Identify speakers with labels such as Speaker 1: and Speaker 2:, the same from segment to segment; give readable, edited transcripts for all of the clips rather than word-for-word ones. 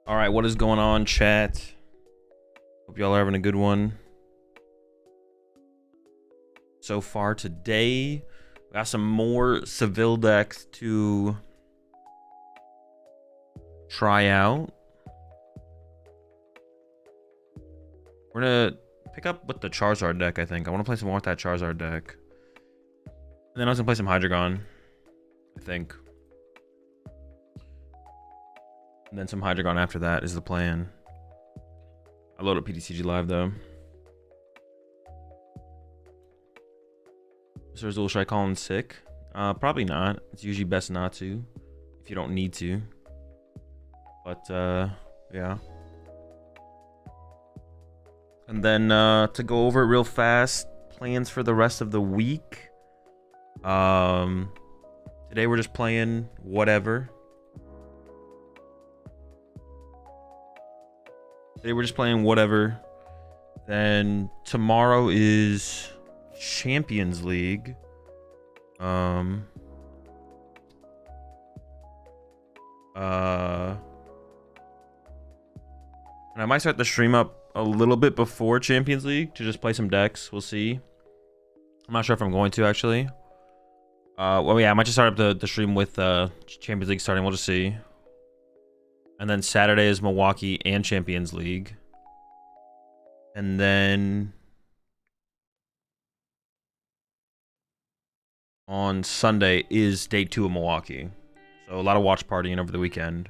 Speaker 1: All right, what is going on, chat? Hope y'all are having a good one. So far today, we got some more Seville decks to try out. We're gonna pick up with the Charizard deck, I think. I want to play some more with that Charizard deck. And then I was gonna play some Hydreigon, I think. And then some Hydreigon after that is the plan. I load up PTCG Live though. Mr. Azul, should I call in sick? Probably not. It's usually best not to, if you don't need to. But yeah. And then to go over it real fast, plans for the rest of the week. Today we're just playing whatever. Then tomorrow is Champions League. And I might start the stream up a little bit before Champions League to just play some decks. We'll see. I'm not sure if I'm going to actually. Well, yeah, I might just start up the stream with Champions League starting. We'll just see. And then Saturday is Milwaukee and Champions League. And then on Sunday is day 2 of Milwaukee. So a lot of watch partying over the weekend.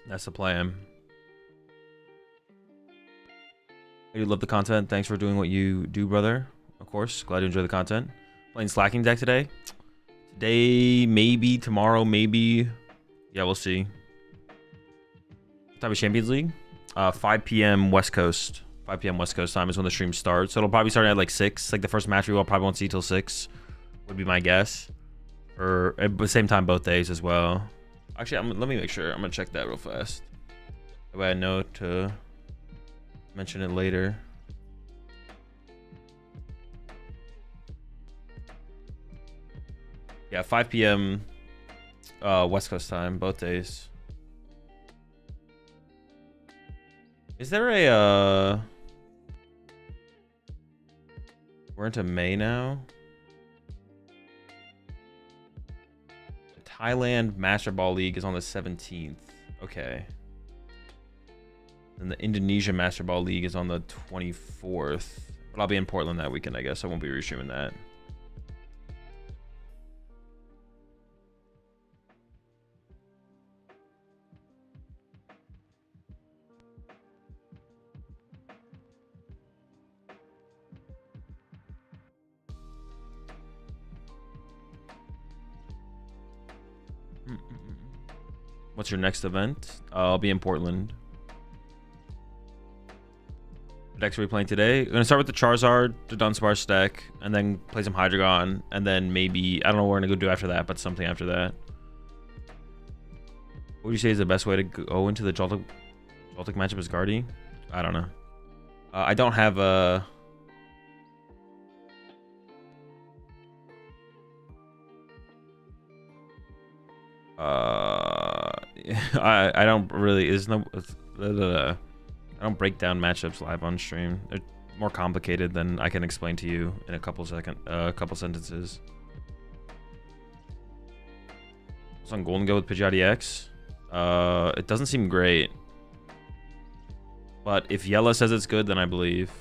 Speaker 1: That's the plan. I do love the content. Thanks for doing what you do, brother. Of course, glad you enjoy the content. Playing Slaking deck today. Today, maybe. Tomorrow, maybe. Yeah, we'll see. What time is Champions League? 5 p.m. West Coast. 5 p.m. West Coast time is when the stream starts. So it'll probably start at like 6. Like the first match we will probably won't see till 6. Would be my guess. Or at the same time both days as well. Actually, let me make sure. I'm going to check that real fast. That way I know to mention it later. Yeah, 5 p.m. West Coast time, both days. Is there a we're into May now? The Thailand Master Ball League is on the 17th. Okay. And the Indonesia Master Ball League is on the 24th. But I'll be in Portland that weekend, I guess. I won't be restreaming that. What's your next event? I'll be in Portland. What decks are we playing today? We're gonna start with the Charizard, the Dunsparce deck, and then play some Hydreigon, and then maybe I don't know what we're gonna go do after that, but something after that. What would you say is the best way to go into the Joltik matchup as Guardy? I don't know. I don't have a. I don't really. I don't break down matchups live on stream. They're more complicated than I can explain to you in a couple sentences. What's on Golden Go with Pidgeotty X? It doesn't seem great. But if Yella says it's good, then I believe.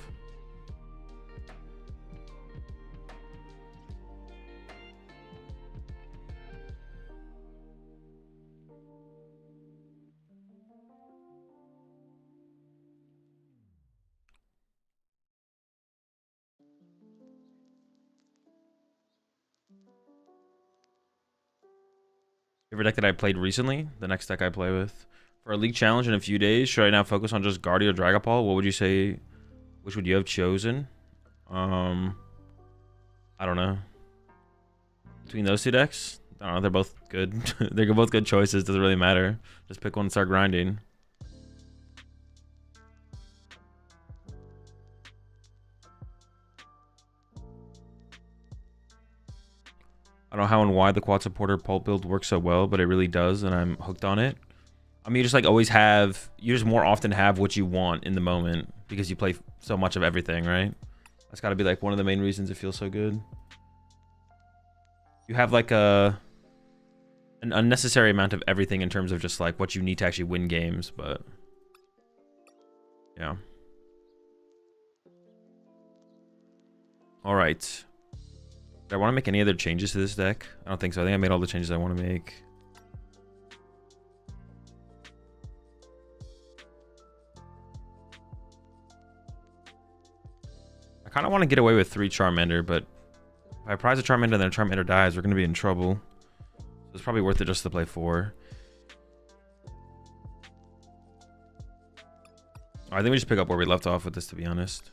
Speaker 1: Favorite deck that I played recently? The next deck I play with. For a league challenge in a few days, should I now focus on just Guardy or Dragapult? What would you say? Which would you have chosen? I don't know. Between those two decks? I don't know. They're both good. They're both good choices. Doesn't really matter. Just pick one and start grinding. I don't know how and why the quad supporter pulp build works so well, but it really does, and I'm hooked on it. I mean, you just like always have, you just more often have what you want in the moment because you play so much of everything, right? That's got to be like one of the main reasons it feels so good. You have like an unnecessary amount of everything in terms of just like what you need to actually win games, but yeah. All right. Do I want to make any other changes to this deck? I don't think so. I think I made all the changes I want to make. I kind of want to get away with 3 Charmander, but if I prize a Charmander and then a Charmander dies, we're going to be in trouble. So it's probably worth it just to play 4. I think we just pick up where we left off with this, to be honest.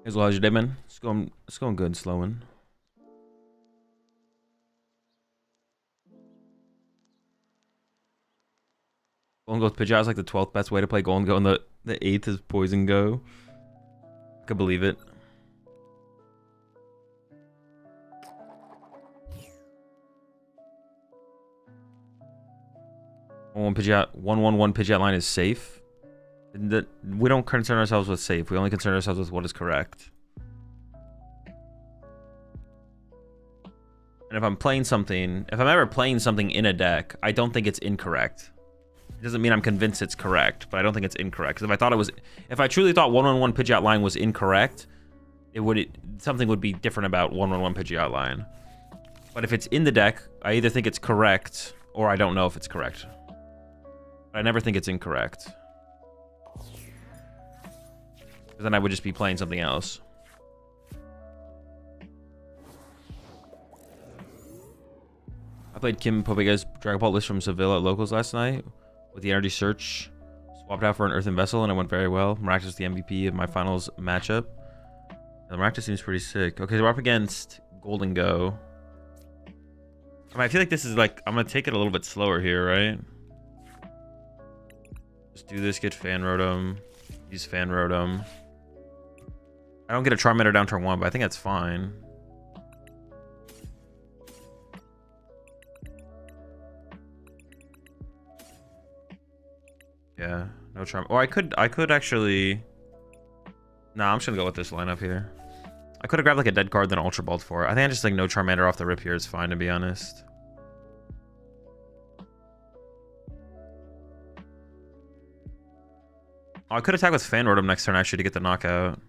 Speaker 1: As well as your day, man. It's going good, slowing. Golden Go with Pidgeot is like the 12th best way to play Golden Go, and the 8th is Poison Go. I could believe it. One Pidgeot, 1/1/1 Pidgeot line is safe. We don't concern ourselves with safe. We only concern ourselves with what is correct. And if I'm playing something, if I'm ever playing something in a deck, I don't think it's incorrect. It doesn't mean I'm convinced it's correct, but I don't think it's incorrect. Because if I thought it was, if I truly thought 1/1 Pidgeot line was incorrect, something would be different about 1/1 Pidgeot line. But if it's in the deck, I either think it's correct or I don't know if it's correct. But I never think it's incorrect. Because then I would just be playing something else. I played Kim Popega's Dragon Ball list from Seville at Locals last night with the Energy Search. Swapped out for an Earthen Vessel and it went very well. Maractus is the MVP of my finals matchup. The Maractus seems pretty sick. Okay, so we're up against Golden Go. I mean, I feel like this is like, I'm going to take it a little bit slower here, right? Just do this, get Fan Rotom. Use Fan Rotom. I don't get a Charmander down turn 1, but I think that's fine. Yeah, no Charm. Or I could actually... Nah, I'm just gonna go with this lineup here. I could have grabbed like a dead card, then Ultra Balled for it. I think I just like no Charmander off the rip here is fine, to be honest. Oh, I could attack with Fan Rotom next turn actually to get the knockout.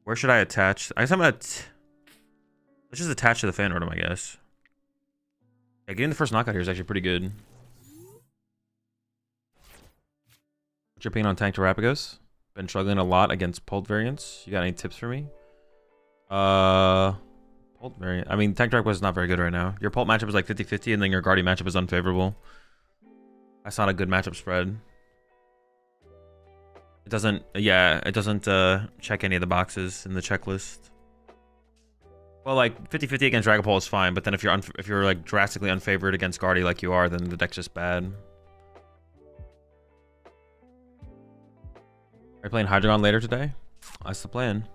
Speaker 1: Where should I attach? I guess I'm gonna... Let's just attach to the Fan Rotom, I guess. Yeah, getting the first knockout here is actually pretty good. What's your opinion on Tank Terrapagos? Been struggling a lot against Pult variants. You got any tips for me? Pult variant. I mean, Tank Terrapagos is not very good right now. Your Pult matchup is like 50-50, and then your Guardian matchup is unfavorable. That's not a good matchup spread. It doesn't, yeah, it doesn't check any of the boxes in the checklist. Well, like 50-50 against Dragon Ball is fine, but then if you're like drastically unfavored against Guardy like you are, then the deck's just bad. Are you playing Hydreigon later today? That's the plan.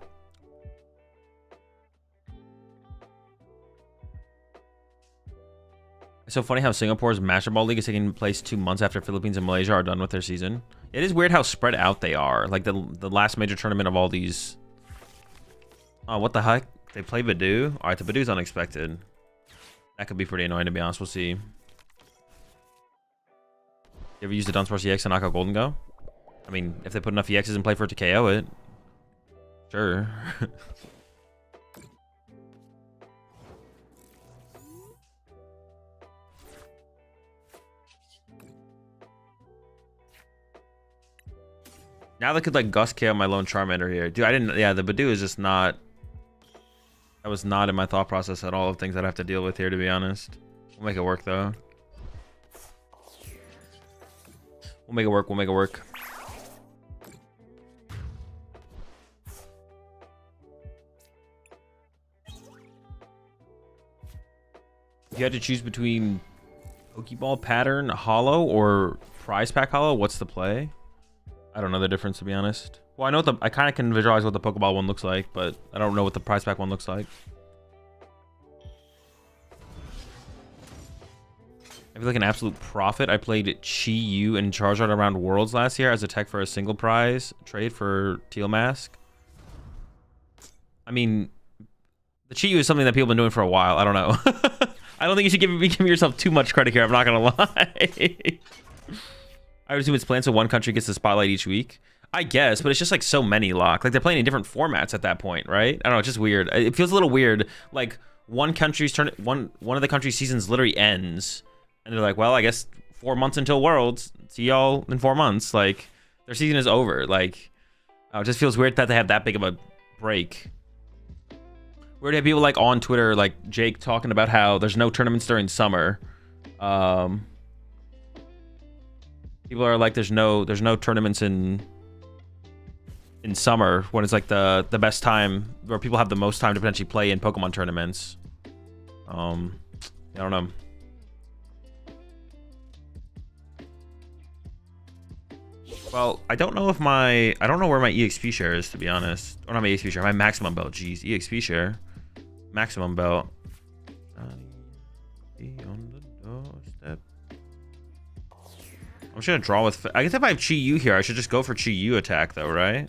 Speaker 1: It's so funny how Singapore's Master Ball League is taking place 2 months after Philippines and Malaysia are done with their season. It is weird how spread out they are. Like the last major tournament of all these. Oh, what the heck? They play Badoo? Alright, the Badoo's unexpected. That could be pretty annoying, to be honest. We'll see. You ever used the Dunsparce EX to knock out Golden Go? I mean, if they put enough EXs in play for it to KO it. Sure. Now they could like Gust KO my lone Charmander here. Dude, I didn't, yeah, the Badoo is just not, that was not in my thought process at all of things I'd have to deal with here, to be honest. We'll make it work though. We'll make it work, we'll make it work. If you had to choose between Pokeball Pattern Hollow or Prize Pack Hollow, what's the play? I don't know the difference, to be honest. Well, I know what I kind of can visualize what the Pokeball one looks like, but I don't know what the prize pack one looks like. I feel like an absolute profit. I played Chi-Yu and Charizard around Worlds last year as a tech for a single prize trade for Teal Mask. I mean, the Chi-Yu is something that people have been doing for a while. I don't know. I don't think you should give yourself too much credit here. I'm not going to lie. I would assume it's planned so one country gets the spotlight each week. I guess, but it's just like so many lock. Like they're playing in different formats at that point, right? I don't know. It's just weird. It feels a little weird. Like one country's one of the country's seasons literally ends. And they're like, well, I guess 4 months until Worlds. See y'all in 4 months. Like, their season is over. Like, it just feels weird that they have that big of a break. Weird to have people, like, on Twitter, like Jake, talking about how there's no tournaments during summer. People are like, there's no tournaments in summer when it's, like, the best time, where people have the most time to potentially play in Pokemon tournaments. I don't know. Well, I don't know where my EXP share is, to be honest. Or not my EXP share, my maximum belt. Jeez, EXP share. Maximum belt. On the doorstep. I'm just gonna draw with... I guess if I have Chi-Yu here, I should just go for Chi-Yu attack, though, right?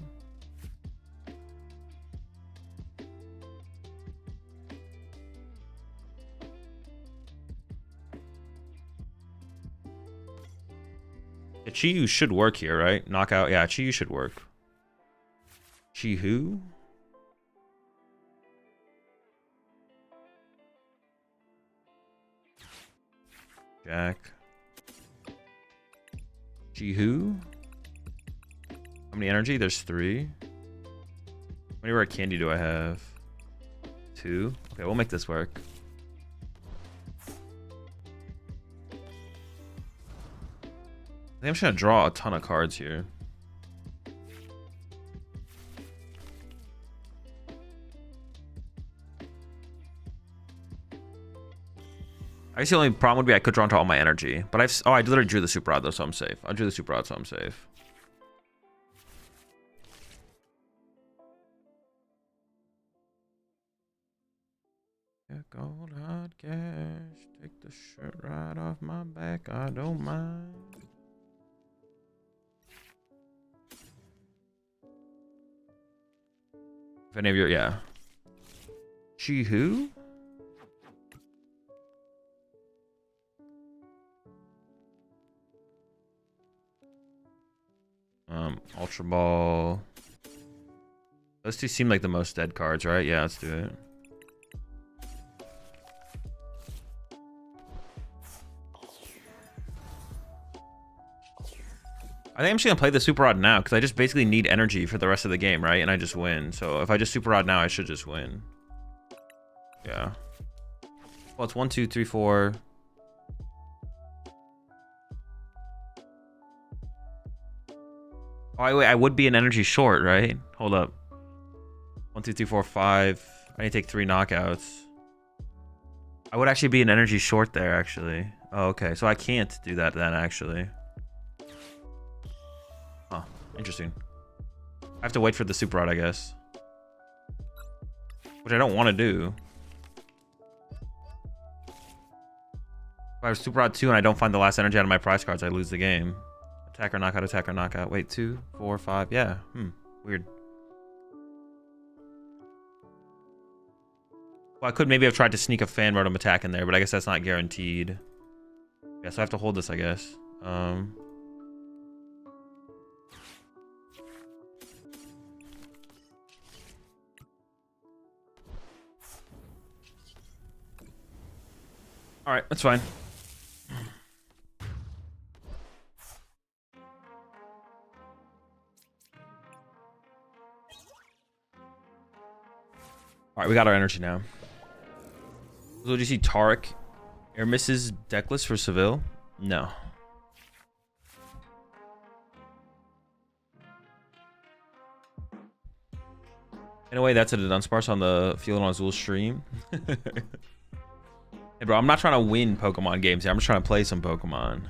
Speaker 1: Yeah, Chi-Yu should work here, right? Knockout. Yeah, Chi-Yu should work. Chi-Hu? Jack. Chi-Hu? How many energy? There's 3. How many rare candy do I have? 2. Okay, we'll make this work. I think I'm just gonna draw a ton of cards here. I guess the only problem would be I could draw into all my energy. But I literally drew the Super Rod though, so I'm safe. I drew the Super Rod, so I'm safe. Yeah, gold hard cash. Take the shirt right off my back. I don't mind. If any of you, yeah. Chi-Hu? Ultra Ball. Those two seem like the most dead cards, right? Yeah, let's do it. I think I'm just gonna play the Super Rod now because I just basically need energy for the rest of the game, right? And I just win. So if I just Super Rod now, I should just win. Yeah. Well, it's 1, 2, 3, 4. Oh, wait, I would be an energy short, right? Hold up. 1, 2, 3, 4, 5. I need to take 3 knockouts. I would actually be an energy short there, actually. Oh, okay. So I can't do that then, actually. Huh. Interesting. I have to wait for the Super Rod, I guess. Which I don't want to do. If I have Super Rod 2 and I don't find the last energy out of my prize cards, I lose the game. Attack or knockout, attack or knockout. Wait, 2, 4, 5. Yeah. Weird. Well, I could maybe have tried to sneak a fan rotom attack in there, but I guess that's not guaranteed. Yeah, so I have to hold this, I guess. Alright, that's fine. Alright, we got our energy now. So did you see Tarek air misses deckless for Seville? No. In a way, that's a Dunsparce on the Field on Azul stream. Hey, bro, I'm not trying to win Pokemon games here. I'm just trying to play some Pokemon.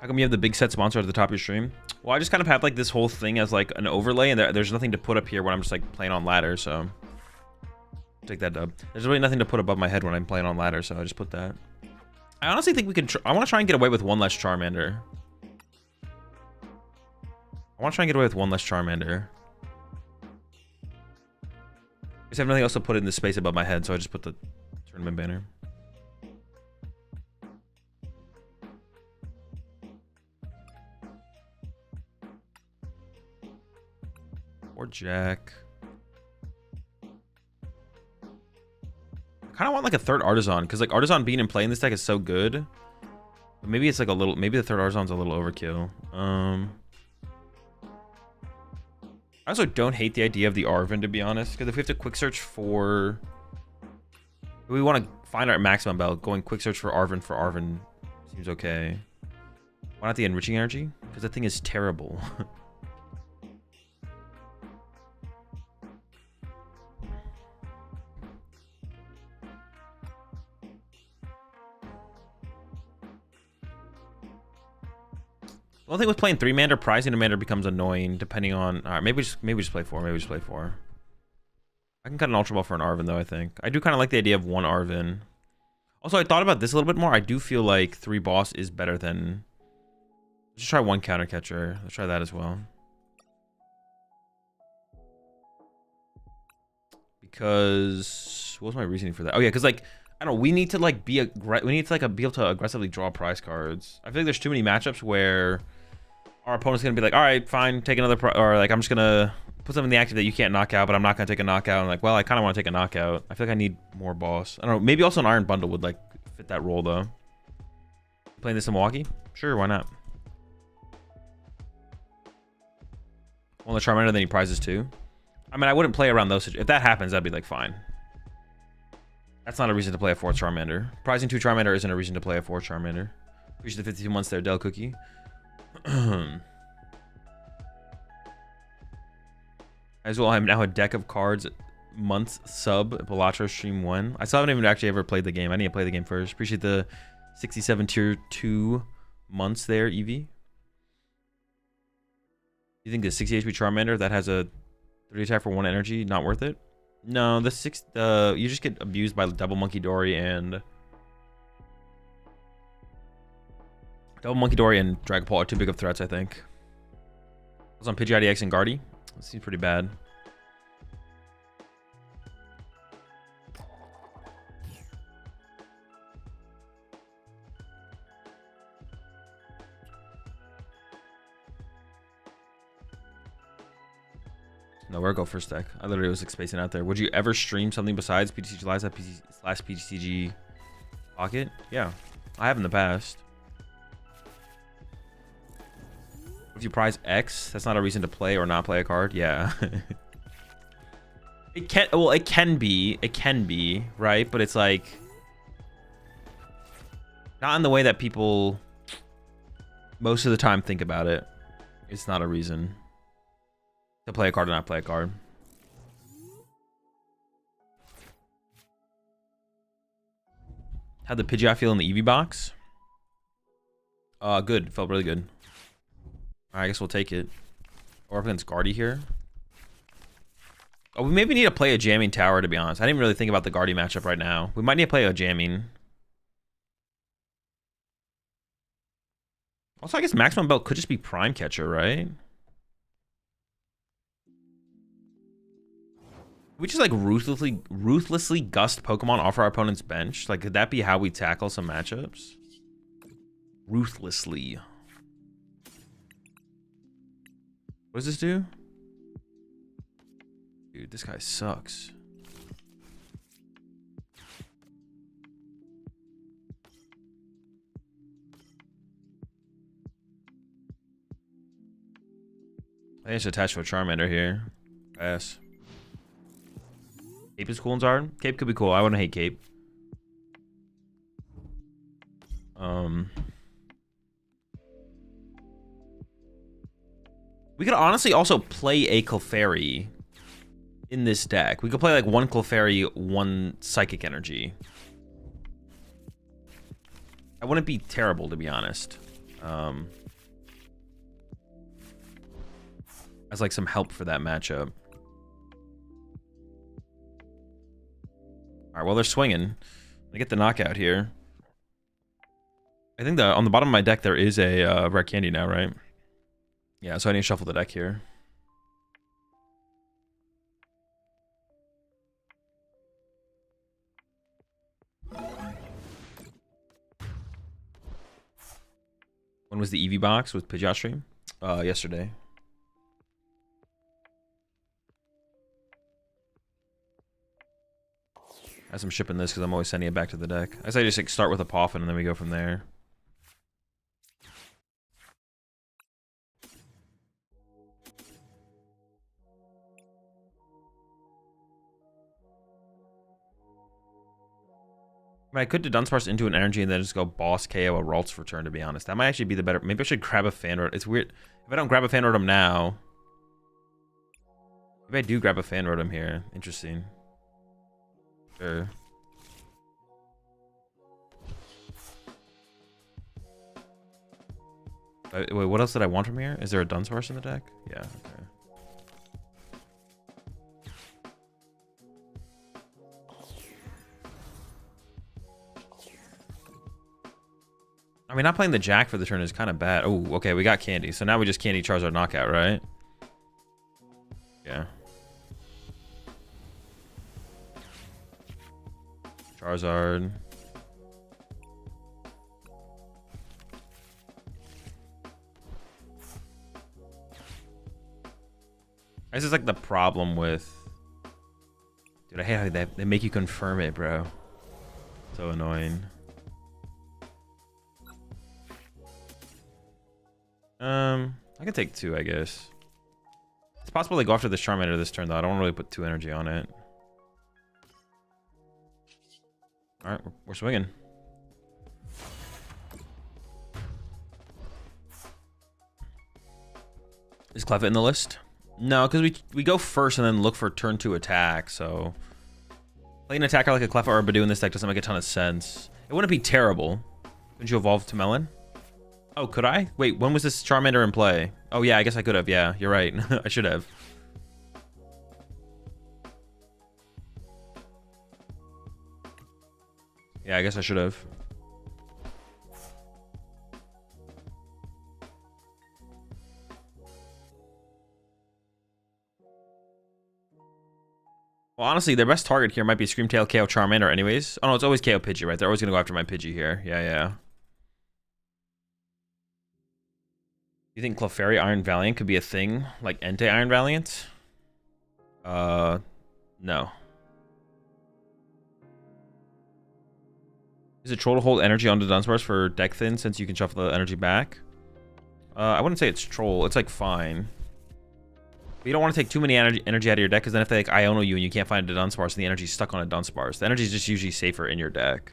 Speaker 1: How come you have the big set sponsor at the top of your stream? Well, I just kind of have like this whole thing as like an overlay, and there's nothing to put up here when I'm just like playing on ladder, so take that dub. There's really nothing to put above my head when I'm playing on ladder, so I just put that. I honestly think we can. I want to try and get away with one less Charmander. I want to try and get away with one less Charmander. I just have nothing else to put in the space above my head, so I just put the tournament banner. Or Jack. I kind of want like a third Artisan, because like Artisan being in play in this deck is so good. But maybe it's like a little, maybe the third Artisan's a little overkill. I also don't hate the idea of the Arven, to be honest, because if we have to quick search for, if we want to find our maximum belt, going quick search for Arven seems okay. Why not the enriching energy? Because that thing is terrible. The only thing with playing 3-mander, prizing a mander becomes annoying depending on. All right, maybe we just play 4. Maybe we just play 4. I can cut an Ultra Ball for an Arven though. I think I do kind of like the idea of one Arven. Also, I thought about this a little bit more. I do feel like 3 boss is better than. Let's just try 1 counter catcher. Let's try that as well. Because what was my reasoning for that? Oh yeah, because like I don't know. We need to like be we need to like be able to aggressively draw prize cards. I feel like there's too many matchups where our opponent's gonna be like, all right, fine, take another or like I'm just gonna put something in the active that you can't knock out, but I'm not gonna take a knockout. I'm like, well, I kind of want to take a knockout. I feel like I need more boss. I don't know. Maybe also an Iron Bundle would like fit that role though. Playing this in Milwaukee? Sure, why not? One the Charmander, then he prizes 2. I mean, I wouldn't play around those. If that happens, that'd be like fine. That's not a reason to play a 4th Charmander. Prizing 2 Charmander isn't a reason to play a 4th Charmander. Appreciate the 52 months there, Del Cookie. As well, I'm now a deck of cards months sub Balatro stream 1. I still haven't even actually ever played the game. I need to play the game first. Appreciate the 67 tier 2 months there, Evie. You think the 60 HP Charmander that has a 3 attack for 1 energy, not worth it? No, the you just get abused by Double Monkey Dory and Dragapult are too big of threats, I think. I was on Pidgeotix and Guardy. That seems pretty bad. Nowhere go first deck. I literally was like spacing out there. Would you ever stream something besides PTCG Live / PTCG Pocket? Yeah, I have in the past. If you prize X, that's not a reason to play or not play a card. Yeah. It can. Well, it can be, right? But it's like not in the way that people most of the time think about it. It's not a reason to play a card or not play a card. How'd the Pidgeot feel in the Eevee box? Good. Felt really good. Alright, I guess we'll take it. Or up against Guardy here. Oh, we maybe need to play a jamming tower, to be honest. I didn't really think about the Guardy matchup right now. We might need to play a jamming. Also, I guess maximum belt could just be Prime Catcher, right? We just like ruthlessly gust Pokemon off our opponent's bench. Like, could that be how we tackle some matchups? Ruthlessly. What does this do? Dude, this guy sucks. I think it's attached to a Charmander here. Pass. Cape is cool in Zard. Cape could be cool. I wouldn't hate Cape. We could honestly also play a Clefairy in this deck. We could play like 1 Clefairy, 1 Psychic Energy. That wouldn't be terrible, to be honest. as like some help for that matchup. All right, well they're swinging. I get the knockout here. I think on the bottom of my deck there is a rare candy now, right? Yeah, so I need to shuffle the deck here. When was the EV box with Pidgeot stream? Yesterday. As I'm shipping this because I'm always sending it back to the deck. I say just like start with a Poffin and then we go from there. I could do Dunsparce into an energy and then just go boss KO a Ralts return, to be honest. That might actually be the better. Maybe I should grab a fan rotom. It's weird. If I don't grab a fan rotom now. Maybe I do grab a fan rotom here. Interesting. Sure. Wait, what else did I want from here? Is there a Dunsparce in the deck? Yeah, okay. I mean, not playing the Jack for the turn is kind of bad. Oh, okay, we got candy. So now we just candy Charizard knockout, right? Yeah. Charizard. This is like the problem with... Dude, I hate how they make you confirm it, bro. So annoying. I can take 2, I guess. It's possible they go after this Charmander this turn, though. I don't really put 2 energy on it. Alright, we're swinging. Is Cleffa in the list? No, because we go first and then look for turn 2 attack, so... Playing an attacker like a Cleffa or a Badoo in this deck doesn't make a ton of sense. It wouldn't be terrible. Couldn't you evolve to Melon? Oh, could I? Wait, when was this Charmander in play? Oh, yeah, I guess I could have. Yeah, you're right. I should have. Yeah, I guess I should have. Well, honestly, their best target here might be Screamtail, KO, Charmander anyways. Oh, no, it's always KO Pidgey, right? They're always going to go after my Pidgey here. Yeah, yeah. You think Clefairy Iron Valiant could be a thing like Entei Iron Valiant? No. Is it troll to hold energy onto Dunsparce for deck thin since you can shuffle the energy back? I wouldn't say it's troll. It's like fine. But you don't want to take too many energy out of your deck because then if they like Iono you and you can't find a Dunsparce and the energy's stuck on a Dunsparce, the energy is just usually safer in your deck.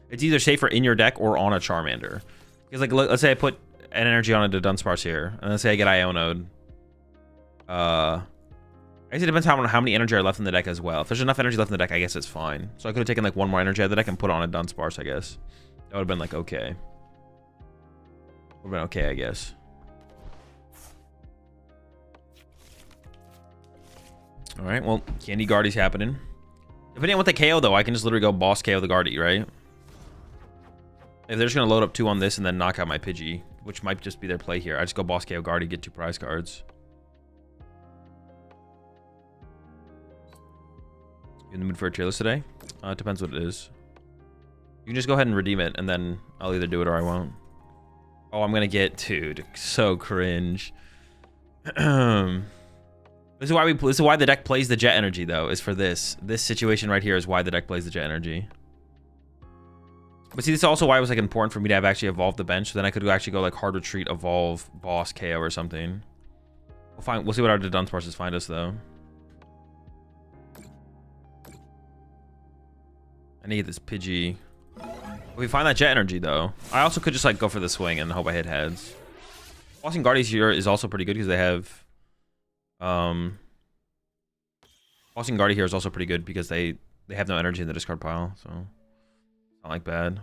Speaker 1: It's either safer in your deck or on a Charmander. Because like let's say I put an energy on a Dunsparce here, and let's say I get Iono'd. I guess it depends how many energy are left in the deck as well. If there's enough energy left in the deck, I guess it's fine. So I could have taken like 1 more energy out of the deck and put on a Dunsparce, I guess. That would have been like okay. Would have been okay, I guess. All right, well, Candy Guardy's happening. Depending on what they KO, though, I can just literally go boss KO the Guardy, right? If they're just going to load up 2 on this and then knock out my Pidgey, which might just be their play here. I just go boss KO Guardy, get 2 prize cards. You in the mood for a tier list today? It depends what it is. You can just go ahead and redeem it, and then I'll either do it or I won't. Oh, I'm going to get... Dude, so cringe. This is why the deck plays the Jet Energy, though, is for this. This situation right here is why the deck plays the Jet Energy. But see, this is also why it was like important for me to have actually evolved the bench. So then I could actually go like hard retreat, evolve, boss, KO or something. We'll see what our Dunsparces find us though. I need this Pidgey. If we find that Jet Energy though, I also could just like go for the swing and hope I hit heads. Bossing Guardies here is also pretty good because they have Bossing Guardy here is also pretty good because they have no energy in the discard pile, so not like bad.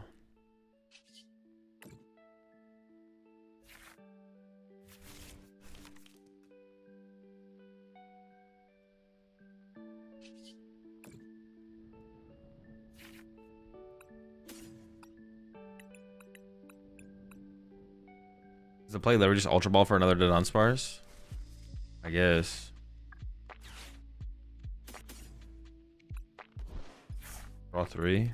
Speaker 1: Is the play literally just Ultra Ball for another Dunsparce? I guess. Draw 3.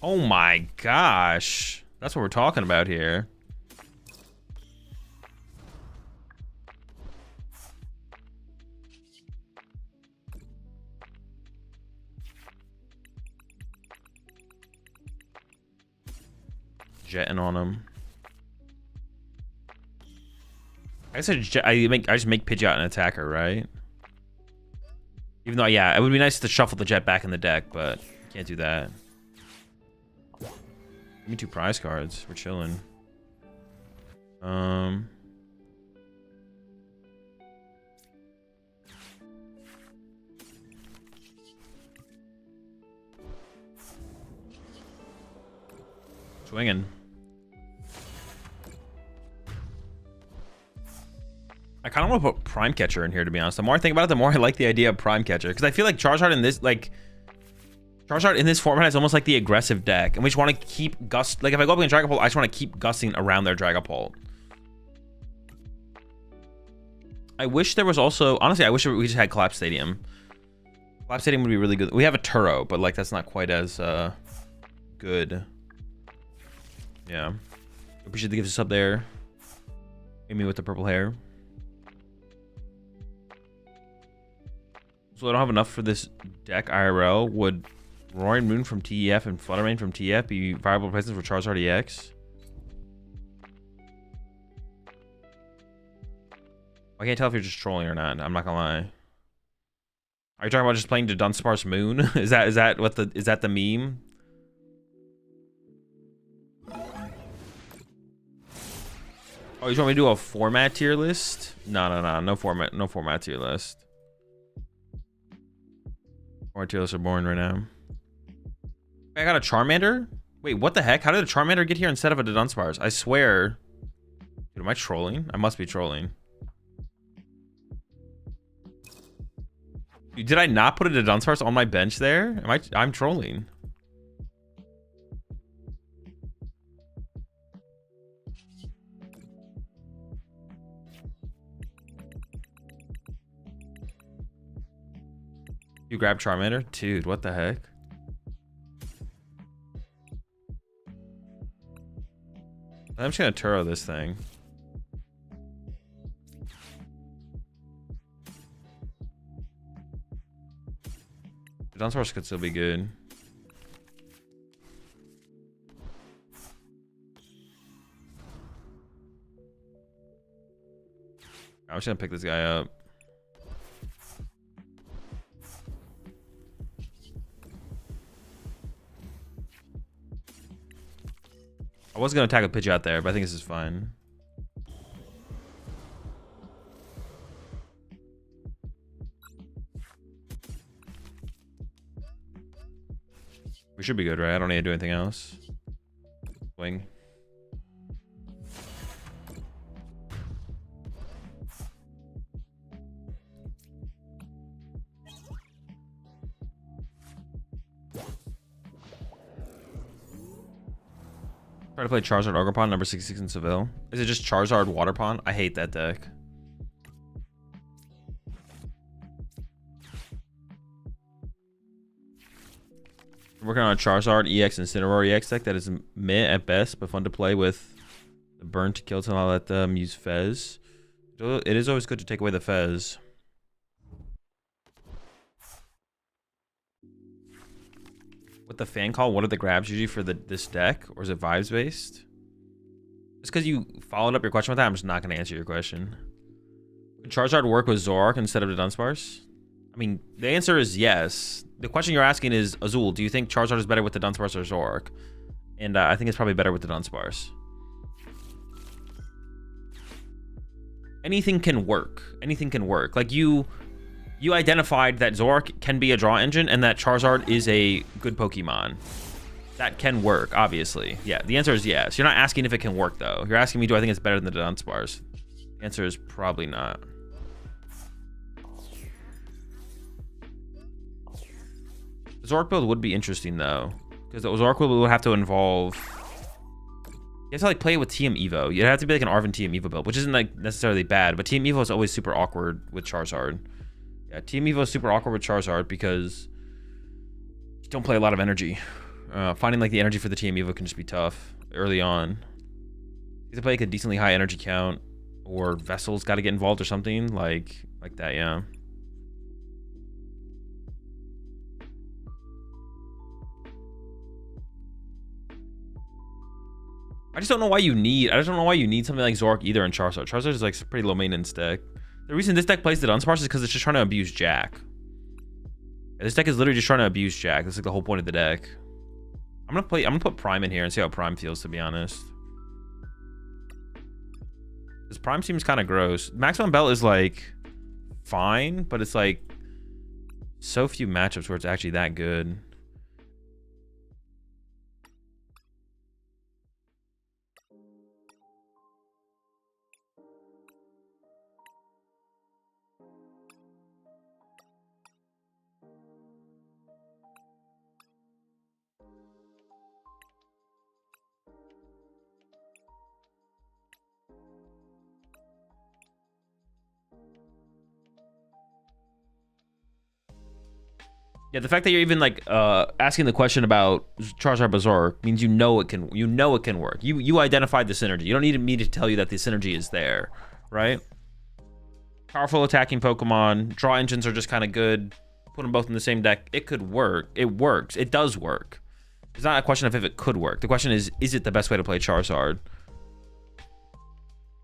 Speaker 1: Oh my gosh. That's what we're talking about here. Jetting on him. I said I just make Pidgeot an attacker, right? Even though, yeah, it would be nice to shuffle the Jet back in the deck, but can't do that. Give me 2 prize cards. We're chilling. Swinging. I kind of want to put Prime Catcher in here, to be honest. The more I think about it, the more I like the idea of Prime Catcher, because I feel like Charizard in this, like, Charizard in this format is almost like the aggressive deck, and we just want to keep gust. Like, if I go up against Dragapult, I just want to keep gusting around their Dragapult. I wish there was also, honestly, I wish we just had Collapse Stadium. Collapse Stadium would be really good. We have a Turo, but like that's not quite as good. Yeah. Appreciate the gifts up there. Amy with the purple hair. So I don't have enough for this deck IRL. Would Roaring Moon from TEF and Flutter Mane from TF be viable replacements for Charizard EX? I can't tell if you're just trolling or not. I'm not gonna lie. Are you talking about just playing the Dunsparce Moon? is that what the is that the meme? Oh, you want me to do a format tier list? No format tier list. Format tier lists are boring right now. I got a Charmander? Wait, what the heck? How did a Charmander get here instead of a Dunsparce? I swear. Dude, am I trolling? I must be trolling. Dude, did I not put a Dunsparce on my bench there? I'm trolling. You grab Charmander? Dude, what the heck? I'm just gonna Turo this thing. The Dunsparce could still be good. I'm just gonna pick this guy up. I was gonna attack a Pidgeot there, but I think this is fine. We should be good, right? I don't need to do anything else. Swing. Try to play Charizard Ogerpon, number 66 in Seville. Is it just Charizard Waterpon? I hate that deck. I'm working on a Charizard EX Incineroar EX deck that is meh at best, but fun to play with the burn to kill till I let them use Fez. It is always good to take away the Fez. With the fan call, what are the grabs usually for this deck? Or is it vibes based? Just because you followed up your question with that, I'm just not going to answer your question. Would Charizard work with Zoroark instead of the Dunsparce? I mean, the answer is yes. The question you're asking is, Azul, do you think Charizard is better with the Dunsparce or Zoroark? And I think it's probably better with the Dunsparce. Anything can work. Anything can work. Like you identified that Zoroark can be a draw engine and that Charizard is a good Pokemon. That can work, obviously. Yeah, the answer is yes. You're not asking if it can work, though. You're asking me, do I think it's better than the Dunsparce? The answer is probably not. The Zork build would be interesting though, because the Zork build would have to involve. You have to like play it with TM Evo. You'd have to be like an Arven TM Evo build, which isn't like necessarily bad, but TM Evo is always super awkward with Charizard. Yeah, TM Evo is super awkward with Charizard because you don't play a lot of energy. Finding like the energy for the TM Evo can just be tough early on. You have to play like a decently high energy count, or Vessel's got to get involved or something like that. Yeah. I just don't know why you need. I just don't know why you need something like Zork either in Charizard. Charizard is like a pretty low maintenance deck. The reason this deck plays the Dunsparce is because it's just trying to abuse Jack. Yeah, this deck is literally just trying to abuse Jack. That's like the whole point of the deck. I'm gonna put Prime in here and see how Prime feels, to be honest. This Prime seems kind of gross. Maximum Belt is like fine, but it's like so few matchups where it's actually that good. Yeah, the fact that you're even like asking the question about Charizard Berserk means you know it can work. You identified the synergy. You don't need me to tell you that the synergy is there, right? Powerful attacking Pokemon. Draw engines are just kind of good. Put them both in the same deck. It could work. It works. It does work. It's not a question of if it could work. The question is it the best way to play Charizard?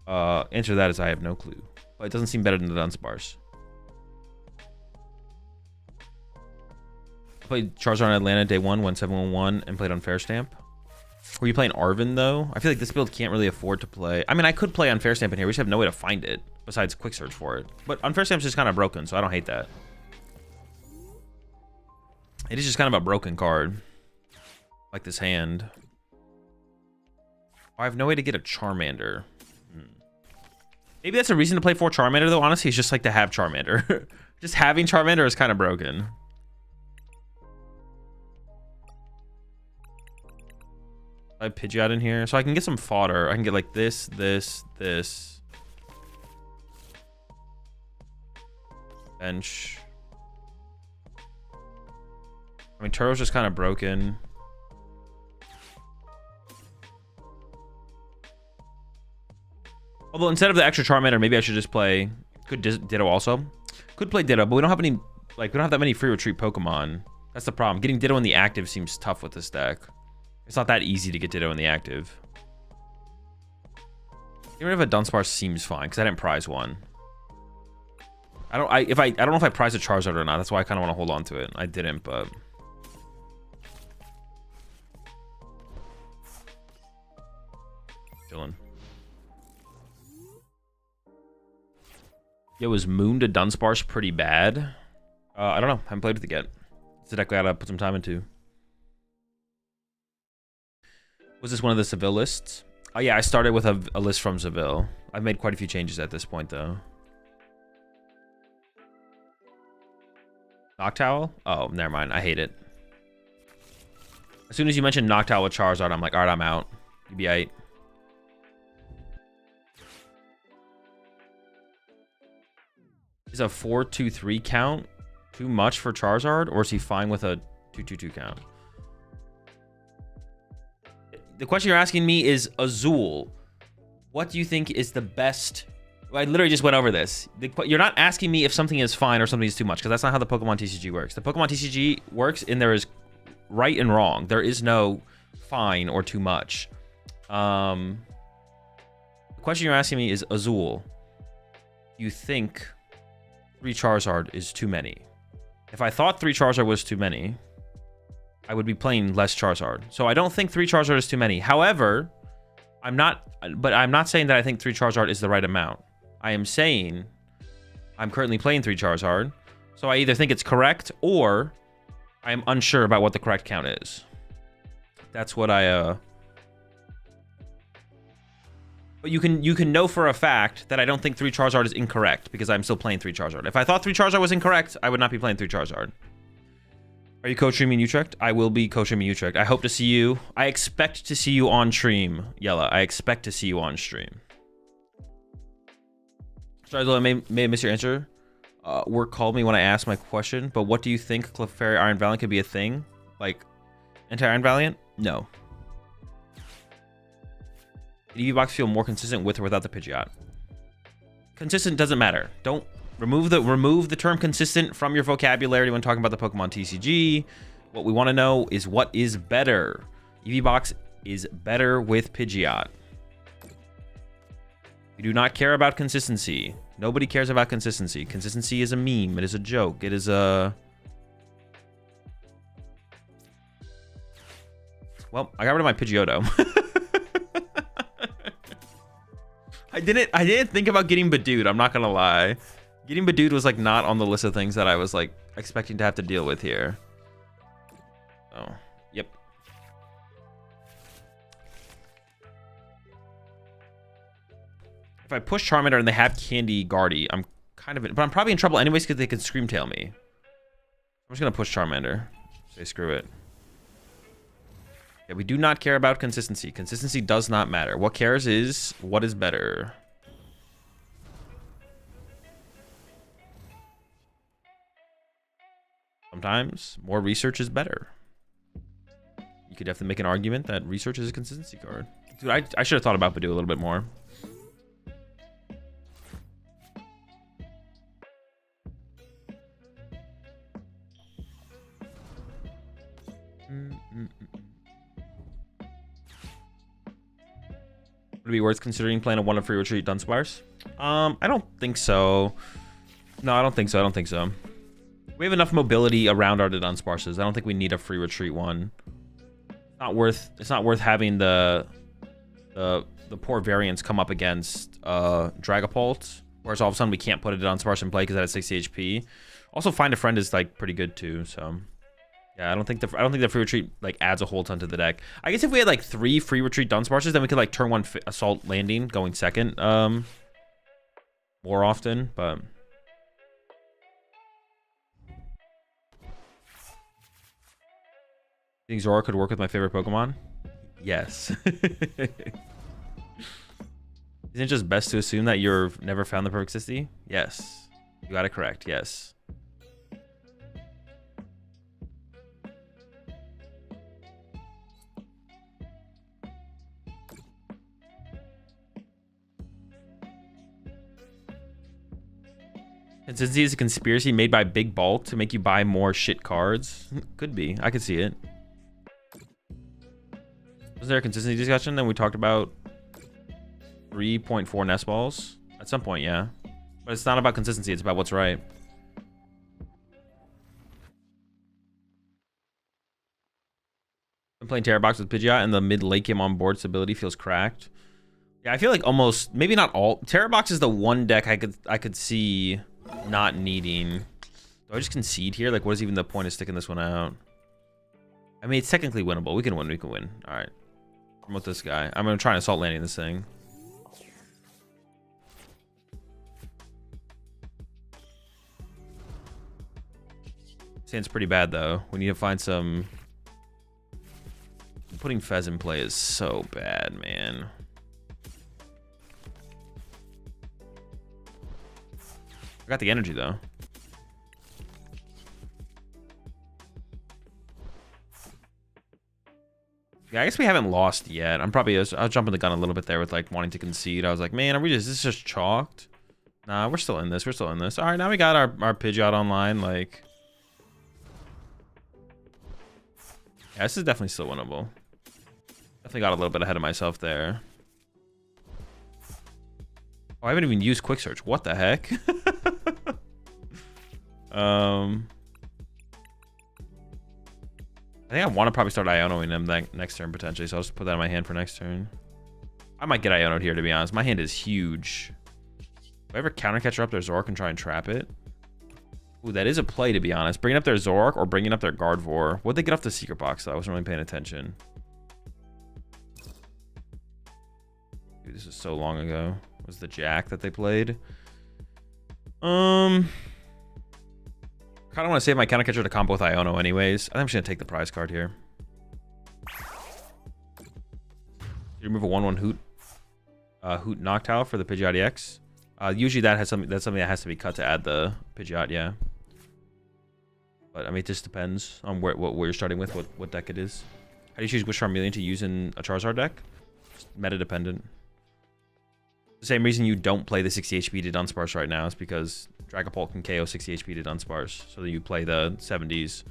Speaker 1: Answer to that is I have no clue. But it doesn't seem better than the Dunsparce. Played Charizard in Atlanta day 1, won 7-1-1, and played on Fair Stamp. Were you playing Arven though? I feel like this build can't really afford to play. I mean, I could play on Fair Stamp in here. We just have no way to find it besides quick search for it. But on Fair Stamp's just kind of broken, so I don't hate that. It is just kind of a broken card, like this hand. I have no way to get a Charmander. Maybe that's a reason to play 4 Charmander though. Honestly, it's just like to have Charmander. Just having Charmander is kind of broken. I have Pidgeot in here, so I can get some fodder. I can get like this. Bench. I mean, Turtle's just kind of broken. Although instead of the extra Charmander, maybe I should just play. Could Ditto also. Could play Ditto, but we don't have any. Like, we don't have that many free retreat Pokemon. That's the problem. Getting Ditto in the active seems tough with this deck. It's not that easy to get Ditto in the active. Even if a Dunsparce seems fine, because I didn't prize one. I don't know if I prized a Charizard or not. That's why I kind of want to hold on to it. I didn't, but chilling. Yo, was Moon to Dunsparce pretty bad? I don't know. Haven't played with it yet. It's a deck I gotta put some time into. Was this one of the Seville lists? Oh yeah, I started with a list from Seville. I've made quite a few changes at this point though. Noctowl? Oh, never mind. I hate it. As soon as you mentioned Noctowl with Charizard, I'm like, alright, I'm out. You be aight. Is a 4-2-3 count too much for Charizard, or is he fine with a 2-2-2 count? The question you're asking me is Azul. What do you think is the best? I literally just went over this. You're not asking me if something is fine or something is too much, because that's not how the PokemonTCG works. The PokemonTCG works and there is right and wrong. There is no fine or too much. The question you're asking me is Azul. You think 3 Charizard is too many? If I thought 3 Charizard was too many, I would be playing less Charizard. So I don't think 3 Charizard is too many. However, I'm not saying that I think 3 Charizard is the right amount. I am saying I'm currently playing 3 Charizard. So I either think it's correct or I am unsure about what the correct count is. That's what I But you can know for a fact that I don't think 3 Charizard is incorrect because I'm still playing 3 Charizard. If I thought 3 Charizard was incorrect, I would not be playing 3 Charizard. Are you co-streaming Utrecht? I will be co-streaming Utrecht. I hope to see you. I expect to see you on stream, Yella. I expect to see you on stream. Sorry, I may miss your answer. Work called me when I asked my question, but what do you think Clefairy Iron Valiant could be a thing? Like, anti-Iron Valiant? No. Did EV box feel more consistent with or without the Pidgeot? Consistent doesn't matter. Don't remove the term consistent from your vocabulary when talking about the Pokemon TCG. What we want to know is what is better. EV box is better with Pidgeot. We do not care about consistency. Nobody cares about consistency. Consistency is a meme. It is a joke. It is a... Well, I got rid of my Pidgeotto. I didn't think about getting Badooed, I'm not gonna lie. Getting Badooed was like not on the list of things that I was like expecting to have to deal with here. Oh, yep. If I push Charmander and they have Candy Guardy, I'm kind of in, but I'm probably in trouble anyways because they can Scream Tail me. I'm just gonna push Charmander. Say screw it. Yeah, we do not care about consistency. Consistency does not matter. What cares is what is better. Sometimes more research is better. You could definitely make an argument that research is a consistency card. Dude, I should have thought about Badoo a little bit more. Would it be worth considering playing a one-up free retreat Dunsparce? I don't think so. No, I don't think so. I don't think so. We have enough mobility around our Dunsparces. I don't think we need a free retreat one. It's not worth having the poor variants come up against Dragapult, whereas all of a sudden we can't put a Dunsparce in play because that has 60 HP. Also, Find a Friend is like pretty good too. So. Yeah, I don't think the free retreat like adds a whole ton to the deck. I guess if we had like 3 free retreat Dunsparces, then we could like turn 1 assault landing going second more often. But think Zora could work with my favorite Pokemon? Yes. Isn't it just best to assume that you've never found the perfect Sisty? Yes, you got it correct. Yes. Consistency is a conspiracy made by Big Bulk to make you buy more shit cards. Could be. I could see it. Was there a consistency discussion? Then we talked about 3.4 nest balls at some point, yeah. But it's not about consistency. It's about what's right. I'm playing Terra Box with Pidgeot and the mid-late game on board stability feels cracked. Yeah, I feel like almost, maybe not all. Terra Box is the one deck I could see not needing. Do I just concede here? Like, what is even the point of sticking this one out? I mean, it's technically winnable. We can win. We can win. All right. Promote this guy. I'm going to try and assault landing this thing. Sounds pretty bad, though. We need to find some... Putting Fez in play is so bad, man. I got the energy, though. Yeah, I guess we haven't lost yet. I was jumping the gun a little bit there with like wanting to concede. I was like, man, is this just chalked? Nah, we're still in this. We're still in this. All right, now we got our Pidgeot online. Like, yeah, this is definitely still winnable. Definitely got a little bit ahead of myself there. Oh, I haven't even used quick search. What the heck? I think I want to probably start Ionoing him that next turn potentially, so I'll just put that in my hand for next turn. I might get Ionoed here, to be honest. My hand is huge. If I ever counter catcher up their Zoroark and try and trap it. Ooh, that is a play, to be honest. Bringing up their Zoroark or bringing up their Gardevoir. What'd they get off the secret box, though? I wasn't really paying attention. Dude, this is so long ago. Was the Jack that they played? Kind of want to save my counter catcher to combo with Iono anyways. I think I'm just going to take the prize card here. You remove a 1/1 Hoot. Hoot Noctowl for the Pidgeot EX. Usually that's something that has to be cut to add the Pidgeot, yeah. But I mean, it just depends on what you're starting with, what deck it is. How do you choose which Charmeleon to use in a Charizard deck? Just meta dependent. The same reason you don't play the 60 HP to Dunsparce right now is because Dragapult can KO 60 HP to Dunsparce, so that you play the 70s.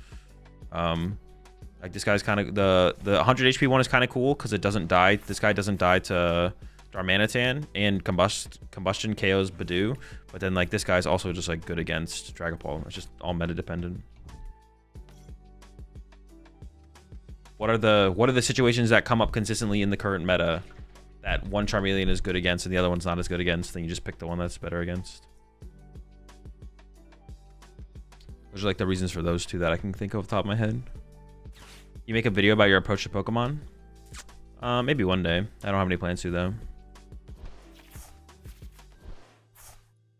Speaker 1: Like this guy's kind of the 100 HP one is kind of cool because it doesn't die. This guy doesn't die to Darmanitan, and Combustion KOs Badoo, but then like this guy's also just like good against Dragapult. It's just all meta dependent. What are the situations that come up consistently in the current meta that one Charmeleon is good against and the other one's not as good against? Then you just pick the one that's better against. Those are like the reasons for those two that I can think of off the top of my head. You make a video about your approach to Pokemon? Maybe one day. I don't have any plans to though.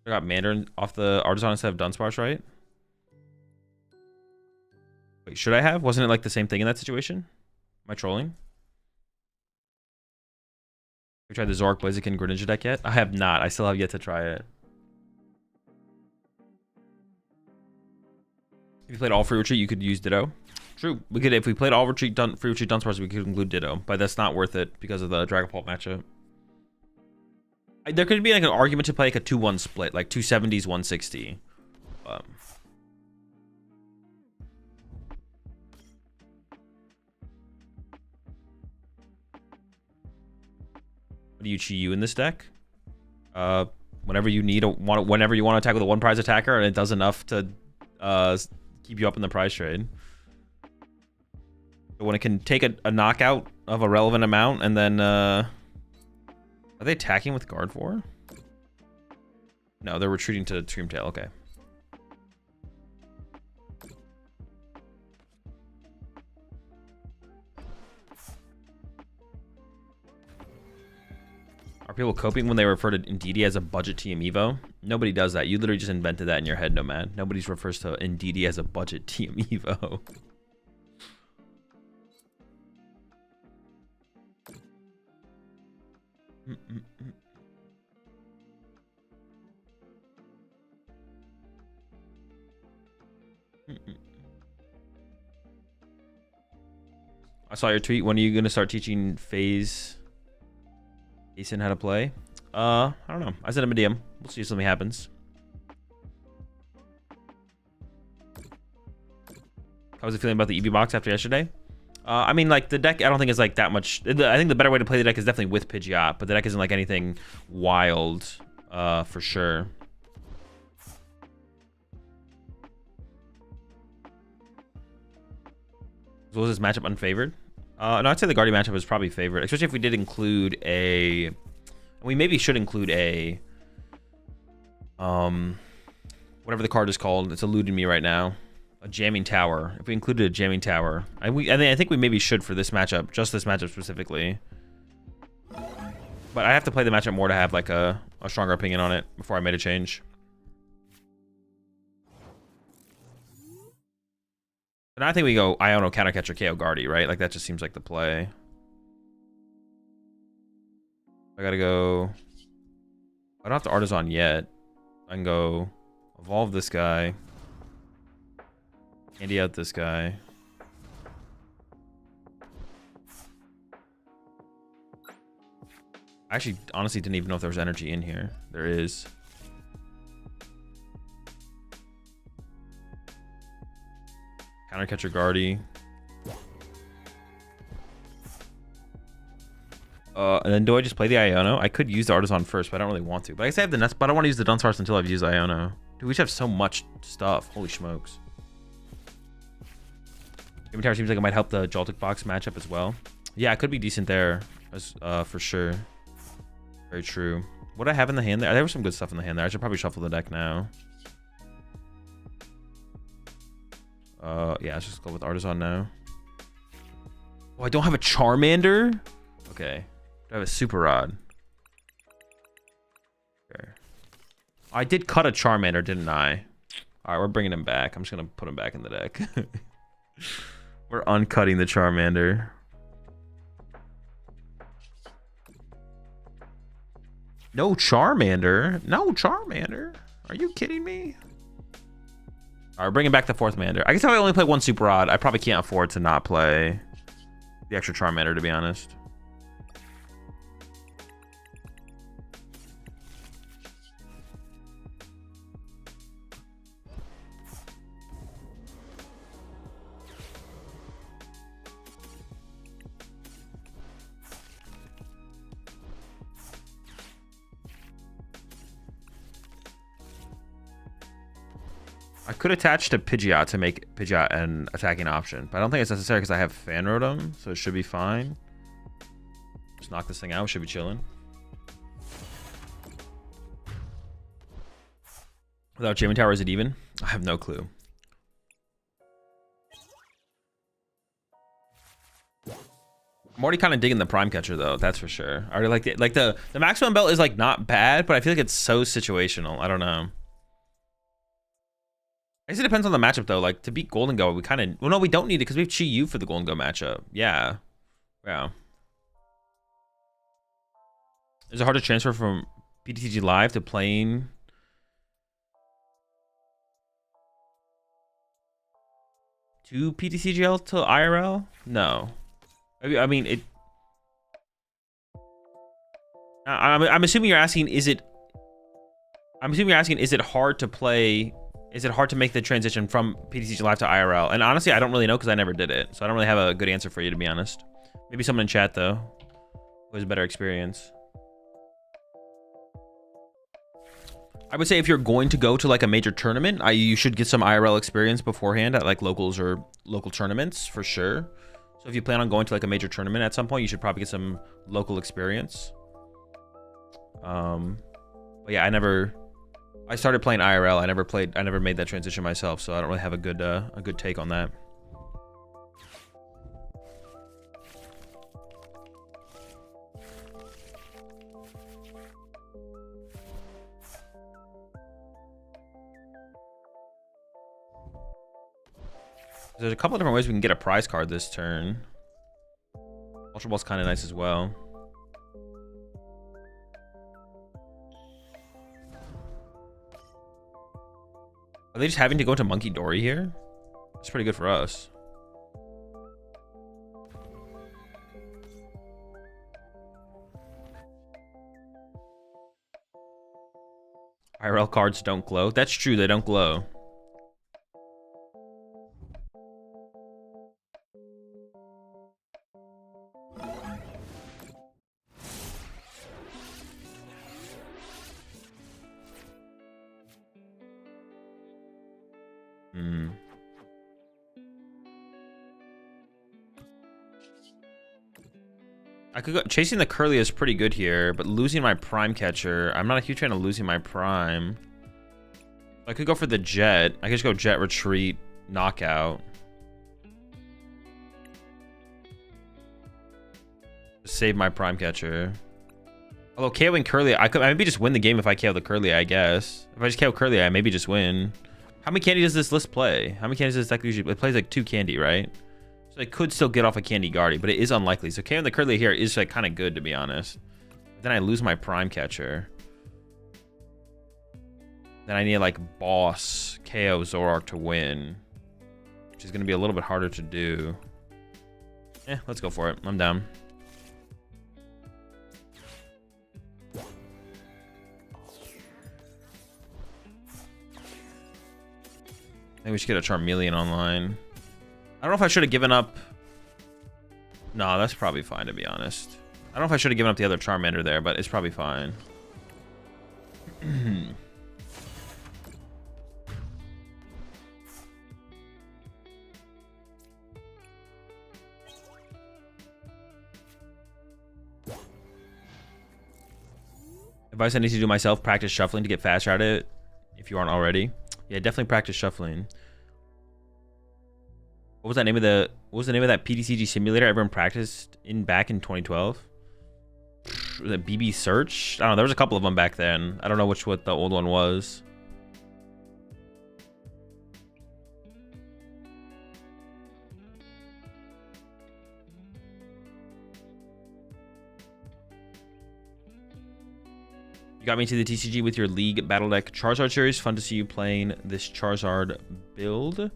Speaker 1: I got Mandarin off the Artisan instead of Dunsparce, right? Wait, should I have? Wasn't it like the same thing in that situation? Am I trolling? Have you tried the Zoroark Blaziken Greninja deck yet? I have not. I still have yet to try it. If you played all Free Retreat, you could use Ditto. True. We could, if we played all Free Retreat Dunsparce, we could include Ditto, but that's not worth it because of the Dragapult matchup. There could be like an argument to play like a 2-1 split, like 270s, 160. What do you Chi-Yu in this deck? Whenever you need whenever you want to attack with a 1 prize attacker and it does enough to keep you up in the prize trade. So when it can take a knockout of a relevant amount and then are they attacking with Guard 4? No, they're retreating to Screamtail. Okay. Are people coping when they refer to Indeedee as a budget TM Evo? Nobody does that. You literally just invented that in your head, Nomad. Nobody refers to Indeedee as a budget TM Evo. I saw your tweet. When are you gonna start teaching FaZe Jason how to play? I don't know. I sent him a DM. We'll see if something happens. How was it feeling about the EV box after yesterday? I mean, like, the deck, I don't think is, like, that much. I think the better way to play the deck is definitely with Pidgeot, but the deck isn't, like, anything wild, for sure. So was this matchup unfavored? No, I'd say the Guardian matchup was probably favored, especially if we did include a... We maybe should include a... whatever the card is called. It's eluding me right now. A Jamming Tower. If we included a Jamming Tower. I think we maybe should for this matchup. Just this matchup specifically. But I have to play the matchup more to have like a stronger opinion on it before I made a change. And I think we go Iono, Counter Catcher, KO Guardy, right? Like that just seems like the play. I gotta go... I don't have to Artisan yet. I can go evolve this guy. Candy out this guy. I actually honestly didn't even know if there was energy in here. There is. Counter Catcher Guardy. And then do I just play the Iono? I could use the Artisan first, but I don't really want to. But I guess I have the Nest, but I don't want to use the Dunsparce until I've used Iono. Dude, we just have so much stuff. Holy smokes. Jamming Tower seems like it might help the Joltik box matchup as well. Yeah, it could be decent there, as, for sure. Very true. What do I have in the hand there? There was some good stuff in the hand there. I should probably shuffle the deck now. Yeah, let's just go with Artisan now. Oh, I don't have a Charmander? Okay. Do I have a Super Rod? Okay. I did cut a Charmander, didn't I? All right, we're bringing him back. I'm just gonna put him back in the deck. We're uncutting the Charmander. No Charmander. No Charmander. Are you kidding me? All right, bringing back the 4th Mander. I guess if I only play one Super Rod, I probably can't afford to not play the extra Charmander, to be honest. I could attach to Pidgeot to make Pidgeot an attacking option, but I don't think it's necessary because I have Fan Rotom, so it should be fine. Just knock this thing out, should be chilling. Without Jamming Tower, is it even? I have no clue. I'm already kind of digging the Prime Catcher though, that's for sure. I already like it. Like the maximum belt is like not bad, but I feel like it's so situational. I don't know. I guess it depends on the matchup though. Like to beat Golden Go, we kind of, well, no, we don't need it because we have Chi Yu for the Golden Go matchup. Yeah. Is it hard to transfer from PTCG Live to playing? To PTCGL to IRL? No. I mean, it. I'm assuming you're asking, is it? I'm assuming you're asking, is it hard to play? Is it hard to make the transition from PTCG Live to IRL? And honestly, I don't really know because I never did it, so I don't really have a good answer for you, to be honest. Maybe someone in chat though, who has a better experience. I would say if you're going to go to like a major tournament, you should get some IRL experience beforehand at like locals or local tournaments for sure. So if you plan on going to like a major tournament at some point, you should probably get some local experience. But yeah, I started playing IRL. I never made that transition myself, so I don't really have a good take on that. There's a couple of different ways we can get a prize card this turn. Ultra Ball's kind of nice as well. Are they just having to go into Monkey Dory here? That's pretty good for us. IRL cards don't glow. That's true, they don't glow. I could go chasing the Curly is pretty good here, but losing my Prime Catcher, I'm not a huge fan of losing my Prime. I could go for the Jet. I could just go Jet, Retreat, Knockout. Just save my Prime Catcher. Although KOing Curly, I could maybe just win the game if I KO the Curly, I guess. If I just KO Curly, I maybe just win. How many candy does this list play? How many candies does this deck usually? It plays like 2 candy, right? So I could still get off a Candy Guardy, but it is unlikely. So KOing the Curly here is like kind of good, to be honest. But then I lose my Prime Catcher. Then I need like Boss, KO Zoroark to win, which is going to be a little bit harder to do. Let's go for it. I'm down. I think we should get a Charmeleon online. I don't know if I should have given up. No, that's probably fine, to be honest. I don't know if I should have given up the other Charmander there, but it's probably fine. Advice I need to do myself: practice shuffling to get faster at it if you aren't already. Yeah, definitely practice shuffling. What was that name of that PTCG simulator everyone practiced in back in 2012? Was it BB Search? I don't know. There was a couple of them back then. I don't know what the old one was. You got me to the TCG with your League Battle Deck Charizard series. Fun to see you playing this Charizard build.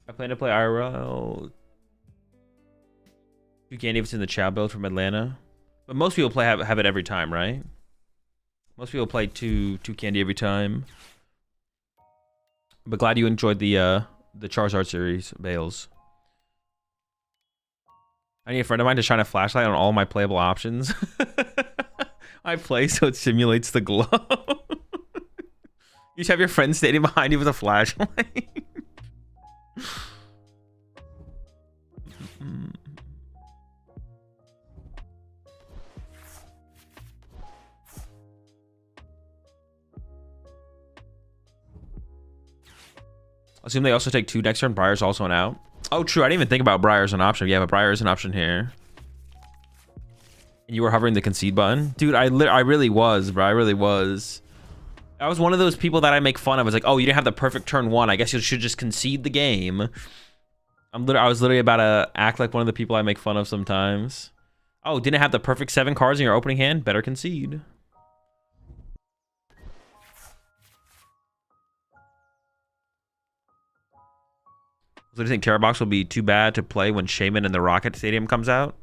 Speaker 1: I plan to play IRL. You can't even in the Chow build from Atlanta. But most people play have it every time, right? Most people play two candy every time. But glad you enjoyed the Charizard series, Bales. I need a friend of mine to shine a flashlight on all my playable options. I play so it simulates the glow. You just have your friend standing behind you with a flashlight. I assume they also take 2 next turn. Briar's also an out. Oh, true. I didn't even think about Briar as an option. Yeah, but Briar is an option here. And you were hovering the concede button? Dude, I really was, bro. I really was. I was one of those people that I make fun of. I was like, oh, you didn't have the perfect turn 1. I guess you should just concede the game. I was literally about to act like one of the people I make fun of sometimes. Oh, didn't have the perfect 7 cards in your opening hand? Better concede. So do you think Terror Box will be too bad to play when Shaman in the Rocket Stadium comes out?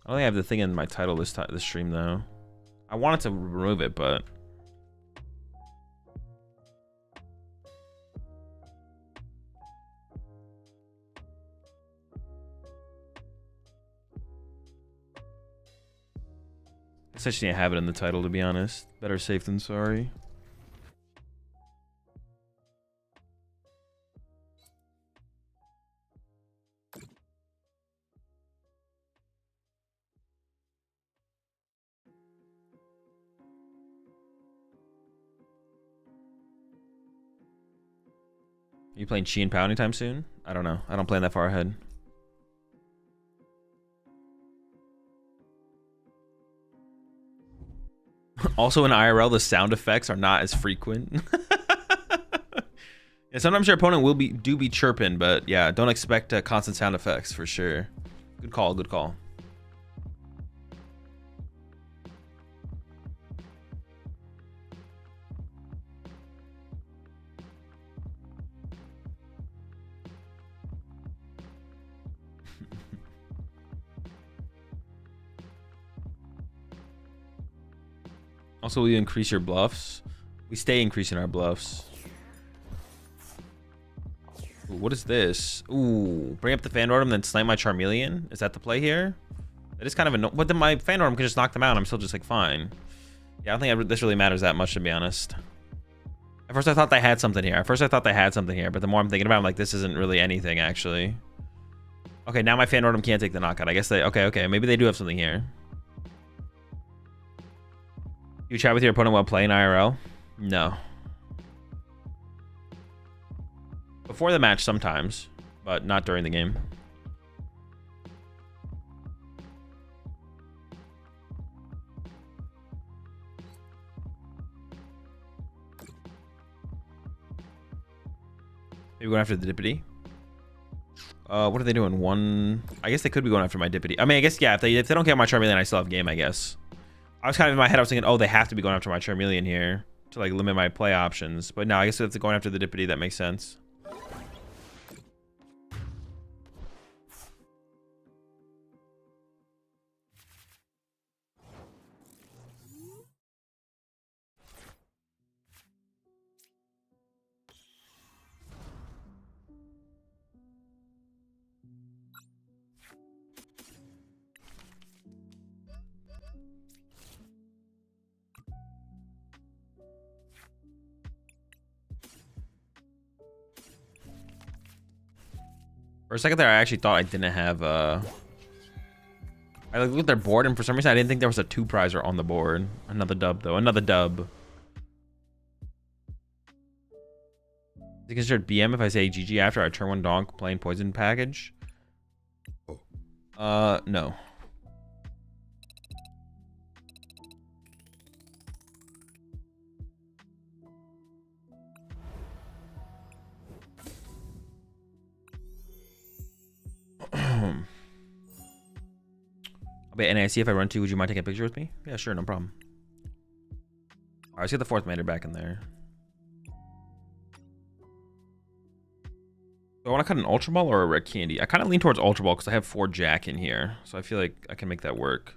Speaker 1: I don't think I have the thing in my title this stream though. I wanted to remove it, but I just need to have it in the title, to be honest. Better safe than sorry. Are you playing Chi and Pow anytime soon? I don't know. I don't plan that far ahead. Also in IRL, the sound effects are not as frequent. Yeah, sometimes your opponent will be chirping, but yeah, don't expect constant sound effects for sure. Good call, good call. Also, will you increase your bluffs? We stay increasing our bluffs. Ooh, what is this? Ooh, bring up the Fandorm, then snipe my Charmeleon? Is that the play here? That is kind of annoying. But then my Fandorm can just knock them out. I'm still just like, fine. Yeah, I don't think this really matters that much, to be honest. At first, I thought they had something here. But the more I'm thinking about it, I'm like, this isn't really anything, actually. Okay, now my Fandorm can't take the knockout. I guess they... Okay. Maybe they do have something here. You chat with your opponent while playing IRL? No. Before the match sometimes, but not during the game. Maybe going after the Dippity. What are they doing? I guess they could be going after my Dippity. I mean, I guess, yeah, if they don't get my Charmeleon, I still have game, I guess. I was kind of in my head, I was thinking, oh, they have to be going after my Charmeleon here to like limit my play options. But no, I guess if they're going after the Dippity, that makes sense. For a second there, I actually thought I didn't have I looked at their board, and for some reason I didn't think there was a 2-prizer on the board. Another dub though. Another dub. Is it considered BM if I say GG after I turn 1 donk playing poison package? No. Wait, NAC, if I run 2, would you mind taking a picture with me? Yeah, sure, no problem. All right, let's get the 4th Mander back in there. Do I want to cut an Ultra Ball or a Red Candy? I kind of lean towards Ultra Ball because I have 4 Jack in here. So I feel like I can make that work.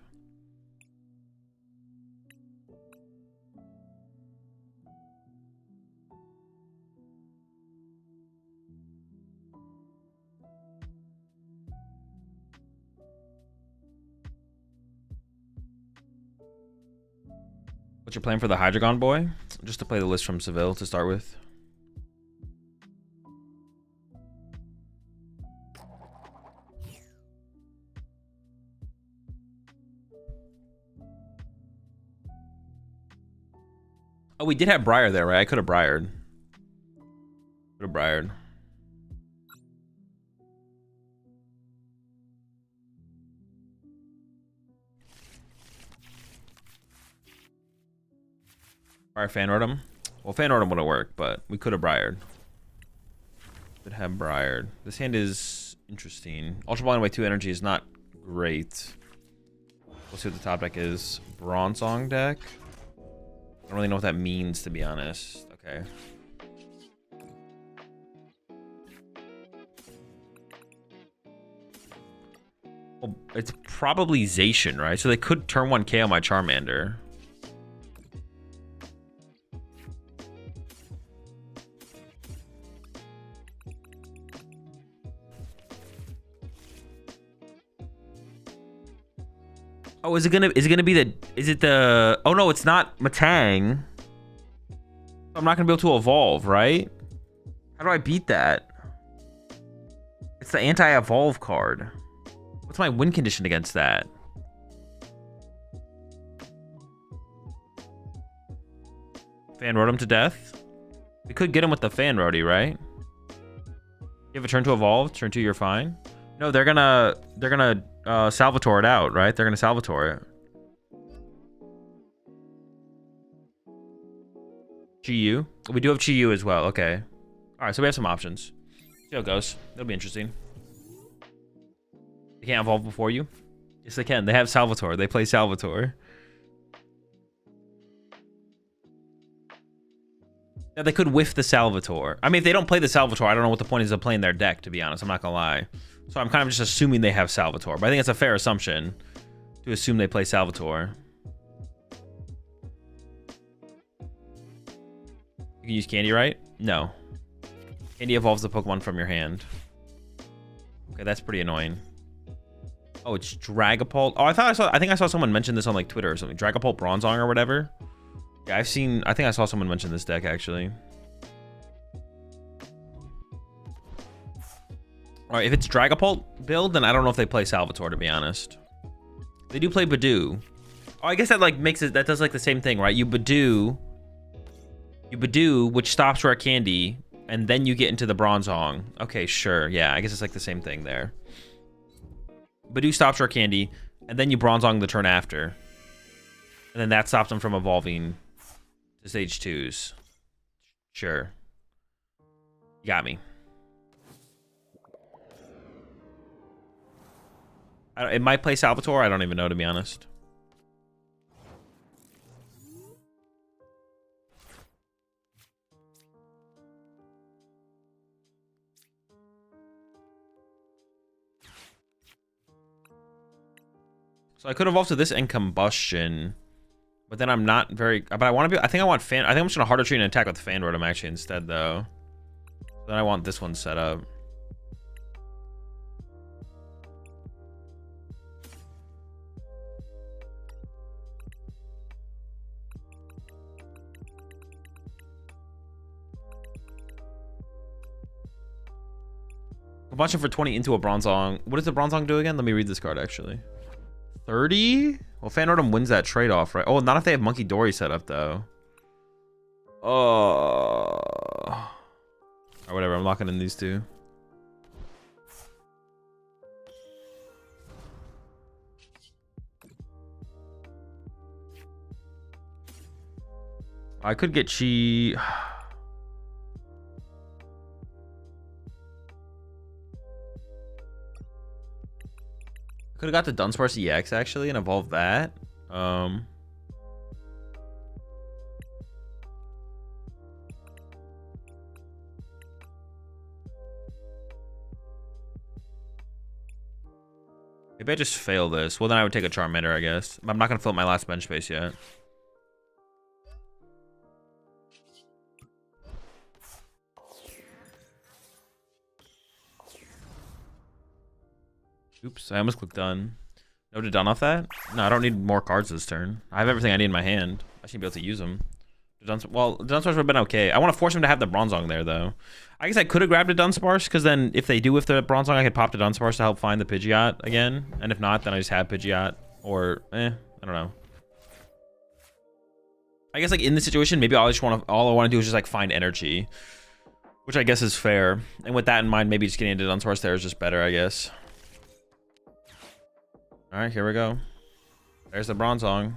Speaker 1: What's your plan for the Hydreigon boy? Just to play the list from Seville to start with. Oh, we did have Briar there, right? I could have Briared. Could have Briared. Briar Fan Rotom. Well, Fan Rotom wouldn't work, but we could have Briared. Could have Briared. This hand is interesting. Ultra Ball and Way 2 energy is not great. We'll see what the top deck is. Bronzong deck. I don't really know what that means, to be honest. Okay. Well, it's probably Zacian, right? So they could turn 1 KO my Charmander. Oh, is it gonna be the oh no, it's not Matang. I'm not gonna be able to evolve, right? How do I beat that? It's the anti-evolve card. What's my win condition against that? Fan Rotom to death? We could get him with the Fan Roti, right? You have a turn to evolve, turn 2 you're fine. No, they're gonna Salvatore it out, right? They're gonna Salvatore it. GU. We do have GU as well. Okay. All right, so we have some options. See how it goes. It'll be interesting. They can't evolve before you? Yes, they can. They have Salvatore. They play Salvatore. Now, they could whiff the Salvatore. I mean, if they don't play the Salvatore, I don't know what the point is of playing their deck, to be honest. I'm not gonna lie. So I'm kind of just assuming they have Salvatore. But I think it's a fair assumption to assume they play Salvatore. You can use Candy, right? No. Candy evolves the Pokemon from your hand. Okay, that's pretty annoying. Oh, it's Dragapult. Oh, I think I saw someone mention this on like Twitter or something. Dragapult Bronzong or whatever. Yeah, I think I saw someone mention this deck actually. All right, if it's Dragapult build, then I don't know if they play Salvatore, to be honest. They do play Badoo. Oh, I guess that like makes it, that does like the same thing, right? You Badoo, which stops Rare Candy, and then you get into the Bronzong. Okay, sure. Yeah, I guess it's like the same thing there. Badoo stops Rare Candy, and then you Bronzong the turn after. And then that stops them from evolving to stage 2s. Sure. You got me. It might play Salvatore. I don't even know, to be honest. So I could evolve to this and Combustion, but then I'm not very. But I want to be. I think I'm just gonna harder treat and attack with Fan Rotom actually instead though. Then I want this one set up. Combustion for 20 into a Bronzong. What does the Bronzong do again? Let me read this card actually. 30? Well, Fan Rotom wins that trade-off, right? Oh, not if they have Monkey Dory set up though. Oh. Or whatever, I'm locking in these two. I could get Chi. Could have got the Dunsparce EX actually and evolved that. Maybe I just fail this. Well, then I would take a Charmander, I guess. I'm not going to fill up my last bench space yet. Oops, I almost clicked done. No to done off that? No, I don't need more cards this turn. I have everything I need in my hand. I should be able to use them. Well, Dunsparce would have been okay. I want to force him to have the Bronzong there, though. I guess I could have grabbed a Dunsparce, because then if they do with the Bronzong, I could pop the Dunsparce to help find the Pidgeot again. And if not, then I just have Pidgeot. Or, I don't know. I guess, like, in this situation, maybe all I want to do is just, like, find energy. Which I guess is fair. And with that in mind, maybe just getting into Dunsparce there is just better, I guess. Alright, here we go. There's the Bronzong.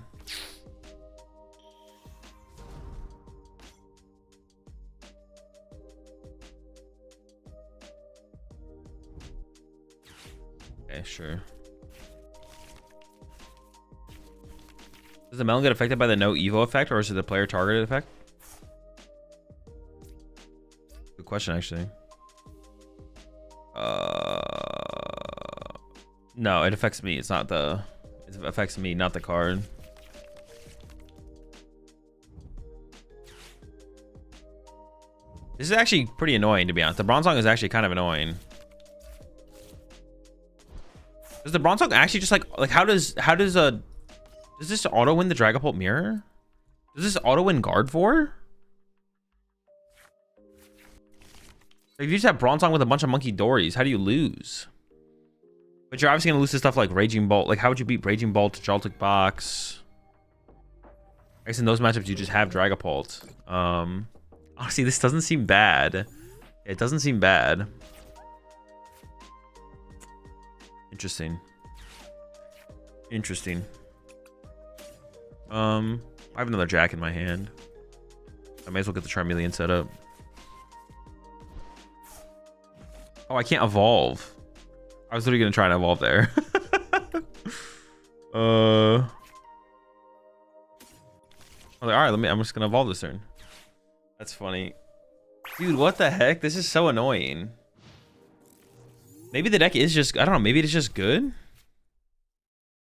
Speaker 1: Okay, sure. Does the melon get affected by the no Evo effect, or is it the player targeted effect? Good question, actually. No, it affects me. It's not the... It affects me, not the card. This is actually pretty annoying, to be honest. The Bronzong is actually kind of annoying. Does the Bronzong actually just like how does this auto win the Dragapult Mirror? Does this auto win Gardevoir? Like, if you just have Bronzong with a bunch of Monkey Dories, how do you lose? But you're obviously gonna lose to stuff like Raging Bolt. Like, how would you beat Raging Bolt to Joltik Box? I guess in those matchups you just have Dragapult. Honestly, this doesn't seem bad. It doesn't seem bad. Interesting. Interesting. I have another Jack in my hand. I may as well get the Charmeleon set up. Oh, I can't evolve. I was literally gonna try and evolve there. I was like, all right, I'm just gonna evolve this turn. That's funny. Dude, what the heck? This is so annoying. Maybe the deck is just, I don't know, maybe it's just good?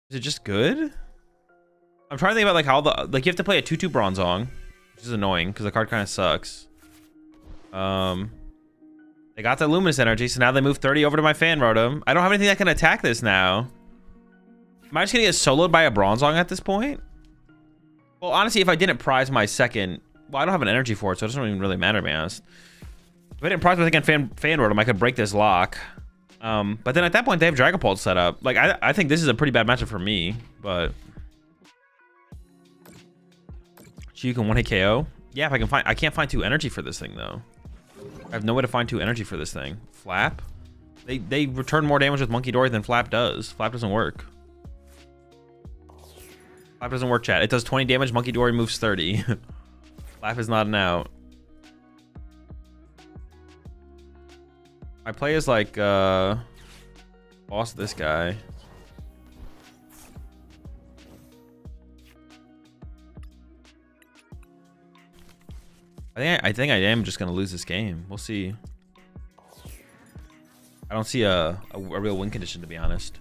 Speaker 1: Is it just good? I'm trying to think about like how the, like you have to play a 2/2 Bronzong, which is annoying because the card kind of sucks. They got the Luminous Energy, so now they move 30 over to my Fan Rotom. I don't have anything that can attack this now. Am I just gonna get soloed by a Bronzong at this point? Well, honestly, if I didn't prize my second, well, I don't have an energy for it, so it doesn't even really matter, to be honest. If I didn't prize my second Fan Rotom, I could break this lock. But then at that point, they have Dragapult set up. Like, I think this is a pretty bad matchup for me, but... So you can 1-hit KO? Yeah, if I can find... I can't find 2 energy for this thing, though. I have no way to find 2 energy for this thing. Flap? They return more damage with Monkey Dory than Flap does. Flap doesn't work. Flap doesn't work, chat. It does 20 damage, Monkey Dory moves 30. Flap is not an out. My play is like, boss this guy. I think I am just gonna lose this game. We'll see. I don't see a real win condition, to be honest.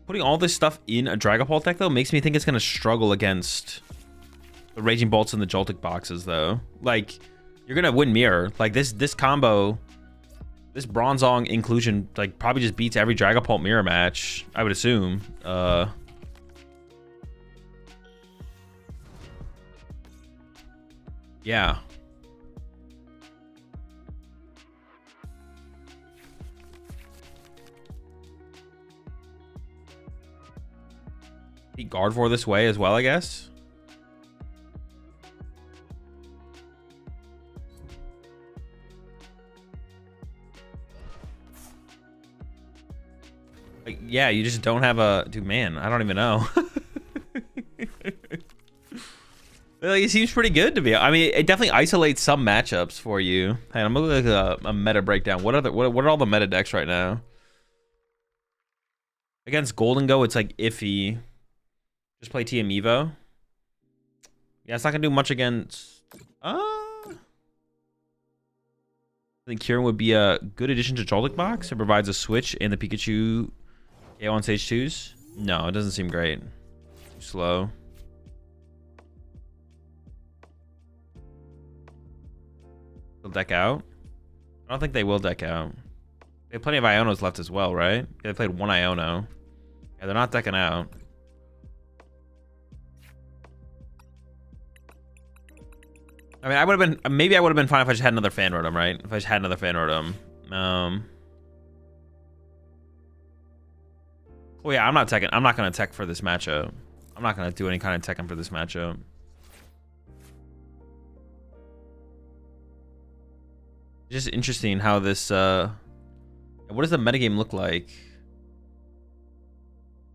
Speaker 1: Putting all this stuff in a Dragapult deck, though, makes me think it's going to struggle against the Raging Bolts and the Joltik boxes, though. Like, you're going to win Mirror. Like, this combo, this Bronzong inclusion, like, probably just beats every Dragapult Mirror match, I would assume. Yeah. Beat Gardevoir this way as well, I guess. Like, yeah, you just don't have a... Dude, man, I don't even know. Like, it seems pretty good to me. I mean, it definitely isolates some matchups for you. Hey, I'm gonna look at a meta breakdown. What are all the meta decks right now? Against Golden Go, it's like iffy. Just play TM Evo. Yeah, it's not gonna do much against. I think Kieran would be a good addition to Joltik Box. It provides a switch in the Pikachu KO on stage 2s. No, it doesn't seem great. Too slow. They'll deck out. I don't think they will deck out. They have plenty of Ionos left as well, right? They played one Iono. Yeah, they're not decking out. I mean, I would have been, maybe I would have been fine if I just had another fan rotom, right? If I just had another fan rotom. Oh yeah, I'm not gonna tech for this matchup. I'm not gonna do any kind of teching for this matchup. Just interesting how this what does the metagame look like?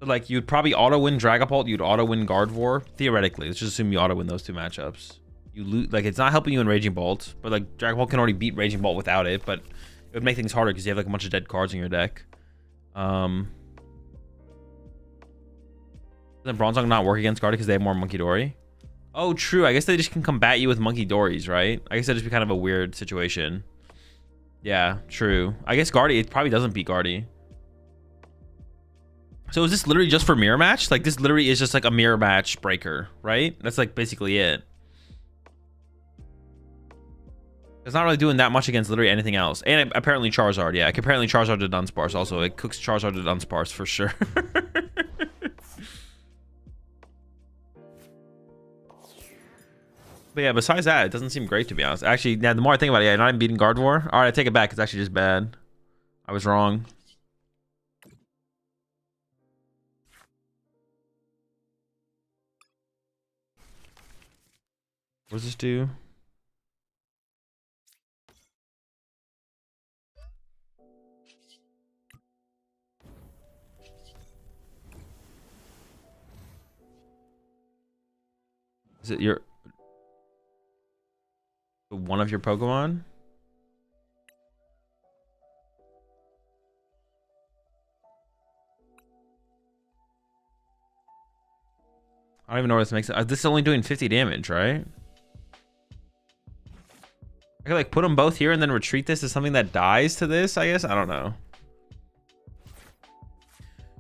Speaker 1: Like, you'd probably auto-win Dragapult, you'd auto-win Gardevoir. Theoretically, let's just assume you auto-win those two matchups. You lose, like, it's not helping you in Raging Bolt, but like Dragapult can already beat Raging Bolt without it, but it would make things harder because you have like a bunch of dead cards in your deck. Doesn't Bronzong not work against Gardevoir because they have more Monkey Dory? Oh, true. I guess they just can combat you with Monkey Dories, right? I guess that'd just be kind of a weird situation. Yeah, true. I guess Guardy, it probably doesn't beat Guardy. So is this literally just for mirror match? Like, this literally is just like a mirror match breaker, right? That's like basically it. It's not really doing that much against literally anything else. And apparently Charizard, yeah. Apparently Charizard to Dunsparce also. It cooks Charizard to Dunsparce for sure. But yeah, besides that, it doesn't seem great, to be honest. Actually, yeah, the more I think about it, yeah, not even beating Gardevoir. All right, I take it back. It's actually just bad. I was wrong. What does this do? Is it your one of your Pokemon? I don't even know what this makes. This is only doing 50 damage, right? I could like put them both here and then retreat this to something that dies to this, I guess. I don't know.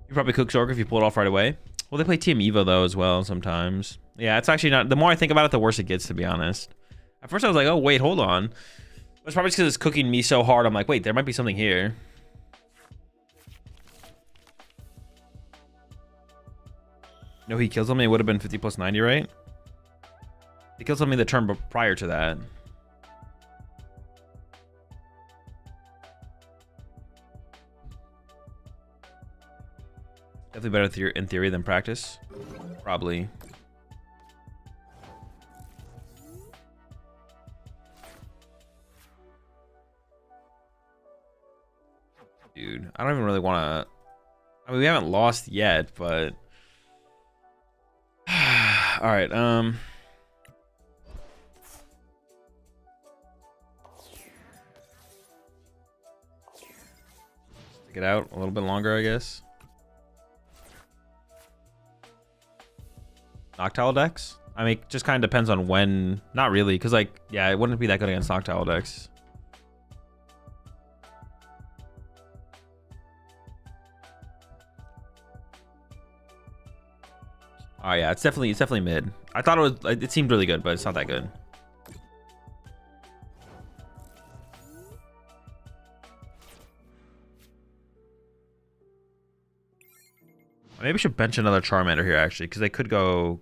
Speaker 1: You probably cook Zork if you pull it off right away. Well, they play Team Evo though as well sometimes. Yeah, it's actually not. The more I think about it, the worse it gets, to be honest. At first I was like, oh wait, hold on. But it's probably because it's cooking me so hard. I'm like, wait, there might be something here. No, he kills something. It would have been 50 plus 90, right? He killed something the turn prior to that. Definitely better in theory than practice. Probably. Dude, I don't even really want to... I mean, we haven't lost yet, but... Alright, stick it out a little bit longer, I guess. Noctowl decks? I mean, it just kind of depends on when. Not really, because like, yeah, it wouldn't be that good against Noctowl decks. Oh yeah, it's definitely mid. I thought it seemed really good, but it's not that good. Maybe we should bench another Charmander here, actually, because they could go...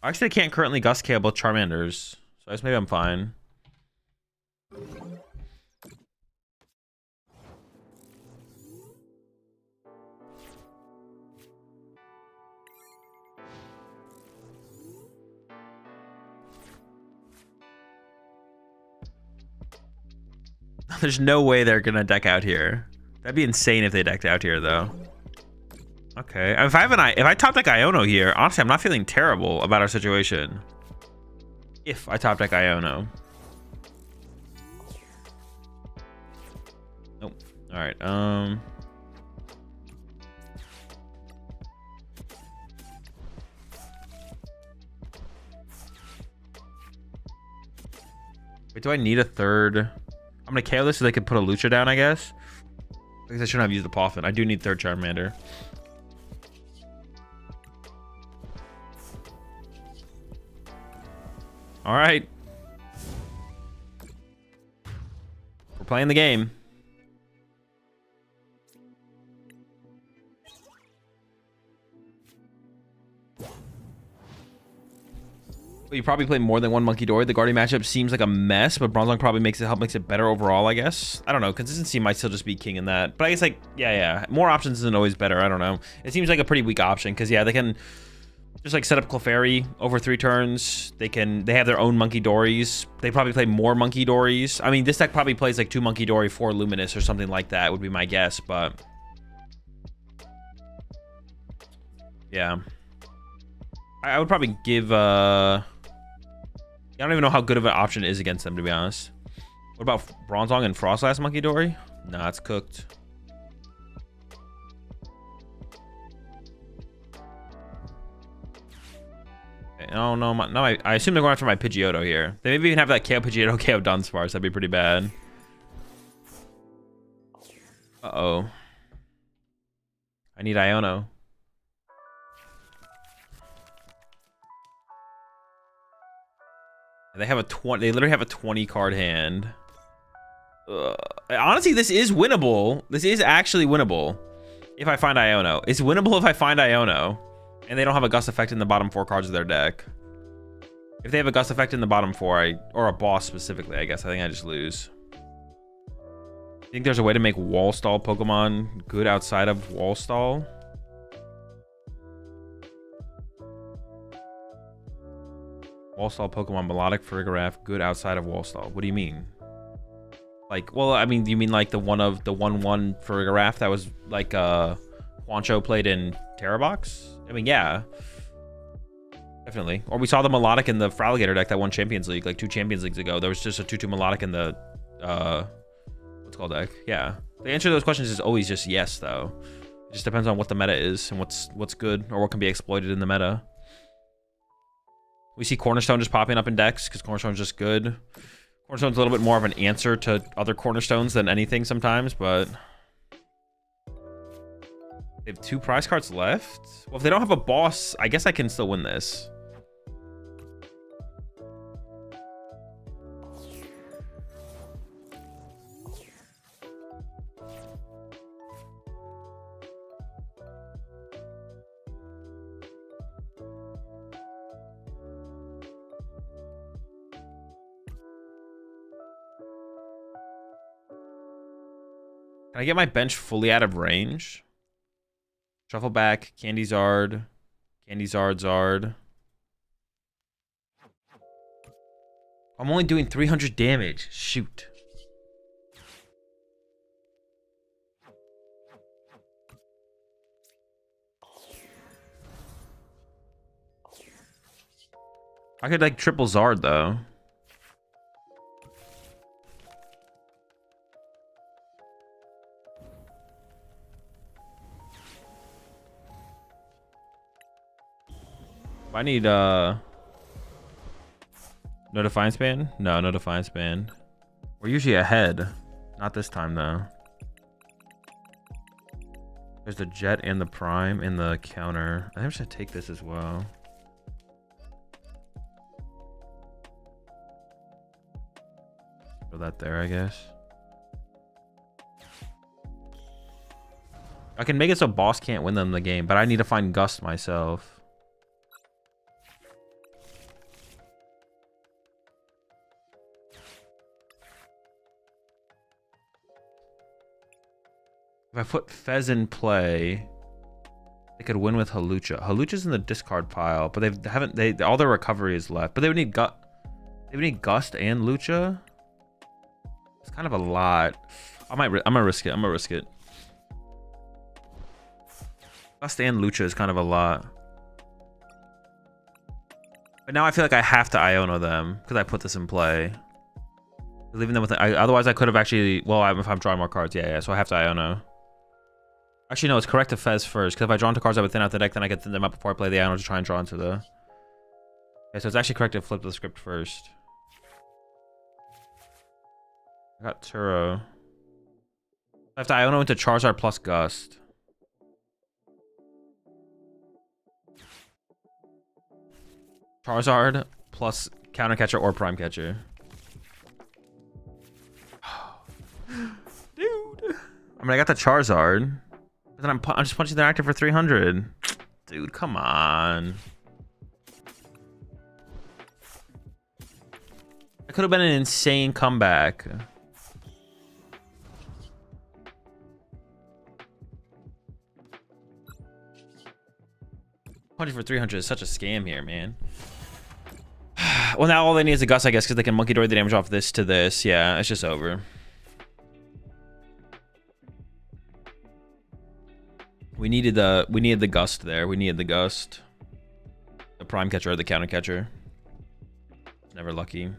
Speaker 1: Actually, they can't currently Gust K both Charmanders, so I guess maybe I'm fine. There's no way they're gonna deck out here. That'd be insane if they decked out here, though. Okay, if I top deck Iono here, honestly, I'm not feeling terrible about our situation. If I top deck Iono. Nope. All right. Wait, do I need a third? I'm gonna KO this so they can put a Lucha down, I guess. I guess I shouldn't have used the Poffin. I do need third Charmander. All right. We're playing the game. You probably play more than one Monkey Dory. The Guardian matchup seems like a mess, but Bronzong probably makes it better overall, I guess. I don't know. Consistency might still just be king in that. But I guess, like, yeah. More options isn't always better. I don't know. It seems like a pretty weak option because, yeah, they can just, like, set up Clefairy over 3 turns. They have their own Monkey Dories. They probably play more Monkey Dories. I mean, this deck probably plays, like, 2 Monkey Dory, 4 Luminous or something like that would be my guess, but yeah. I would probably give, I don't even know how good of an option it is against them, to be honest. What about Bronzong and Frostlass Monkey Dory? Nah, it's cooked. Okay, oh, no, I assume they're going after my Pidgeotto here. They maybe even have that KO Pidgeotto, KO Dunsparce. That'd be pretty bad. Uh-oh. I need Iono. They have a 20. They literally have a 20 card hand. Honestly, this is winnable. This is actually winnable if I find Iono. It's winnable if I find Iono, and they don't have a Gust effect in the bottom 4 cards of their deck. If they have a Gust effect in the bottom 4, or a boss specifically, I guess I think I just lose. I think there's a way to make Wall Stall Pokemon good outside of Wall Stall. Wall Stall Pokemon Melodic Farigiraf good outside of Wall Stall. What do you mean? Like, well, I mean, do you mean like the 1/1 Farigiraf that was like Juancho played in Terrabox? I mean, yeah. Definitely. Or we saw the Melodic in the Fraligator deck that won Champions League like 2 Champions Leagues ago. There was just a 2/2 Melodic in the what's it called deck. Yeah. The answer to those questions is always just yes, though. It just depends on what the meta is and what's good or what can be exploited in the meta. We see Cornerstone just popping up in decks because Cornerstone's just good. Cornerstone's a little bit more of an answer to other Cornerstones than anything sometimes, but they have 2 prize cards left. Well, if they don't have a boss, I guess I can still win this. Can I get my bench fully out of range? Shuffle back, Zard, Zard. I'm only doing 300 damage. Shoot. I could like triple Zard though. I need no Defiance Band? No Defiance Band. We're usually ahead. Not this time though. There's the Jet and the Prime in the counter. I think I should take this as well. Throw that there, I guess. I can make it so boss can't win them the game, but I need to find Gust myself. If I put Fez in play, they could win with Hawlucha. Hawlucha's in the discard pile, but all their recovery is left. But they would need Gust and Lucha. It's kind of a lot. I'm gonna risk it. Gust and Lucha is kind of a lot. But now I feel like I have to Iono them because I put this in play. Leaving them with otherwise I could have actually, well, if I'm drawing more cards, yeah, so I have to Iono. Actually, no, it's correct to Fez first, because if I draw into cards I would thin out the deck, then I get thin them up before I play the Iono to try and draw into the... Okay, so it's actually correct to flip the script first. I got Turo. I have to Iono into Charizard plus Gust. Charizard plus Counter Catcher or Prime Catcher. Dude. I mean, I got the Charizard. But then I'm just punching the active for 300. Dude, come on. That could have been an insane comeback. Punching for 300 is such a scam here, man. Well, now all they need is a Gust, I guess, because they can monkey door the damage off this to this. Yeah, it's just over. We needed the Gust there. We needed the Gust. The Prime Catcher or the Counter Catcher. Never lucky.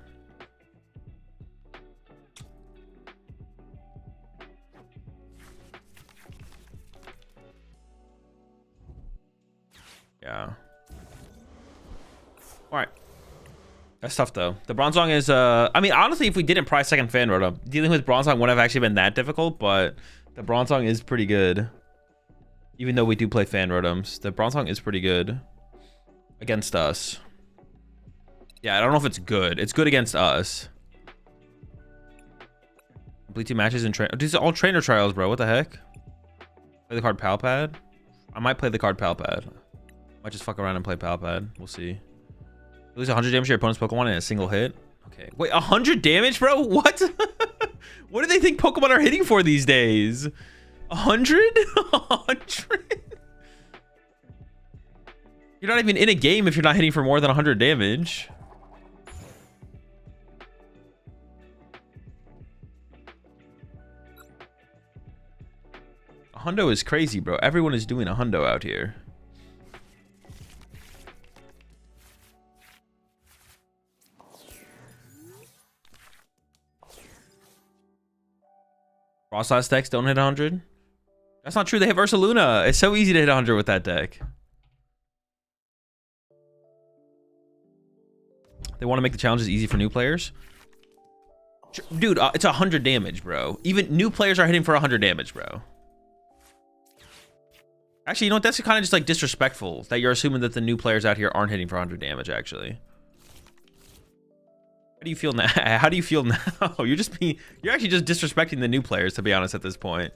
Speaker 1: Yeah. Alright. That's tough though. The Bronzong is I mean honestly if we didn't prize second fan rotom, dealing with Bronzong wouldn't have actually been that difficult, but the Bronzong is pretty good. Even though we do play fan rotoms, the Bronzong is pretty good against us. Yeah, I don't know if it's good. It's good against us. Complete 2 matches in train. These are all trainer trials, bro. What the heck? Play the card Palpad? I might play the card Palpad. Might just fuck around and play Palpad. We'll see. You lose 100 damage to your opponent's Pokemon in a single hit. Okay. Wait, 100 damage, bro? What? What do they think Pokemon are hitting for these days? 100? 100? You're not even in a game if you're not hitting for more than 100 damage. A hundo is crazy, bro. Everyone is doing a hundo out here. Frostlass decks don't hit 100? That's not true. They have Ursaluna. It's so easy to hit 100 with that deck. They want to make the challenges easy for new players. Dude, it's 100 damage, bro. Even new players are hitting for 100 damage, bro. Actually, you know what? That's kind of just like disrespectful that you're assuming that the new players out here aren't hitting for 100 damage, actually. How do you feel now? How do you feel now? You're actually just disrespecting the new players, to be honest, at this point.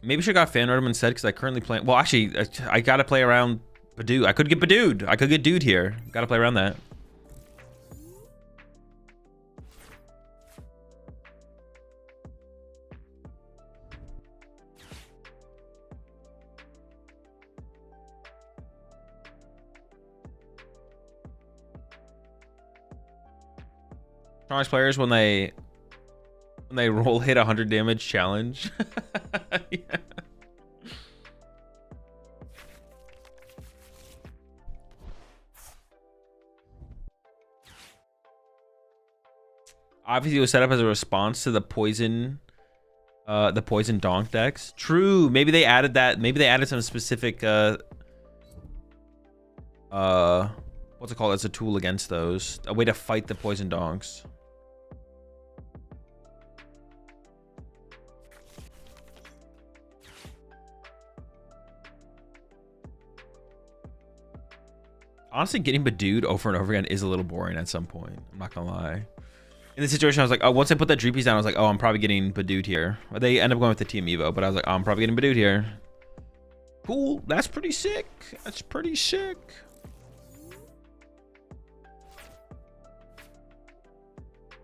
Speaker 1: Maybe should have got Fan Rotom instead because I currently play. Well, actually, I gotta play around Badoo. I could get Badooed. I could get Dude here. Gotta play around that. Strongest players when they roll hit 100 damage challenge. Yeah. Obviously it was set up as a response to the poison donk decks. True. Maybe they added that. Maybe they added some specific what's it called as a tool against those. A way to fight the poison donks. Honestly, getting Badooed over and over again is a little boring at some point. I'm not gonna lie. In this situation, I was like, oh, once I put that Dreepies down, I was like, oh, I'm probably getting Badooed here. They end up going with the Team Evo, but I was like, oh, I'm probably getting Badooed here. Cool. That's pretty sick. That's pretty sick.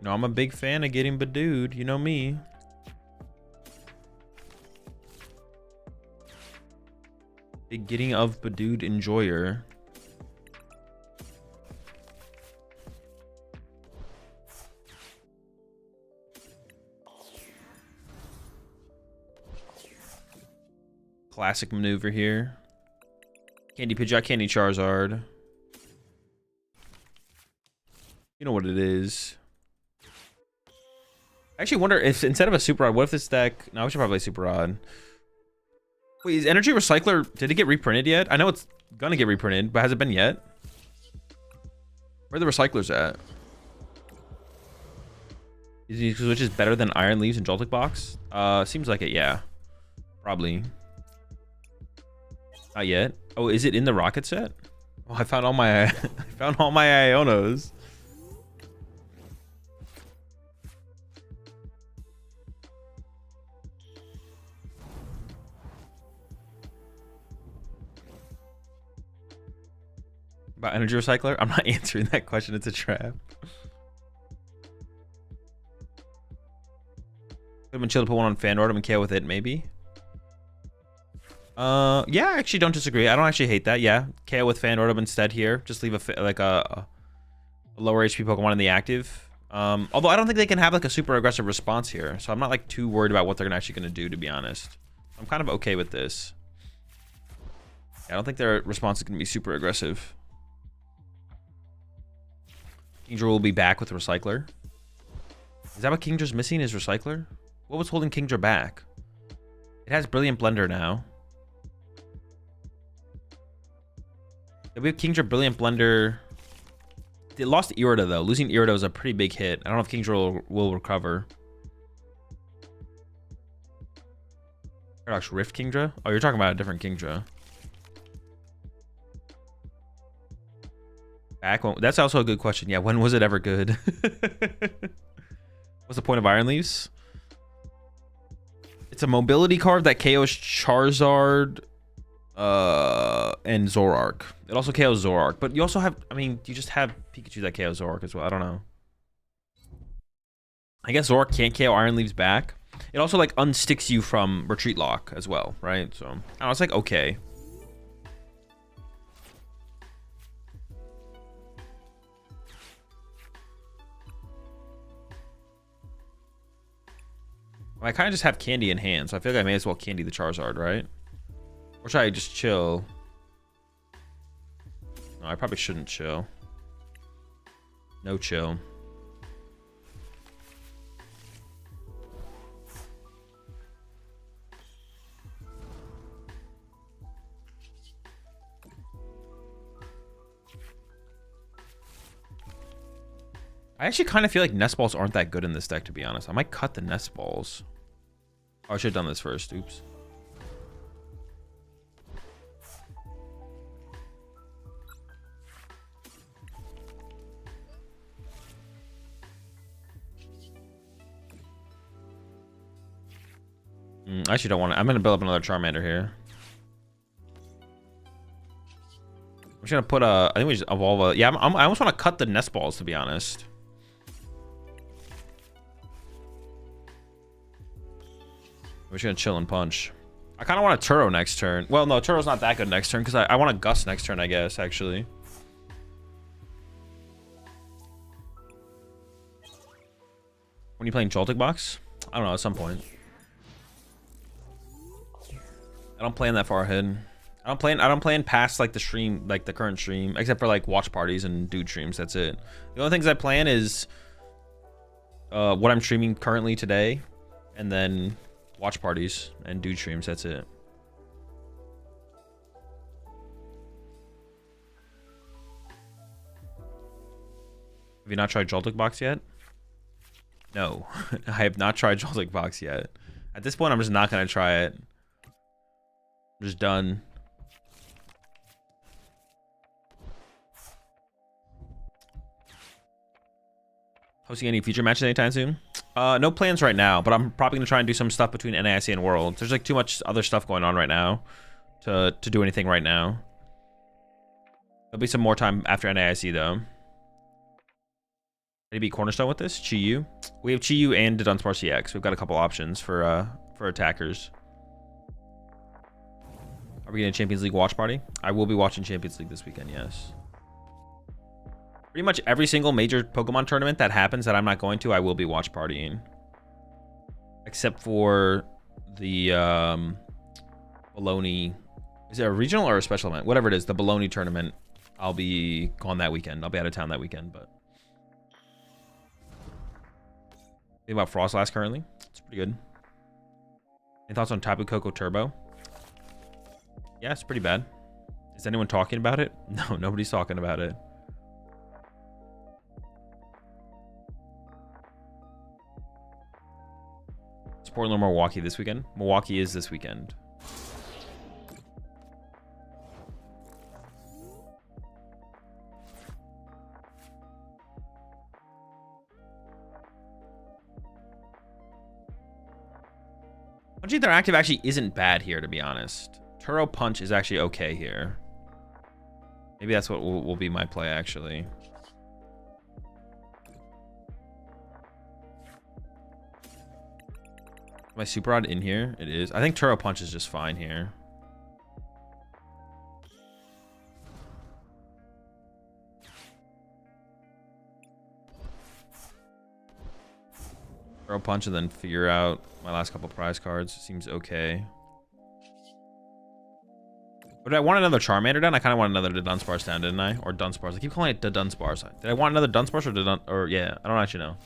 Speaker 1: No, I'm a big fan of getting Badooed. You know me. Big getting of Badooed enjoyer. classic maneuver here. Candy Pidgeot, Candy Charizard. You know what it is. I actually wonder if instead of a Super Rod, what if this deck... No, we should probably play Super Rod. Wait, is Energy Recycler... Did it get reprinted yet? I know it's gonna get reprinted, but has it been yet? Where are the recyclers at? Which is better than Iron Leaves and Joltik Box? Seems like it, yeah. Probably. Not yet. Oh, is it in the Rocket set? Oh, I found all my I found all my Ionos. About Energy Recycler? I'm not answering that question. It's a trap. Could have been chill to put one on Fandor and KO with it, maybe. Yeah, I actually don't disagree. I don't actually hate that. Yeah, KO with Fandor instead here. Just leave a lower HP Pokemon in the active. Although I don't think they can have like a super aggressive response here, so I'm not like too worried about what they're actually gonna do, to be honest. I'm kind of okay with this. Yeah, I don't think their response is gonna be super aggressive. Kingdra will be back with the Recycler. Is that what Kingdra's missing, is Recycler? What was holding Kingdra back? It has Brilliant Blender now. We have Kingdra, Brilliant Blender. It lost Irida though. Losing Irida was a pretty big hit. I don't know if Kingdra will recover. Paradox Rift Kingdra? Oh, you're talking about a different Kingdra. Back when, that's also a good question. Yeah, when was it ever good? What's the point of Iron Leaves? It's a mobility card that KOs Charizard and Zoroark. It also KOs Zoroark, but you also have, I mean, you just have Pikachu that KOs Zoroark as well. I don't know. I guess Zoroark can't KO Iron Leaves back. It also like unsticks you from Retreat Lock as well, right? So I don't know, it's like okay. I kind of just have Candy in hand, so I feel like I may as well Candy the Charizard, right? Or should I just chill? No, I probably shouldn't chill. No chill. I actually kind of feel like Nest Balls aren't that good in this deck, to be honest. I might cut the Nest Balls. Oh, I should have done this first. Oops. I actually don't want to. I'm going to build up another Charmander here. I'm just going to put a... I think we just evolve a... Yeah, I almost want to cut the Nest Balls, to be honest. We're just gonna chill and punch. I kind of want a Turo next turn. Well, no, Turo's not that good next turn because I want a Gust next turn, I guess, actually. When you playing Joltik Box? I don't know, at some point. I don't plan that far ahead. I don't plan past like the stream, like the current stream, except for like watch parties and dude streams. That's it. The only things I plan is what I'm streaming currently today, and then watch parties and dude streams. That's it. Have you not tried Joltik Box yet? No, I have not tried Joltik Box yet. At this point, I'm just not gonna try it. I'm just done. Hosting any feature matches anytime soon? No plans right now, but I'm probably gonna try and do some stuff between NAIC and Worlds. There's like too much other stuff going on right now to do anything right now. There'll be some more time after NAIC though. Ready to beat Cornerstone with this? Chi-Yu? We have Chi-Yu and Dunsparce EX. We've got a couple options for attackers. Are we getting a Champions League watch party? I will be watching Champions League this weekend, yes. Pretty much every single major Pokemon tournament that happens that I'm not going to, I will be watch partying. Except for the Bologna. Is it a regional or a special event? Whatever it is, the Bologna tournament. I'll be gone that weekend. I'll be out of town that weekend, but. Think about Frostlass currently. It's pretty good. Any thoughts on Tapu Koko Turbo? Yeah, it's pretty bad. Is anyone talking about it? No, nobody's talking about it. Is Portland or Milwaukee this weekend? Milwaukee is this weekend. Punch Interactive actually isn't bad here, to be honest. Turo Punch is actually okay here. Maybe that's what will be my play, actually. My Super Rod in here? It is. I think Turo Punch is just fine here. Turo Punch and then figure out my last couple prize cards. Seems okay. But did I want another Charmander down? I kind of want another Dunsparce down, didn't I? Or Dunsparce. I keep calling it the Dunsparce. Did I want another Dunsparce or yeah, I don't actually know.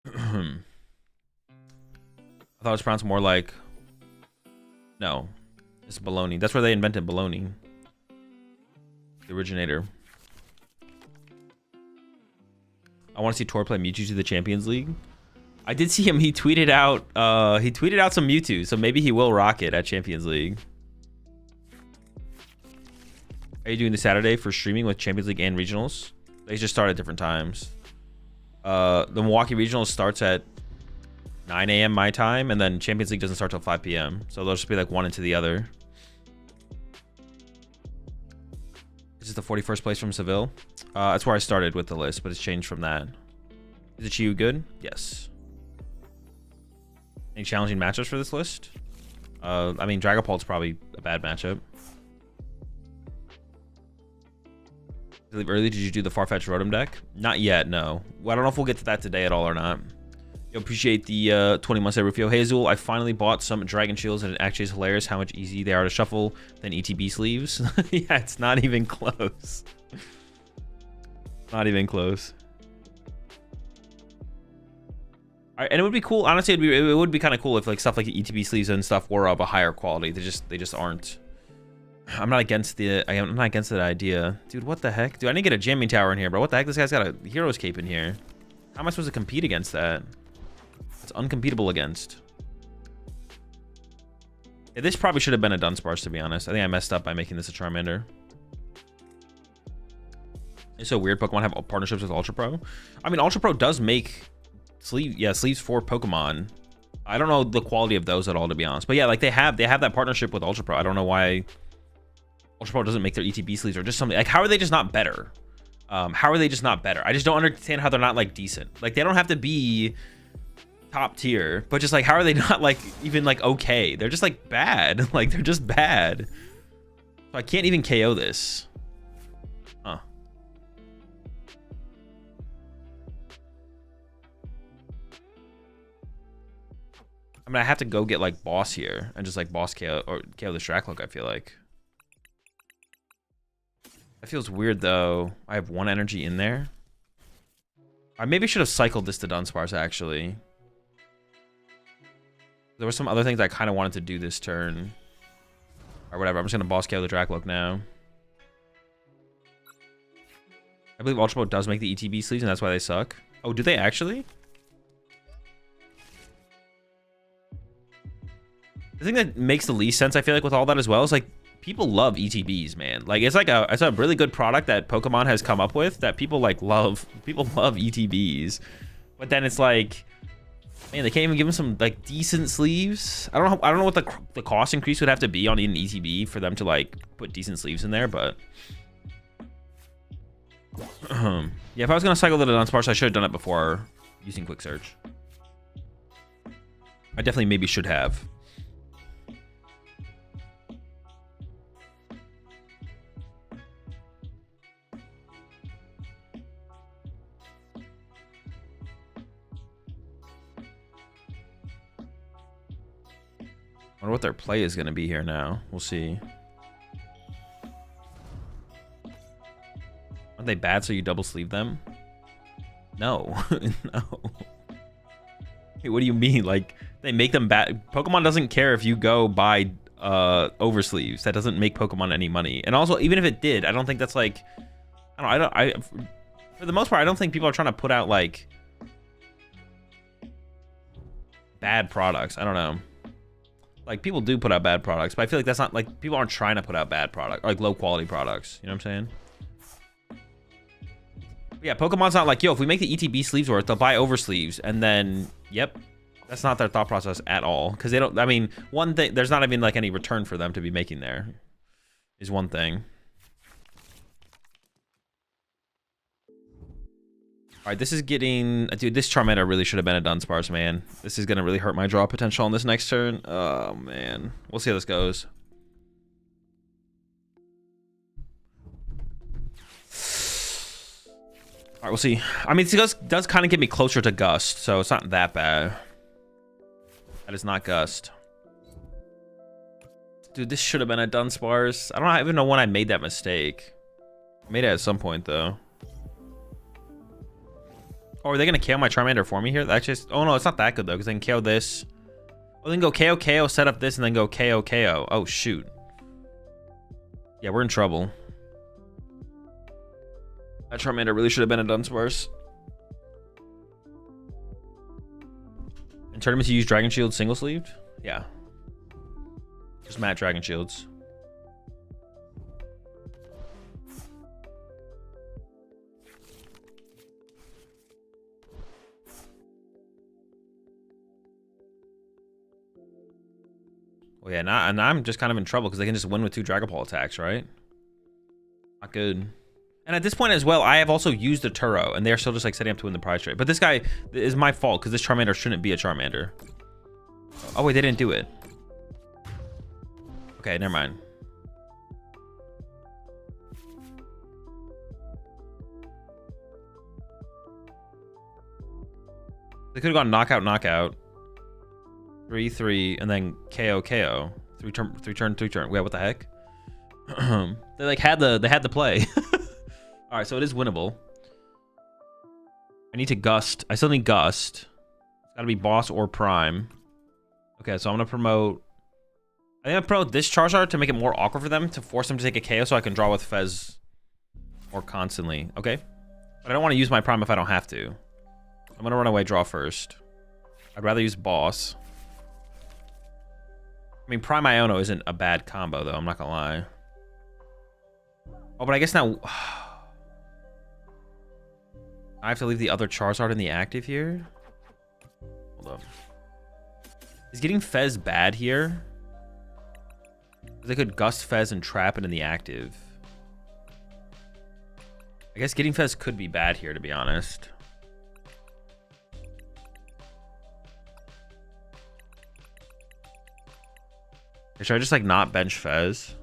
Speaker 1: I thought it was pronounced more like... No. It's baloney. That's where they invented baloney. The originator. I want to see Tor play Mewtwo to the Champions League. I did see him. He tweeted out some Mewtwo, so maybe he will rock it at Champions League. Are you doing the Saturday for streaming with Champions League and regionals? They just start at different times. The Milwaukee regional starts at 9 a.m. my time, and then Champions League doesn't start till 5 p.m. So they'll just be like one into the other. This is the 41st place from Seville. That's where I started with the list, but it's changed from that. Is it you good? Yes. Any challenging matchups for this list? I mean, Dragapult's probably a bad matchup. Did you leave early? Did you do the Farfetch'd Rotom deck? Not yet, no. Well, I don't know if we'll get to that today at all or not. Yo, appreciate the 20 months at Rufio. Hey, Azul, I finally bought some Dragon Shields, and it actually is hilarious how much easier they are to shuffle than ETB sleeves. Yeah, it's not even close. Not even close. All right, and it would be cool. Honestly, it would be kind of cool if like stuff like ETB sleeves and stuff were of a higher quality. They just aren't. I'm not against the idea. Dude, what the heck? Dude, I didn't get a jamming tower in here, bro. What the heck? This guy's got a hero's cape in here. How am I supposed to compete against that? It's uncompetable against. Yeah, this probably should have been a Dunsparce, to be honest. I think I messed up by making this a Charmander. It's so weird Pokemon have partnerships with Ultra Pro. I mean, Ultra Pro does make sleeves for Pokemon. I don't know the quality of those at all, to be honest. But yeah, like they have that partnership with Ultra Pro. I don't know why Ultra Pro doesn't make their ETB sleeves or just something. Like, how are they just not better? How are they just not better? I just don't understand how they're not like decent. Like, they don't have to be top tier, but just like, how are they not like even like okay? They're just like bad. Like, they're just bad. So I can't even KO this. Huh. I mean, I have to go get like boss here and just like boss KO or KO the Strackloak, I feel like. That feels weird though. I have one energy in there. I maybe should have cycled this to Dunsparce actually. There were some other things I kind of wanted to do this turn. Or whatever. I'm just gonna boss KO the Strackloak now. I believe Ultra Pro does make the ETB sleeves and that's why they suck. Oh, do they actually? The thing that makes the least sense, I feel like, with all that as well is like people love ETBs, man. Like it's a really good product that Pokemon has come up with that people like love. People love ETBs, but then it's like, man, they can't even give them some like decent sleeves. I don't know what the cost increase would have to be on an ETB for them to like put decent sleeves in there, but yeah, if I was gonna cycle to the Dunsparce, I should have done it before using quick search. I definitely maybe should have. wonder what their play is going to be here now. We'll see. Aren't they bad so you double sleeve them? No. No. Hey, what do you mean? Like, they make them bad. Pokemon doesn't care if you go buy oversleeves. That doesn't make Pokemon any money. And also, even if it did, I don't think that's like... for the most part, I don't think people are trying to put out, like... bad products. I don't know. Like, people do put out bad products, but I feel like that's not... like, people aren't trying to put out bad products. Or, like, low-quality products. You know what I'm saying? But yeah, Pokemon's not like, yo, if we make the ETB sleeves worth, they'll buy oversleeves. And then, yep. That's not their thought process at all. Because they don't... I mean, one thing... there's not even, like, any return for them to be making there. Is one thing. Alright, this is getting... dude, this Charmander really should have been a Dunsparce, man. This is going to really hurt my draw potential on this next turn. Oh, man. We'll see how this goes. Alright, we'll see. I mean, it does kind of get me closer to Gust, so it's not that bad. That is not Gust. Dude, this should have been a Dunsparce. I don't even know when I made that mistake. I made it at some point, though. Oh, are they going to KO my Charmander for me here? That's just... oh, no, it's not that good, though, because I can KO this. Oh, then go KO, KO, set up this, and then go KO, KO. Oh, shoot. Yeah, we're in trouble. That Charmander really should have been a Dunsparce. In tournaments, you use Dragon Shield single-sleeved? Yeah. Just matte Dragon Shields. Well, yeah, now I'm just kind of in trouble because they can just win with 2 Dragon Ball attacks, right? Not good. And at this point as well, I have also used the Turo, and they're still just like setting up to win the prize trade. But this guy is my fault because this Charmander shouldn't be a Charmander. Oh, wait, they didn't do it. Okay, never mind. They could have gone knockout, knockout. 3-3, and then KO, KO. 3 turn. Wait, what the heck? They like had the play. All right, so it is winnable. I need to Gust. I still need Gust. It's got to be Boss or Prime. Okay, so I'm gonna promote. I think I'm gonna promote this Charizard to make it more awkward for them, to force them to take a KO, so I can draw with Fez more constantly. Okay, but I don't want to use my Prime if I don't have to. I'm gonna run away, draw first. I'd rather use Boss. I mean, Prime Iono isn't a bad combo, though. I'm not gonna lie. Oh, but I guess now... I have to leave the other Charizard in the active here? Hold up. Is getting Fez bad here? They could Gust Fez and trap it in the active. I guess getting Fez could be bad here, to be honest. Should I just like not bench Fez?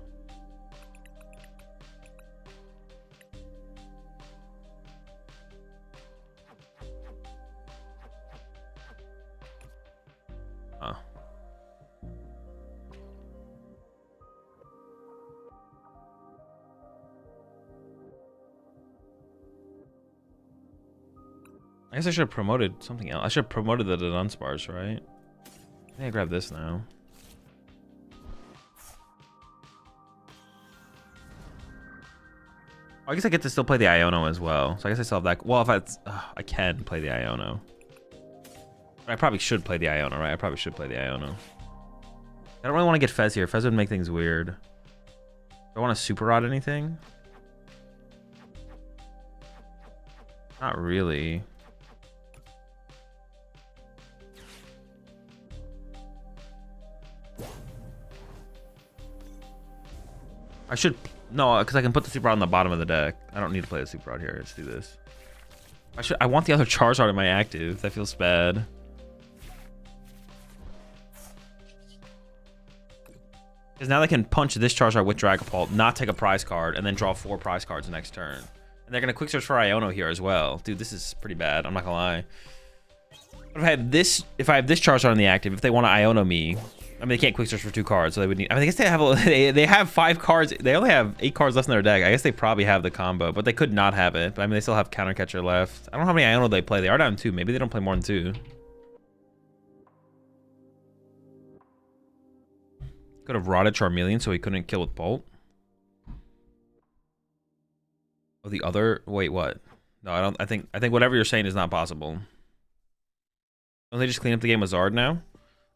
Speaker 1: Huh. I guess I should have promoted something else. I should have promoted the Dunsparce, right? I think I grab this now. I guess I get to still play the Iono as well. So I guess I still have that. Well, if I can play the Iono. I probably should play the Iono, right? I probably should play the Iono. I don't really want to get Fez here. Fez would make things weird. Do I want to Super Rod anything? Not really. I should... no, because I can put the Super Rod on the bottom of the deck. I don't need to play the Super Rod here. Let's do this. I want the other Charizard in my active. That feels bad. Because now they can punch this Charizard with Dragapult, not take a prize card, and then draw 4 prize cards next turn. And they're going to quick search for Iono here as well. Dude, this is pretty bad. I'm not going to lie. But if I have this Charizard in the active, if they want to Iono me, I mean, they can't quick search for 2 cards, so they would need. I mean, I guess they have they have 5 cards. They only have 8 cards left in their deck. I guess they probably have the combo, but they could not have it. But I mean, they still have counter catcher left. I don't know how many Iono they play. They are down 2. Maybe they don't play more than 2. Could have rotted Charmeleon so he couldn't kill with Bolt. Oh, the other. Wait, what? No, I don't. I think whatever you're saying is not possible. Don't they just clean up the game with Zard now?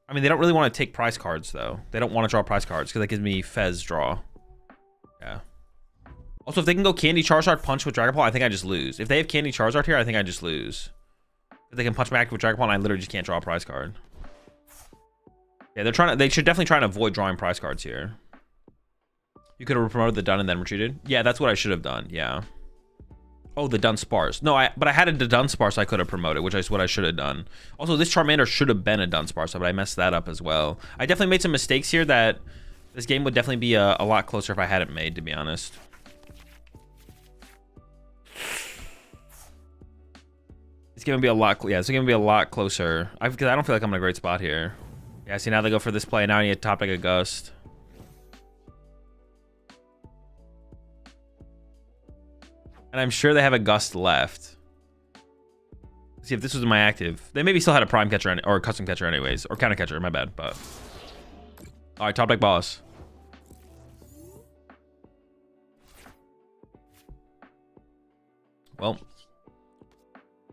Speaker 1: I mean, they don't really want to take prize cards, though. They don't want to draw prize cards, because that gives me Fez draw. Yeah. Also, if they can go Candy Charizard Punch with Dragon Ball, I think I just lose. If they have Candy Charizard here, I think I just lose. If they can punch back with Dragon Ball, and I literally just can't draw a prize card. Yeah, they should definitely try and avoid drawing prize cards here. You could have promoted the Dun and then retreated. Yeah, that's what I should have done. Yeah. Oh, the Dunsparce. No, but I had a Dunsparce I could have promoted, which is what I should have done. Also, this Charmander should have been a Dunsparce, but I messed that up as well. I definitely made some mistakes here that this game would definitely be a lot closer if I hadn't made, to be honest. It's gonna be a lot. Yeah, it's gonna be a lot closer. Because I don't feel like I'm in a great spot here. Yeah, see, now they go for this play. Now I need a top deck of Gust. And I'm sure they have a Gust left. Let's see if this was my active. They maybe still had a Prime Catcher or a Custom Catcher anyways. Or Counter Catcher, my bad. But alright, top deck boss. Well,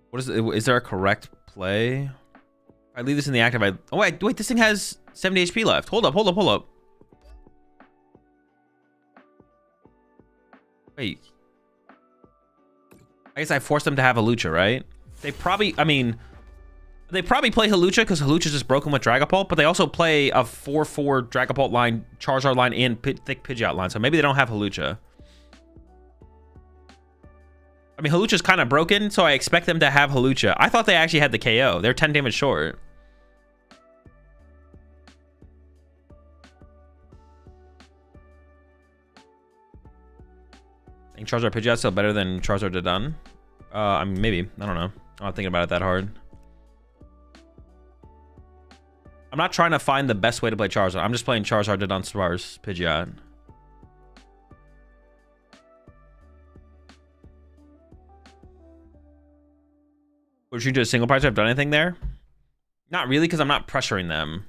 Speaker 1: what is it? Is there a correct play? I leave this in the active. Oh wait, this thing has 70 HP left. Hold up. Wait. I guess I forced them to have Hawlucha, right? They probably, I mean, they probably play Hawlucha because Hawlucha's just broken with Dragapult, but they also play a 4/4 Dragapult line, Charizard line, and thick Pidgeot line, so maybe they don't have Hawlucha. I mean, Hawlucha's kind of broken, so I expect them to have Hawlucha. I thought they actually had the KO. They're 10 damage short. I think Charizard Pidgeot's still better than Charizard Dodon. I mean, maybe. I don't know. I'm not thinking about it that hard. I'm not trying to find the best way to play Charizard. I'm just playing Charizard Dodon Sparse Pidgeot. Would you do a single prize? I've done anything there? Not really, because I'm not pressuring them.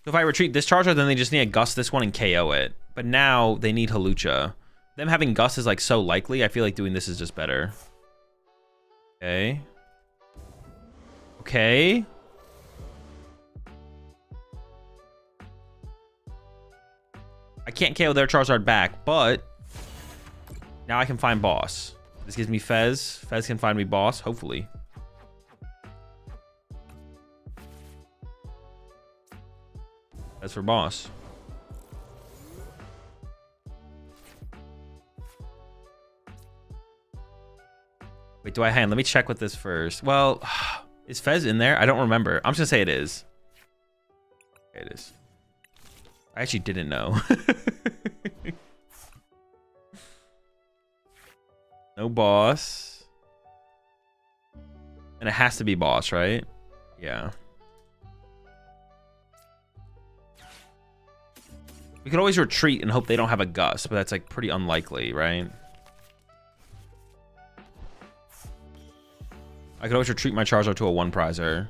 Speaker 1: So if I retreat this Charizard, then they just need to Gust this one and KO it. But now they need Hawlucha. Them having Gust is like so likely. I feel like doing this is just better. Okay. Okay. I can't KO their Charizard back, but now I can find boss. This gives me Fez. Fez can find me boss, hopefully. That's for boss. Wait, do I hand? Let me check with this first. Well, is Fez in there? I don't remember. I'm just gonna say it is. Okay, it is. I actually didn't know. No boss. And it has to be boss, right? Yeah. We could always retreat and hope they don't have a Gust, but that's like pretty unlikely, right? I could always retreat my Charizard to a 1-prizer.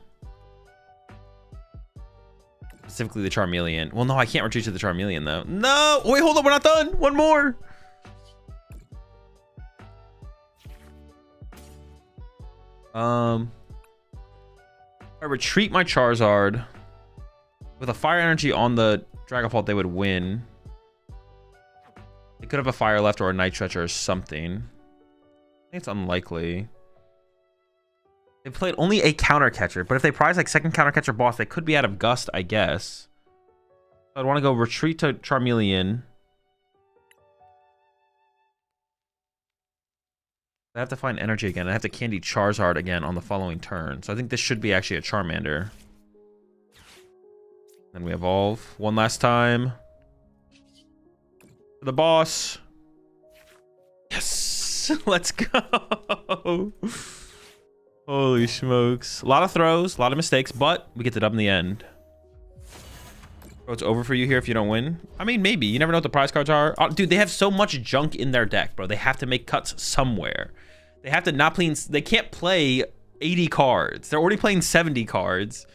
Speaker 1: Specifically the Charmeleon. Well, no, I can't retreat to the Charmeleon, though. No! Wait, hold on, we're not done! One more! I retreat my Charizard. With a Fire Energy on the Dragapult, they would win. They could have a Fire left or a Night Stretcher or something. I think it's unlikely. They played only a Counter Catcher, but if they prize like second Counter Catcher boss, they could be out of Gust, I guess. So I'd want to go retreat to Charmeleon. I have to find energy again. I have to Candy Charizard again on the following turn. So I think this should be actually a Charmander. Then we evolve one last time. For the boss. Yes! Let's go! Holy smokes. A lot of throws, a lot of mistakes, but we get the dub in the end. Oh, it's over for you here if you don't win? I mean, maybe. You never know what the prize cards are. Oh, dude, they have so much junk in their deck, bro. They have to make cuts somewhere. They have to not play... They can't play 80 cards. They're already playing 70 cards.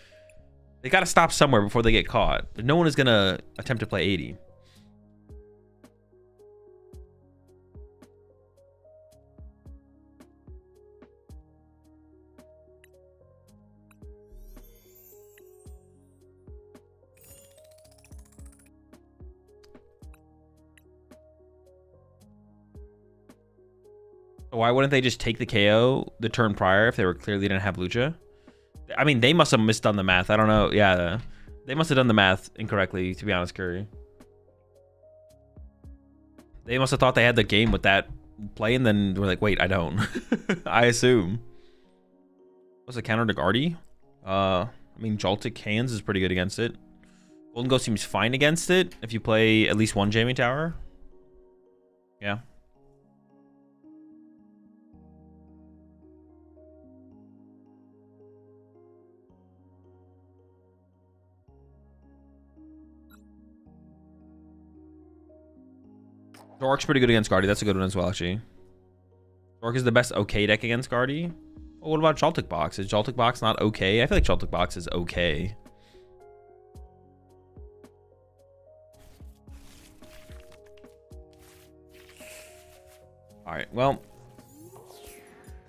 Speaker 1: They got to stop somewhere before they get caught. But no one is going to attempt to play 80. Why wouldn't they just take the KO the turn prior if they were clearly didn't have Lucha? I mean, they must have misdone the math. I don't know. Yeah, they must have done the math incorrectly, to be honest, Curry. They must have thought they had the game with that play, and then we're like, wait, I don't. I assume. What's the counter to Guardy? I mean, Joltik Hands is pretty good against it. Golden Ghost seems fine against it if you play at least one Jamming Tower. Yeah. Dork's pretty good against Guardy. That's a good one as well, actually. Dork is the best okay deck against Guardy. Well, what about Joltik Box? Is Joltik Box not okay? I feel like Joltik Box is okay. Alright, well.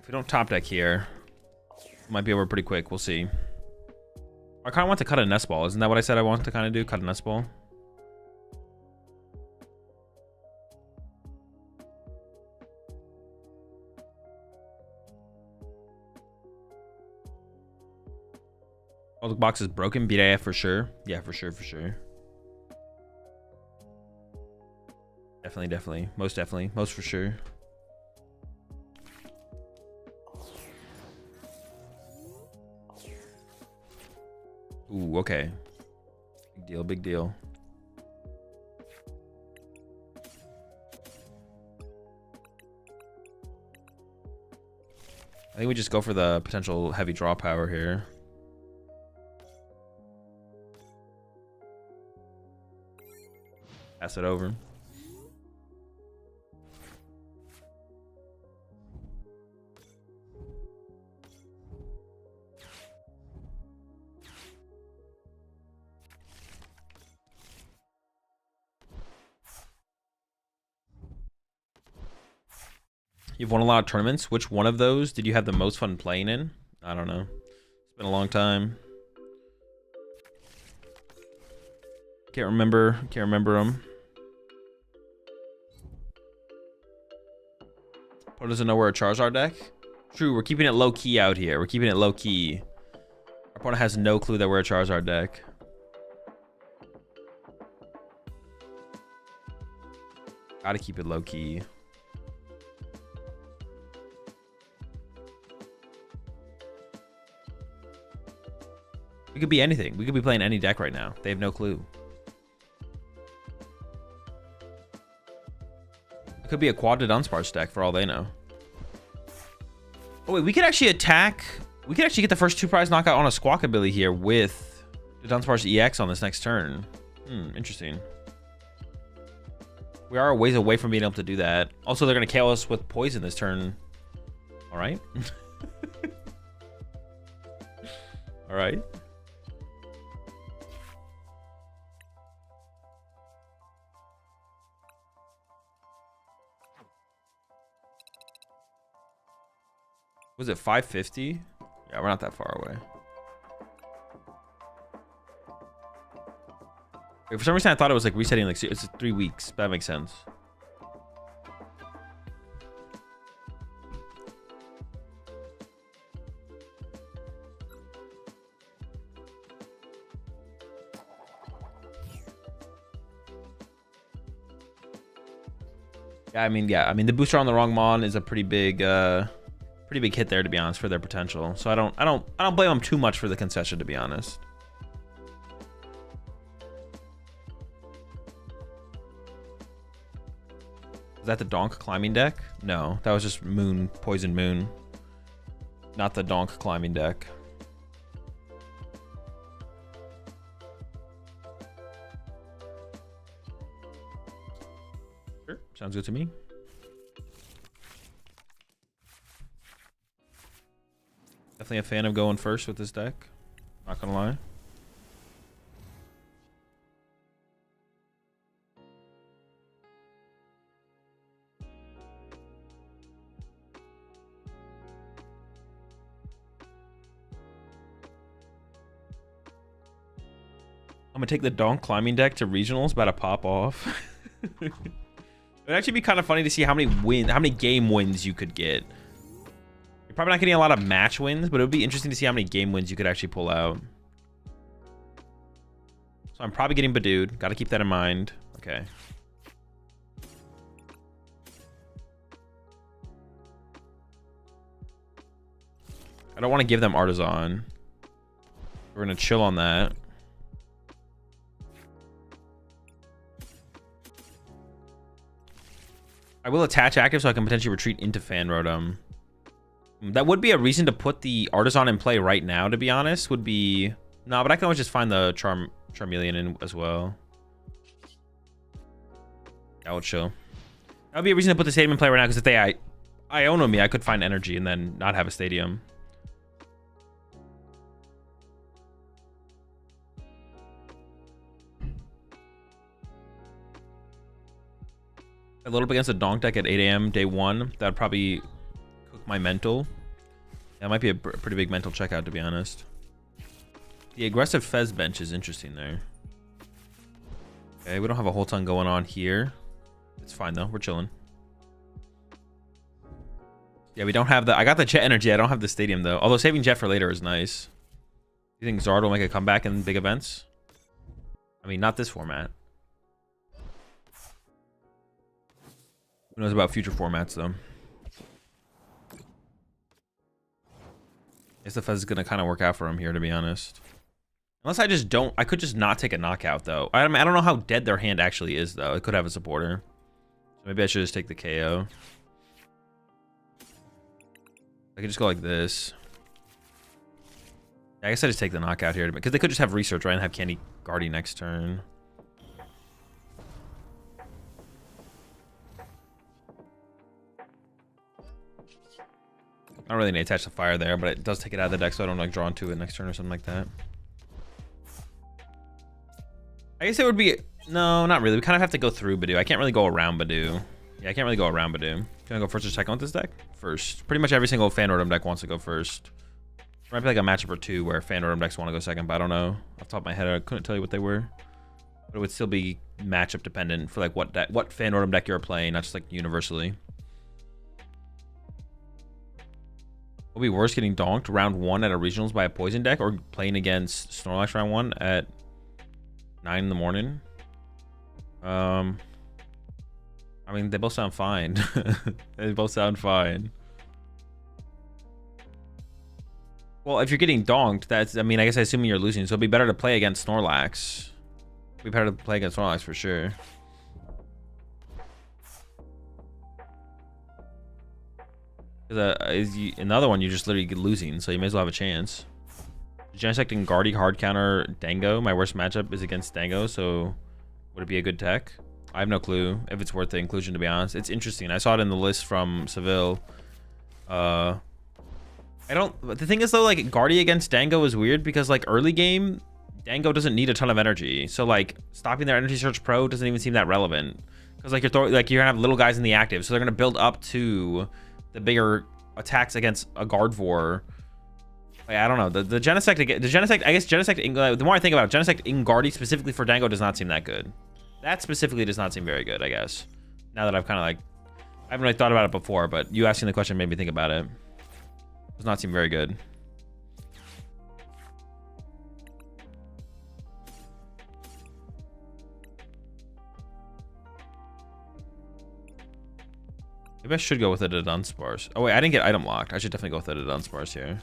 Speaker 1: If we don't top deck here, it might be over pretty quick. We'll see. I kind of want to cut a nest ball. Isn't that what I said I want to kind of do? Cut a nest ball? Oh, the box is broken. BDF for sure. Yeah, for sure, for sure. Definitely, definitely. Most definitely. Most for sure. Ooh, okay. Big deal, big deal. I think we just go for the potential heavy draw power here. Pass it over. You've won a lot of tournaments. Which one of those did you have the most fun playing in? I don't know. It's been a long time. Can't remember them. Pro doesn't know we're a Charizard deck. True, we're keeping it low key out here. We're keeping it low key. Our opponent has no clue that we're a Charizard deck. Gotta keep it low key. We could be anything. We could be playing any deck right now. They have no clue. It could be a quad to Dunsparce deck for all they know. Oh wait, we could actually attack. We could actually get the first 2 prize knockout on a Squawkabilly here with the Dunsparce EX on this next turn. Interesting. We are a ways away from being able to do that. Also, they're going to KO us with poison this turn. All right. All right. Was it 550? Yeah, we're not that far away. Wait, for some reason I thought it was like resetting like it's 3 weeks. That makes sense. Yeah, I mean the booster on the wrong mon is a pretty big hit there, to be honest, for their potential. So I don't blame them too much for the concession, to be honest. Is that the Donk climbing deck? No, that was just Moon, Poison Moon. Not the Donk climbing deck. Sure, sounds good to me. Definitely a fan of going first with this deck. Not gonna lie. I'm gonna take the Donk climbing deck to regionals, about to pop off. It would actually be kind of funny to see how many game wins you could get. You're probably not getting a lot of match wins, but it would be interesting to see how many game wins you could actually pull out. So I'm probably getting Badooed. Got to keep that in mind. Okay. I don't want to give them Artisan. We're gonna chill on that. I will attach active so I can potentially retreat into Fan Rotom. That would be a reason to put the Artisan in play right now, to be honest. Would be... No, but I can always just find the Charmeleon in as well. That would chill. That would be a reason to put the stadium in play right now, because if they Iono me, I could find energy and then not have a stadium. A little bit against a Donk deck at 8 AM day one. That would probably cook my mental. That might be a pretty big mental checkout, to be honest. The aggressive Fez bench is interesting there. Okay, we don't have a whole ton going on here. It's fine though, we're chilling. Yeah, we don't have the... I got the Jet energy, I don't have the stadium though. Although saving Jet for later is nice. You think Zard will make a comeback in big events? I mean, not this format. Who knows about future formats, though? I guess the Fez is going to kind of work out for him here, to be honest. Unless I just don't... I could just not take a knockout, though. I don't know how dead their hand actually is, though. It could have a supporter. So maybe I should just take the KO. I could just go like this. Yeah, I guess I just take the knockout here. Because they could just have Research, right? And have Candy Guardy next turn. I don't really need to attach the fire there, but it does take it out of the deck so I don't like draw into it next turn or something like that. I guess it would be... No, not really. We kind of have to go through Badoo. I can't really go around Badoo. Yeah, I can't really go around Badoo. Can I go first or second with this deck? First. Pretty much every single Fan Rotom deck wants to go first. There might be like a matchup or two where Fan Rotom decks want to go second, but I don't know. Off the top of my head, I couldn't tell you what they were. But it would still be matchup dependent for like what Fan Rotom deck you're playing, not just like universally. Will be worse getting donked round 1 at a regionals by a poison deck or playing against Snorlax round 1 at 9 in the morning. I mean, they both sound fine. They both sound fine. Well, if you're getting donked, that's... I mean, I guess I assume you're losing, so it'd be better to play against Snorlax. It'd be better to play against Snorlax for sure. In the other one, you're just literally losing, so you may as well have a chance. Genesect and Guardy hard counter Dango. My worst matchup is against Dango, so would it be a good tech? I have no clue if it's worth the inclusion, to be honest. It's interesting. I saw it in the list from Seville. I don't... The thing is, though, like, Guardy against Dango is weird because, like, early game, Dango doesn't need a ton of energy. So, like, stopping their Energy Search Pro doesn't even seem that relevant. Because, like, you're gonna have little guys in the active, so they're gonna build up to the bigger attacks against a Gardevoir. Like, I don't know. The Genesect, I guess Genesect, the more I think about it, Genesect in Guardy specifically for Dango does not seem that good. That specifically does not seem very good, I guess. Now that I've kind of like, I haven't really thought about it before, but you asking the question made me think about it. Does not seem very good. Maybe I should go with it at Dunsparce. Oh wait, I didn't get item locked. I should definitely go with it at Dunsparce here.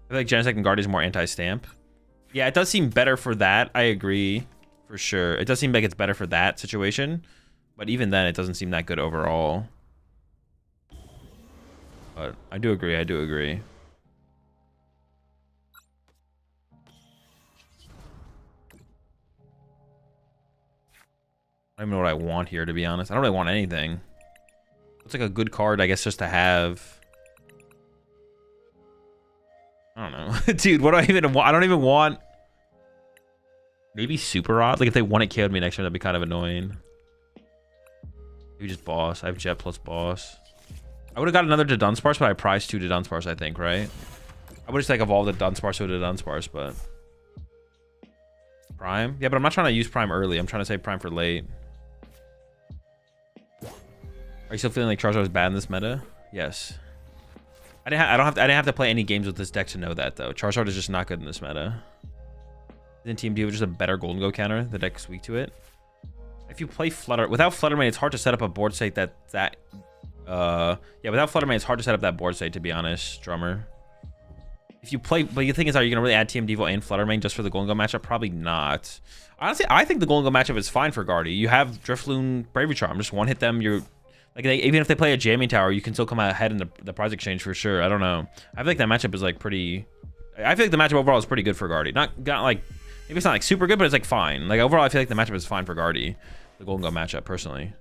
Speaker 1: I feel like Genesect and Guardy is more anti-stamp. Yeah, it does seem better for that. I agree, for sure. It does seem like it's better for that situation. But even then, it doesn't seem that good overall. But I do agree, I do agree. I don't even know what I want here, to be honest. I don't really want anything. It's like a good card, I guess, just to have. I don't know. Dude, what do I even want? I don't even want... Maybe Super Odd? Like, if they want it KO'd me next turn, that'd be kind of annoying. Maybe just Boss. I have Jet plus Boss. I would have got another Dunsparce, but I prized 2 Dunsparce, I think, right? I would just, like, evolve the Dunsparce to a Dunsparce, but... Prime? Yeah, but I'm not trying to use Prime early. I'm trying to save Prime for late. Are you still feeling like Charizard is bad in this meta? Yes. I didn't have to play any games with this deck to know that, though. Charizard is just not good in this meta. Isn't Team D with just a better Golden Go counter? The deck's weak to it. If you play Flutter without Fluttermane, it's hard to set up a board state yeah, without Fluttermane, it's hard to set up that board state, to be honest, Drummer. If you play, but the thing is, are you gonna really add TM Devo and Fluttermane just for the Golden Go matchup? Probably not. Honestly, I think the Golden Go matchup is fine for Guardy. You have Drifloon, Bravery Charm, just one hit them. You're like, even if they play a Jamming Tower, you can still come out ahead in the prize exchange for sure. I don't know. I feel like that matchup is like pretty. I feel like the matchup overall is pretty good for Guardy. Not like, maybe it's not like super good, but it's like fine. Like overall, I feel like the matchup is fine for Guardy. The Golden Go matchup, personally.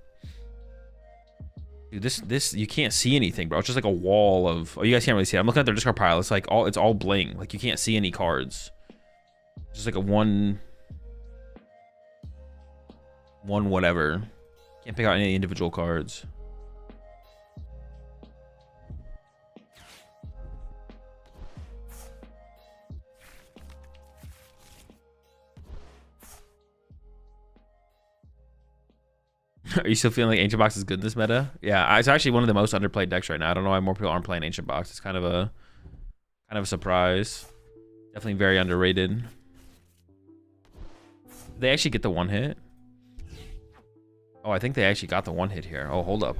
Speaker 1: Dude, this you can't see anything, bro. It's just like a wall of. Oh, you guys can't really see it. I'm looking at their discard pile. It's like it's all bling. Like you can't see any cards. Just like a one whatever. Can't pick out any individual cards. Are you still feeling like Ancient Box is good in this meta? Yeah, it's actually one of the most underplayed decks right now. I don't know why more people aren't playing Ancient Box. It's kind of a surprise. Definitely very underrated. Did they actually get the one hit? Oh, I think they actually got the one hit here. Oh, hold up.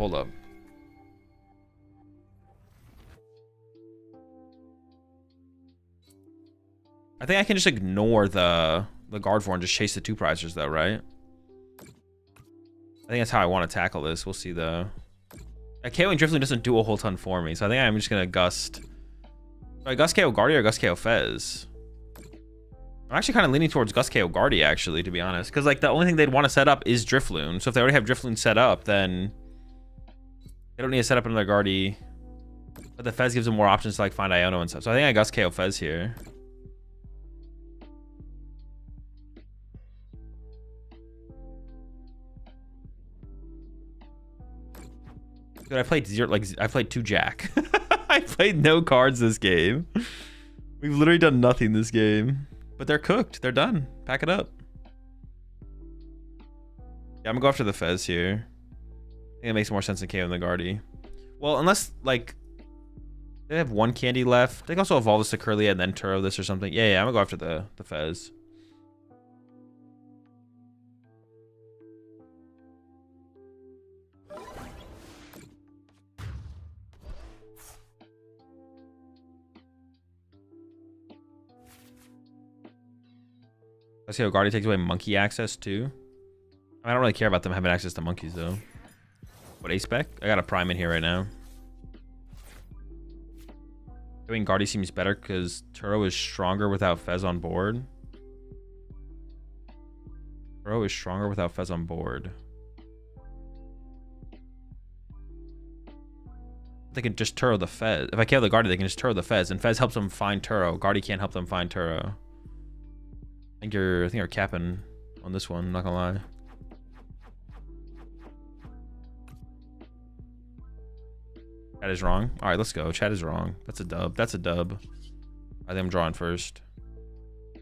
Speaker 1: I think I can just ignore the guard for and just chase the 2 prizers though, right? I think that's how I want to tackle this. We'll see though. KOing Drifloon doesn't do a whole ton for me, so I think I'm just gonna Gust. Do I Gust KO Guardy or Gust KO Fez? I'm actually kind of leaning towards Gust KO Guardy, actually, to be honest, because like the only thing they'd want to set up is Drifloon. So if they already have Drifloon set up, then they don't need to set up another Guardy. But the Fez gives them more options to like find Iono and stuff. So I think I Gust KO Fez here. Dude, I played I played 2 Jack. I played no cards this game. We've literally done nothing this game. But they're cooked. They're done. Pack it up. Yeah, I'm gonna go after the Fez here. I think it makes more sense than KO than the Guardy. Well, unless like they have 1 candy left. They can also evolve this to Curlia and then Turo this or something. Yeah, I'm gonna go after the Fez. Let's see how Guardy takes away monkey access too. I don't really care about them having access to monkeys though. What, A-Spec? I got a Prime in here right now. I mean, Guardy seems better because Turo is stronger without Fez on board. Turo is stronger without Fez on board. They can just Turo the Fez. If I kill the Guardy, they can just Turo the Fez, and Fez helps them find Turo. Guardy can't help them find Turo. I think you're capping on this one, I'm not gonna lie. Chat is wrong. All right, let's go. Chat is wrong. That's a dub. That's a dub. I think I'm drawing first. I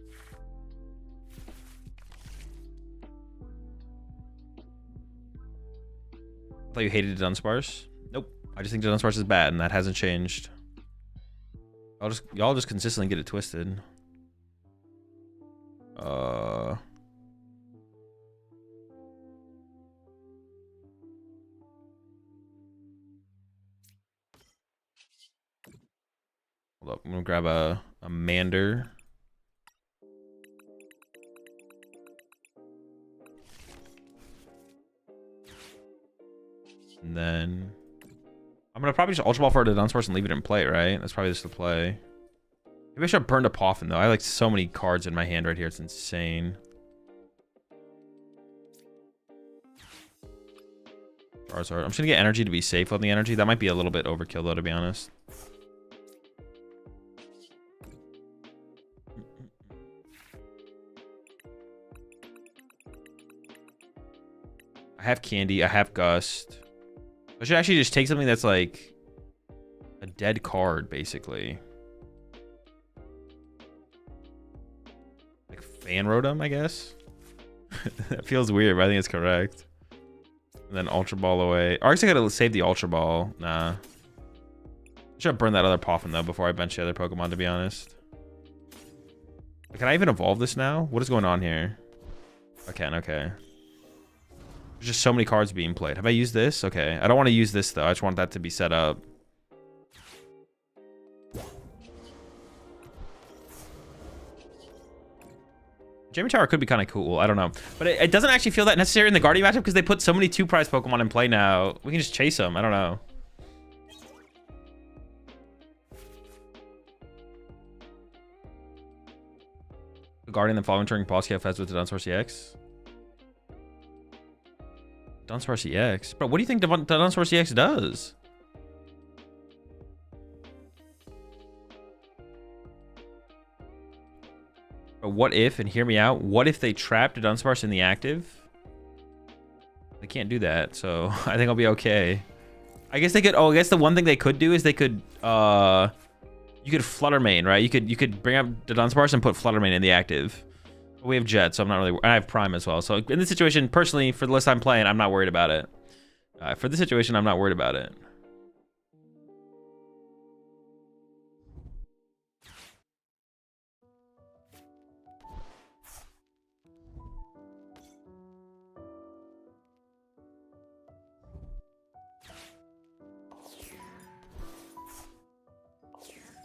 Speaker 1: thought you hated Dunsparce. Nope. I just think Dunsparce is bad, and that hasn't changed. Y'all just consistently get it twisted. Hold up, I'm gonna grab a Mander. And then I'm gonna probably just Ultra Ball for the Dunsparce and leave it in play, right? That's probably just the play. Maybe I should have burned a Poffin though. I have like so many cards in my hand right here. It's insane. Charizard. I'm just gonna get energy to be safe on the energy. That might be a little bit overkill though, to be honest. I have Candy. I have Gust. I should actually just take something that's like a dead card, basically. Like Fan Rotom, I guess. That feels weird, but I think it's correct. And then Ultra Ball away. Or I guess I gotta save the Ultra Ball. Nah. I should burn that other Poffin though before I bench the other Pokemon, to be honest. Can I even evolve this now? What is going on here? I can, okay. There's just so many cards being played. Have I used this? Okay. I don't want to use this though. I just want that to be set up. Jamie Tower could be kind of cool. I don't know. But it doesn't actually feel that necessary in the Guardian matchup because they put so many 2-prize Pokemon in play now. We can just chase them. I don't know. The Guardian, the following turn, pause KFS with the Dunsparce EX. Dunsparce EX? Bro, what do you think the Dunsparce EX does? But what if, and hear me out, what if they trapped a Dunsparce in the active? They can't do that, so I think I'll be okay. I guess they could, oh, I guess the one thing they could do is they could, you could Flutter Mane, right? You could bring up the Dunsparce and put Flutter Mane in the active. But we have Jet, so I'm not really, and I have Prime as well. So in this situation, personally, for the list I'm playing, I'm not worried about it. For this situation, I'm not worried about it.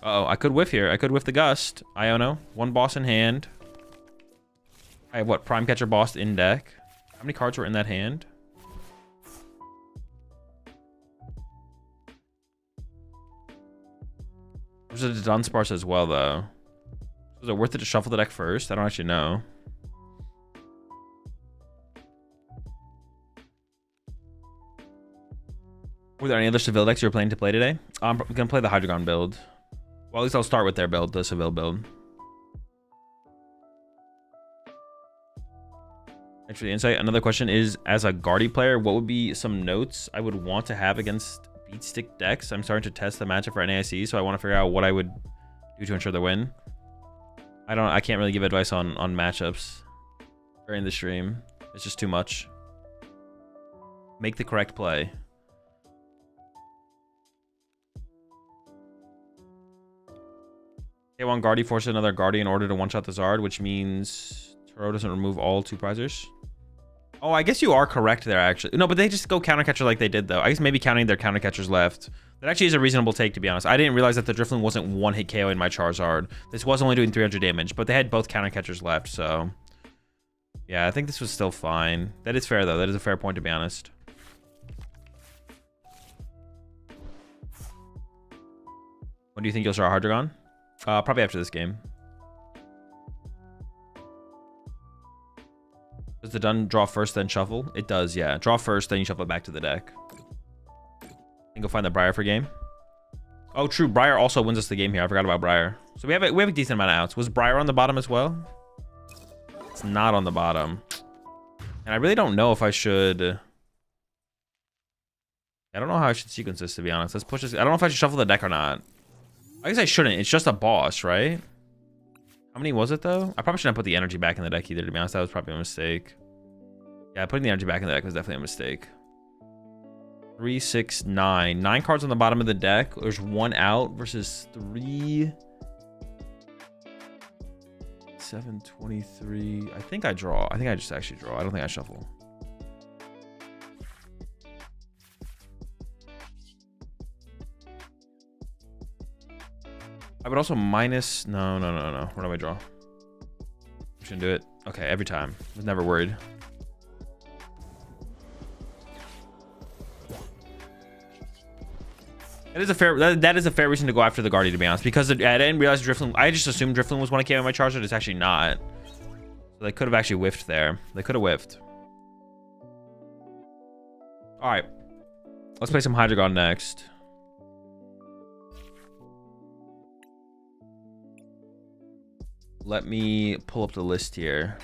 Speaker 1: Uh oh, I could whiff here. I could whiff the Gust. Iono. One boss in hand. I have what? Prime Catcher boss in deck. How many cards were in that hand? There's a Dunsparce as well, though. Was it worth it to shuffle the deck first? I don't actually know. Were there any other Seville decks you were planning to play today? I'm going to play the Hydreigon build. Well, at least I'll start with their build, the Seville build. Thanks for the insight. Another question is, as a Guardy player, what would be some notes I would want to have against beat stick decks? I'm starting to test the matchup for NAIC, so I want to figure out what I would do to ensure the win. I can't really give advice on matchups during the stream. It's just too much. Make the correct play. One Guardy forces another Guardy in order to one-shot the Zard, which means Turo doesn't remove all 2-prizers. Oh, I guess you are correct there, actually. No, but they just go counter catcher like they did, though. I guess maybe counting their counter catchers left. That actually is a reasonable take, to be honest. I didn't realize that the Drifloon wasn't one-hit KO in my Charizard. This was only doing 300 damage, but they had both counter catchers left, so... yeah, I think this was still fine. That is fair, though. That is a fair point, to be honest. When do you think you'll start Hydreigon? Probably after this game. Does the Dun draw first, then shuffle? It does, yeah. Draw first, then you shuffle it back to the deck. And go find the Briar for game. Oh, true. Briar also wins us the game here. I forgot about Briar. So we have a decent amount of outs. Was Briar on the bottom as well? It's not on the bottom. And I really don't know if I should... I don't know how I should sequence this, to be honest. Let's push this. I don't know if I should shuffle the deck or not. I guess I shouldn't. It's just a boss, right? How many was it, though? I probably shouldn't put the energy back in the deck either, to be honest. That was probably a mistake. Yeah, putting the energy back in the deck was definitely a mistake. 3, 6, 9. 9 cards on the bottom of the deck. There's 1 out versus 3... 7, 23. I think I draw. I think I just actually draw. I don't think I shuffle. I would also minus... No. Where do I draw? I shouldn't do it. Okay, every time. I was never worried. That is a fair... That is a fair reason to go after the Guardian, to be honest. Because I didn't realize Drifloon... I just assumed Drifloon was 1 KO in my Charizard. It's actually not. So they could have actually whiffed there. They could have whiffed. Alright. Let's play some Hydreigon next. Let me pull up the list here.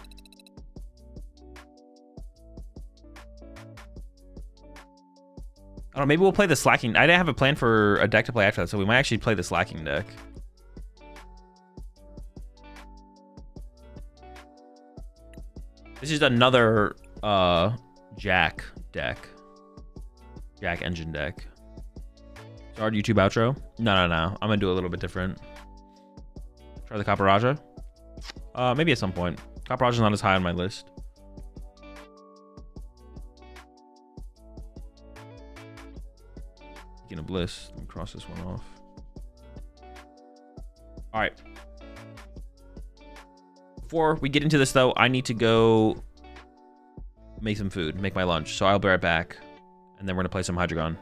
Speaker 1: I don't know, maybe we'll play the Slaking. I didn't have a plan for a deck to play after that, so we might actually play the Slaking deck. This is another Jack deck. Jack engine deck. Start YouTube outro? No. I'm gonna do a little bit different. Try the Copper Raja. Maybe at some point. Copper Raja's not as high on my list. Beacon of Bliss. Let me cross this one off. All right. Before we get into this, though, I need to go make some food, make my lunch. So I'll be right back, and then we're gonna play some Hydreigon.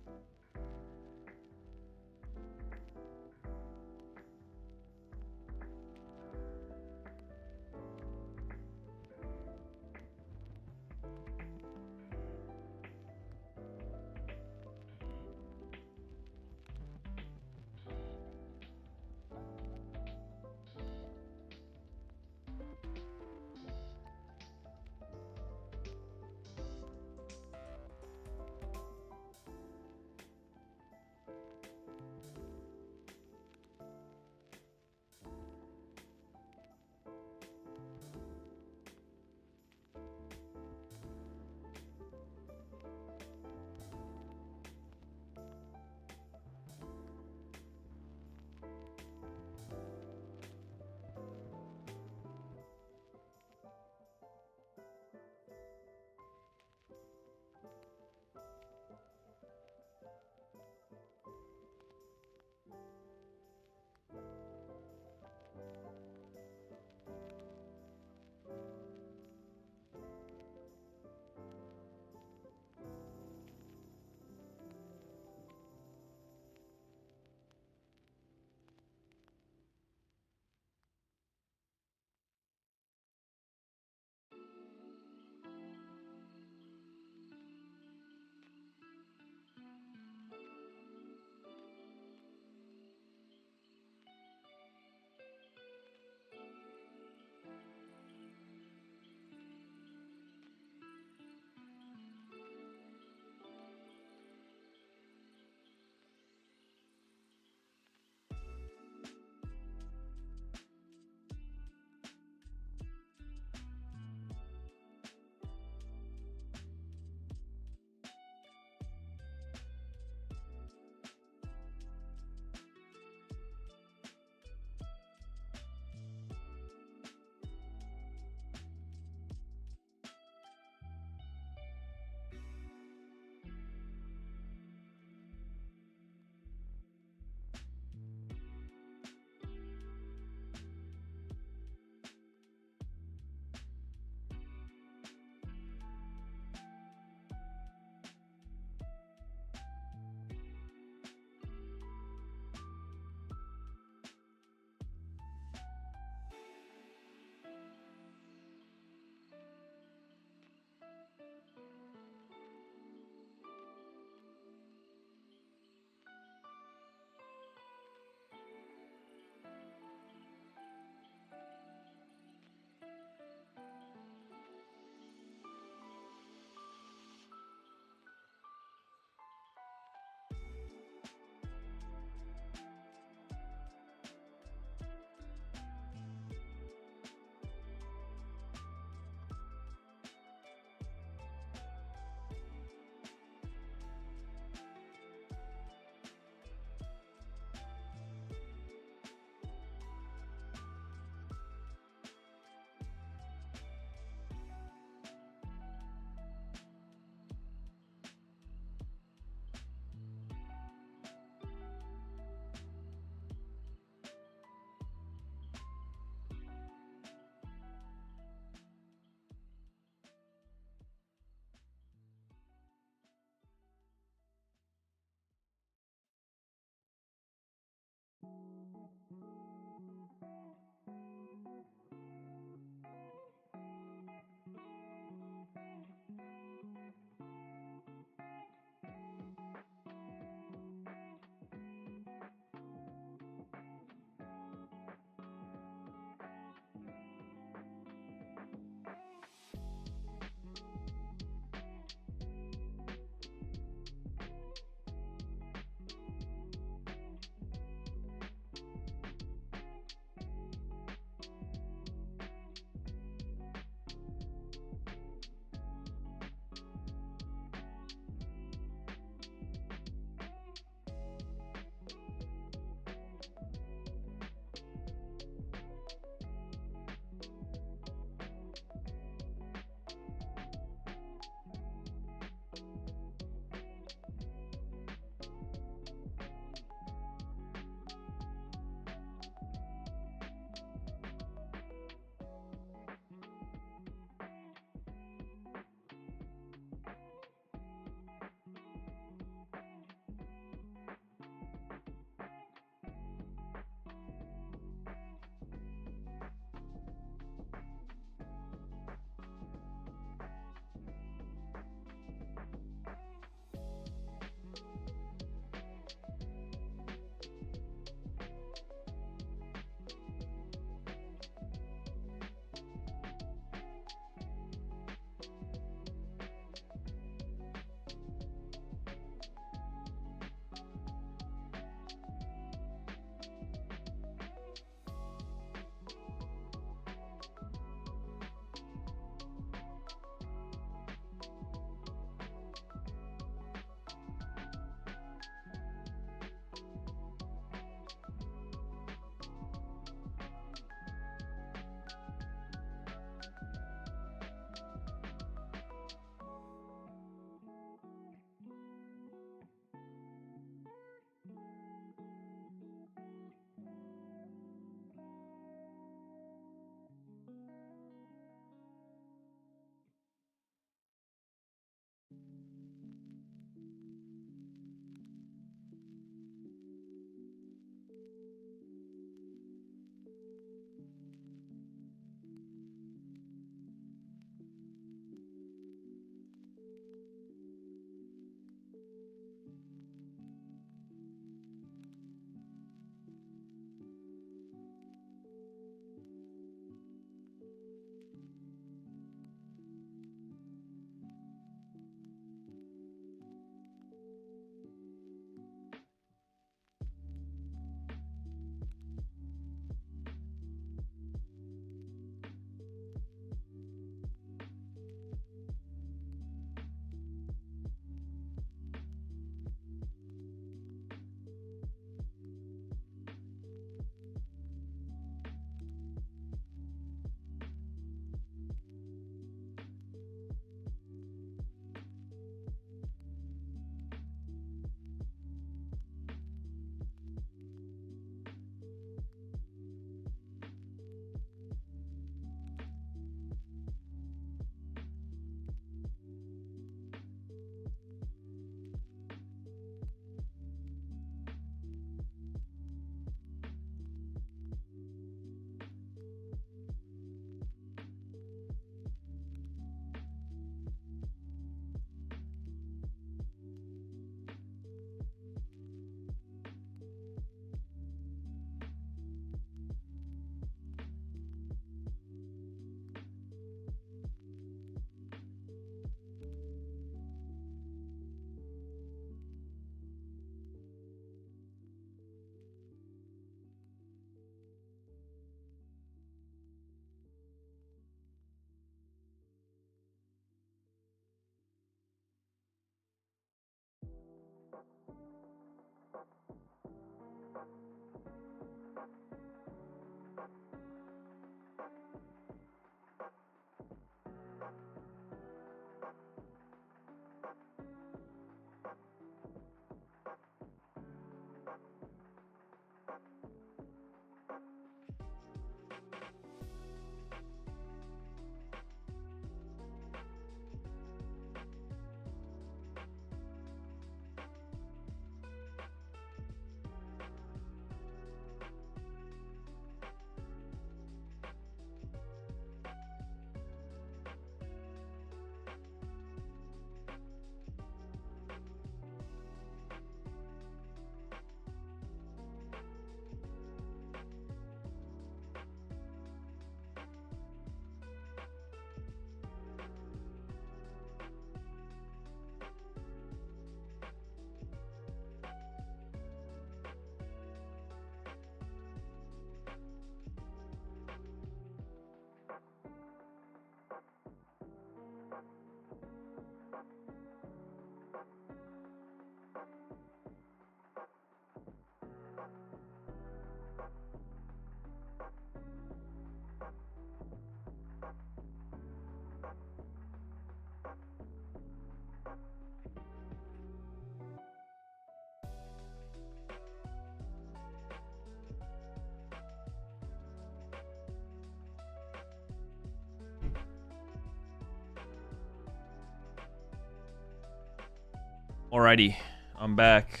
Speaker 1: Alrighty, I'm back.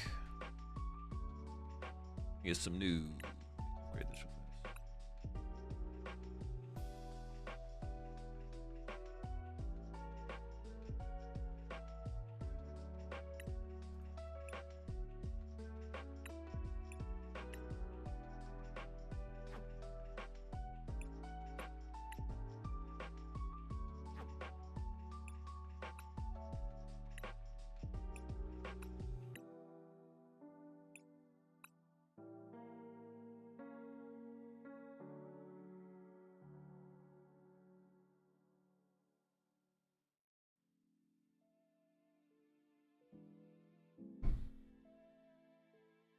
Speaker 1: Get some news. Grade this real fast.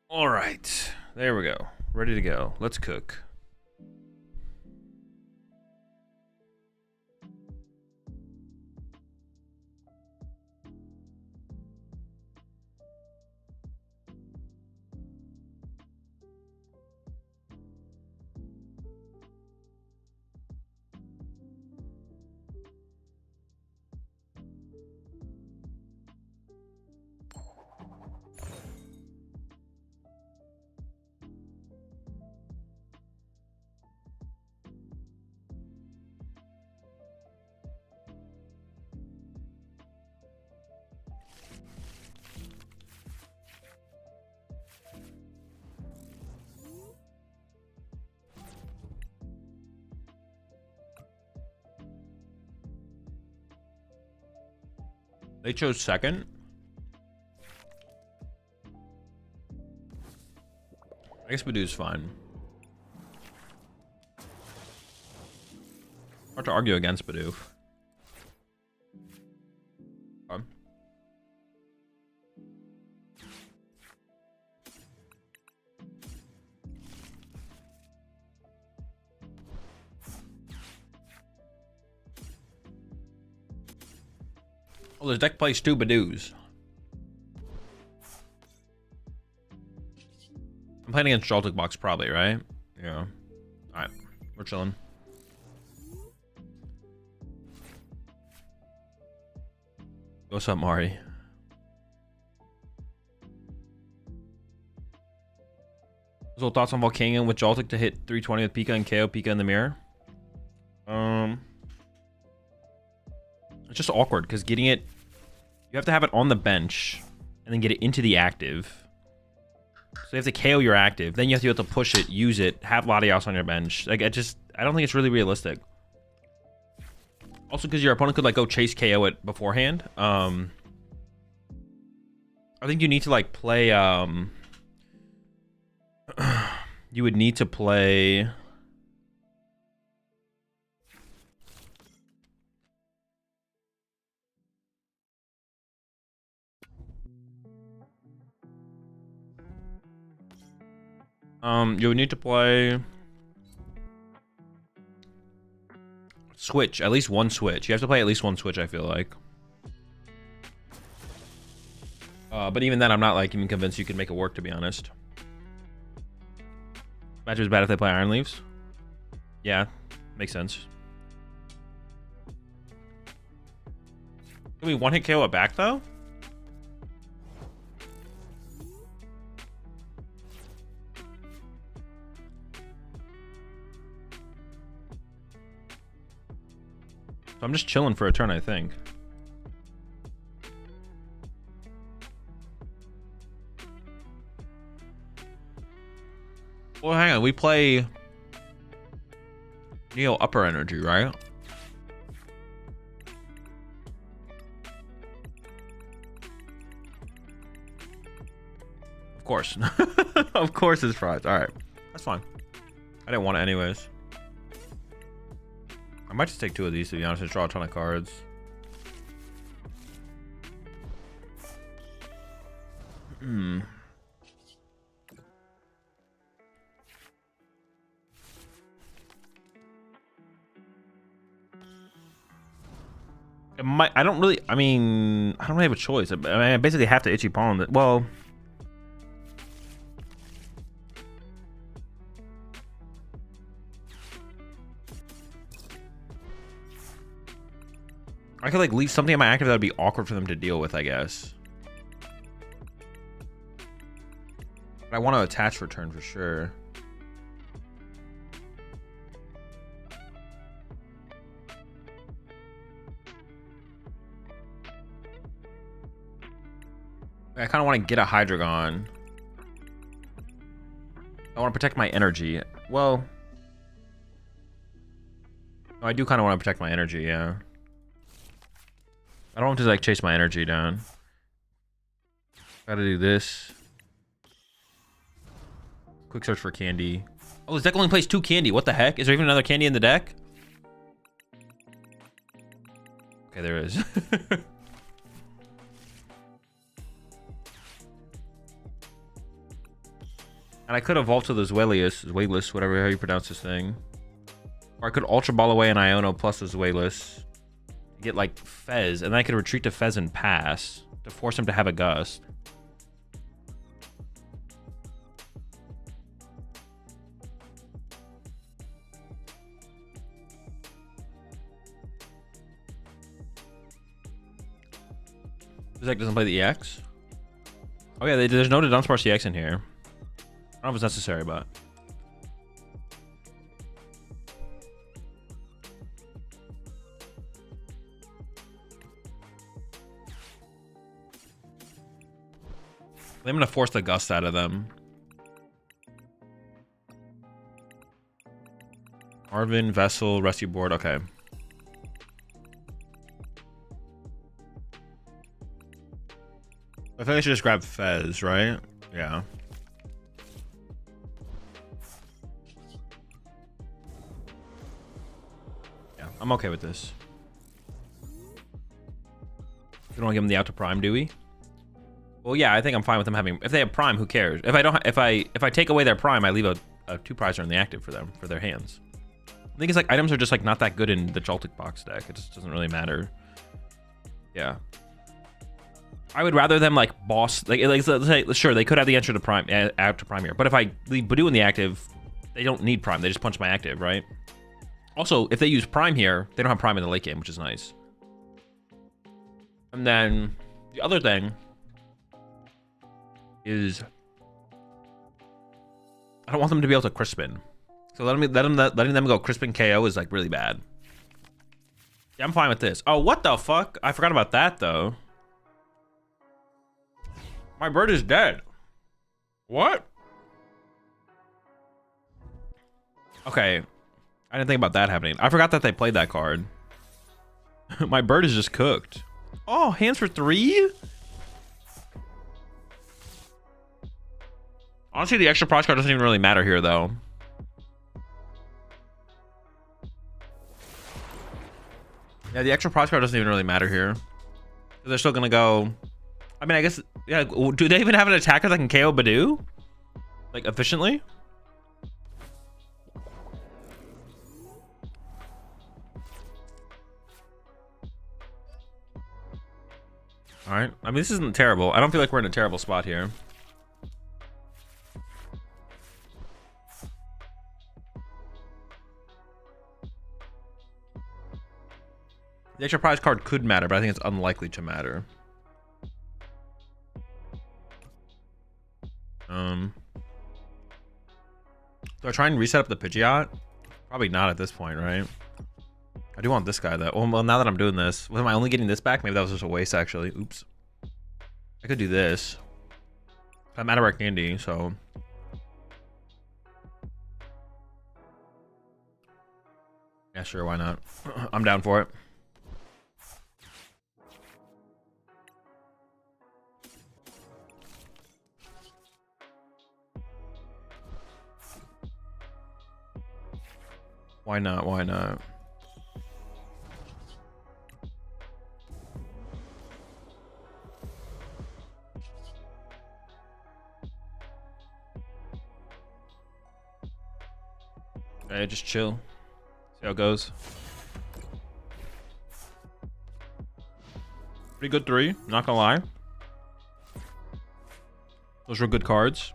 Speaker 1: All right, there we go. Ready to go. Let's cook. They chose second. I guess Badoo's fine. Hard to argue against Badoo. Okay. Oh, this deck plays 2 Badoos. I'm playing against Jaltic Box probably, right? Yeah. Alright. We're chilling. What's up, Mari? So thoughts on Volcanion with Jaltic to hit 320 with Pika and KO Pika in the mirror? It's just awkward because getting it, you have to have it on the bench and then get it into the active. So you have to KO your active, then you have to be able to push it, use it, have Latias on your bench. Like I don't think it's really realistic. Also because your opponent could like go chase KO it beforehand. I think you need to like play you would need to play you would need to play switch, at least one switch. You have to play at least one switch, I feel like. But even then, I'm not like even convinced you can make it work, to be honest. Matchup is bad if they play Iron Leaves. Yeah, makes sense. Can we one-hit KO it back, though? So I'm just chilling for a turn, I think. Well, hang on. We play Neo Upper Energy, right? Of course. Of course it's fries. All right. That's fine. I didn't want it anyways. I might just take 2 of these, to be honest, and draw a ton of cards. It might, I don't really have a choice. I basically have to Itchy Palm it. Well, I could like leave something in my active that would be awkward for them to deal with, I guess. But I want to attach return for sure. I kind of want to get a Hydreigon. I want to protect my energy. Well, I do kind of want to protect my energy, yeah. I don't want to like chase my energy down. Gotta do this. Quick search for candy. Oh, this deck only plays 2 candy. What the heck? Is there even another candy in the deck? Okay, there is. And I could evolve to the Zweilous, whatever how you pronounce this thing. Or I could Ultra Ball away an Iono plus the Zweilous. Get like Fez, and then I could retreat to Fez and pass to force him to have a Gust. This deck doesn't play the EX? Oh yeah, there's no Dunsparce EX in here. I don't know if it's necessary, but... I'm gonna force the Gust out of them. Arvin, Vessel, Rescue Board, okay. I think I should just grab Fez, right? Yeah. Yeah, I'm okay with this. We don't want to give him the out to Prime, do we? Well, yeah, I think I'm fine with them having. If they have Prime, who cares? If I don't, if I take away their Prime, I leave a 2-prizer in the active for them for their hands. I think it's like items are just like not that good in the Joltik box deck. It just doesn't really matter. Yeah. I would rather them like boss like let's say sure they could have the answer to Prime out to Prime here, but if I leave Badoo in the active, they don't need Prime. They just punch my active, right? Also, if they use Prime here, they don't have Prime in the late game, which is nice. And then the other thing is I don't want them to be able to Crispin. So letting them go Crispin KO is like really bad. Yeah, I'm fine with this. Oh, what the fuck? I forgot about that though. My bird is dead. What? Okay. I didn't think about that happening. I forgot that they played that card. My bird is just cooked. Oh, hands for 3? Honestly, the extra prize card doesn't even really matter here, though. Yeah, the extra prize card doesn't even really matter here. They're still gonna go... I mean, I guess... Yeah, do they even have an attacker that can KO Badoo? Like, efficiently? Alright. I mean, this isn't terrible. I don't feel like we're in a terrible spot here. The extra prize card could matter, but I think it's unlikely to matter. Do I try and reset up the Pidgeot? Probably not at this point, right? I do want this guy though. Well, now that I'm doing this, am I only getting this back? Maybe that was just a waste actually. Oops. I could do this. I'm out of our candy, so. Yeah, sure, why not? I'm down for it. Why not? Why not? Hey, just chill. See how it goes. Pretty good 3, not gonna lie. Those were good cards.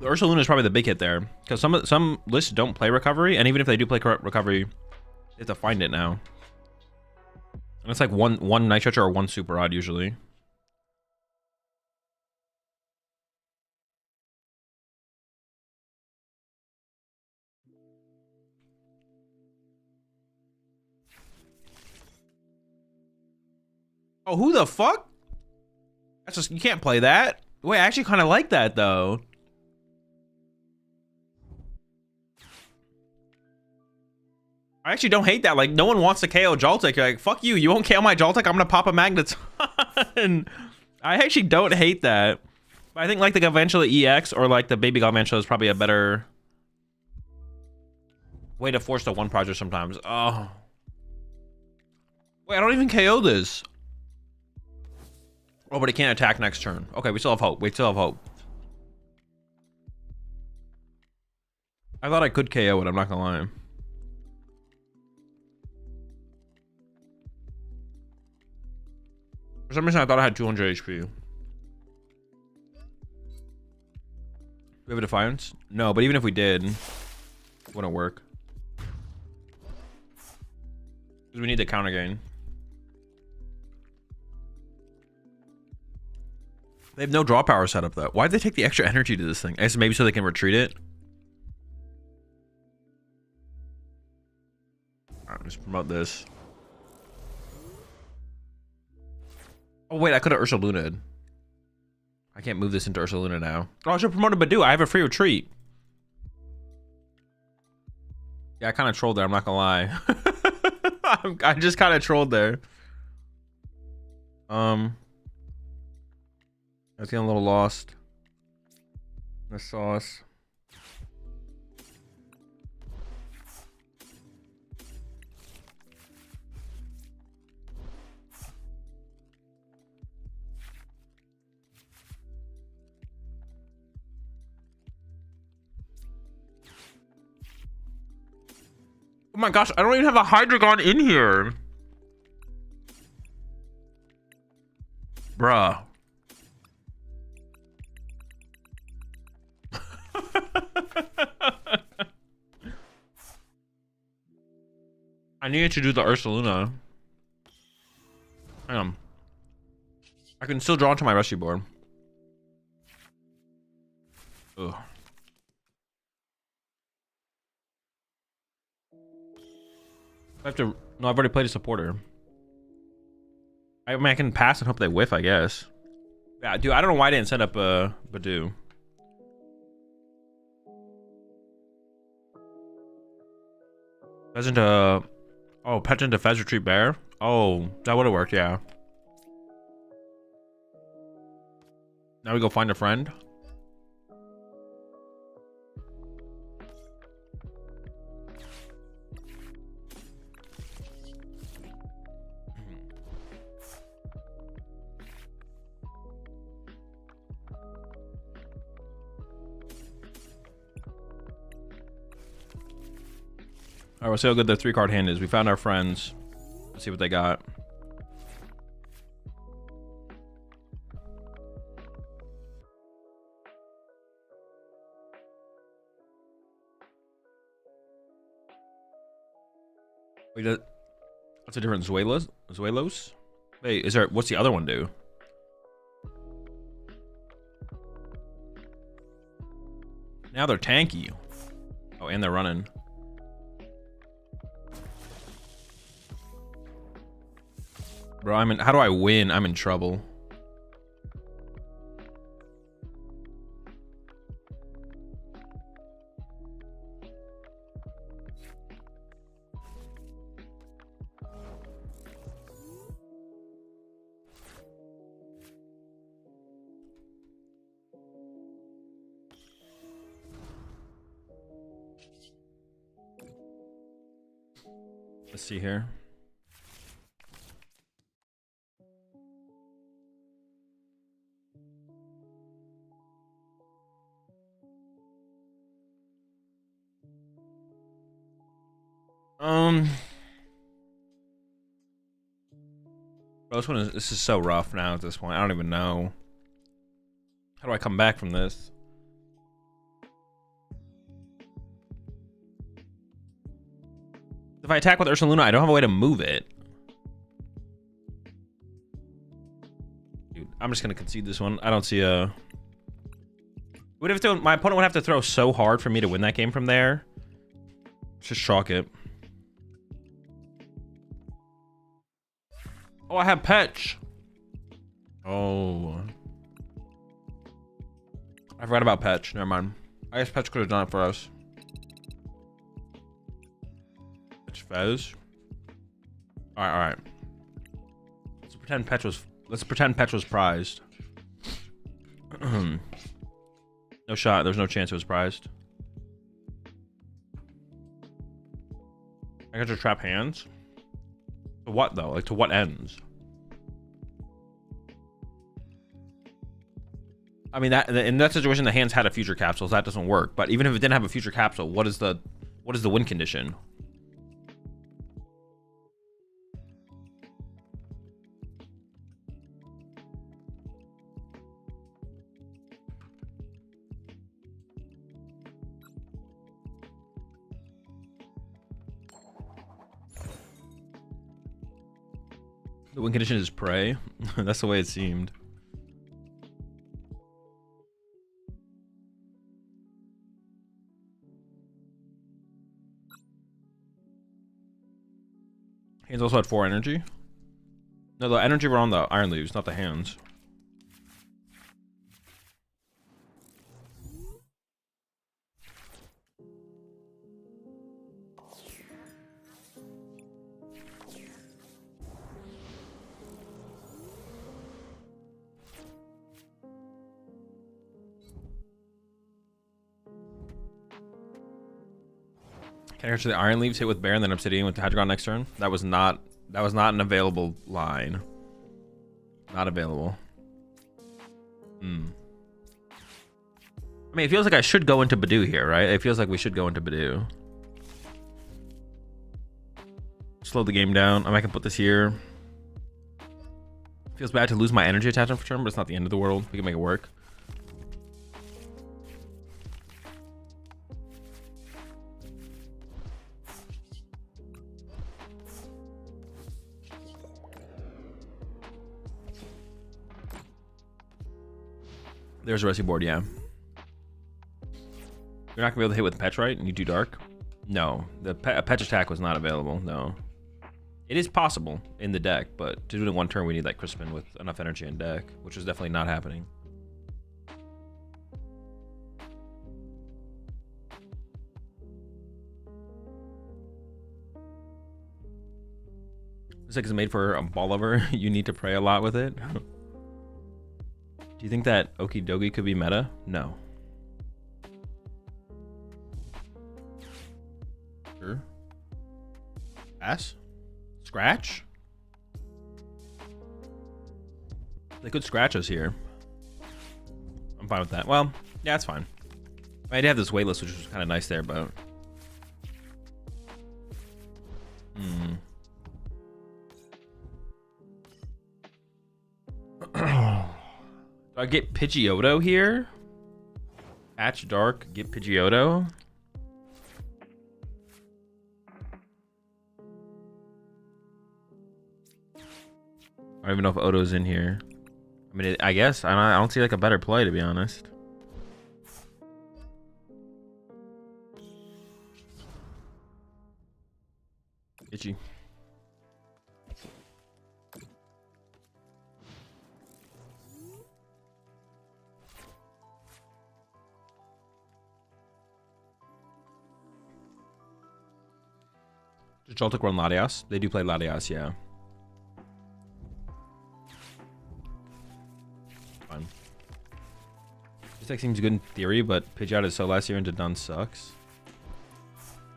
Speaker 1: The Ursaluna is probably the big hit there, because some lists don't play recovery, and even if they do play recovery, have to find it now. And it's like one night stretcher or one super odd usually. Oh, who the fuck? That's just, you can't play that. Wait, I actually kind of like that though. I actually don't hate that. Like, no one wants to KO Joltik. You're like, fuck you. You won't KO my Joltik? I'm gonna pop a Magneton. I actually don't hate that. But I think like the Galvantula EX or like the Baby Galvantula is probably a better way to force the one project sometimes. Oh. Wait, I don't even KO this. Oh, but it can't attack next turn. Okay, we still have hope. We still have hope. I thought I could KO it, I'm not gonna lie. For some reason, I thought I had 200 HP. Do we have a Defiance? No, but even if we did, it wouldn't work. Because we need the counter gain. They have no draw power setup though. Why'd they take the extra energy to this thing? I guess maybe so they can retreat it. Alright, let's promote this. Oh wait, I could have Ursaluna'd. I can't move this into Ursaluna now. Oh, I should promote a Badoo. I have a free retreat. Yeah, I kind of trolled there, I'm not gonna lie. I just kind of trolled there. I was getting a little lost in the sauce. Oh my gosh, I don't even have a Hydreigon in here. Bruh. I needed to do the Ursaluna. Hang on. I can still draw into my rescue board. Ugh. I have to. No, I've already played a supporter. I mean, I can pass and hope they whiff, I guess. Yeah, dude, I don't know why I didn't set up a Badoo. Pheasant, oh, Peasant to Fez Retreat Bear? Oh, that would have worked, yeah. Now we go find a friend. Alright, we'll see how good their 3-card hand is. We found our friends. Let's see what they got. Wait, what's the difference? Zuelos? Wait, is there, what's the other one do? Now they're tanky. Oh, and they're running. Bro, I'm in, how do I win? I'm in trouble. Let's see here. Bro, this is so rough now at this point. I don't even know. How do I come back from this? If I attack with Ursaluna, I don't have a way to move it. Dude, I'm just gonna concede this one. I don't see a... Would have to, my opponent would have to throw so hard for me to win that game from there. Just chalk it. Oh, I have Petch. Oh. I forgot about Petch. Never mind. I guess Petch could have done it for us. Petch Fez. Alright, alright. Let's pretend Petch was prized. No shot. There's no chance it was prized. I got to trap hands. To what though? Like to what ends? I mean, that in that situation, the hands had a future capsule, so that doesn't work. But even if it didn't have a future capsule, what is the win condition? The win condition is prey. That's the way it seemed. Hands also had 4 energy. No, the energy were on the Iron Leaves, not the hands. Can I actually the Iron Leaves hit with Bear and then Obsidian with the Hydreigon next turn? That was not an available line. Not available. I mean, it feels like I should go into Badoo here, right? It feels like we should go into Badoo. Slow the game down. I can put this here. Feels bad to lose my energy attachment for turn, but it's not the end of the world. We can make it work. There's a resi board, yeah. You're not gonna be able to hit with Petch, right? And you do Dark? No, the Petch attack was not available. No, it is possible in the deck, but to do it in one turn, we need like Crispin with enough energy in deck, which is definitely not happening. This deck is made for a ball lover. You need to pray a lot with it. Do you think that Okidogi could be meta? No. Sure. Pass? Scratch? They could scratch us here. I'm fine with that. Well, yeah, it's fine. I did have this waitlist, which was kind of nice there, but... Do I get Pidgeotto here? Patch Dark, get Pidgeotto. I don't even know if Odo's in here. I mean, I guess. I don't see like a better play, to be honest. Itchy. Does Joltik run Latias? They do play Latias, yeah. Fine. This deck seems good in theory, but Pidgeot is so last year into done sucks.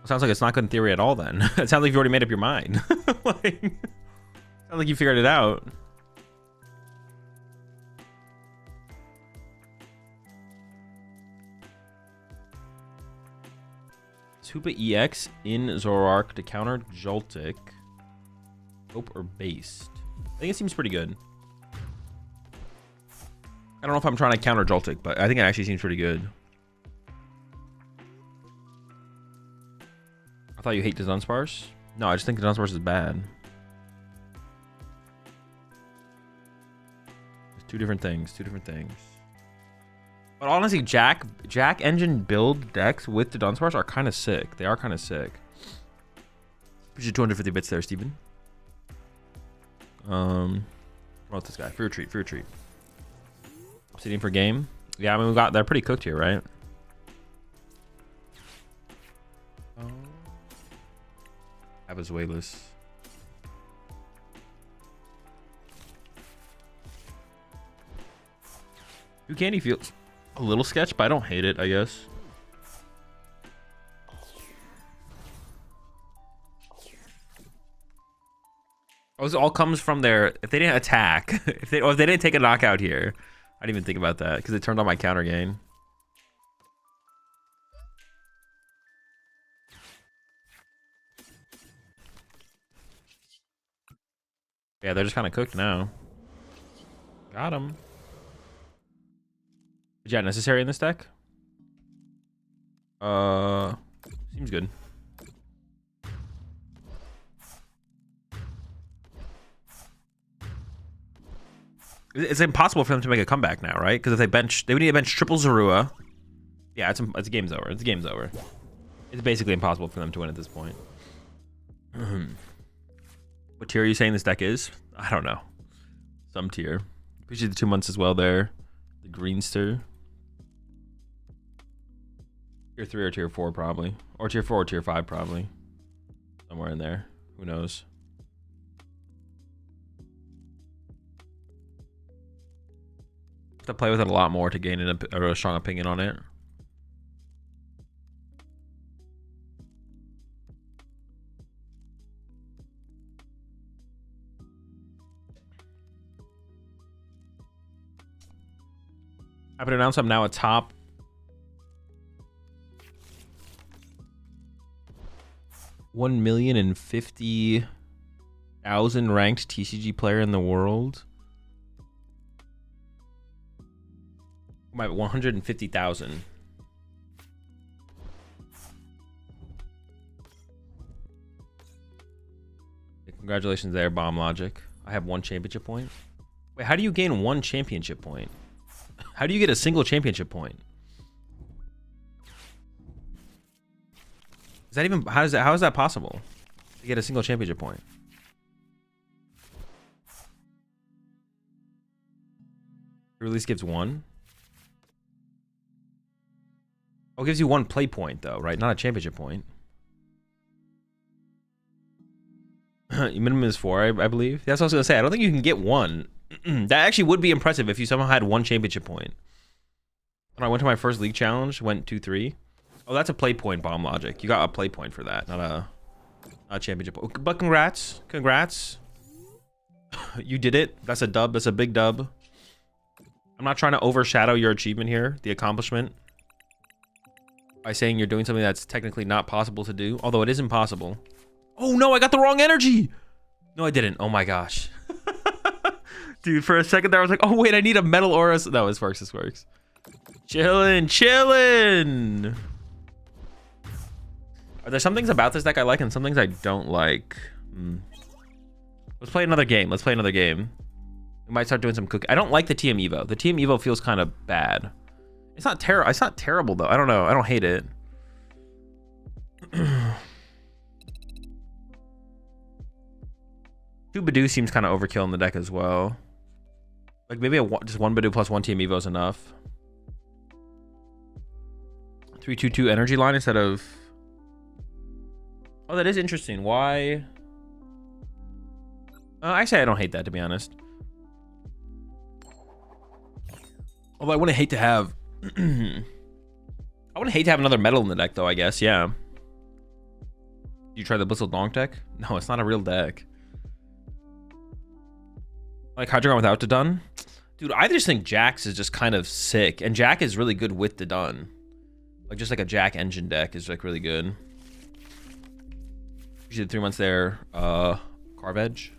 Speaker 1: Sounds like it's not good in theory at all then. It sounds like you've already made up your mind. Like, sounds like you figured it out. Hoopa EX in Zoroark to counter Joltik. Hope or Based? I think it seems pretty good. I don't know if I'm trying to counter Joltik, but I think it actually seems pretty good. I thought you hate the Dunsparce. No, I just think the Dunsparce is bad. It's two different things. Two different things. But honestly, Jack engine build decks with the Dunsparce are kind of sick. They are kind of sick. Appreciate 250 bits there, Steven. What's this guy? Free retreat. Free retreat. Sitting for game. Yeah, I mean they're pretty cooked here, right? Abazuelas. Two candy feels a little sketch, but I don't hate it, I guess. Oh, this all comes from their, if they didn't attack, if they didn't take a knockout here. I didn't even think about that because it turned on my counter gain. Yeah, they're just kind of cooked now. Got him. Is that necessary in this deck? Seems good. It's impossible for them to make a comeback now, right? Because if they would need to bench triple Zorua. Yeah, it's game's over. It's game's over. It's basically impossible for them to win at this point. What tier are you saying this deck is? I don't know. Some tier. Appreciate the 2 months as well there. The Greenster. Tier 3 or tier 4 probably. Or tier 4 or tier 5 probably. Somewhere in there. Who knows? Have to play with it a lot more to gain a really strong opinion on it. I would announce I'm now a top 1,050,000 ranked TCG player in the world. I'm at 150,000. Congratulations there, Bomb Logic. I have 1 championship point. Wait, how do you gain 1 championship point? How do you get a single championship point? Is that even how is that possible? To get a single championship point? It release gives 1. Oh, it gives you 1 play point though, right? Not a championship point. Your minimum is 4, I believe. That's what I was gonna say. I don't think you can get 1. That actually would be impressive if you somehow had 1 championship point. When I went to my first league challenge, went 2-3. Oh, that's a play point, Bomb Logic. You got a play point for that, not a championship point. But congrats. You did it. That's a dub. That's a big dub. I'm not trying to overshadow your achievement here, the accomplishment, by saying you're doing something that's technically not possible to do, although it is impossible. Oh no, I got the wrong energy. No, I didn't. Oh my gosh. Dude, for a second there, I was like, oh wait, I need a metal aura. No, this works. Chillin'. Are there some things about this deck I like and some things I don't like? Let's play another game. We might start doing some cooking. I don't like the TM Evo. The TM Evo feels kind of bad. It's not terrible though. I don't know. I don't hate it. Two Badoo seems kind of overkill in the deck as well. Like maybe just 1 Badoo plus 1 TM Evo is enough. 3/2/2 energy line instead of. Oh, that is interesting. Why? Actually, I don't hate that, to be honest. Although I wouldn't hate to have. I wouldn't hate to have another metal in the deck, though. I guess, yeah. You try the Blissful Donk deck? No, it's not a real deck. Like Hydreigon without the Dun? Dude, I just think Jax is just kind of sick. And Jack is really good with the Dun. Like, just like a Jack engine deck is, like, really good. You did 3 months there. Carve Edge?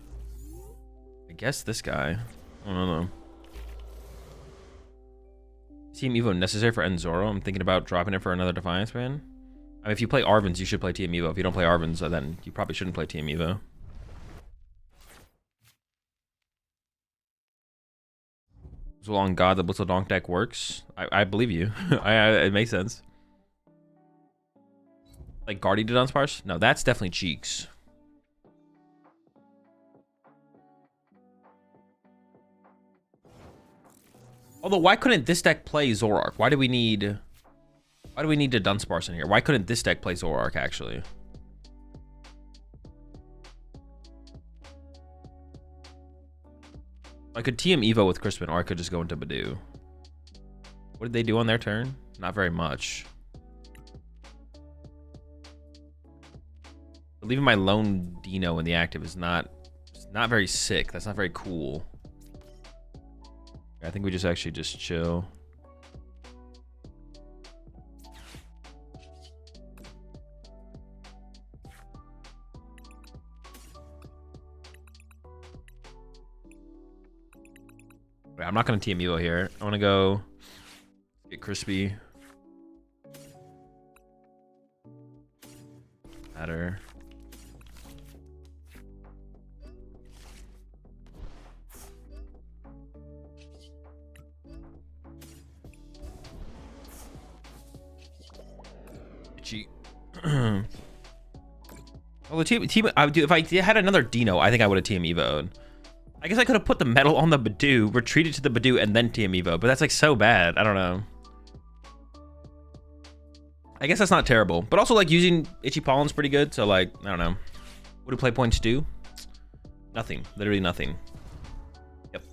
Speaker 1: I guess this guy. I don't know. Team Evo necessary for Enzoro? I'm thinking about dropping it for another Defiance man. I mean, if you play Arvins, you should play TM Evo. If you don't play Arvins, then you probably shouldn't play TM Evo. So on God, the Blitzel Donk deck works. I believe you. It makes sense. Like Guardy to Dunsparce? No, that's definitely Cheeks. Although, why couldn't this deck play Zoroark? Why do we need to Dunsparce in here? Why couldn't this deck play Zoroark, actually? I could TM Evo with Crispin, or I could just go into Badoo. What did they do on their turn? Not very much. But leaving my lone Dino in the active is not very sick. That's not very cool. I think we just actually just chill. Wait, I'm not going to TM Evo here. I want to go get Crispy. Matter. Well, the team if I had another Dino, I think I would have TM Evo'd. I guess I could have put the metal on the Badoo, retreated to the Badoo, and then TM Evo, but that's like so bad. I don't know. I guess that's not terrible, but also like using Itchy Pollen's pretty good. So like, I don't know. What do play points do? Nothing. Literally nothing. Yep.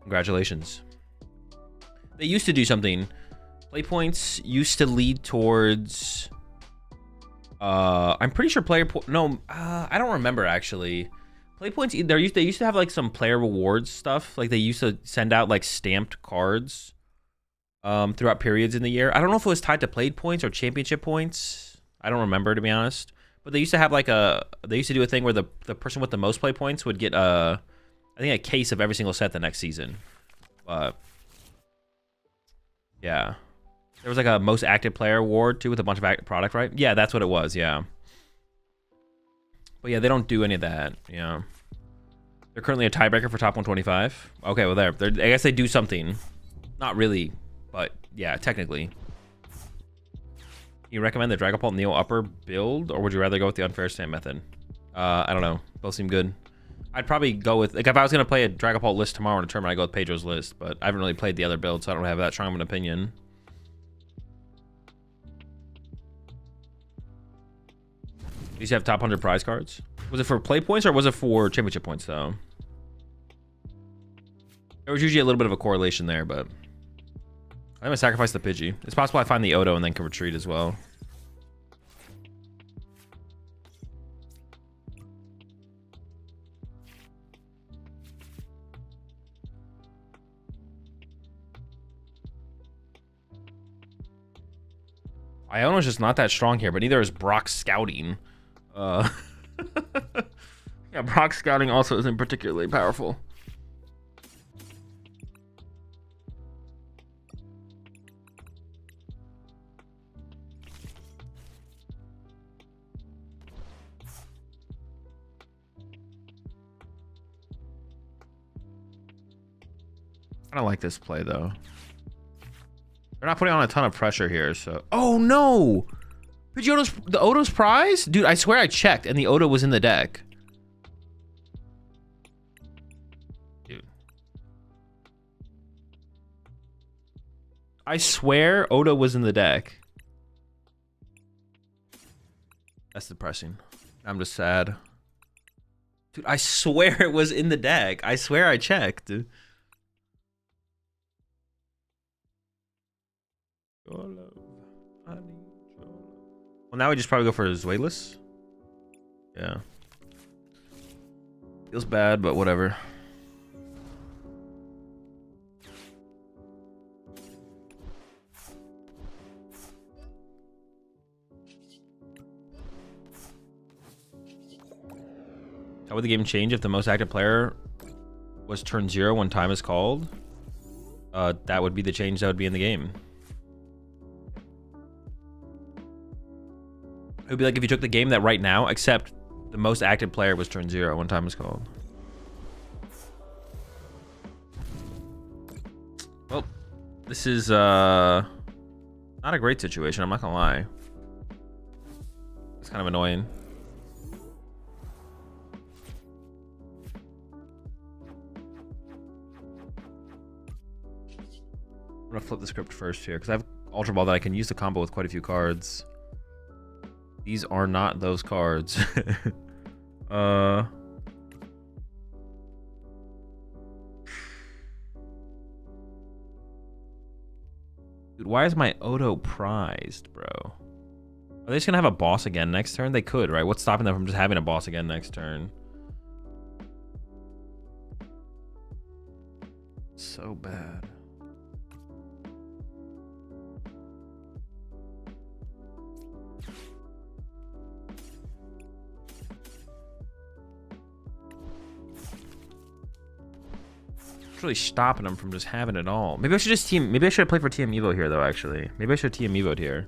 Speaker 1: Congratulations. They used to do something. Play points used to lead towards. I'm pretty sure I don't remember actually. Play points. They used to have like some player rewards stuff. Like they used to send out like stamped cards throughout periods in the year. I don't know if it was tied to played points or championship points. I don't remember, to be honest. But they used to have like they used to do a thing where the person with the most play points would get I think a case of every single set the next season. But yeah. There was like a most active player award too with a bunch of active product, right? Yeah, that's what it was, yeah. But yeah, they don't do any of that, yeah. They're currently a tiebreaker for top 125. Okay, well I guess they do something. Not really, but yeah, technically. You recommend the Dragapult Neo upper build, or would you rather go with the unfair stand method? I don't know. Both seem good. I'd probably go with, like if I was gonna play a Dragapult list tomorrow in a tournament, I'd go with Pedro's list, but I haven't really played the other build, so I don't have that strong of an opinion. You have top 100 prize cards. Was it for play points or was it for championship points though? There was usually a little bit of a correlation there, but I'm gonna sacrifice the Pidgey. It's possible I find the Odo and then can retreat as well. Iono's just not that strong here, but neither is Brock Scouting. Yeah, Brock Scouting also isn't particularly powerful. I don't like this play though. They're not putting on a ton of pressure here, so. Oh no! The Odo's prize? Dude, I swear I checked and the Odo was in the deck. Dude. I swear Odo was in the deck. That's depressing. I'm just sad. Dude, I swear it was in the deck. I swear I checked, dude. Well, now we just probably go for Zweilous. Yeah. Feels bad, but whatever. How would the game change if the most active player was turn 0 when time is called? That would be the change that would be in the game. It would be like if you took the game that right now, except the most active player was turn 0 when time was called. Well, this is not a great situation, I'm not gonna lie. It's kind of annoying. I'm gonna flip the script first here because I have Ultra Ball that I can use to combo with quite a few cards. These are not those cards. Dude, why is my Odo prized, bro? Are they just gonna have a boss again next turn? They could, right? What's stopping them from just having a boss again next turn? So bad. Really stopping them from just having it all. Maybe I should just team. Maybe I should play for TM Evo here though. Actually, maybe I should TM Evo here.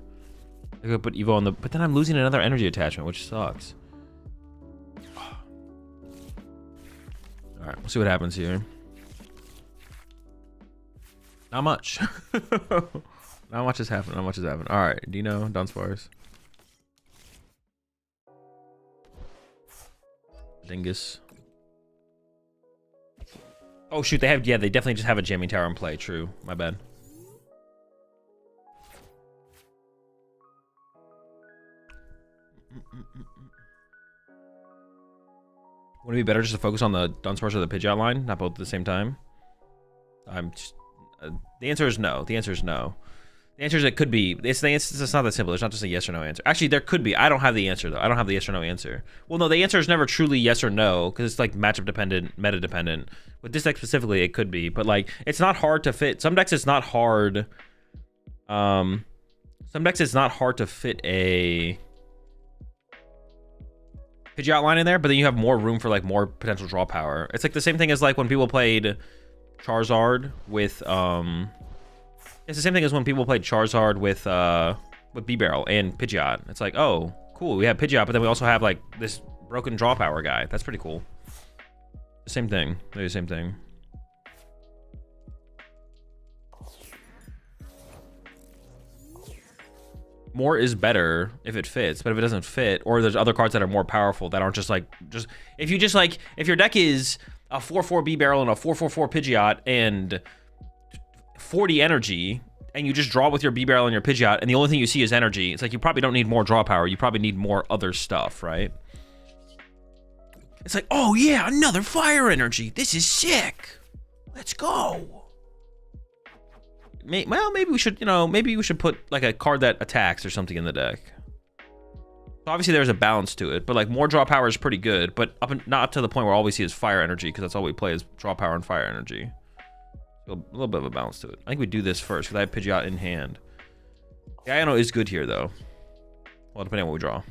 Speaker 1: I could put Evo on the. But then I'm losing another energy attachment, which sucks. All right, we'll see what happens here. Not much. Not much has happened. Not much has happened. All right, Dino, Dunsparce, Dingus. Oh shoot, they have, yeah, they definitely just have a jamming tower in play. True, my bad. Would it be better just to focus on the Dunsparce or the Pidgeot line, not both at the same time? I'm just, the answer is no. The answer is no. The answer is it could be. It's not that simple. It's not just a yes or no answer. Actually, there could be. I don't have the answer though. I don't have the yes or no answer. Well, no, the answer is never truly yes or no because it's like matchup dependent, meta dependent. With this deck specifically, it could be, but like it's not hard to fit. Some decks it's not hard. Some decks it's not hard to fit a Pidgeot line in there, but then you have more room for like more potential draw power. It's like the same thing as like when people played Charizard with it's the same thing as when people played Charizard with B-Barrel and Pidgeot. It's like, oh, cool, we have Pidgeot, but then we also have like this broken draw power guy. That's pretty cool. Same thing. Maybe the same thing. More is better if it fits, but if it doesn't fit, or there's other cards that are more powerful that aren't just if your deck is a 4/4 B-Barrel and a 4/4 Pidgeot and 40 energy, and you just draw with your B-Barrel and your Pidgeot, and the only thing you see is energy, it's like you probably don't need more draw power. You probably need more other stuff, right? It's like, oh yeah, another fire energy. This is sick. Let's go. Well, maybe we should, maybe we should put like a card that attacks or something in the deck. So obviously there's a balance to it, but like more draw power is pretty good, but not up to the point where all we see is fire energy, because that's all we play is draw power and fire energy. So a little bit of a balance to it. I think we do this first because I have Pidgeot in hand. Diano is good here though. Well, depending on what we draw.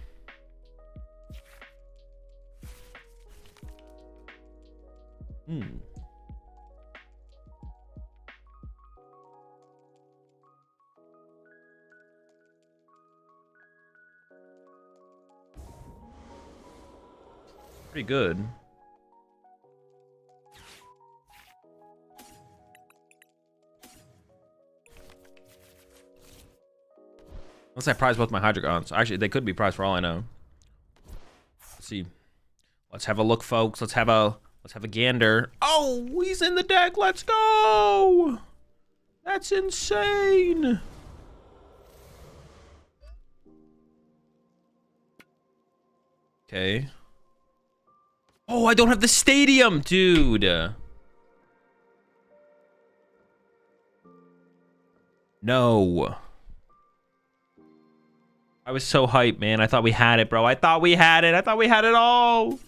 Speaker 1: Pretty good. Unless I prize both my Hydreigons. Actually, they could be prized for all I know. Let's see. Let's have a look, folks. Let's have a gander. Oh, he's in the deck. Let's go. That's insane. Okay. Oh, I don't have the stadium, dude. No. I was so hyped, man. I thought we had it, bro. I thought we had it. I thought we had it all.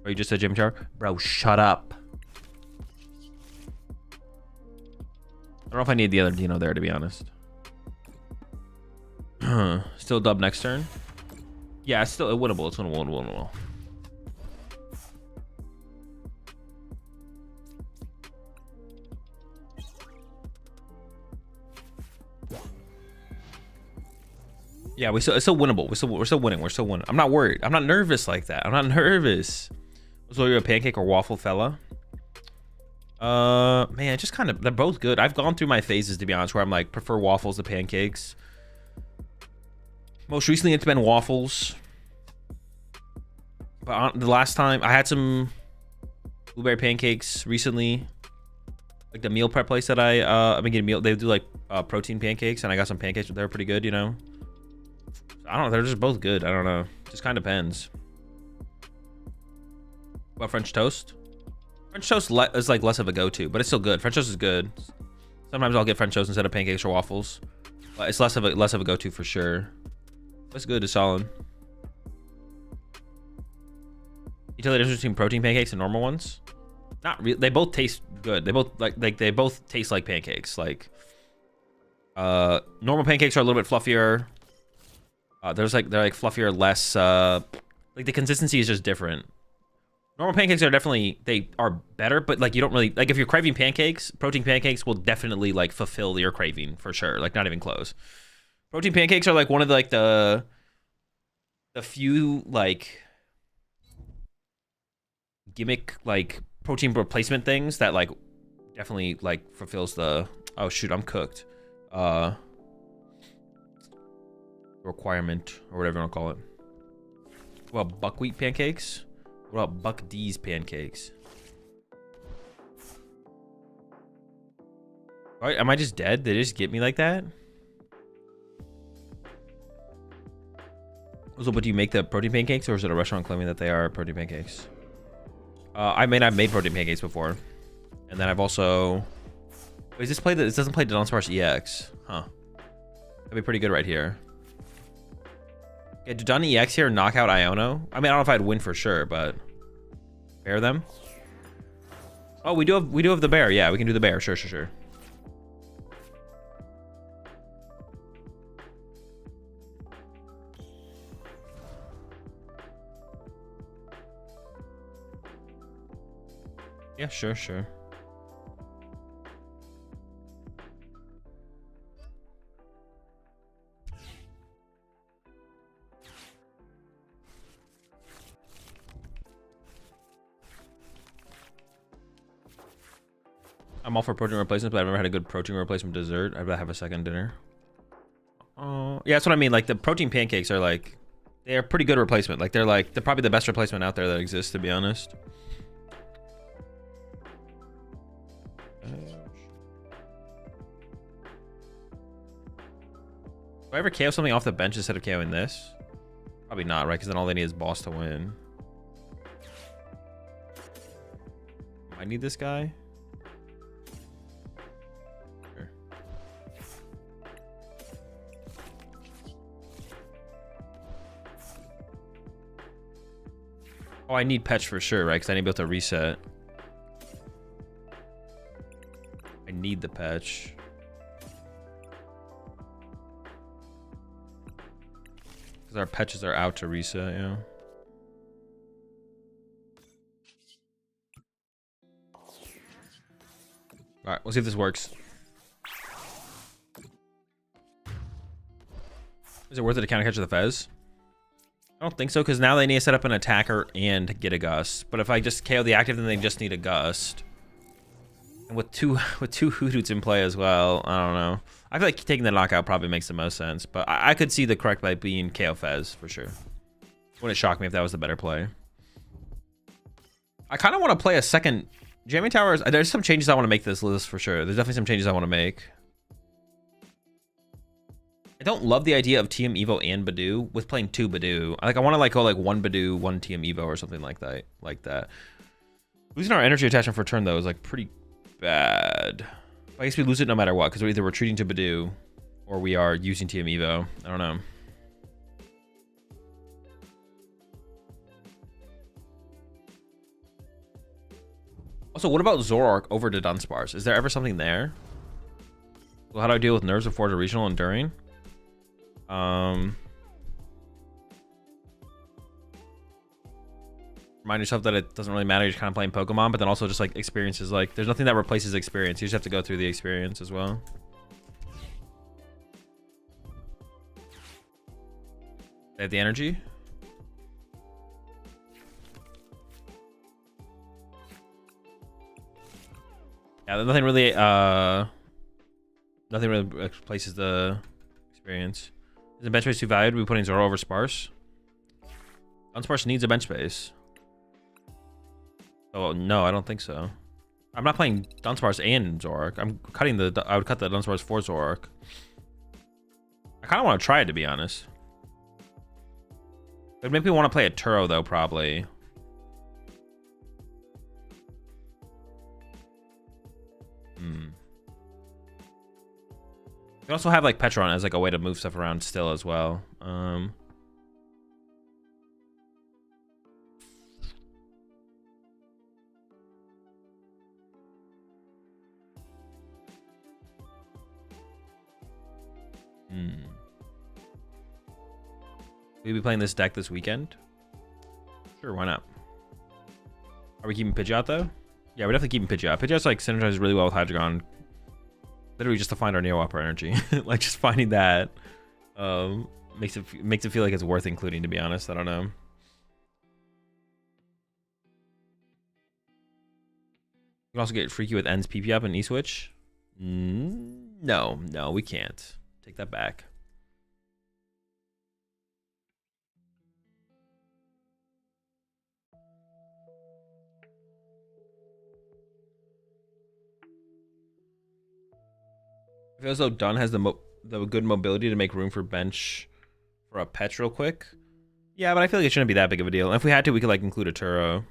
Speaker 1: Or you just said Jim Char? Bro, shut up. I don't know if I need the other Dino there, to be honest. Still dub next turn? Yeah, it's still winnable. It's winnable. Yeah, it's still winnable. We're still winning. We're still winning. I'm not worried. I'm not nervous like that. I'm not nervous. So you're a pancake or waffle fella? Man, just kind of, they're both good. I've gone through my phases, to be honest, where I'm like prefer waffles to pancakes. Most recently, it's been waffles. But the last time I had some blueberry pancakes recently, like the meal prep place that I've been getting meal. They do like protein pancakes, and I got some pancakes. They're pretty good, you know. I don't know. They're just both good. I don't know. Just kind of depends. What about French toast? French toast is like less of a go-to, but it's still good. French toast is good. Sometimes I'll get French toast instead of pancakes or waffles, but it's less of a go-to for sure. It's good. It's solid. You tell the difference between protein pancakes and normal ones? Not really. They both taste good. They both they both taste like pancakes. Like normal pancakes are a little bit fluffier. They're like fluffier, less like the consistency is just different. Normal pancakes are definitely, they are better, but like you don't really, like if you're craving pancakes, protein pancakes will definitely like fulfill your craving for sure. Like not even close. Protein pancakes are like one of the, like the few like gimmick like protein replacement things that like definitely like fulfills the, oh shoot, I'm cooked. Requirement or whatever you want to call it. Well, buckwheat pancakes. What about Buck D's pancakes? Right, am I just dead? Did they just get me like that? So, but do you make the protein pancakes, or is it a restaurant claiming that they are protein pancakes? I've made protein pancakes before, and then I've also. Wait, this doesn't play the Dunsparce EX, huh? That'd be pretty good right here. Yeah, do Dun EX here knock out Iono? I mean, I don't know if I'd win for sure, but bear them. Oh, we do have the bear. Yeah, we can do the bear. Sure. Yeah, sure. I'm all for protein replacements, but I've never had a good protein replacement dessert. I'd rather have a second dinner. Oh, yeah, that's what I mean. Like the protein pancakes are like, they're pretty good replacement. Like they're probably the best replacement out there that exists, to be honest. Do I ever KO something off the bench instead of KOing this? Probably not, right? Because then all they need is boss to win. I need this guy. Sure. Oh, I need Petch for sure, right? Because I need to be able to reset. I need the Petch. Because our Petches are out to reset, yeah. Alright, we'll see if this works. Is it worth it to counter catch the Fez? I don't think so, because now they need to set up an attacker and get a Gust. But if I just KO the active, then they just need a Gust. And with two Hoothoots in play as well, I don't know. I feel like taking the knockout probably makes the most sense, but I could see the correct play being KO Fez for sure. Wouldn't shock me if that was the better play. I kind of want to play a second Jamming Towers. There's some changes I want to make to this list for sure. There's definitely some changes I want to make. I don't love the idea of TM Evo and Badoo with playing 2 Badoo. I want to go 1 Badoo, 1 TM Evo or something like that. Losing our energy attachment for turn though is like pretty bad. I guess we lose it no matter what, because we're either retreating to Badoo or we are using TM Evo. I don't know. Also, what about Zoroark over to Dunsparce? Is there ever something there? Well, how do I deal with nerves before the regional and during? Remind yourself that it doesn't really matter. You're just kind of playing Pokemon, but then also just like experiences. Like, there's nothing that replaces experience. You just have to go through the experience as well. They have the energy. Yeah, nothing really replaces the experience. Is the bench space too valued? We putting Zoro over Sparse? Unsparse needs a bench space. Oh no, I don't think so. I'm not playing Dunsparce and Zoroark. I'm cutting I would cut the Dunsparce for Zoroark. I kind of want to try it, to be honest. But maybe we want to play a Turo though, probably. We also have like Petron as like a way to move stuff around still as well. We'll be playing this deck this weekend. Sure, why not? Are we keeping Pidgeot though? Yeah, we're definitely keeping Pidgeot. Pidgeot's like synergizes really well with Hydreigon. Literally just to find our Neo Upper energy. Like just finding that makes it feel like it's worth including, to be honest. I don't know. You can also get freaky with N's PP up and E-Switch. No, we can't. Take that back. I feel as though Dunn has the good mobility to make room for bench for a Petch real quick. Yeah, but I feel like it shouldn't be that big of a deal. And if we had to, we could like include a Turo.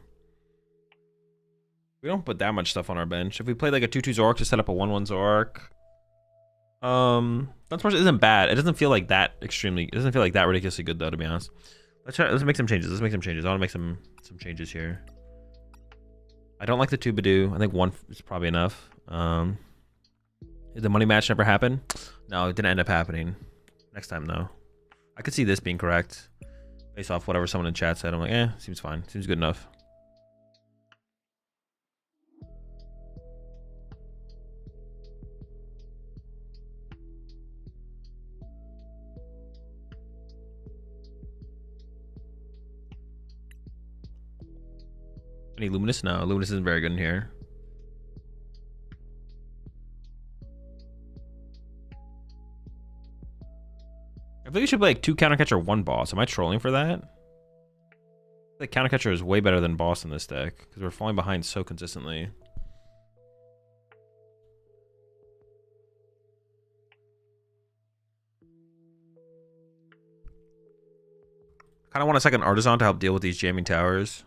Speaker 1: We don't put that much stuff on our bench. If we play like a 2/2 Zoroark to set up a 1/1 Zoroark, Dunsparce isn't bad. It doesn't feel like that extremely. It doesn't feel like that ridiculously good though, to be honest. Let's make some changes. I want to make some changes here. I don't like the 2 Badoo. I think 1 is probably enough. Did the money match never happen? No, it didn't end up happening. Next time, though. I could see this being correct. Based off whatever someone in chat said. I'm like, seems fine. Seems good enough. Any Luminous? No, Luminous isn't very good in here. I think we should play like 2 counter catcher, 1 boss. Am I trolling for that? The counter catcher is way better than boss in this deck because we're falling behind so consistently. Kind of want a second Artisan to help deal with these jamming towers.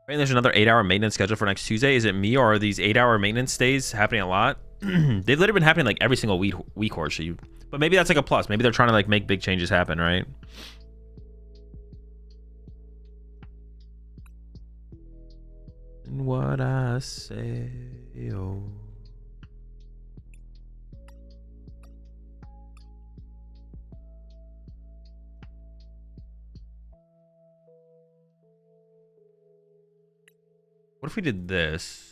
Speaker 1: I think there's another 8-hour maintenance schedule for next Tuesday. Is it me, or are these 8-hour maintenance days happening a lot? They've literally been happening like every single week or so. But maybe that's like a plus. Maybe they're trying to like make big changes happen, right? And what I say, oh. What if we did this?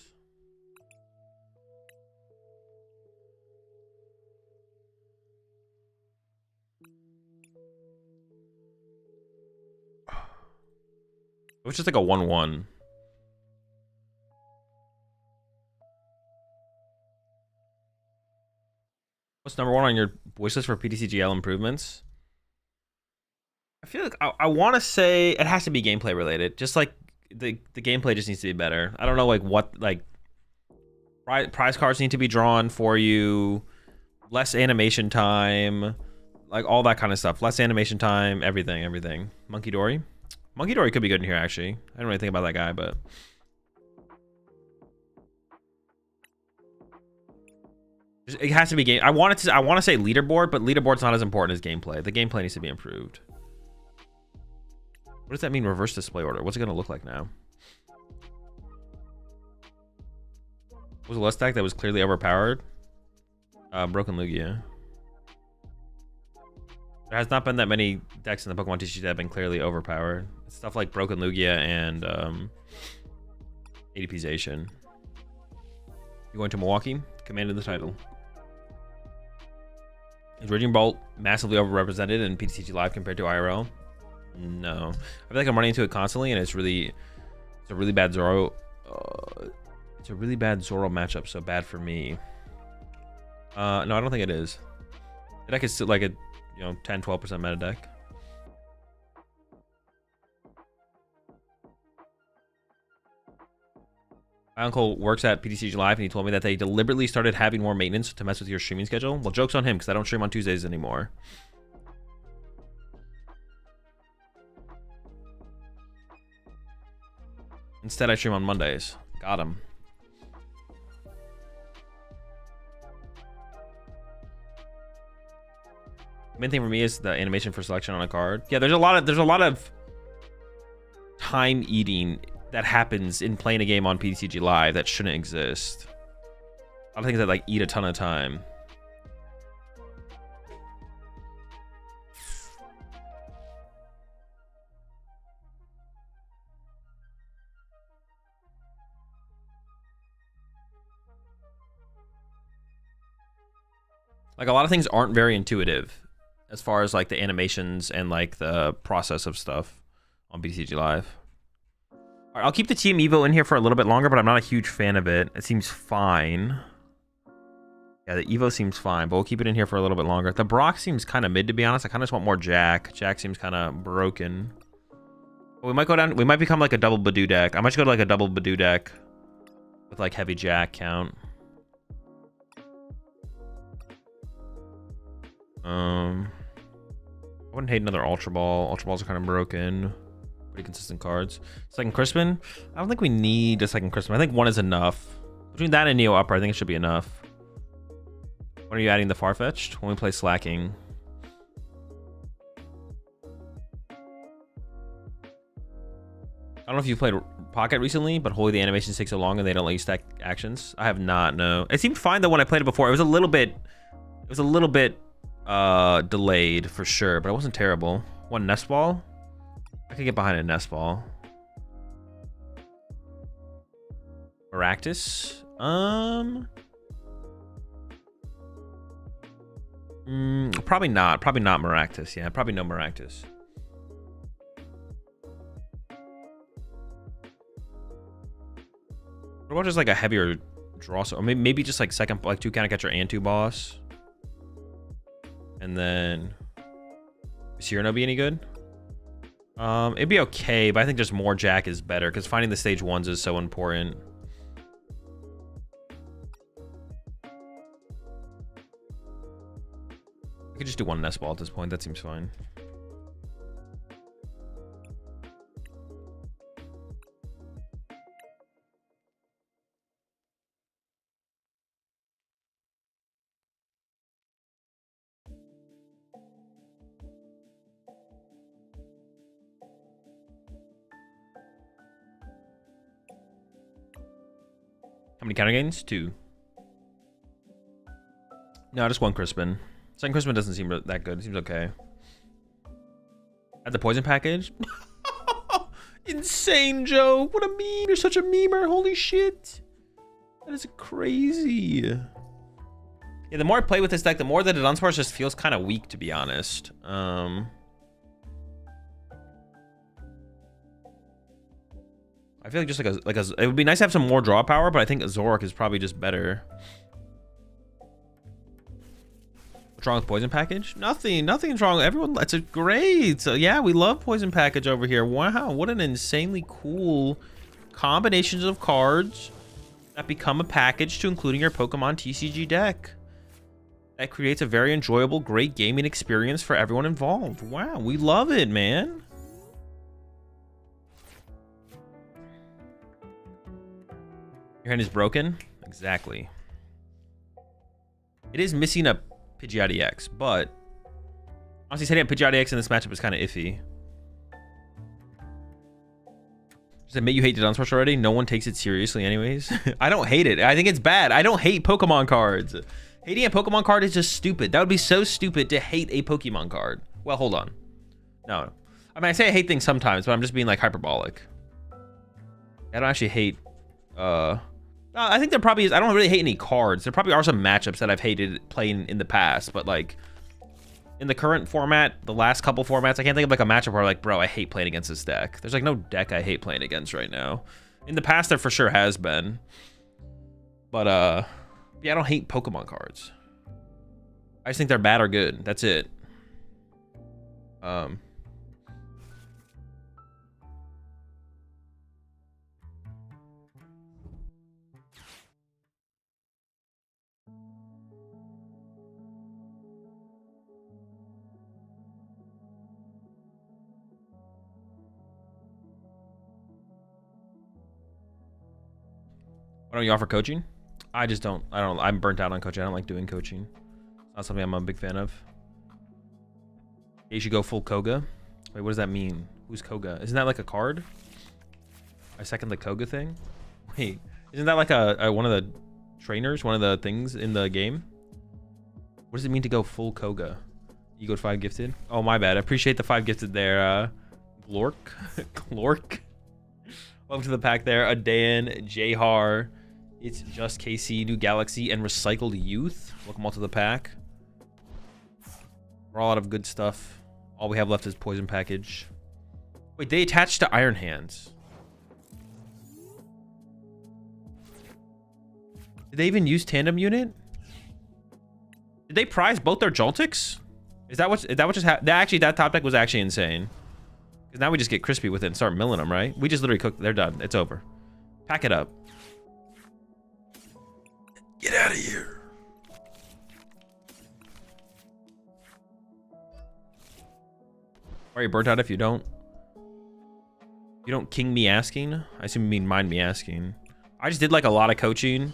Speaker 1: It was just like a 1/1. What's number 1 on your wish list for PTCGL improvements? I feel like I want to say it has to be gameplay related. Just like the gameplay just needs to be better. I don't know like what like prize cards need to be drawn for you, less animation time, like all that kind of stuff. Less animation time, everything. Monkey Dory could be good in here actually. I don't really think about that guy, but it has to be game. I want to say leaderboard, but leaderboard's not as important as gameplay. The gameplay needs to be improved. What does that mean, reverse display order? What's it going to look like now? Was a less deck that was clearly overpowered? Broken Lugia. There has not been that many decks in the PokemonTCG that have been clearly overpowered. It's stuff like Broken Lugia and ADPization. You going to Milwaukee? Commanded the title. Is Raging Bolt massively overrepresented in PTCG Live compared to IRL? No. I feel like I'm running into it constantly, and it's a really bad Zoro. It's a really bad Zoro matchup, so bad for me. No, I don't think it is. The deck is still like a 10-12% meta deck. My uncle works at PTCG Live, and he told me that they deliberately started having more maintenance to mess with your streaming schedule. Well, joke's on him, because I don't stream on Tuesdays anymore. Instead, I stream on Mondays. Got him. The main thing for me is the animation for selection on a card. Yeah, there's a lot of time eating that happens in playing a game on PTCG Live that shouldn't exist. A lot of things that like eat a ton of time. Like a lot of things aren't very intuitive as far as like the animations and like the process of stuff on PTCG Live. All right, I'll keep the Team Evo in here for a little bit longer, but I'm not a huge fan of it. It seems fine. Yeah, the Evo seems fine, but we'll keep it in here for a little bit longer. The Brock seems kind of mid, to be honest. I kind of just want more Jack. Jack seems kind of broken. But we might go down. We might become like a double Badoo deck. I might just go to like a double Badoo deck with like heavy Jack count. I wouldn't hate another Ultra Ball. Ultra Balls are kind of broken. Pretty consistent cards. Second Crispin. I don't think we need a second Crispin. I think one is enough. Between that and Neo Upper, I think it should be enough. When are you adding the Farfetch'd? When we play Slaking. I don't know if you've played Pocket recently, but holy, the animations take so long and they don't let you stack actions. I have not, no. It seemed fine though when I played it before. It was a little bit delayed for sure, but it wasn't terrible. One Nest Ball. I could get behind a Nest Ball. Maractus. Probably not. Probably not Maractus. Yeah, probably no Maractus. What about just like a heavier draw? Or maybe just like second, like 2 counter catcher and 2 boss. And then is Cyrano be any good? It'd be okay, but I think just more Jack is better because finding the stage 1s is so important. I could just do one Nest Ball at this point. That seems fine. How many counter gains? 2. No, just 1 Crispin. Second Crispin doesn't seem that good. It seems okay. At the poison package? Insane, Joe. What a meme. You're such a memer. Holy shit. That is crazy. Yeah, the more I play with this deck, the more that the Dunsparce just feels kind of weak, to be honest. I feel like just it would be nice to have some more draw power, but I think Zoroark is probably just better. What's wrong with Poison Package? Nothing's wrong. Everyone, it's a great. So yeah, we love Poison Package over here. Wow, what an insanely cool combinations of cards that become a package to including your Pokemon TCG deck. That creates a very enjoyable, great gaming experience for everyone involved. Wow, we love it, man. Your hand is broken? Exactly. It is missing a Pidgeotty X, but honestly, setting up Pidgeotty X in this matchup is kind of iffy. Does it make you hate the Dunsparce already? No one takes it seriously anyways. I don't hate it. I think it's bad. I don't hate Pokemon cards. Hating a Pokemon card is just stupid. That would be so stupid to hate a Pokemon card. Well, hold on. No. I mean, I say I hate things sometimes, but I'm just being like hyperbolic. I don't actually hate... I think there probably is. I don't really hate any cards. There probably are some matchups that I've hated playing in the past, but like in the current format, the last couple formats, I can't think of like a matchup where like, bro, I hate playing against this deck. There's like no deck I hate playing against right now. In the past, there for sure has been. But yeah, I don't hate Pokemon cards. I just think they're bad or good. That's it. Why don't you offer coaching? I just don't. I'm burnt out on coaching. I don't like doing coaching. It's not something I'm a big fan of. You should go full Koga. Wait, what does that mean? Who's Koga? Isn't that like a card? I second the Koga thing. Wait, isn't that like a one of the trainers? One of the things in the game? What does it mean to go full Koga? You go 5 gifted? Oh, my bad. I appreciate the 5 gifted there. Glork. Glork. Welcome to the pack there. Adan, Jahar. It's just KC, New Galaxy, and Recycled Youth. Welcome all to the pack. We're all out of good stuff. All we have left is Poison Package. Wait, they attached to Iron Hands. Did they even use Tandem Unit? Did they prize both their Joltix? Is that what just happened? Actually, that top deck was actually insane. Because now we just get crispy with it and start milling them, right? We just literally cooked. They're done. It's over. Pack it up. Get out of here. Are you burnt out if you don't? You don't king me asking? I assume you mean mind me asking. I just did like a lot of coaching.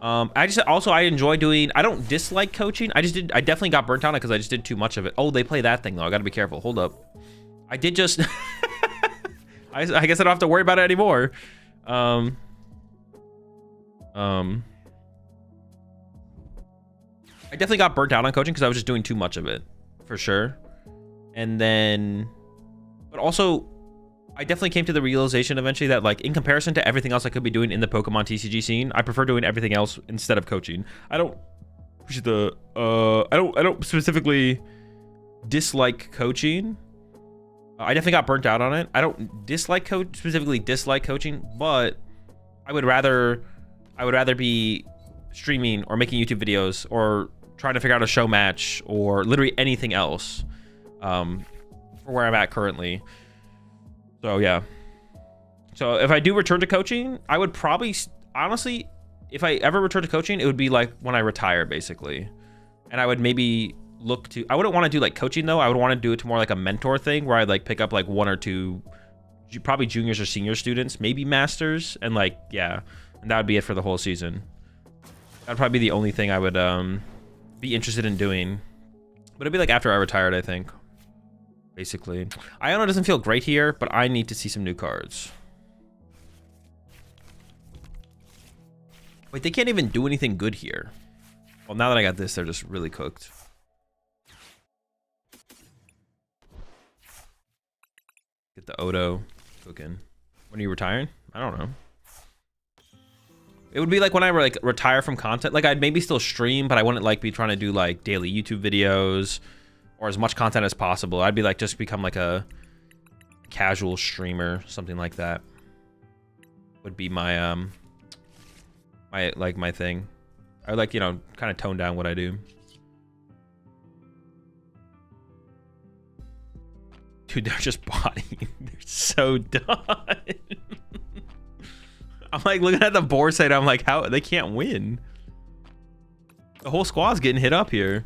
Speaker 1: I enjoy doing, I don't dislike coaching. I definitely got burnt on it because I just did too much of it. Oh, they play that thing though. I gotta be careful. Hold up. I did just I guess I don't have to worry about it anymore. I definitely got burnt out on coaching because I was just doing too much of it, for sure. And then, but also, I definitely came to the realization eventually that, like, in comparison to everything else I could be doing in the Pokemon TCG scene, I prefer doing everything else instead of coaching. I don't specifically dislike coaching. I definitely got burnt out on it. I don't specifically dislike coaching, but I would rather be streaming or making YouTube videos or trying to figure out a show match or literally anything else for where I'm at currently. So yeah. So if I do return to coaching, I would probably, honestly, if I ever return to coaching, it would be like when I retire, basically. And I would maybe look to, I wouldn't want to do like coaching though. I would want to do it to more like a mentor thing where I'd like pick up like 1 or 2, probably juniors or senior students, maybe masters, and like, yeah. And that would be it for the whole season. That'd probably be the only thing I would be interested in doing. But it'd be like after I retired, I think. Basically. Iono doesn't feel great here, but I need to see some new cards. Wait, they can't even do anything good here. Well, now that I got this, they're just really cooked. Get the Odo cooking. When are you retiring? I don't know. It would be like when I like retire from content. Like I'd maybe still stream, but I wouldn't like be trying to do like daily YouTube videos or as much content as possible. I'd be like just become like a casual streamer, something like that. Would be my my thing. I would like, you know, kind of tone down what I do. Dude, they're just bodying. They're so done. I'm like looking at the board side. I'm like, how they can't win. The whole squad's getting hit up here.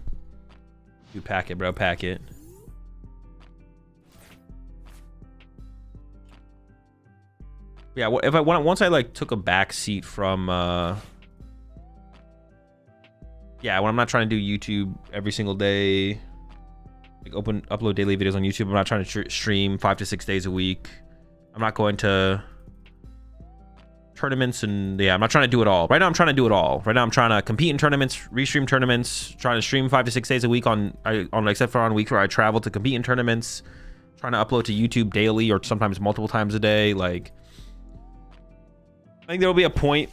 Speaker 1: You pack it, bro. Pack it. Yeah. If once I like took a back seat from yeah, when I'm not trying to do YouTube every single day, like upload daily videos on YouTube. I'm not trying to stream 5 to 6 days a week. I'm not going to tournaments, and yeah, I'm not trying to do it all. Right now I'm trying to do it all. Right now I'm trying to compete in tournaments, restream tournaments, trying to stream 5 to 6 days a week on except for on weeks where I travel to compete in tournaments, trying to upload to YouTube daily or sometimes multiple times a day. Like, I think there'll be a point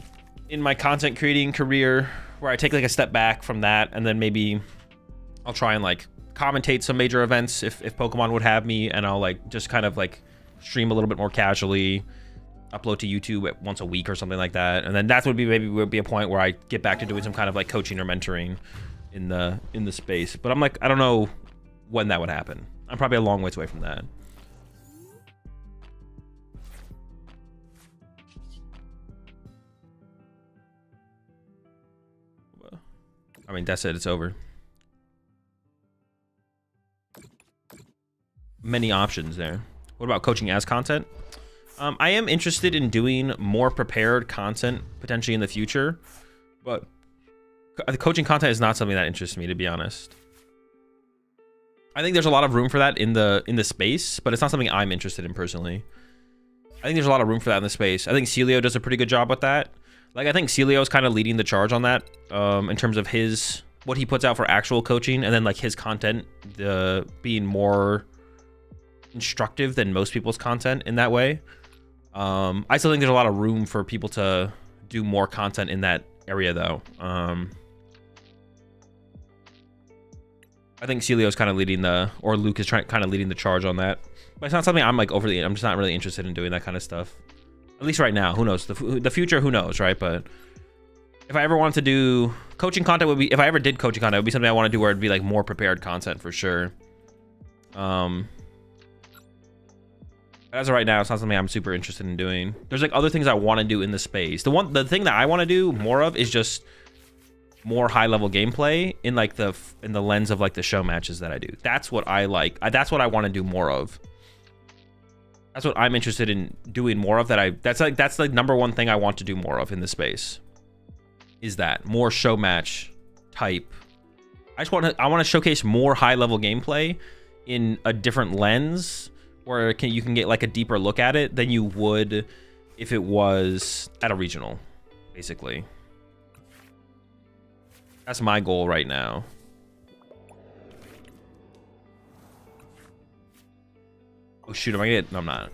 Speaker 1: in my content creating career where I take like a step back from that, and then maybe I'll try and like commentate some major events if Pokemon would have me, and I'll like just kind of like stream a little bit more casually, upload to YouTube once a week or something like that, and then that would be a point where I get back to doing some kind of like coaching or mentoring in the space. But I'm like, I don't know when that would happen. I'm probably a long ways away from that. I mean, that's it. It's over. Many options there. What about coaching as content? I am interested in doing more prepared content potentially in the future, but the coaching content is not something that interests me, to be honest. I think there's a lot of room for that in the space, but it's not something I'm interested in personally. I think there's a lot of room for that in the space. I think Celio does a pretty good job with that. Like, I think Celio is kind of leading the charge on that, in terms of what he puts out for actual coaching, and then like his content being more instructive than most people's content in that way. I still think there's a lot of room for people to do more content in that area, though. I think Celio's kind of leading or Luke is kind of leading the charge on that. But it's not something I'm like I'm just not really interested in doing that kind of stuff. At least right now. Who knows? The future, who knows, right? But if I ever wanted to do coaching content, if I ever did coaching content, it would be something I want to do where it'd be like more prepared content for sure. As of right now, it's not something I'm super interested in doing. There's like other things I want to do in the space. The thing that I want to do more of is just more high level gameplay in like in the lens of like the show matches that I do. That's what I like. That's what I want to do more of. That's what I'm interested in doing more of. That's the number one thing I want to do more of in the space. Is that more show match type? I want to showcase more high level gameplay in a different lens, where you can get like a deeper look at it than you would if it was at a regional, basically. That's my goal right now. Oh shoot, am I gonna get... No, I'm not.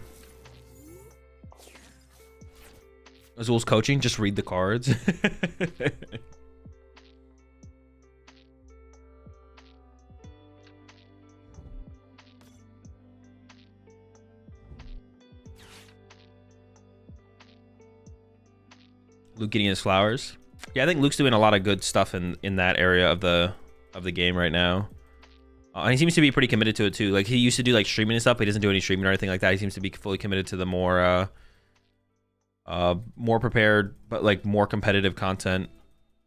Speaker 1: Azul's coaching, just read the cards. Luke getting his flowers. Yeah, I think Luke's doing a lot of good stuff in that area of the game right now. And he seems to be pretty committed to it too. Like, he used to do like streaming and stuff, but he doesn't do any streaming or anything like that. He seems to be fully committed to the more prepared but like more competitive content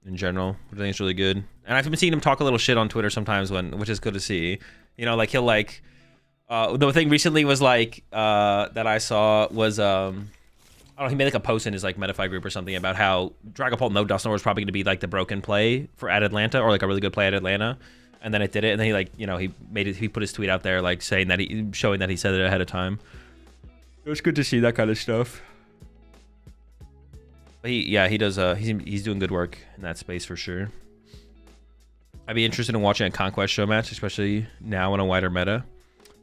Speaker 1: in general, which I think is really good. And I've been seeing him talk a little shit on Twitter sometimes, which is good to see. You know, like he'll like the thing recently was like that I saw was I don't know, he made like a post in his like Metafy group or something about how Dragapult No Dusknoir was probably going to be like the broken play for at Atlanta, or like a really good play at Atlanta, and then it did it, and then he like, you know, he put his tweet out there like showing that he said it ahead of time. It was good to see that kind of stuff. But he does he's doing good work in that space for sure. I'd be interested in watching a Conquest show match, especially now in a wider meta.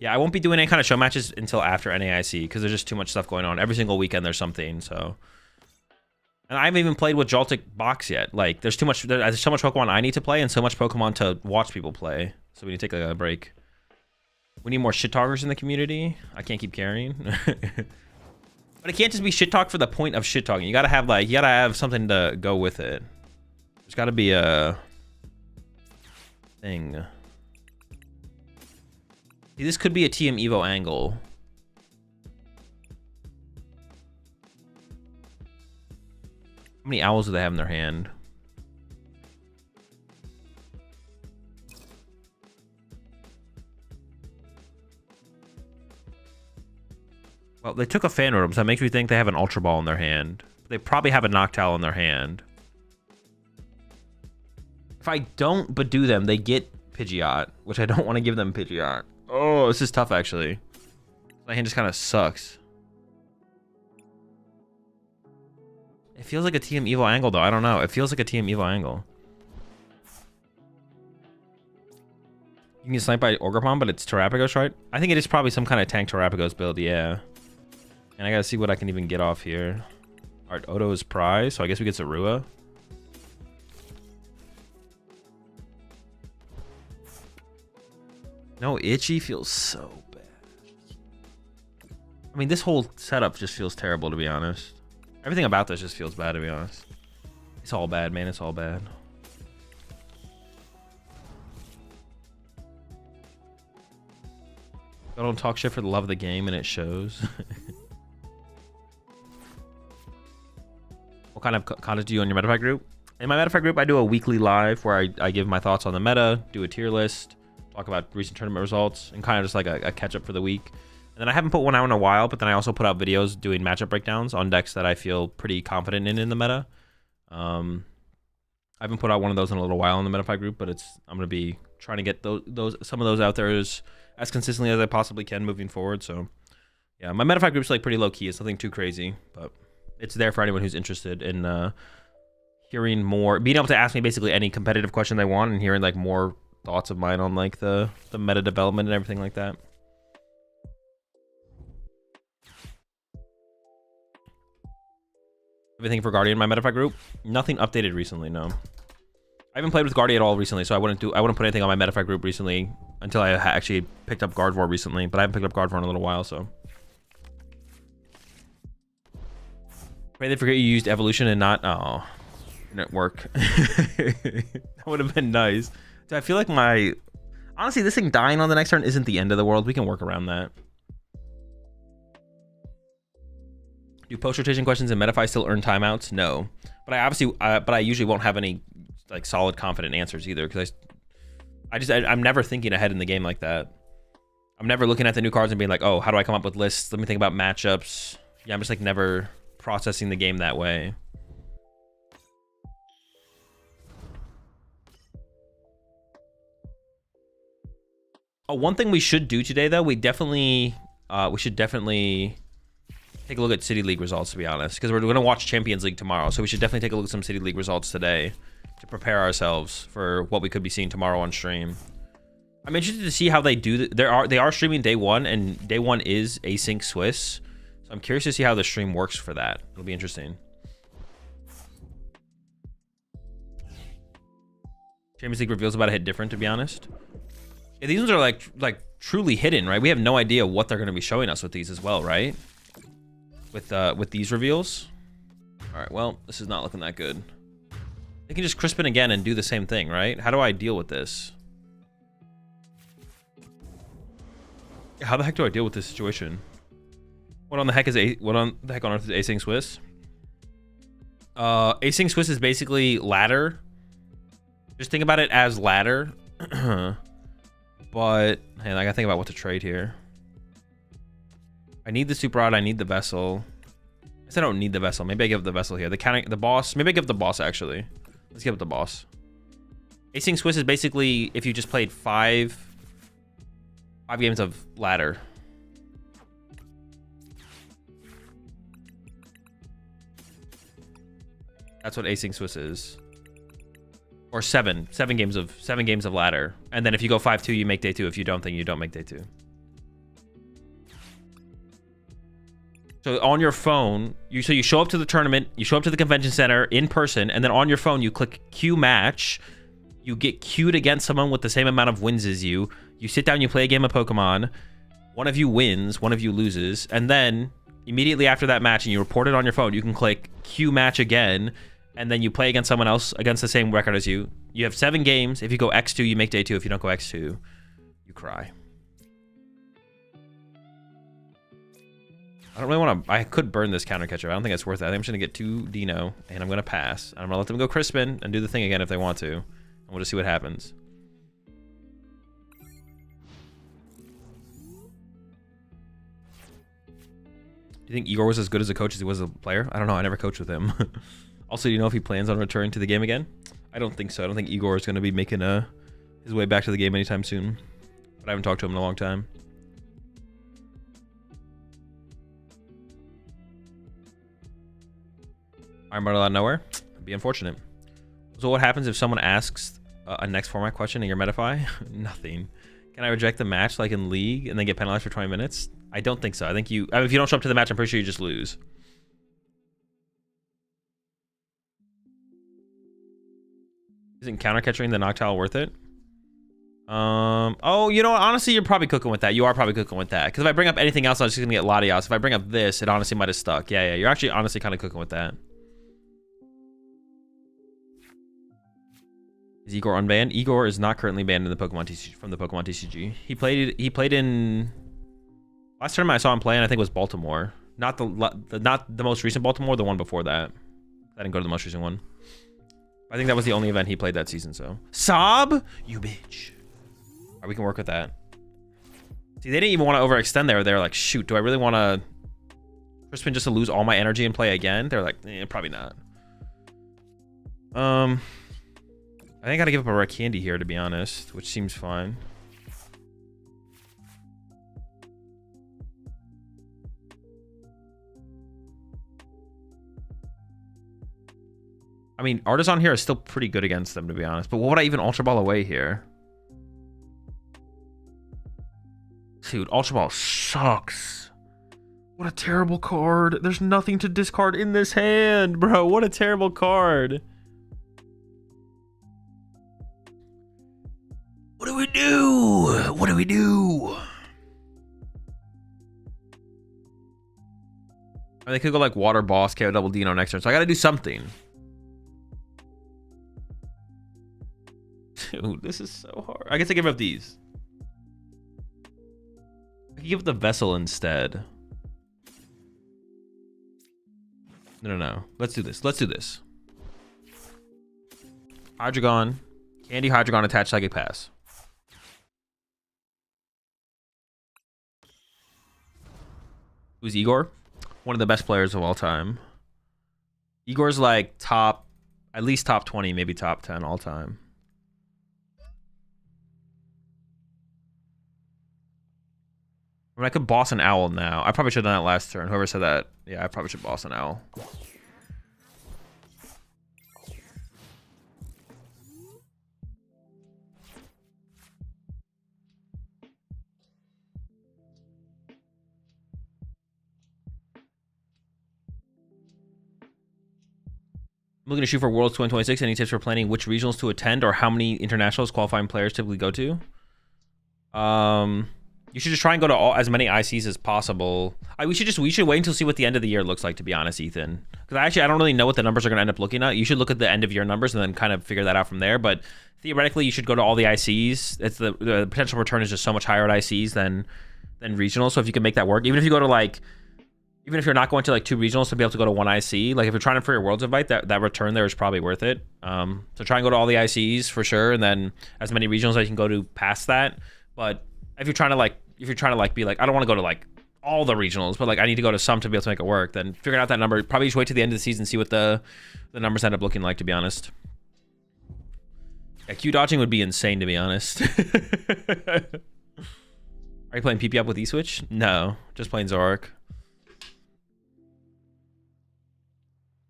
Speaker 1: Yeah, I won't be doing any kind of show matches until after NAIC because there's just too much stuff going on. Every single weekend there's something, so. And I haven't even played with Jaltic Box yet. Like, there's so much Pokemon I need to play and so much Pokemon to watch people play. So we need to take like a break. We need more shit talkers in the community. I can't keep carrying. But it can't just be shit talk for the point of shit talking. You gotta have something to go with it. There's gotta be a thing. See, this could be a TM Evo angle. How many owls do they have in their hand? Well, they took a Phantom, so that makes me think they have an Ultra Ball in their hand. They probably have a Noctowl in their hand. If I don't Badoo them, they get Pidgeot, which I don't want to give them Pidgeot. Oh, this is tough, actually. My hand just kind of sucks. It feels like a TM Evo angle, though. I don't know. It feels like a TM Evo angle. You can get sniped by Orgrimmon, but it's Terrapagos, right? I think it is probably some kind of tank Terrapagos build, yeah. And I gotta see what I can even get off here. Alright, Odo is prize, so I guess we get Zorua. No, Itchy feels so bad. I mean, this whole setup just feels terrible, to be honest. Everything about this just feels bad, to be honest. It's all bad, man. It's all bad. I don't talk shit for the love of the game, and it shows. What kind of content do you on your MetaFi group? In my MetaFi group, I do a weekly live where I give my thoughts on the meta, do a tier list, talk about recent tournament results, and kind of just like a catch up for the week. And then I haven't put one out in a while, but then I also put out videos doing matchup breakdowns on decks that I feel pretty confident in the meta. I haven't put out one of those in a little while in the MetaFi group, but I'm gonna be trying to get some of those out there as consistently as I possibly can moving forward. So yeah, my MetaFi group's like pretty low key. It's nothing too crazy, but it's there for anyone who's interested in hearing more, being able to ask me basically any competitive question they want, and hearing like more thoughts of mine on like the meta development and everything like that. Everything for Guardian in my MetaFi group? Nothing updated recently, no. I haven't played with Guardian at all recently, so I wouldn't put anything on my MetaFi group recently until I actually picked up Gardevoir recently, but I haven't picked up Gardevoir in a little while, so. Pray they forget you used evolution and not, oh, didn't work. That would have been nice. So I feel like honestly, this thing dying on the next turn isn't the end of the world. We can work around that. Do post rotation questions in MetaFi still earn timeouts? No, but I usually won't have any like solid confident answers either, because I'm never thinking ahead in the game like that. I'm never looking at the new cards and being like, oh, how do I come up with lists? Let me think about matchups. Yeah, I'm just like never processing the game that way. Oh, one thing we should do today though, we should definitely take a look at City League results, to be honest, because we're going to watch Champions League tomorrow, so we should definitely take a look at some City League results today to prepare ourselves for what we could be seeing tomorrow on stream. I'm interested to see how they do. They are streaming day one, and day one is async Swiss, so I'm curious to see how the stream works for that. It'll be interesting. Champions League reveals about to hit different, to be honest. Yeah, these ones are like truly hidden, right? We have no idea what they're going to be showing us with these as well, right? With these reveals. All right, well, this is not looking that good. They can just crisp it again and do the same thing, right? How do I deal with this? How the heck do I deal with this situation? What on the heck on earth is async Swiss? Async Swiss is basically ladder. Just think about it as ladder. But hey, I gotta think about what to trade here. I need the Super Rod, I need the Vessel. I guess I don't need the Vessel. Maybe I give the Vessel here. The boss. Maybe I give the boss, actually. Let's give it the boss. Async Swiss is basically if you just played five games of ladder. That's what async Swiss is. Or seven games of ladder. And then if you go 5-2, you make day 2. If you don't, then you don't make day 2. So on your phone, you show up to the tournament, you show up to the convention center in person, and then on your phone you click Q match. You get queued against someone with the same amount of wins as you. You sit down, you play a game of Pokemon. One of you wins, one of you loses, and then immediately after that match, and you report it on your phone, you can click Q match again, and then you play against someone else against the same record as you. You have 7 games. If you go X2, you make day 2. If you don't go X2, you cry. I don't really want to. I could burn this counter catcher. I don't think it's worth it. I think I'm just going to get 2 Dino, and I'm going to pass. I'm going to let them go Crispin and do the thing again if they want to. And we'll just see what happens. Do you think Igor was as good as a coach as he was a player? I don't know. I never coached with him. Also, do you know if he plans on returning to the game again? I don't think so. I don't think Igor is going to be making his way back to the game anytime soon. But I haven't talked to him in a long time. Iron Bundle out of nowhere? It'd be unfortunate. So what happens if someone asks a next format question in your MetaFi? Nothing. Can I reject the match like in League and then get penalized for 20 minutes? I don't think so. I think if you don't show up to the match, I'm pretty sure you just lose. Isn't counter catching the Noctowl worth it? Oh, you know what? Honestly, you're probably cooking with that. You are probably cooking with that. Because if I bring up anything else, I was just going to get Latios. If I bring up this, it honestly might have stuck. Yeah, you're actually honestly kind of cooking with that. Is Igor unbanned? Igor is not currently banned in the Pokemon TCG, from the Pokemon TCG. He played in... Last tournament I saw him playing, I think, was Baltimore. Not the most recent Baltimore, the one before that. I didn't go to the most recent one. I think that was the only event he played that season, so. Sob? You bitch. All right, we can work with that. See, they didn't even want to overextend there. They were like, shoot, do I really want to Crispin just to lose all my energy and play again? They're like, probably not. I think I gotta give up a rare candy here, to be honest, which seems fine. I mean, Artisan here is still pretty good against them, to be honest. But what would I even Ultra Ball away here? Dude, Ultra Ball sucks. What a terrible card. There's nothing to discard in this hand, bro. What a terrible card. What do we do? What do we do? Or they could go like Water Boss, KO Double Dino next turn. So I gotta do something. Dude, this is so hard. I guess I give up these. I can give up the Vessel instead. No. Let's do this. Let's do this. Hydreigon. Candy Hydreigon attached Psychic Pass. Who's Igor? One of the best players of all time. Igor's like top, at least top 20, maybe top 10 all time. I mean, I could boss an owl now. I probably should have done that last turn. Whoever said that, yeah, I probably should boss an owl. I'm looking to shoot for Worlds 2026. Any tips for planning which regionals to attend or how many internationals qualifying players typically go to? You should just try and go to as many ICs as possible. We should wait until see what the end of the year looks like, to be honest, Ethan. Because I don't really know what the numbers are going to end up looking at. You should look at the end of year numbers and then kind of figure that out from there. But theoretically, you should go to all the ICs. It's the potential return is just so much higher at ICs than regionals. So if you can make that work, even if you go to like, even if you're not going to like 2 regionals to be able to go to 1 IC, like if you're trying for your Worlds invite, that return there is probably worth it. So try and go to all the ICs for sure, and then as many regionals as you can go to past that. But if you're trying to be like, I don't want to go to like all the regionals, but like I need to go to some to be able to make it work, then figuring out that number, probably just wait to the end of the season, see what the numbers end up looking like, to be honest. Yeah, Q dodging would be insane, to be honest. Are you playing PP up with E-Switch? No, just playing Zoroark.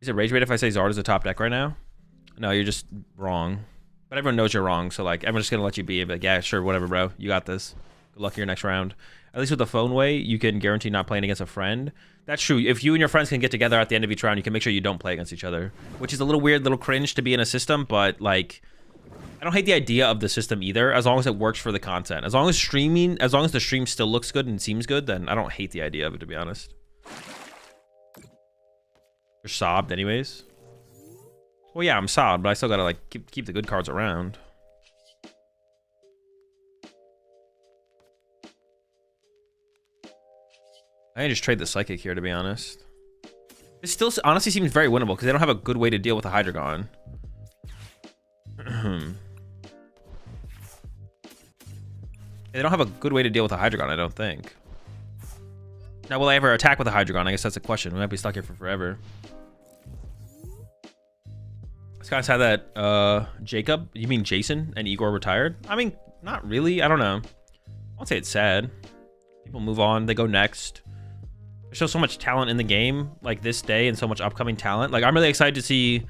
Speaker 1: Is it rage bait if I say Zard is the top deck right now? No, you're just wrong. But everyone knows you're wrong, so like everyone's just gonna let you be. Like, yeah, sure, whatever, bro. You got this. Good luck your next round. At least with the phone way, you can guarantee not playing against a friend. That's true. If you and your friends can get together at the end of each round, you can make sure you don't play against each other. Which is a little weird, little cringe to be in a system, but like, I don't hate the idea of the system either, as long as it works for the content. As long as the stream still looks good and seems good, then I don't hate the idea of it, to be honest. You're sobbed anyways. Well, yeah, I'm sobbed, but I still gotta like keep the good cards around. I can just trade the Psychic here, to be honest. It still honestly seems very winnable because they don't have a good way to deal with a Hydreigon. They don't have a good way to deal with a Hydreigon, I don't think. Now, will I ever attack with a Hydreigon? I guess that's a question. We might be stuck here for forever. It's kind of sad that Jacob, you mean Jason, and Igor retired? I mean, not really. I don't know. I won't say it's sad. People move on. They go next. There's still so much talent in the game, like this day, and so much upcoming talent. Like, I'm really excited to see...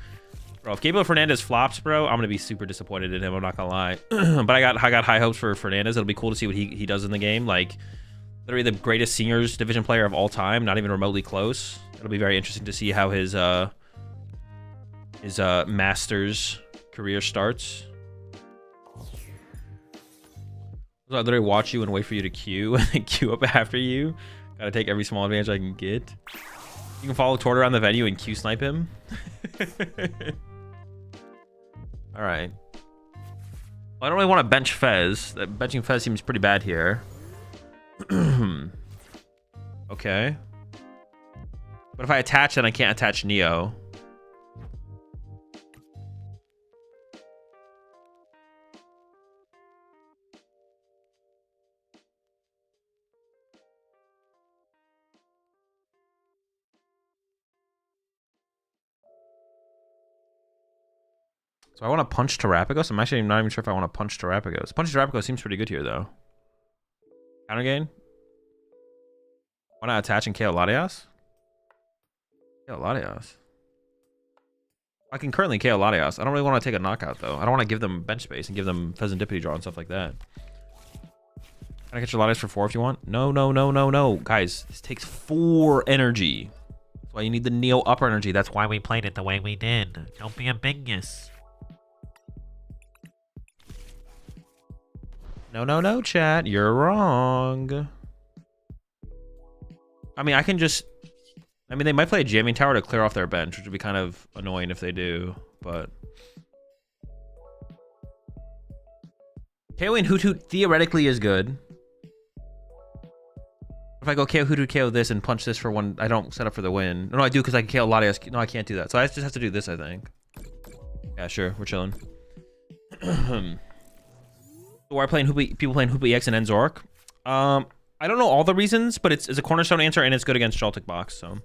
Speaker 1: Bro, if Gabriel Fernandez flops, bro, I'm going to be super disappointed in him. I'm not going to lie. But I got high hopes for Fernandez. It'll be cool to see what he does in the game. Like, literally the greatest seniors division player of all time, not even remotely close. It'll be very interesting to see how his Masters career starts. So I literally watch you and wait for you to queue and then queue up after you. Gotta take every small advantage I can get. You can follow Tord around the venue and Q snipe him. Alright. Well, I don't really want to bench Fez. Benching Fez seems pretty bad here. Okay. But if I attach, then I can't attach Neo. So I want to punch Terrapagos. I'm actually not even sure if I want to punch Terrapagos. Punch Terrapagos seems pretty good here, though. Counter gain. Why not attach and KO Latias? KO Latias. I can currently KO Latias. I don't really want to take a knockout, though. I don't want to give them bench space and give them Pheasantipity draw and stuff like that. Can I catch your Latias for 4 if you want? No, no, no, no, no. Guys, this takes 4 energy. That's why you need the Neo upper energy. That's why we played it the way we did. Don't be a bingus. No, no, no, chat. You're wrong. I mean, I can just... I mean, they might play a jamming tower to clear off their bench, which would be kind of annoying if they do, but... KOing Hoot Hoot theoretically is good. If I go KO Hoot Hoot, KO this, and punch this for 1, I don't set up for the win. No, I do because I can KO Latias. No, I can't do that. So I just have to do this, I think. Yeah, sure. We're chilling. Why are people playing Hoop EX and Enzork? I don't know all the reasons, but it's a cornerstone answer and it's good against Jaltic Box, so.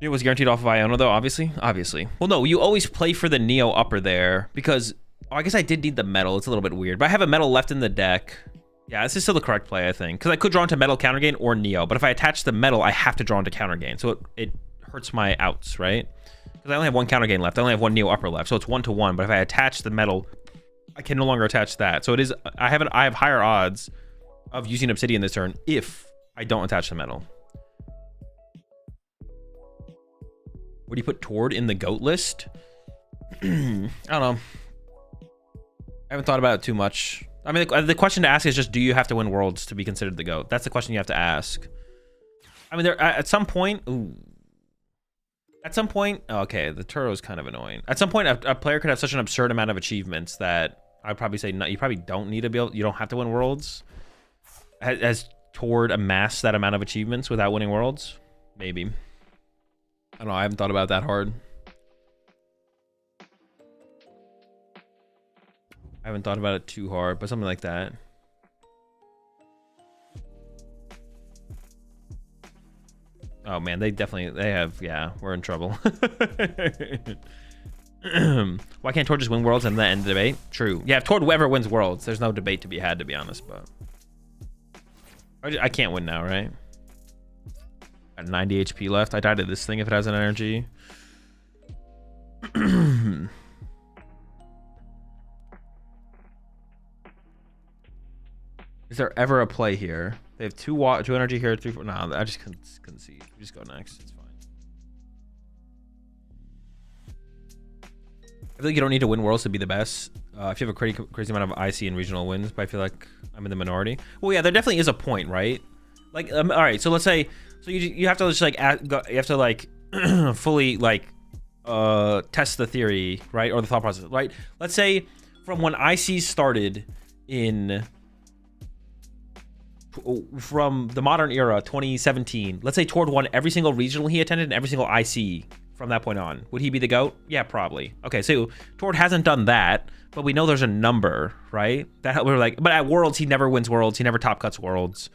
Speaker 1: It was guaranteed off of Iona though, obviously. Well, no, you always play for the Neo upper there because I guess I did need the metal. It's a little bit weird, but I have a metal left in the deck. Yeah, this is still the correct play, I think, because I could draw into metal counter gain or Neo, but if I attach the metal, I have to draw into counter gain, so it hurts my outs, right? Because I only have 1 counter gain left. I only have 1 Neo upper left, so it's 1-to-1. But if I attach the metal, I can no longer attach that. So it is. I have higher odds of using Obsidian this turn if I don't attach the metal. Where do you put Tord in the GOAT list? I don't know. I haven't thought about it too much. I mean, the question to ask is just, do you have to win Worlds to be considered the GOAT? That's the question you have to ask. I mean, at some point... Ooh. At some point... Okay, the Turo is kind of annoying. At some point, a player could have such an absurd amount of achievements that I'd probably say, no, you probably don't need to be able... You don't have to win Worlds. Has Tord amassed that amount of achievements without winning Worlds? Maybe. I don't know. I haven't thought about it that hard. I haven't thought about it too hard, but something like that. Oh man, they have, yeah, we're in trouble. Why can't Tord just win Worlds and then end the debate? True. Yeah, if Tord ever wins Worlds, there's no debate to be had, to be honest, but I can't win now, right? Got 90 HP left. I died to this thing if it has an energy. Is there ever a play here? They have 2 energy here, 3, 4. No, I just couldn't see. We just go next. It's fine. I feel like you don't need to win Worlds to be the best. If you have a crazy amount of IC and regional wins, but I feel like I'm in the minority. Well, yeah, there definitely is a point, right? Like, all right. So let's say, so you have to just like you have to like fully like test the theory, right, or the thought process, right? Let's say from when IC started in. From the modern era, 2017, let's say Tord won every single regional he attended and every single IC from that point on. Would he be the GOAT? Yeah, probably. Okay, so Tord hasn't done that, but we know there's a number, right? That we're like, but at Worlds, he never wins Worlds. He never top cuts Worlds.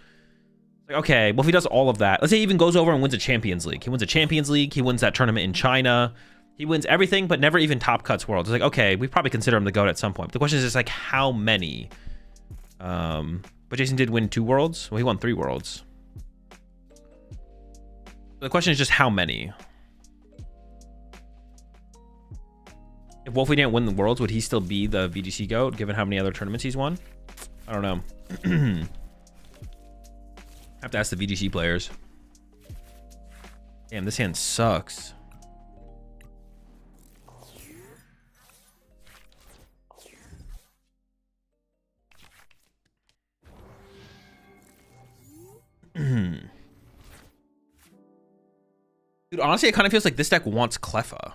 Speaker 1: Like, okay, well, if he does all of that, let's say he even goes over and wins a Champions League. He wins a Champions League. He wins that tournament in China. He wins everything, but never even top cuts Worlds. It's like, okay, we probably consider him the GOAT at some point. But the question is just like, how many? But Jason did win 2 Worlds. Well, he won 3 Worlds. The question is just how many? If Wolfie didn't win the Worlds, would he still be the VGC GOAT, given how many other tournaments he's won? I don't know. I have to ask the VGC players. Damn, this hand sucks. Dude, honestly, it kind of feels like this deck wants Cleffa.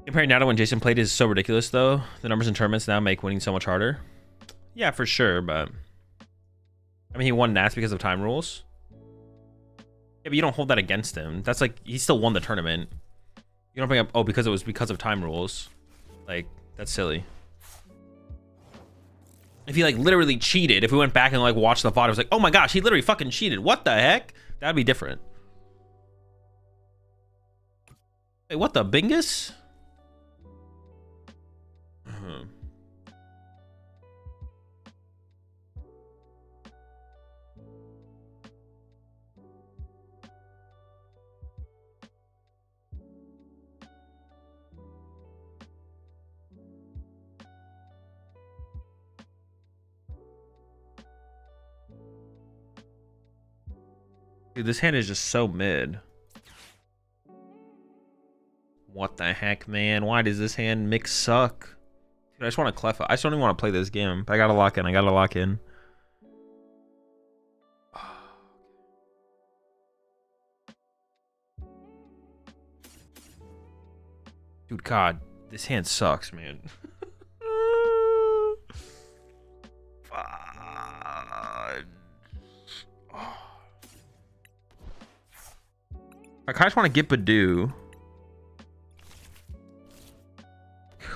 Speaker 1: Comparing now to when Jason played is so ridiculous, though. The numbers in tournaments now make winning so much harder. Yeah, for sure, but... I mean, he won Nats because of time rules. Yeah, but you don't hold that against him. That's like, he still won the tournament. You don't bring up, oh, because it was because of time rules. Like, that's silly. If he, like, literally cheated, if we went back and, like, watched the VOD, it was like, oh my gosh, he literally fucking cheated. What the heck? That'd be different. Wait, what the bingus? Dude, this hand is just so mid. What the heck, man? Why does this hand mix suck? Dude, I just want to Cleffa. I just don't even want to play this game. I gotta lock in. I gotta lock in. Dude, God, this hand sucks, man. I kind of want to get Badoo.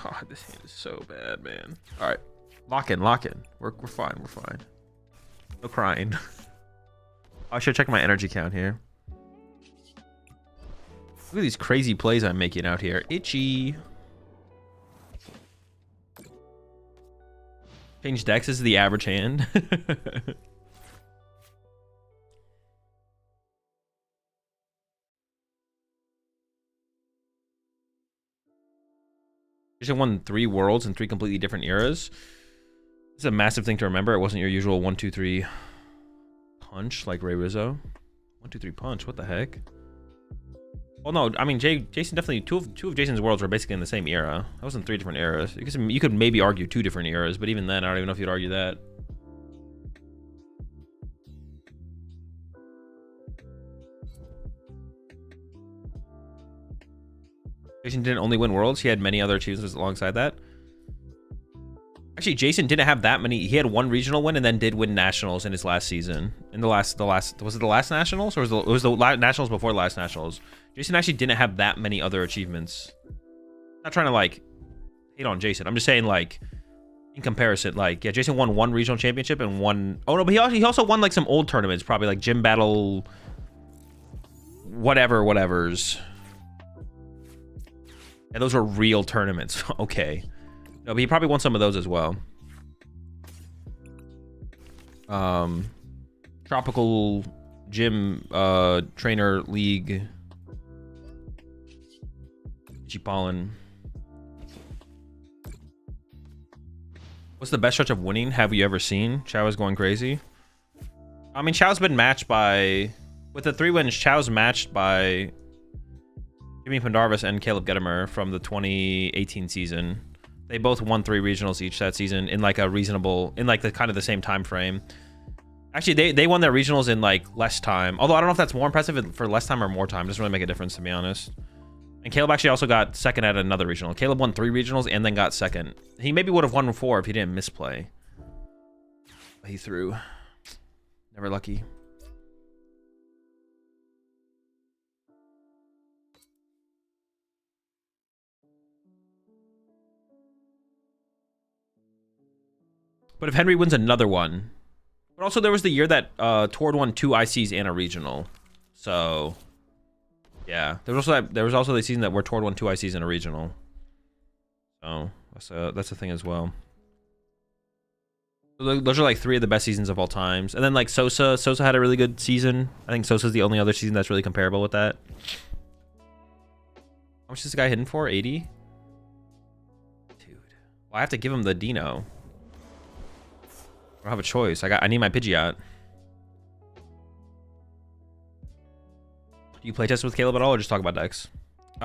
Speaker 1: God, this hand is so bad, man. All right, lock in, lock in. We're fine, we're fine. No crying. I should check my energy count here. Look at these crazy plays I'm making out here. Itchy. Change decks. This is the average hand. Jason won 3 worlds in 3 completely different eras. This is a massive thing to remember. It wasn't your usual 1-2-3 punch like Ray Rizzo. 1-2-3 punch. What the heck? Well, no. I mean, Jason definitely two of Jason's worlds were basically in the same era. That wasn't 3 different eras. You could maybe argue 2 different eras, but even then, I don't even know if you'd argue that. Jason didn't only win worlds, he had many other achievements alongside that. Actually, Jason didn't have that many. He had 1 regional win and then did win nationals in his last season. In the last was it the last nationals, or was the nationals before the last nationals? Jason actually didn't have that many other achievements. I'm not trying to like hate on Jason. I'm just saying, like, in comparison, like, yeah, Jason won 1 regional championship and 1. Oh no, but he also won like some old tournaments, probably like gym battle, whatever's. Yeah, those were real tournaments. Okay. No, but he probably won some of those as well. Tropical Gym Trainer League. Pollen. What's the best stretch of winning have you ever seen? Chow is going crazy. I mean, Chow's been matched by... With the 3 wins, Chow's matched by Jimmy Pendarvis and Caleb Gettimer from the 2018 season. They both won 3 regionals each that season in like a reasonable, in like the kind of the same time frame. Actually, they won their regionals in like less time. Although I don't know if that's more impressive for less time or more time. It doesn't really make a difference, to be honest. And Caleb actually also got second at another regional. Caleb won 3 regionals and then got second. He maybe would have won 4 if he didn't misplay. He threw. Never lucky. But if Henry wins another one. But also there was the year that Tord won 2 ICs and a regional. So yeah, there was also the season that where Tord won 2 ICs and a regional. So that's a thing as well. So those are like 3 of the best seasons of all times. And then like Sosa had a really good season. I think Sosa's the only other season that's really comparable with that. How much is this guy hitting for? 80? Dude. Well, I have to give him the Dino. I don't have a choice. I need my Pidgeot. Do you playtest with Caleb at all, or just talk about decks?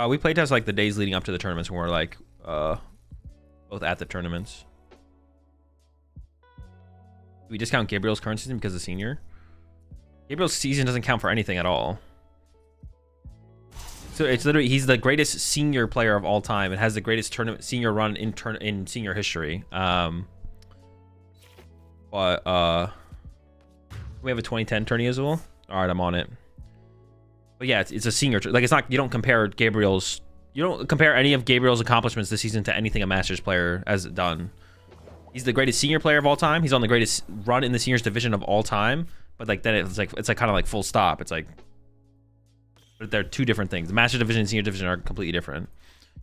Speaker 1: We playtest like the days leading up to the tournaments when we're like both at the tournaments. Do we discount Gabriel's current season because of senior? Gabriel's season doesn't count for anything at all. So it's literally, he's the greatest senior player of all time. It has the greatest tournament senior run in senior history. But we have a 2010 tourney as well. All right, I'm on it. But yeah, it's a senior. Like, it's not, you don't compare any of Gabriel's accomplishments this season to anything a Masters player has done. He's the greatest senior player of all time. He's on the greatest run in the seniors division of all time. But like then it's like kind of like full stop. It's like, but they're two different things. The Master Division and Senior Division are completely different.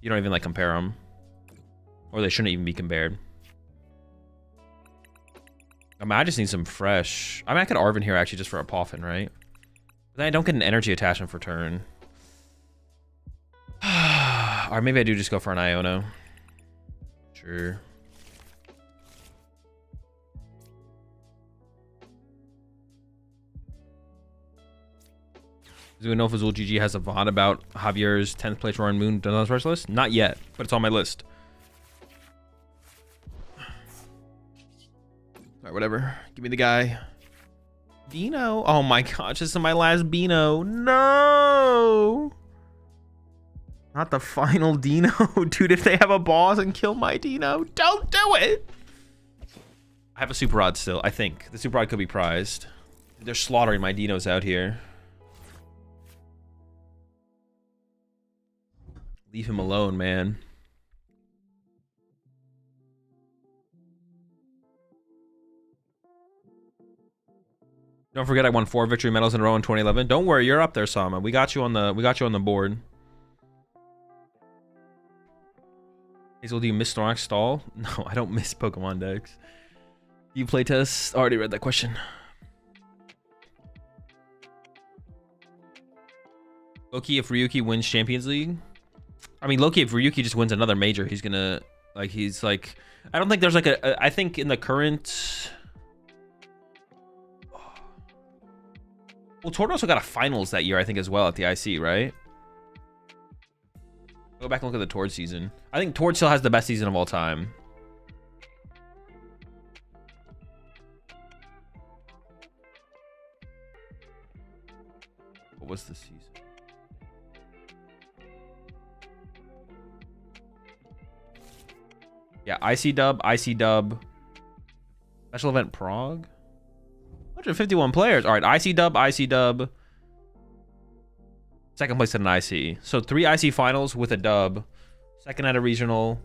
Speaker 1: You don't even like compare them, or they shouldn't even be compared. I mean, I just need some fresh. I mean, I could Arvin here actually just for a Poffin, right? But then I don't get an energy attachment for turn. Or maybe I do just go for an Iono. Sure. Do we know if AzulGG has a VOD about Javier's 10th place Roaring Moon done on his first list? Not yet, but it's on my list. Alright, whatever. Give me the guy. Dino. Oh my gosh, this is my last Beano. No! Not the final Dino. Dude, if they have a boss and kill my Dino, don't do it! I have a Super Rod still, I think. The Super Rod could be prized. They're slaughtering my Dinos out here. Leave him alone, man. Don't forget I won 4 victory medals in a row in 2011. Don't worry, you're up there, Sama. We got you on the board. Hazel, do you miss Snorlax stall? No, I don't miss Pokemon decks. Do you playtest? Already read that question. Loki, if Ryuki wins Champions League. I mean, Loki, if Ryuki just wins another major, he's gonna, like, he's like, I don't think there's like I think in the current, well, Tord also got a finals that year, I think, as well at the IC, right? Go back and look at the Tord season. I think Tord still has the best season of all time. What was the season? Yeah, IC dub. Special event Prague. 151 players. All right, IC dub. Second place at an IC. So 3 IC finals with a dub. Second at a regional.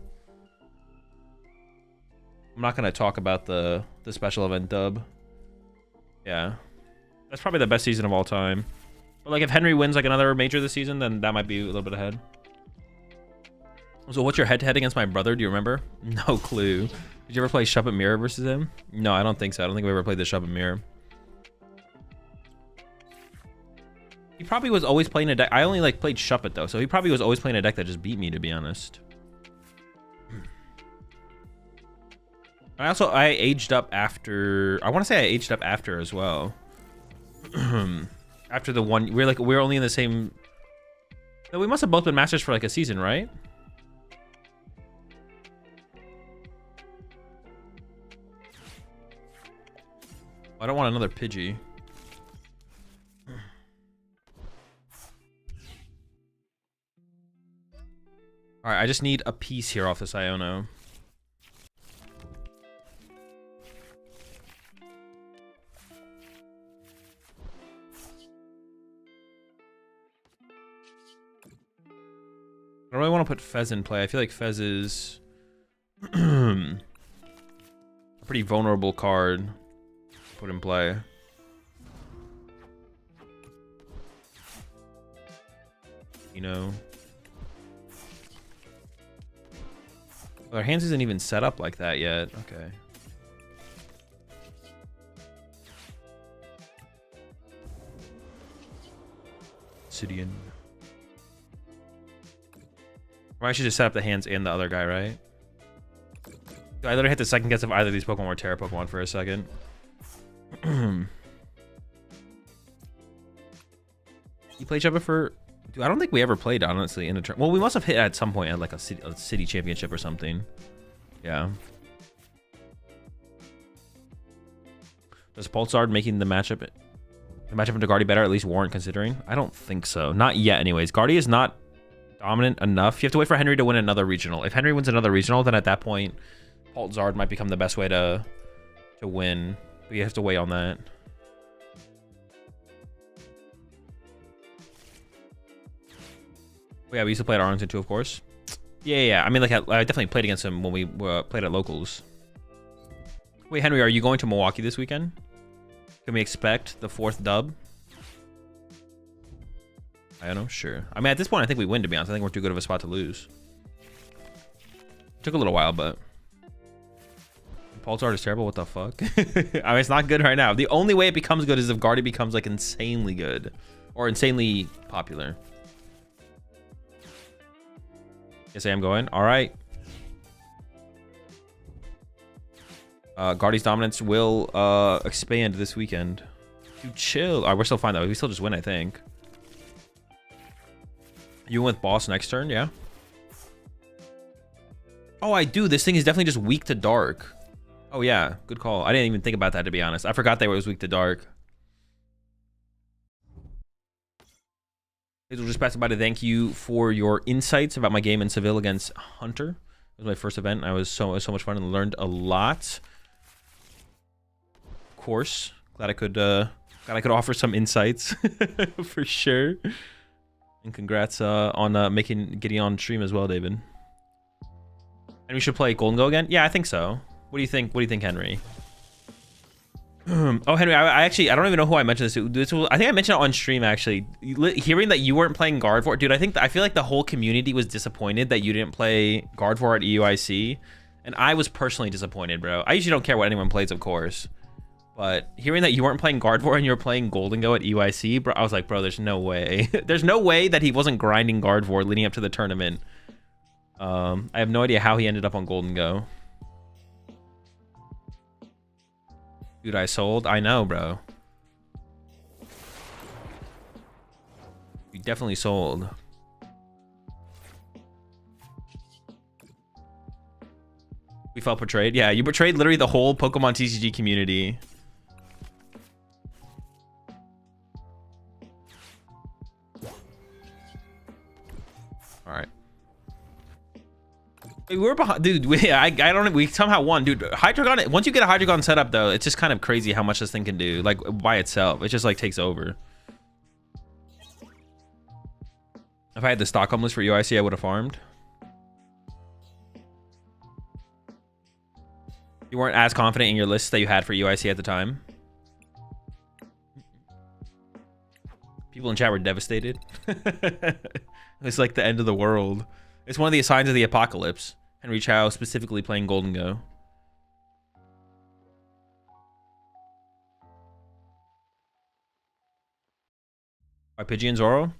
Speaker 1: I'm not gonna talk about the special event dub. Yeah, that's probably the best season of all time. But like if Henry wins like another major this season, then that might be a little bit ahead. So what's your head-to-head against my brother? Do you remember? No clue. Did you ever play Shove It Mirror versus him? No, I don't think so. I don't think we ever played the Shove It Mirror. He probably was always playing a deck. I only like played Shove It though, so he probably was always playing a deck that just beat me, to be honest. I aged up after. I want to say I aged up after as well. After the one, we're only in the same. No, we must have both been masters for like a season, right? I don't want another Pidgey. All right, I just need a piece here off this Iono. I don't really want to put Fez in play. I feel like Fez is a pretty vulnerable card to put in play. You know. Well, our hands isn't even set up like that yet. Okay. Obsidian. Or I should just set up the hands and the other guy, right? I literally had to second guess if either of these Pokemon were Terra Pokemon for a second. You play Jabba for Dude, I don't think we ever played, honestly, in a tournament. Well, we must have hit at some point at like a city championship or something. Yeah. Does Pulsar making the matchup into Guardy better at least warrant considering? I don't think so. Not yet, anyways. Guardy is not dominant enough. You have to wait for Henry to win another regional. If Henry wins another regional, then at that point, Pulsar might become the best way to win. But you have to wait on that. Yeah, we used to play at Arlington too, of course. Yeah. I mean, like, I definitely played against him when we played at locals. Wait, Henry, are you going to Milwaukee this weekend? Can we expect the 4th dub? I don't know, sure. I mean, at this point, I think we win, to be honest. I think we're too good of a spot to lose. Took a little while, but... Pulsar is terrible, what the fuck? I mean, it's not good right now. The only way it becomes good is if Guardy becomes, like, insanely good. Or insanely popular. Yes, I am going. All right. Guardy's dominance will expand this weekend. Dude, chill. All right, we're still fine, though. We still just win, I think. You went with boss next turn, yeah? Oh, I do. This thing is definitely just weak to dark. Oh, yeah. Good call. I didn't even think about that, to be honest. I forgot that it was weak to dark. We'll just pass by to thank you for your insights about my game in Seville against Hunter. It was my first event. It was so much fun and learned a lot. Of course, glad I could offer some insights for sure. And congrats on getting on stream as well, David. And we should play Golden Go again. Yeah, I think so. What do you think? What do you think, Henry? Oh, Henry, I don't even know who I mentioned this to. I think I mentioned it on stream, actually. Hearing that you weren't playing Gardevoir, dude, I feel like the whole community was disappointed that you didn't play Gardevoir at EUIC. And I was personally disappointed, bro. I usually don't care what anyone plays, of course. But hearing that you weren't playing Gardevoir and you were playing Golden Go at EUIC, bro, I was like, bro, there's no way. There's no way that he wasn't grinding Gardevoir leading up to the tournament. I have no idea how he ended up on Golden Go. Dude, I sold. I know, bro. You definitely sold. We felt betrayed. Yeah, you betrayed literally the whole Pokemon TCG community. All right. We were behind, dude. I don't know. We somehow won, dude. Hydreigon. Once you get a Hydreigon set up, though, it's just kind of crazy how much this thing can do. Like by itself, it just like takes over. If I had the Stockholm list for UIC, I would have farmed. You weren't as confident in your list that you had for UIC at the time. People in chat were devastated. It's like the end of the world. It's one of the signs of the apocalypse. Henry Chow specifically playing Golden Go. By Pidgey Zoro?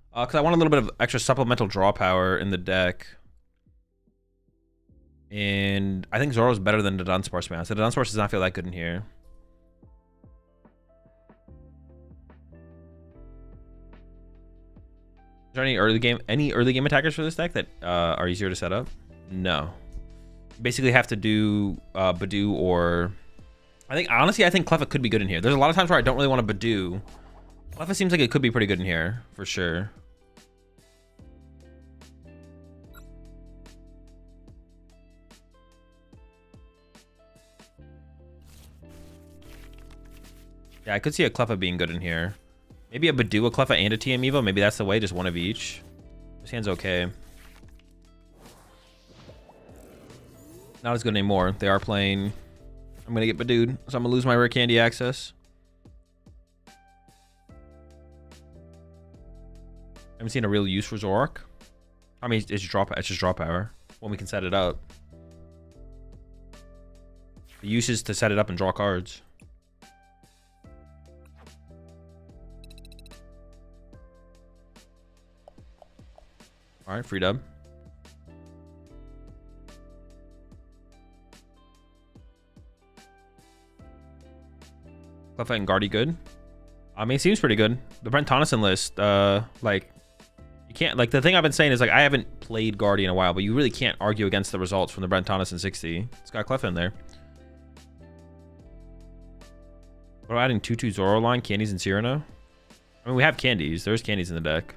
Speaker 1: Because I want a little bit of extra supplemental draw power in the deck. And I think Zoro's better than the Dunsparce, man. So the Dunsparce does not feel that good in here. Is there any early game attackers for this deck that are easier to set up? No. You basically have to do Badoo or... honestly, I think Cleffa could be good in here. There's a lot of times where I don't really want to Badoo. Cleffa seems like it could be pretty good in here, for sure. Yeah, I could see a Cleffa being good in here. Maybe a Badoo, a Cleffa, and a TM Evo. Maybe that's the way, just one of each. This hand's okay. Not as good anymore. They are playing... I'm going to get Badooed, so I'm going to lose my rare candy access. I haven't seen a real use for Zoroark. I mean, it's just draw power when we can set it up. The use is to set it up and draw cards. All right, free dub. Cleffa and Guardy good. I mean, it seems pretty good. The Brent Tonneson list, like, can't, like, the thing I've been saying is, like, I haven't played Guardian in a while, but you really can't argue against the results from the Brent Tonneson 60. It's got Clef in there. What about adding 2/2 Zoro line, candies, and Cyrano? I mean, we have candies. There's candies in the deck.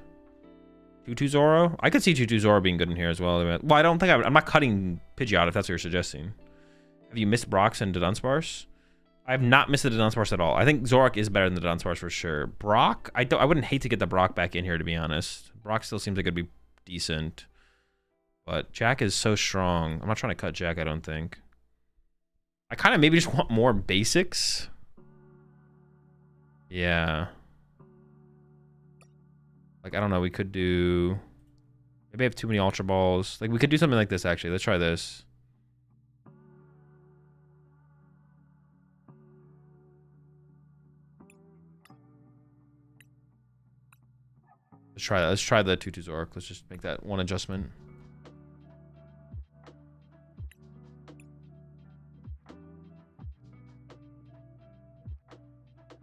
Speaker 1: 2/2 Zoro? I could see 2/2 Zoro being good in here as well. Well, I don't think I'm not cutting Pidgeot if that's what you're suggesting. Have you missed Brox and Dunsparce? I have not missed the Dunsparce at all. I think Zoroark is better than the Dunsparce for sure. Brock? I wouldn't hate to get the Brock back in here, to be honest. Brock still seems like it'd be decent. But Jack is so strong. I'm not trying to cut Jack, I don't think. I kind of maybe just want more basics. Yeah. Like, I don't know. We could do... Maybe I have too many Ultra Balls. Like, we could do something like this, actually. Let's try this. Let's try that. Let's try the 2/2 Zoroark. Let's just make that one adjustment.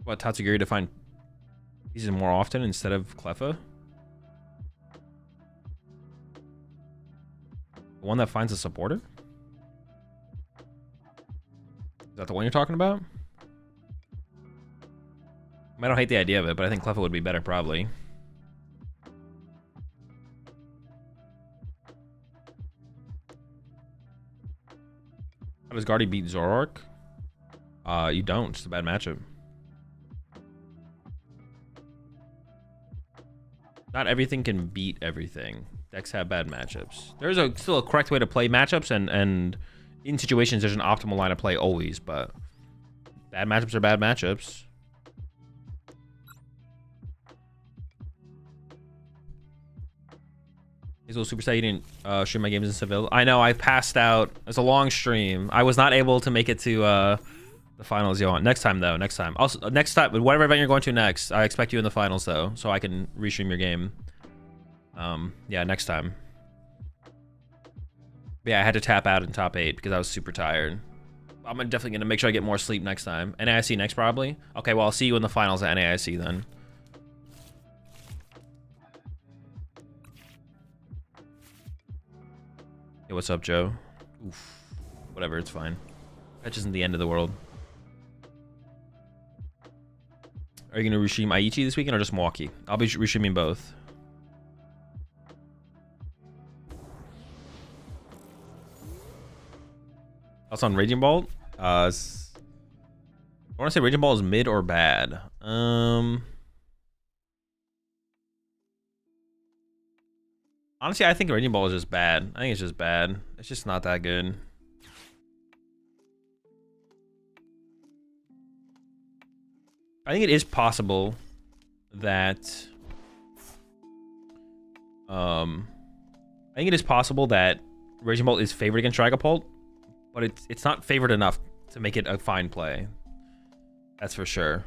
Speaker 1: What, Tatsugiri to find pieces more often instead of Cleffa? The one that finds a supporter? Is that the one you're talking about? I don't hate the idea of it, but I think Cleffa would be better, probably. How does Guardy beat Zoroark? You don't. It's a bad matchup. Not everything can beat everything. Decks have bad matchups. There's still a correct way to play matchups, and in situations there's an optimal line of play always, but bad matchups are bad matchups. Azul Super Saiyan, you didn't stream my games in Seville. I know, I passed out. It was a long stream. I was not able to make it to the finals, Johan. Next time, though. Next time. Also, next time, whatever event you're going to next, I expect you in the finals, though, so I can restream your game. Yeah, next time. But yeah, I had to tap out in top 8 because I was super tired. I'm definitely going to make sure I get more sleep next time. NAIC next, probably? Okay, well, I'll see you in the finals at NAIC, then. Hey, what's up, Joe? Oof. Whatever, it's fine. Fetch isn't the end of the world. Are you going to restream Aichi this weekend or just Milwaukee? I'll be restreaming both. Thoughts on Raging Ball? I want to say Raging Ball is mid or bad. Honestly, I think Raging Ball is just bad. I think it's just bad. It's just not that good. I think it is possible that Raging Ball is favored against Dragapult, but it's not favored enough to make it a fine play. That's for sure.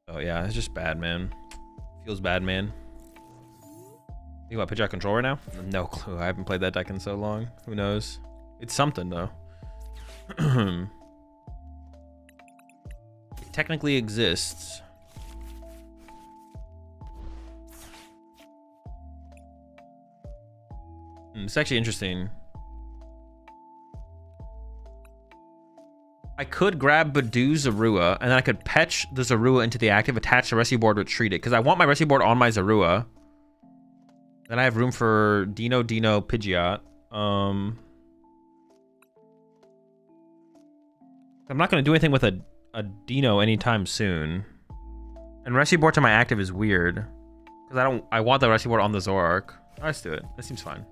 Speaker 1: Oh yeah, it's just bad, man. Feels bad, man. Think about Pidgeot control right now? No clue. I haven't played that deck in so long. Who knows? It's something though. It technically exists. It's actually interesting. I could grab Badoo Zorua, and then I could petch the Zorua into the active, attach the rescue board, retreat it, because I want my rescue board on my Zorua. Then I have room for Dino, Pidgeot. I'm not going to do anything with a Dino anytime soon. And rescue board to my active is weird, because I want the rescue board on the Zoroark. Let's do it. That seems fine.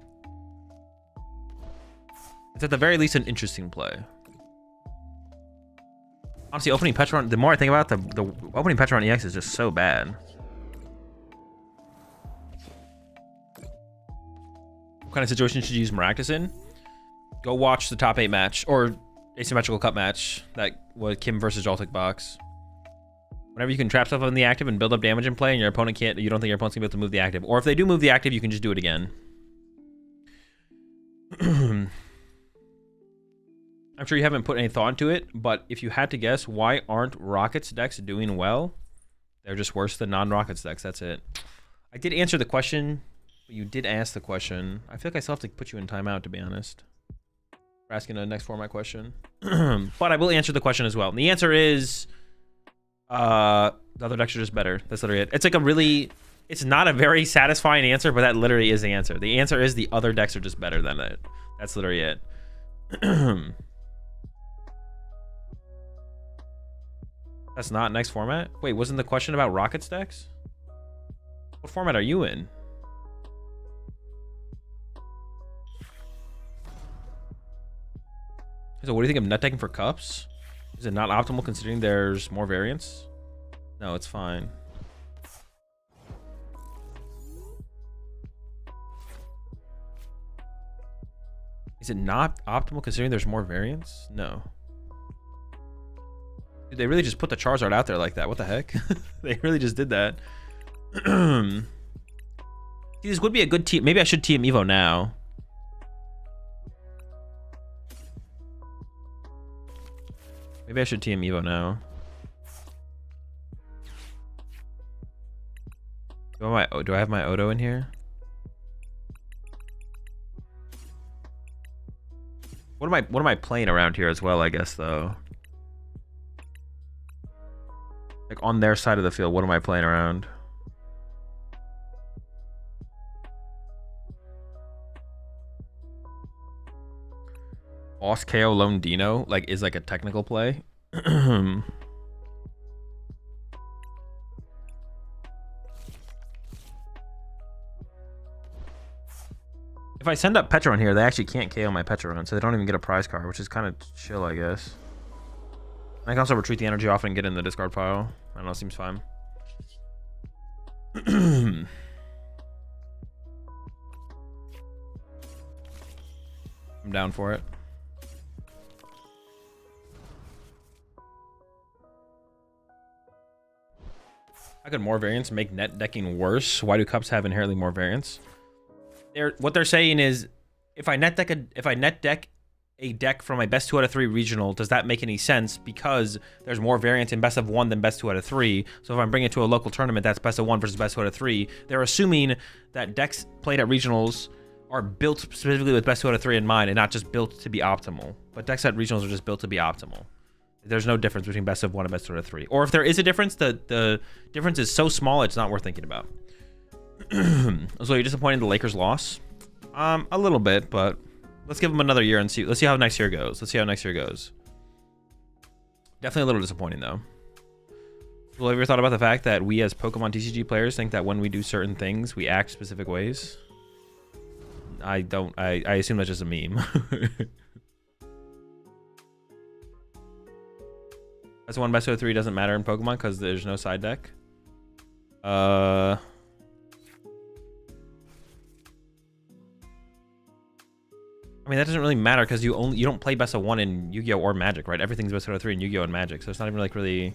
Speaker 1: It's at the very least an interesting play. Honestly, opening Petron, the more I think about it, the opening Petron EX is just so bad. What kind of situation should you use Maractus in? Go watch the top 8 match, or asymmetrical cup match, that was Kim versus Joltik box. Whenever you can trap stuff on the active and build up damage in play, and your opponent can't, you don't think your opponent's gonna be able to move the active. Or if they do move the active, you can just do it again. I'm sure you haven't put any thought into it, but if you had to guess, why aren't Rockets decks doing well? They're just worse than non-Rockets decks, that's it. I did answer the question, but you did ask the question. I feel like I still have to put you in timeout, to be honest, for asking the next format question. But I will answer the question as well. And the answer is, the other decks are just better. That's literally it. It's like a really, it's not a very satisfying answer, but that literally is the answer. The answer is the other decks are just better than it. That's literally it. That's not next format? Wait, wasn't the question about Rockets decks? What format are you in? So what do you think of net decking for cups? Is it not optimal considering there's more variants? No, it's fine. Is it not optimal considering there's more variants? No. Dude, they really just put the Charizard out there like that. What the heck? They really just did that. See, this would be a good team. Maybe I should team Evo now. Maybe I should team Evo now. Do I have my Odo in here? What am I playing around here as well, I guess, though? Like on their side of the field, what am I playing around? Boss KO Lone Dino like is like a technical play. If I send up Petron here, they actually can't KO my Petron, so they don't even get a prize card, which is kind of chill, I guess. I can also retreat the energy off and get in the discard pile. I don't know, seems fine. I'm down for it. How could more variants make net decking worse? Why do cups have inherently more variants? What they're saying is, if I net deck a deck from my best 2 out of 3 regional, does that make any sense? Because there's more variants in best of 1 than best 2 out of 3. So if I'm bringing it to a local tournament that's best of 1 versus best 2 out of 3, they're assuming that decks played at regionals are built specifically with best 2 out of 3 in mind and not just built to be optimal. But decks at regionals are just built to be optimal. There's no difference between best of 1 and best 2 out of 3. Or if there is a difference, the difference is so small it's not worth thinking about. So you're disappointed in the Lakers' loss? A little bit, but let's give them another year and see. Let's see how next year goes. Definitely a little disappointing though. Well, have you ever thought about the fact that we as Pokemon TCG players think that when we do certain things, we act specific ways? I don't. I assume that's just a meme. Best of 1, best 2 out of 3 doesn't matter in Pokemon because there's no side deck. I mean, that doesn't really matter because you don't play best of 1 in Yu-Gi-Oh! Or Magic, right? Everything's best out of 3 in Yu-Gi-Oh! And Magic, so it's not even like really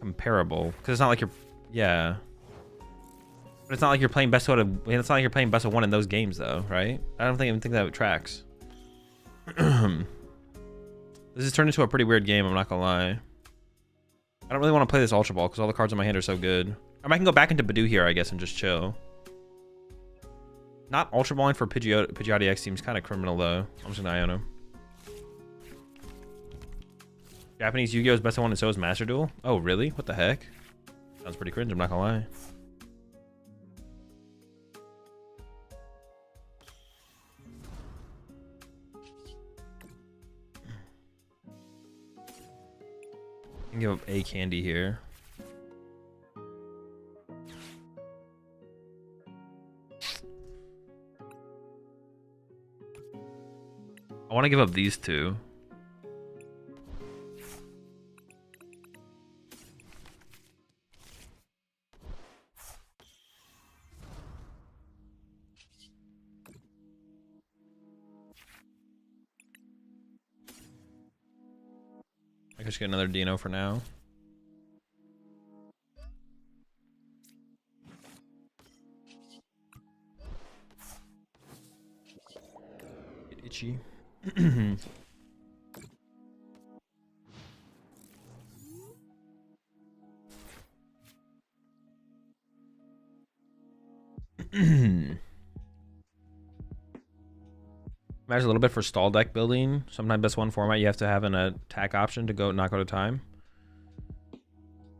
Speaker 1: comparable. Because it's not like you're, yeah. But it's not like you're playing best out of. It's not like you're playing best of 1 in those games, though, right? I don't even think that tracks. This has turned into a pretty weird game. I'm not gonna lie. I don't really want to play this Ultra Ball because all the cards in my hand are so good. I can go back into Badoo here, I guess, and just chill. Not Ultra Balling for Pidgeotto X seems kind of criminal, though. I'm just gonna Iono. Japanese Yu-Gi-Oh! Is best of 1 and so is Master Duel? Oh, really? What the heck? Sounds pretty cringe, I'm not gonna lie. I can give up a candy here. I want to give up these two. I could just get another Dino for now. Get itchy. Matters a little bit for stall deck building. Sometimes best one format, you have to have an attack option to not go to time.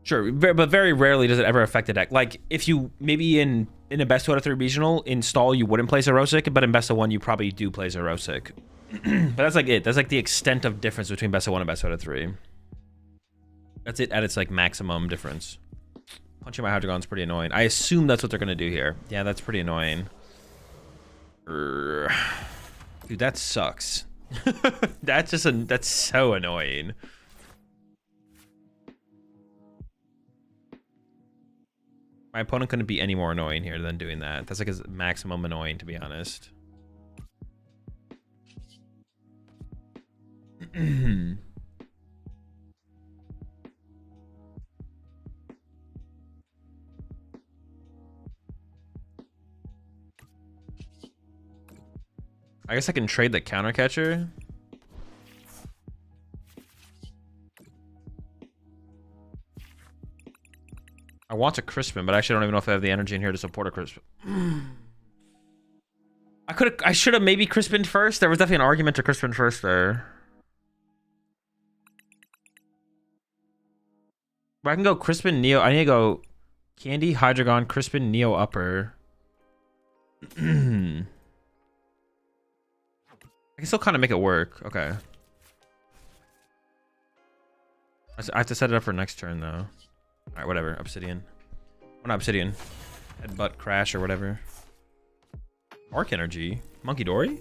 Speaker 1: Sure, but very rarely does it ever affect the deck. Like, if you, maybe in a best 2 out of 3 regional, in stall you wouldn't play Zerosic, but in best of 1 you probably do play Zerosic. But that's like it. That's like the extent of difference between best of 1 and best 2 out of 3. That's it at its like maximum difference. Punching my Hydreigon's pretty annoying. I assume that's what they're gonna do here. Yeah, that's pretty annoying. Dude, that sucks. That's so annoying. My opponent couldn't be any more annoying here than doing that. That's like his maximum annoying, to be honest. I guess I can trade the counter catcher. I want a Crispin, but I actually don't even know if I have the energy in here to support a Crispin. I should have maybe Crispin first. There was definitely an argument to Crispin first there. But I can go Crispin, Neo. I need to go Candy, Hydreigon, Crispin, Neo Upper. I can still kind of make it work. Okay. I have to set it up for next turn, though. Alright, whatever. Obsidian. Or not Obsidian. Headbutt, Crash, or whatever. Arc Energy. Monkey Dory?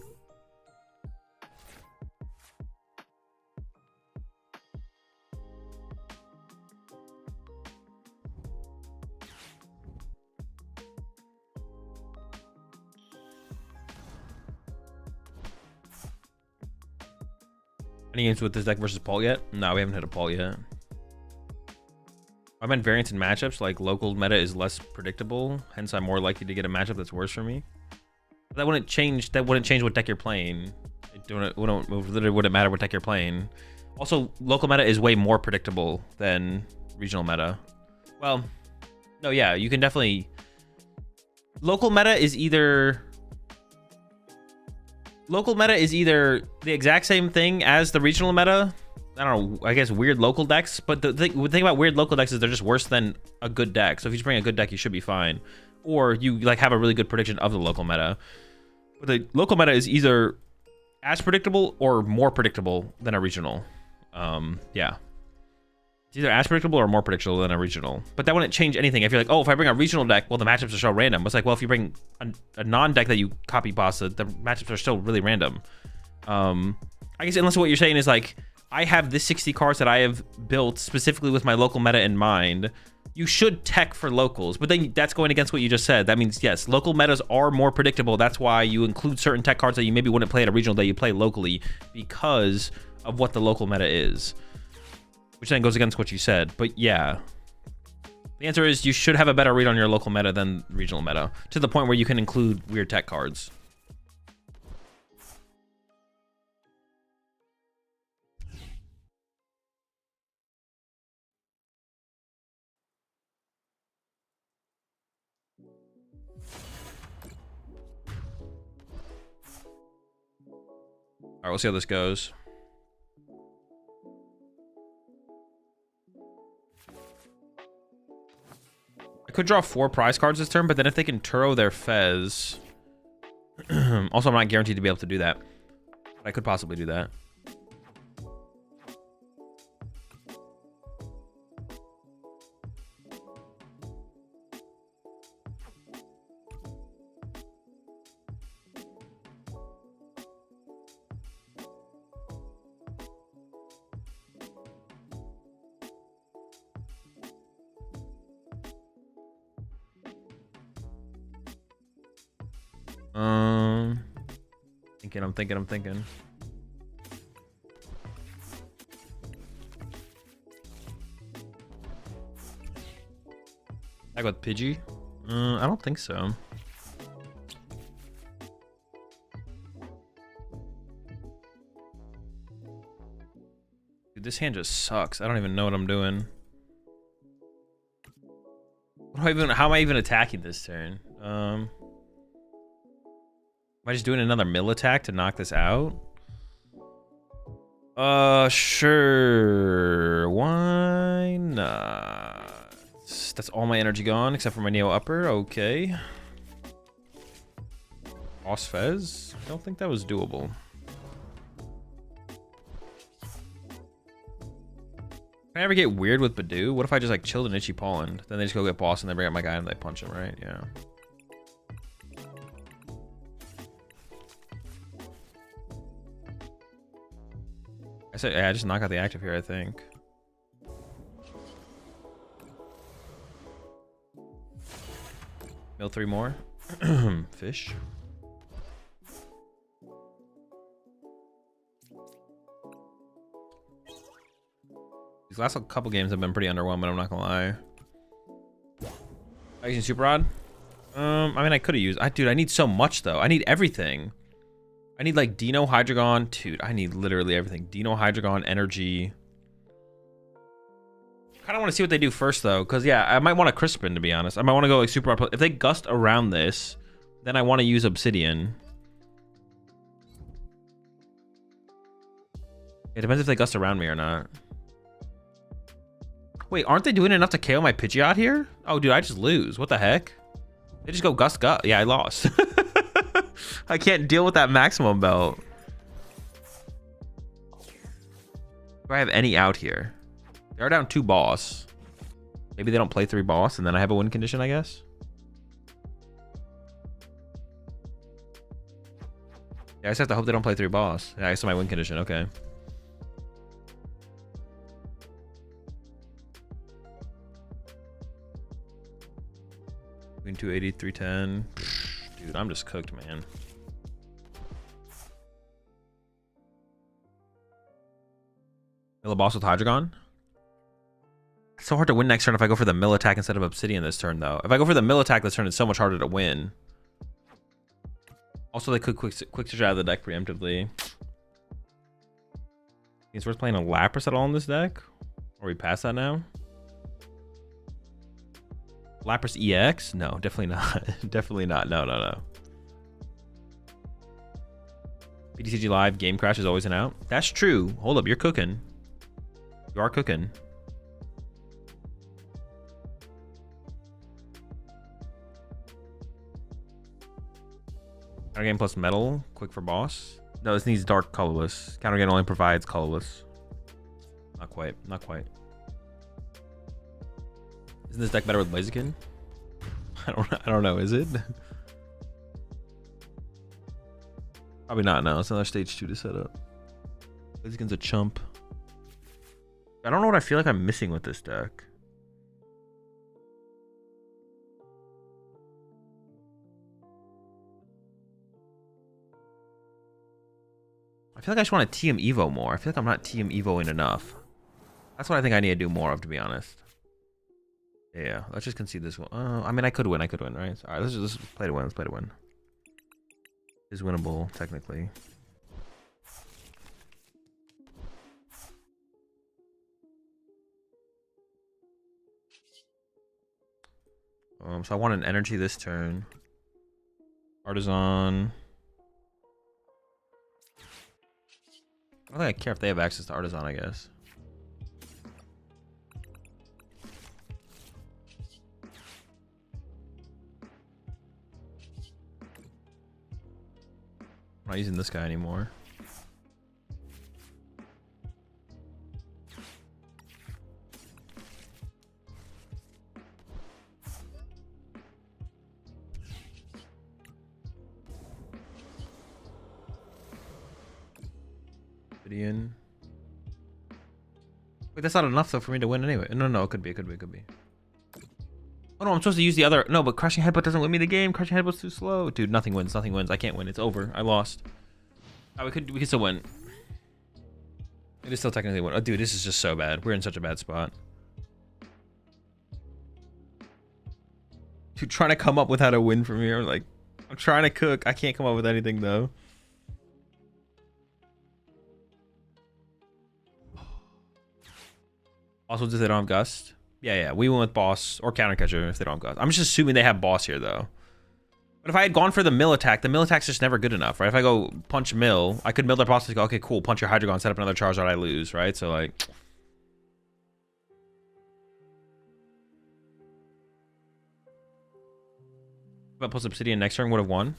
Speaker 1: Any games with this deck versus Paul yet? No, we haven't hit a Paul yet. I meant variance in matchups, like local meta is less predictable, hence I'm more likely to get a matchup that's worse for me. That wouldn't change what deck you're playing. It literally wouldn't matter what deck you're playing. Also, local meta is way more predictable than regional meta. Well, no, yeah, you can definitely... Local meta is either the exact same thing as the regional meta. I don't know, I guess weird local decks, but the thing about weird local decks is they're just worse than a good deck. So if you just bring a good deck, you should be fine. Or you like have a really good prediction of the local meta. But the local meta is either as predictable or more predictable than a regional. Yeah. It's either as predictable or more predictable than a regional. But that wouldn't change anything. If you're like, oh, if I bring a regional deck, well, the matchups are so random. It's like, well, if you bring a non-deck that you copy pasta, the matchups are still really random. I guess unless what you're saying is like, I have this 60 cards that I have built specifically with my local meta in mind. You should tech for locals, but then that's going against what you just said. That means, yes, local metas are more predictable. That's why you include certain tech cards that you maybe wouldn't play at a regional that you play locally because of what the local meta is. Which then goes against what you said. But yeah, the answer is you should have a better read on your local meta than regional meta, to the point where you can include weird tech cards. All right, we'll see how this goes. I could draw 4 prize cards this turn, but then if they can Turo their Fez... Also, I'm not guaranteed to be able to do that. But I could possibly do that. I'm thinking. Back with Pidgey? I don't think so. Dude, this hand just sucks. I don't even know what I'm doing. How am I even attacking this turn? I just doing another mill attack to knock this out? Sure. Why not? That's all my energy gone except for my Neo Upper. Okay. Boss Fez? I don't think that was doable. Can I ever get weird with Badoo? What if I just like chilled in Itchy Pollen? Then they just go get boss and they bring up my guy and they punch him, right? Yeah. I said, yeah, I just knock out the active here, I think. Mill 3 more. Fish. These last couple games have been pretty underwhelming, I'm not gonna lie. I using Super Rod? I mean, I could have used... dude, I need so much, though. I need everything. I need, like, Dino, Hydreigon. Dude, I need literally everything. Dino, Hydreigon, Energy. Kind of want to see what they do first, though. Because, yeah, I might want to Crispin, to be honest. I might want to go, like, Super Rod. If they gust around this, then I want to use Obsidian. It depends if they gust around me or not. Wait, aren't they doing enough to KO my Pidgeot here? Oh, dude, I just lose. What the heck? They just go gust. Yeah, I lost. I can't deal with that maximum belt. Do I have any out here? They are down 2 boss. Maybe they don't play 3 boss and then I have a win condition, I guess. Yeah, I just have to hope they don't play 3 boss. Yeah, I guess my win condition. Okay. Between 280, 310. Dude, I'm just cooked, man. Mill a boss with Hydreigon? It's so hard to win next turn if I go for the mill attack instead of Obsidian this turn, though. If I go for the mill attack this turn, it's so much harder to win. Also, they could quick switch out of the deck preemptively. It's worth playing a Lapras at all in this deck? Or are we past that now? Lapras EX? No, definitely not. Definitely not. No, no, no. PTCG Live, game crash is always an out. That's true. Hold up, you're cooking. You are cooking. Counter game plus metal, quick for boss. No, this needs dark colorless. Counter game only provides colorless. Not quite. Not quite. Isn't this deck better with Blaziken? I don't know. Is it? Probably not. No, it's another stage 2 to set up. Blaziken's a chump. I don't know what I feel like I'm missing with this deck. I feel like I just want to TM Evo more. I feel like I'm not TM Evoing enough. That's what I think I need to do more of, to be honest. Yeah, let's just concede this one. I mean, I could win, right? All right, let's just play to win. Let's play to win. Is winnable, technically. So I want an energy this turn. Artisan. I don't think I care if they have access to Artisan, I guess. I'm not using this guy anymore. Obsidian. Wait, that's not enough though for me to win anyway. No, it could be. Oh no, I'm supposed to use the other. No, but Crushing Headbutt doesn't win me the game. Crushing Headbutt's too slow. Dude, nothing wins. I can't win. It's over. I lost. Oh, we could still win. It is still technically win. Oh, dude, this is just so bad. We're in such a bad spot. Dude, trying to come up with how to win from here. Like, I'm trying to cook. I can't come up with anything though. Also, if they don't have Gust. Yeah, we went with boss or counter catcher if they don't have Gust. I'm just assuming they have boss here though. But if I had gone for the mill attack's just never good enough, right? If I go punch mill, I could mill their process, go, okay, cool, punch your Hydreigon, set up another Charizard, I lose, right? So, like... But plus Obsidian next turn would have won.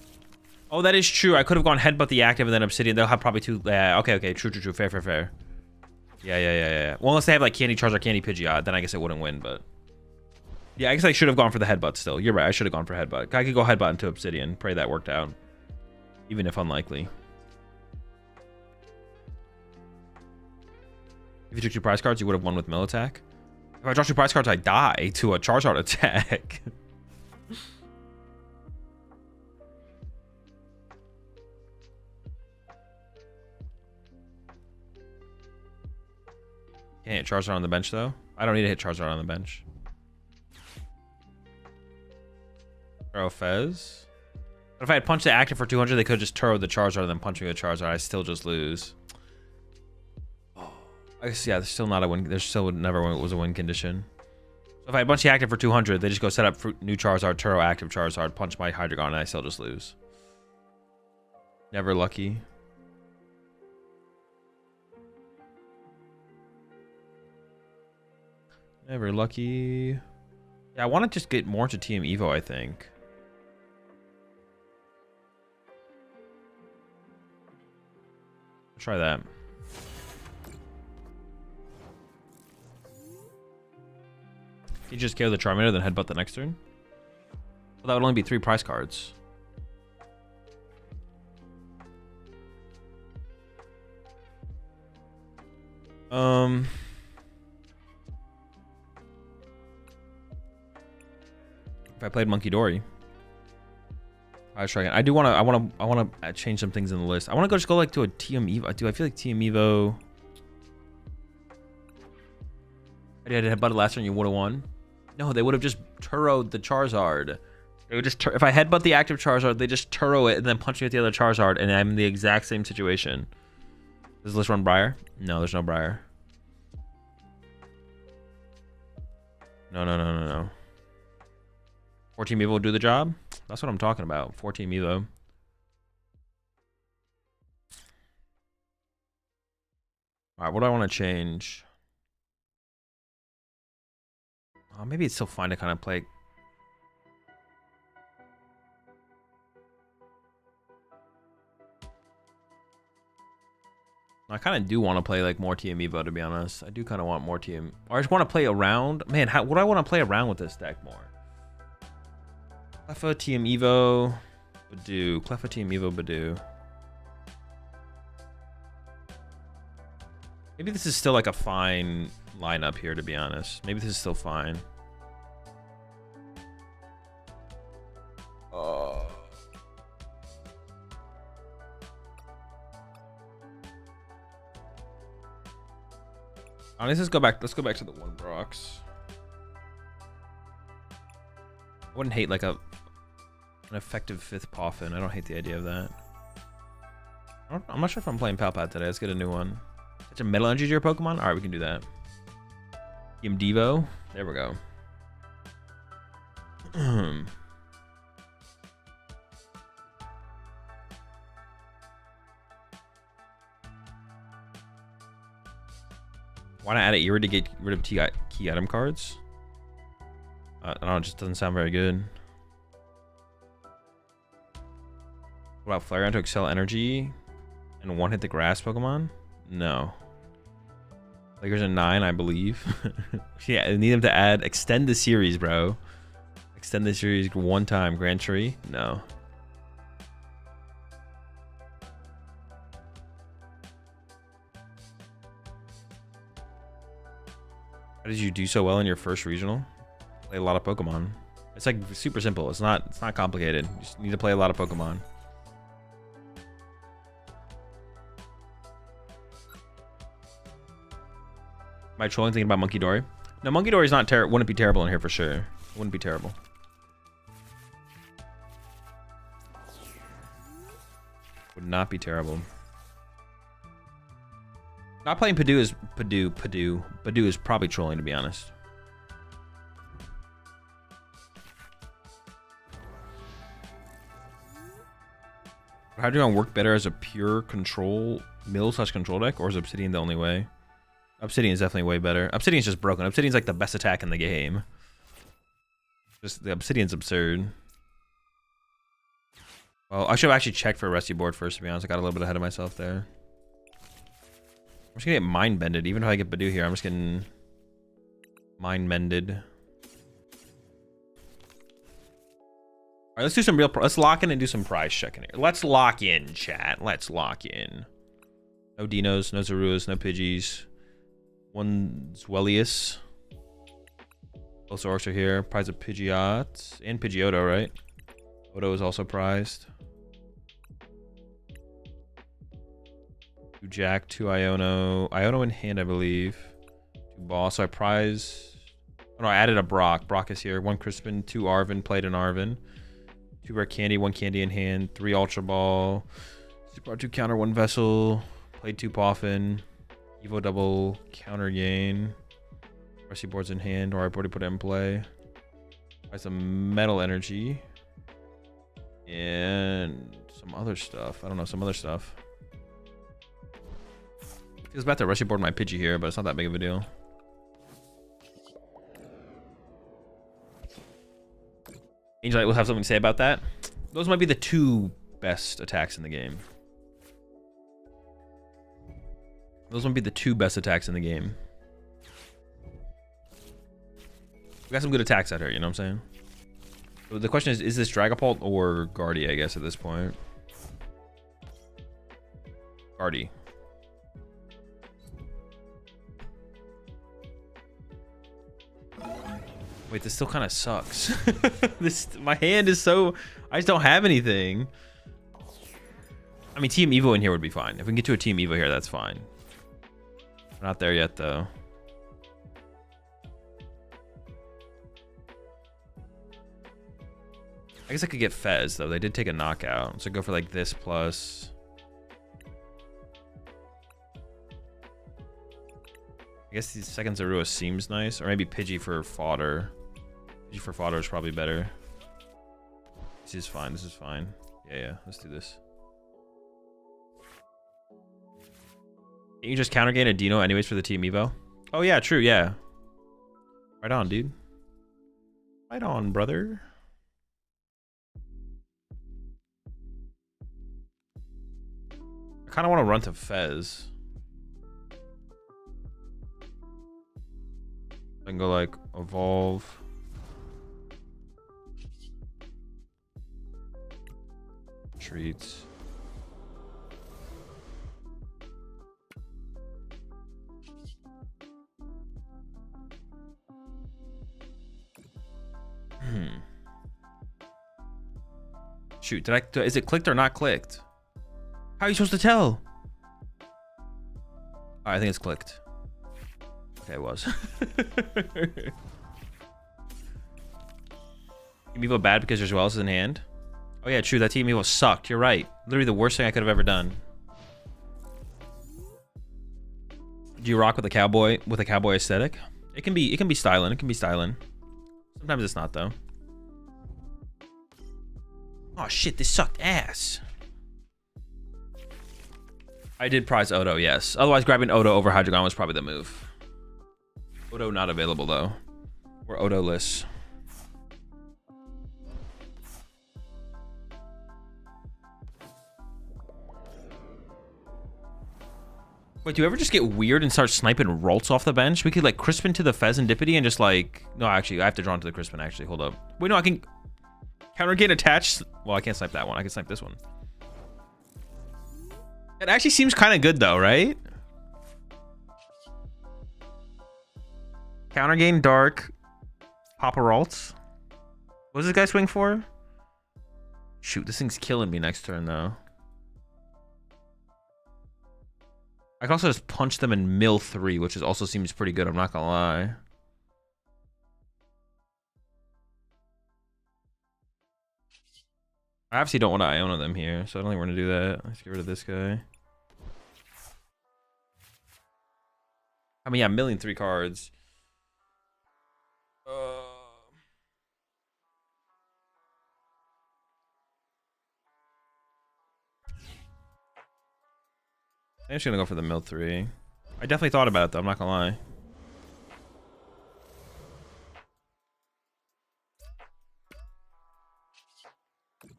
Speaker 1: Oh, that is true. I could have gone headbutt the active and then Obsidian. They'll have probably two... okay. True. Fair. Yeah. Well, unless they have, like, Candy Charizard, Candy Pidgeot, then I guess it wouldn't win, but... Yeah, I guess I should have gone for the headbutt still. You're right, I should have gone for headbutt. I could go headbutt into Obsidian. Pray that worked out. Even if unlikely. If you took 2 prize cards, you would have won with mill attack. If I draw 2 prize cards, I die to a Charizard attack. Can't hit Charizard on the bench, though. I don't need to hit Charizard on the bench. Throw Fez. But if I had punched the active for 200, they could have just turrowed the Charizard and then punched me with Charizard. I still just lose. Oh, I guess, yeah, there's still not a win. There still never was a win condition. So if I had punch the active for 200, they just go set up new Charizard, turrow active Charizard, punch my Hydreigon, and I still just lose. Never lucky. Never lucky. Yeah, I want to just get more to TM Evo, I think. Try that. You just KO the Charmander, then headbutt the next turn? Well, that would only be 3 prize cards. If I played Monkey Dory, I was trying. I want to change some things in the list. I want to just go like to a TM Evo. Do I feel like TM Evo? I did headbutt last turn. You would have won. No, they would have just turrowed the Charizard. They would just if I headbutt the active Charizard, they just turrow it and then punch me with the other Charizard, and I'm in the exact same situation. Does this run Briar? No, there's no Briar. No. 4 Team Evo will do the job? That's what I'm talking about. 4 Team Evo. Alright, what do I want to change? Oh, maybe it's still fine to kind of play. I kind of do want to play like more TM Evo, to be honest. I do kind of want more TM. Or I just want to play around. Man, what do I want to play around with this deck more? Cleffa, TM Evo, Badoo. Cleffa, TM Evo, Badoo. Maybe this is still like a fine lineup here, to be honest. Maybe this is still fine. Let's go back to the 1 Brox. I wouldn't hate like an effective 5th Poffin. I don't hate the idea of that. I'm not sure if I'm playing Palpat today. Let's get a new one. Such a Metal Energy to your Pokemon? Alright, we can do that. Team Devo. There we go. Why not add an Eerie to get rid of key item cards? I don't know, it just doesn't sound very good. What about Flareon to Excel Energy and 1-hit the grass Pokemon? No. Lakers in 9, I believe. Yeah, I need them to extend the series, bro. Extend the series 1 time. Grand Tree? No. How did you do so well in your first regional? Play a lot of Pokemon. It's like super simple. It's not complicated. You just need to play a lot of Pokemon. Am I trolling thinking about Monkey Dory? No, Monkey Dory's not terrible. Wouldn't be terrible in here for sure. Wouldn't be terrible. Would not be terrible. Not playing Badoo is probably trolling, to be honest. Would Hydreigon work better as a pure control mill/control deck, or is Obsidian the only way? Obsidian is definitely way better. Obsidian's just broken. Obsidian's like the best attack in the game. Just the Obsidian's absurd. Well, I should have actually checked for a rescue board first, to be honest. I got a little bit ahead of myself there. I'm just gonna get mind bended. Even if I get Badu here, I'm just getting mind bended. All right, let's do some real. Let's lock in and do some prize checking here. Let's lock in, chat. Let's lock in. No Dinos, no Zaruas, no Pidgeys. One Zwellius. Both orcs are here. Prize of Pidgeot and Pidgeotto, right? Odo is also prized. 2 Jack, 2 Iono. Iono in hand, I believe. 2 Boss. So I prize. Oh no, I added a Brock. Brock is here. 1 Crispin, 2 Arvin. Played an Arvin. 2 Rare Candy, 1 Candy in hand. 3 Ultra Ball. Super 2 Counter, 1 Vessel. Played 2 Poffin. Evo double counter gain. Rescue boards in hand, or I've already put it in play. Buy some Metal Energy. And some other stuff. I don't know, some other stuff. Feels bad to rescue board my Pidgey here, but it's not that big of a deal. Angelite will have something to say about that. Those might be the 2 best attacks in the game. Those might be the 2 best attacks in the game. We got some good attacks out here, you know what I'm saying? So the question is this Dragapult or Guardy, I guess, at this point? Guardy. Wait, this still kind of sucks. My hand is so... I just don't have anything. I mean, Team Evo in here would be fine. If we can get to a Team Evo here, that's fine. We're not there yet, though. I guess I could get Fez, though. They did take a knockout. So go for, like, this plus... I guess the second Zorua seems nice. Or maybe Pidgey for fodder. Pidgey for fodder is probably better. This is fine. This is fine. Yeah. Let's do this. Can you just counter gain a Dino anyways for the Team Evo? Oh, yeah. True. Yeah. Right on, dude. Right on, brother. I kind of want to run to Fez. I can go like evolve. Treats. Shoot, is it clicked or not clicked? How are you supposed to tell? Alright, I think it's clicked. Okay, it was. Team Evo bad because there's Wells in hand? Oh yeah, true, that Team Evo sucked. You're right. Literally the worst thing I could have ever done. Do you rock with a cowboy aesthetic? It can be styling. It can be styling. Sometimes it's not though. Oh shit, this sucked ass. I did prize Odo, yes. Otherwise, grabbing Odo over Hydreigon was probably the move. Odo not available though. We're Odo-less. Wait, do you ever just get weird and start sniping Ralts off the bench? We could like Crispin to the Pheasantipity and just like... No, actually, I have to draw into the Crispin, actually. Hold up. Wait, no, I can... Counter gain attached... Well, I can't snipe that one. I can snipe this one. It actually seems kind of good though, right? Counter gain Dark. Papa Ralts. What does this guy swing for? Shoot, this thing's killing me next turn though. I can also just punch them and mill 3, which also seems pretty good, I'm not gonna lie. I obviously don't want to Iona them here, so I don't think we're gonna do that. Let's get rid of this guy. I mean, yeah, milling 3 cards. I'm just gonna go for the mill 3. I definitely thought about it though, I'm not gonna lie.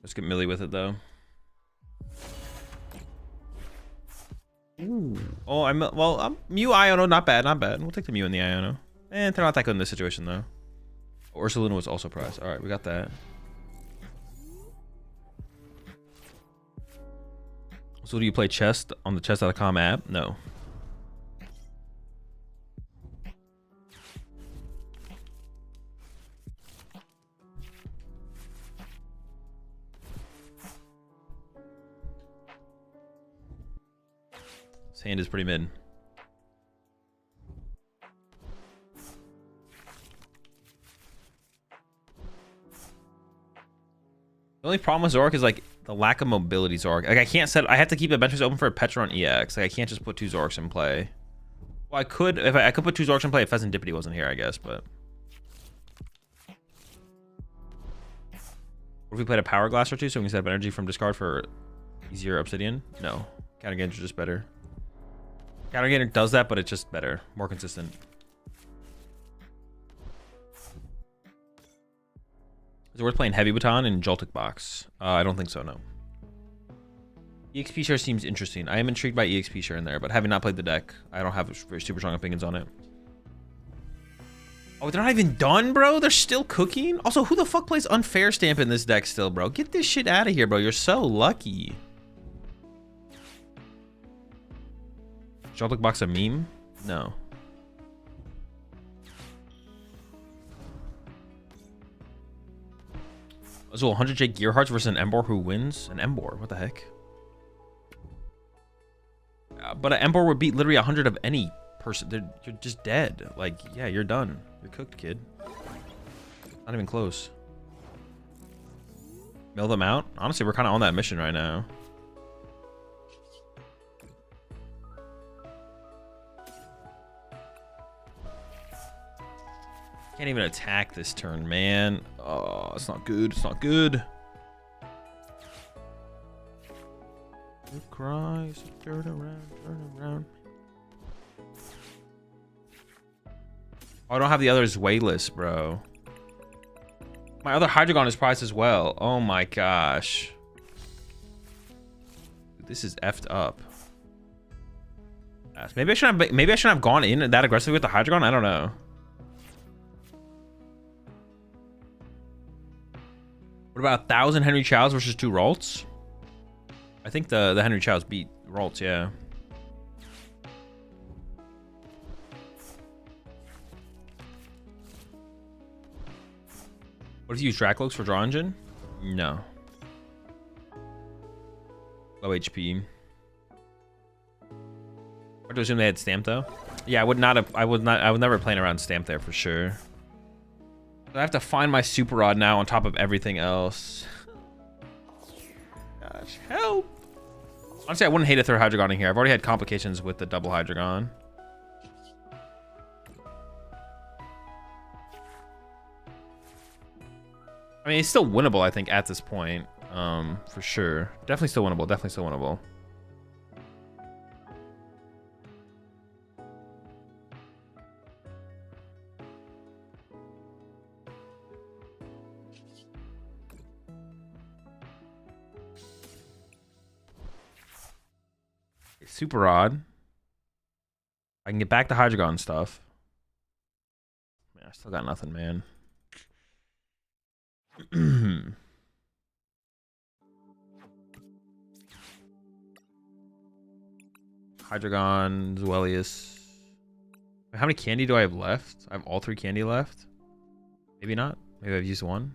Speaker 1: Let's get Millie with it though. Ooh. Oh, Mew Iono, not bad, not bad. We'll take the Mew and the Iono. And they're not that good in this situation though. Ursaluna was also priced. Alright, we got that. So do you play chess on the chess.com app? No. This hand is pretty mid. The only problem with Zoroark is like the lack of mobility Zoroark. Like I can't set. I have to keep the benches open for a Petron EX. Like I can't just put 2 Zoroarks in play. Well, I could if I could put 2 Zoroarks in play if Pheasantipity wasn't here, I guess. But what if we played a Power Glass or 2 so we can set up energy from discard for easier Obsidian? No, Counter Gainer is just better. Counter Gainer does that, but it's just better, more consistent. Is it worth playing Heavy Baton and Joltik Box? I don't think so, no. EXP share seems interesting. I am intrigued by EXP share in there, but having not played the deck, I don't have very super strong opinions on it. Oh, they're not even done, bro? They're still cooking? Also, who the fuck plays Unfair Stamp in this deck still, bro? Get this shit out of here, bro. You're so lucky. Joltik Box a meme? No. So 100J Gearhearts versus an Embor who wins? An Embor, what the heck? But an Embor would beat literally 100 of any person. You're just dead. Like, yeah, you're done. You're cooked, kid. Not even close. Mill them out? Honestly, we're kind of on that mission right now. Can't even attack this turn, man. Oh, it's not good. It's not good. It cries. Turn around. Turn around. Oh, I don't have the others wayless, bro. My other Hydreigon is priced as well. Oh my gosh. This is effed up. Maybe I shouldn't have gone in that aggressively with the Hydreigon. I don't know. What about 1,000 Henry Chows versus 2 Ralts? I think the Henry Chows beat Ralts, yeah. What if you use Dracloaks for Draw Engine? No. Low HP. Hard to assume they had Stamp though. Yeah, I would never play around Stamp there for sure. I have to find my Super Rod now on top of everything else. Gosh, help! Honestly, I wouldn't hate a third Hydreigon in here. I've already had complications with the double Hydreigon. I mean, it's still winnable, I think, at this point. For sure. Definitely still winnable. Definitely still winnable. Super odd. I can get back to Hydreigon stuff. Man, I still got nothing, man. Hydreigon, Zuelius. How many candy do I have left? I have all 3 candy left. Maybe not. Maybe I've used 1.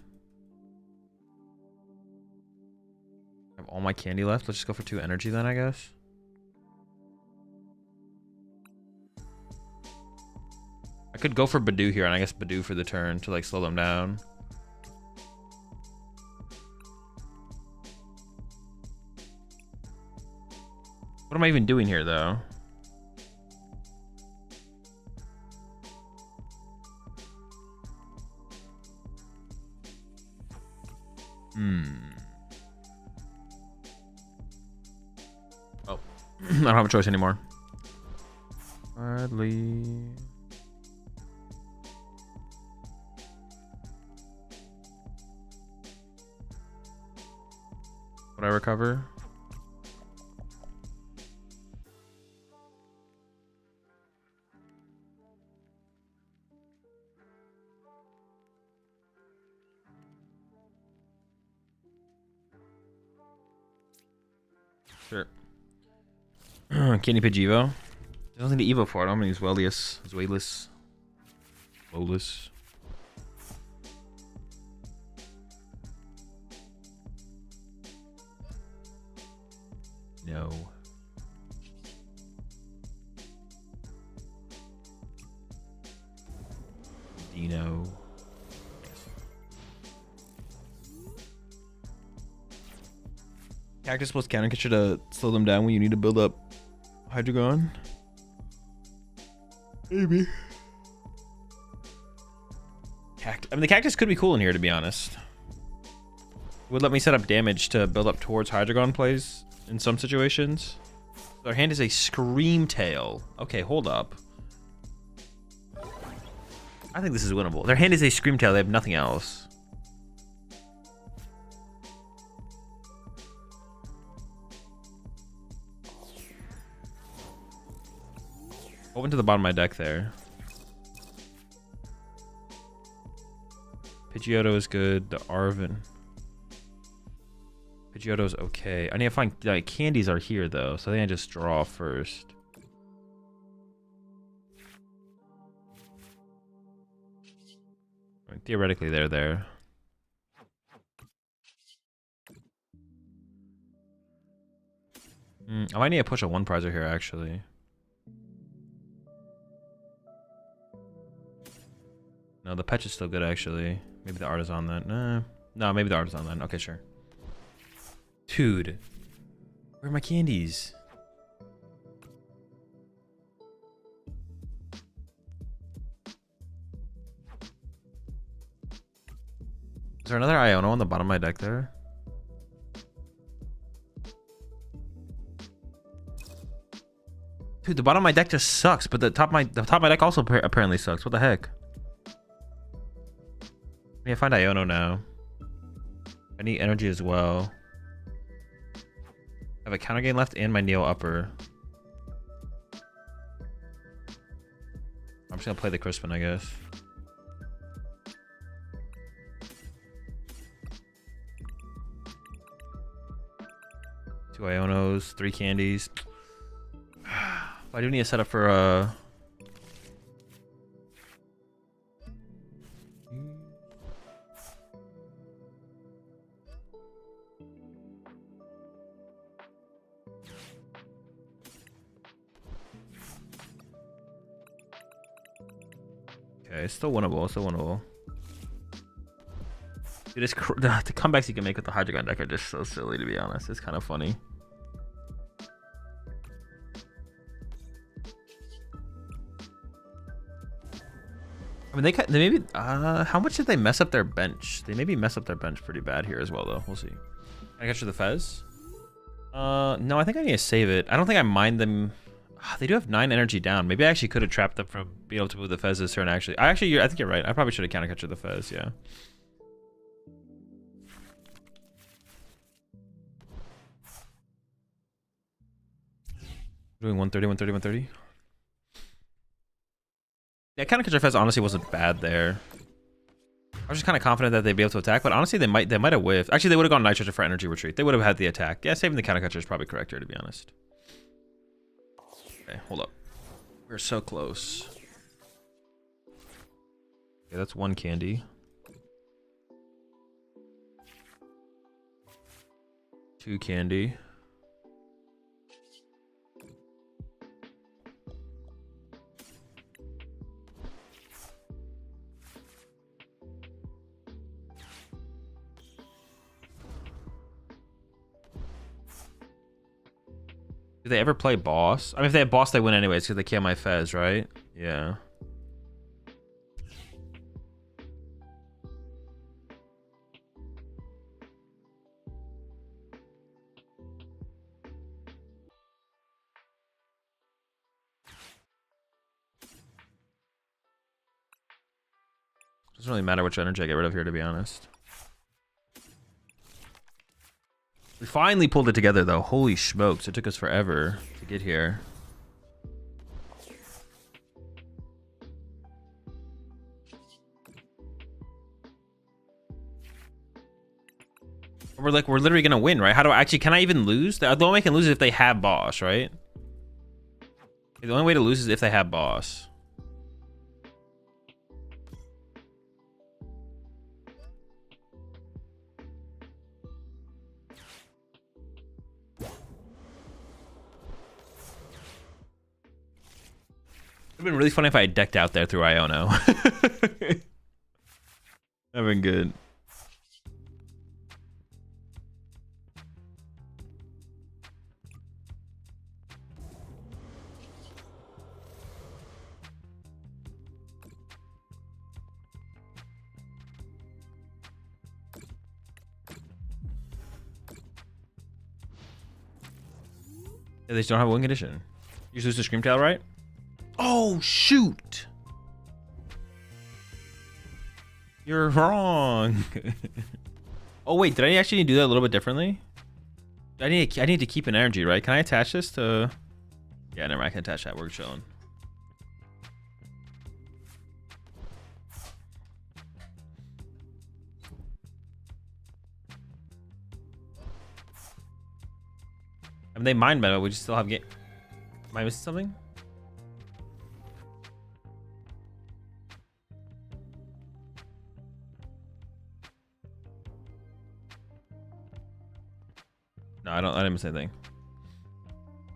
Speaker 1: I have all my candy left. Let's just go for 2 energy then, I guess. I could go for Badoo here, and I guess Badoo for the turn to like slow them down. What am I even doing here, though? Oh. I don't have a choice anymore. Hardly. Would I recover? Sure. Candy Pidge Evo. There's nothing to Evo for it. I'm gonna use Wellius. Zweilous. Lowless. No. Dino. Cactus plus Cannon Catcher to slow them down when you need to build up Hydreigon. Maybe. I mean, the Cactus could be cool in here, to be honest. It would let me set up damage to build up towards Hydreigon plays in some situations. Their hand is a Scream Tail. Okay, hold up. I think this is winnable. Their hand is a Scream Tail. They have nothing else. Open to the bottom of my deck there. Pidgeotto is good. The Arven. Pidgeotto's okay. I need to find, like, candies are here though, so I think I just draw first. I mean, theoretically, they're there. I might need to push a one prizer here actually. No, the Petch is still good actually. Maybe the Artisan then. No, maybe the Artisan then. Okay, sure. Dude, where are my candies? Is there another Iono on the bottom of my deck there? Dude, the bottom of my deck just sucks, but the top of my deck also apparently sucks. What the heck? I need to find Iono now. I need energy as well. I have a counter gain left and my Neo upper. I'm just gonna play the Crispin, I guess. Two Ionos, 3 candies. I do need a setup for okay, it's still winnable, Dude, it's the comebacks you can make with the Hydreigon deck are just so silly, to be honest. It's kind of funny. I mean, they maybe how much did they mess up their bench? They maybe mess up their bench pretty bad here as well, though. We'll see. Can I catch the Fez? No, I think I need to save it. I don't think I mind them. They do have 9 energy down. Maybe I actually could have trapped them from being able to move the Fez this turn. Actually, I think you're right. I probably should have counter catcher the Fez. Yeah. Doing 130, 130, 130. Yeah, counter catcher Fez honestly wasn't bad there. I was just kind of confident that they'd be able to attack, but honestly, they might have whiffed. Actually, they would have gone Nitrogen for energy retreat. They would have had the attack. Yeah, saving the counter catcher is probably correct here, to be honest. Okay, hold up. We're so close. Okay, that's 1 candy. 2 candy. Do they ever play boss? I mean, if they have boss, they win anyways because they kill my Fez, right? Yeah. Doesn't really matter which energy I get rid of here, to be honest. We finally pulled it together, though. Holy smokes. It took us forever to get here. We're literally gonna win, right? How do I actually, can I even lose? The only way I can lose is if they have boss, right? The only way to lose is if they have boss. It would have been really funny if I had decked out there through Iono. That'd have been good. They just don't have a win condition. You just lose to Screamtail, right? Oh, shoot! You're wrong. Oh, wait, did I actually need to do that a little bit differently? I need to keep an energy, right? Can I attach this to... Yeah, never mind, I can attach that. We're chilling. I mean, they mind meta, we just still have game. Am I missing something? No, I didn't miss anything.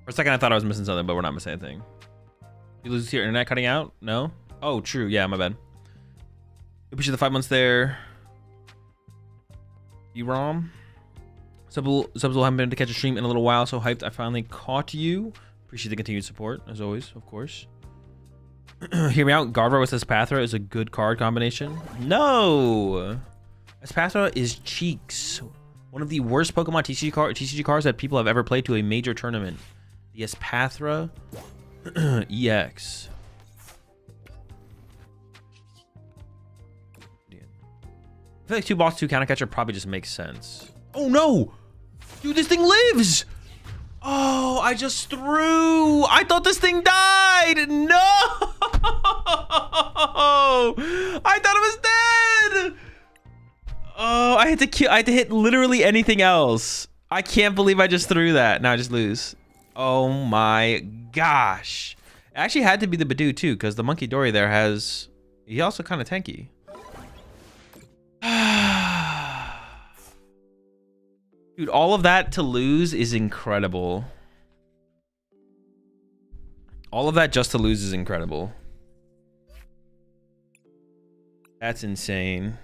Speaker 1: For a second, I thought I was missing something, but we're not missing anything. You lose your internet cutting out? No? Oh, true. Yeah, my bad. Appreciate the 5 months there. EROM. Subs will haven't been able to catch a stream in a little while, so hyped I finally caught you. Appreciate the continued support, as always, of course. Hear me out. Garver with Espathra is a good card combination. No! Espathra is cheeks. One of the worst Pokemon TCG cards that people have ever played to a major tournament. The Espathra EX. I feel like 2 boss, 2 counter catcher probably just makes sense. Oh no! Dude, this thing lives! Oh, I just threw! I thought this thing died! No! I thought it was dead! Oh, I had to hit literally anything else. I can't believe I just threw that. Now I just lose. Oh my gosh. It actually had to be the Badoo too, because the Monkey Dory there has... He also kind of tanky. Dude, all of that to lose is incredible. All of that just to lose is incredible. That's insane.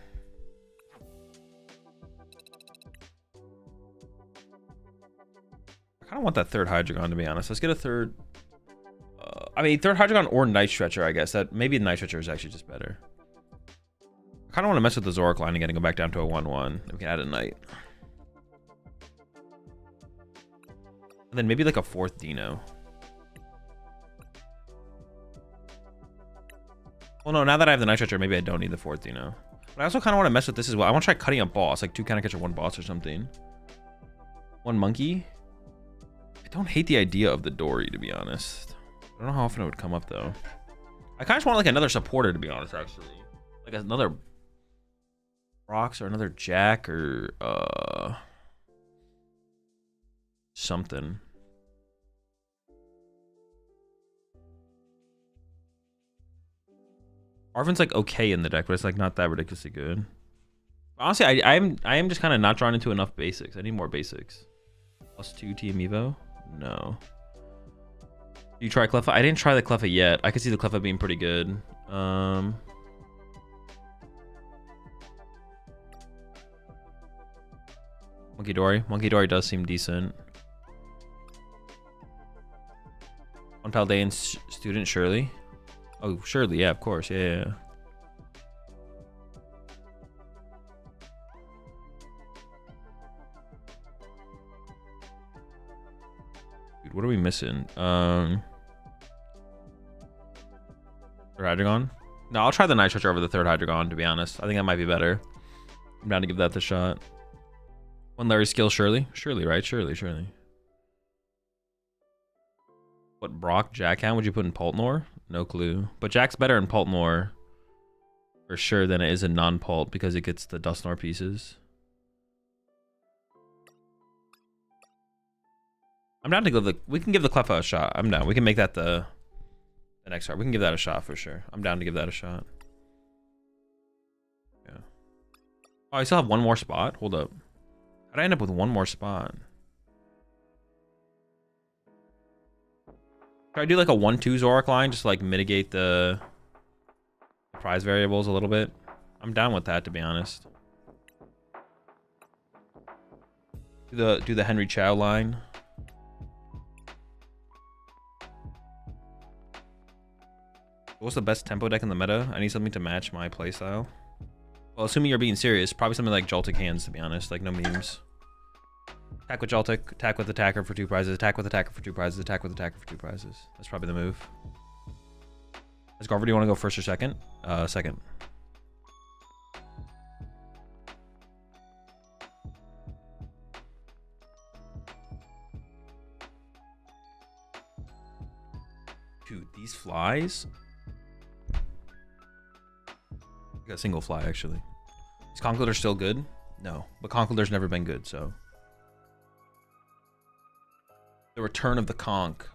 Speaker 1: I kind of want that third Hydreigon, to be honest. Let's get a third... I mean, third Hydreigon or Night Stretcher, I guess. That maybe the Night Stretcher is actually just better. I kind of want to mess with the Zoroark line again and go back down to a 1-1. We can add a Night. And then maybe like a 4th Dino. Well, no, now that I have the Night Stretcher, maybe I don't need the 4th Dino. But I also kind of want to mess with this as well. I want to try cutting a boss, like 2 counter catcher, 1 boss or something. 1 monkey. I don't hate the idea of the Dory, to be honest. I don't know how often it would come up, though. I kind of just want like another supporter, to be honest, actually. Like another Brox or another Jack or something. Arven's like okay in the deck, but it's like not that ridiculously good. Honestly, I am just kind of not drawn into enough basics. I need more basics. +2 TM Evo? No. You try Cleffa? I didn't try the Cleffa yet. I could see the Cleffa being pretty good. Monkey Dory. Monkey Dory does seem decent. One Paldean student, Shirley. Oh, Shirley, yeah, of course, yeah. Dude, what are we missing? Hydreigon? No, I'll try the Night Stretcher over the third Hydreigon, to be honest. I think that might be better. I'm down to give that the shot. One Larry skill, surely. Surely, right? Surely. What Brock, Jackhound would you put in Paltnor? No clue. But Jack's better in Paltnor for sure than it is in non-Palt because it gets the Dusknoir pieces. I'm down to give the... We can give the Cleffa a shot. I'm down. We can make that the next card. We can give that a shot for sure. I'm down to give that a shot. Yeah. Oh, I still have one more spot? Hold up. How'd I end up with one more spot? Should I do like a 1-2 Zoroark line just to like mitigate the prize variables a little bit? I'm down with that, to be honest. Do the Henry Chow line. What's the best tempo deck in the meta? I need something to match my playstyle. Well, assuming you're being serious, probably something like Joltik Hands, to be honest. Like, no memes. Attack with Joltik, attack with Attacker for 2 prizes, attack with Attacker for 2 prizes, attack with Attacker for 2 prizes. That's probably the move. Garver, do you want to go first or second? Second. Dude, these flies? I got a single fly, actually. Is Conkeldurr still good? No, but Conkeldurr's never been good, so. The return of the Conk.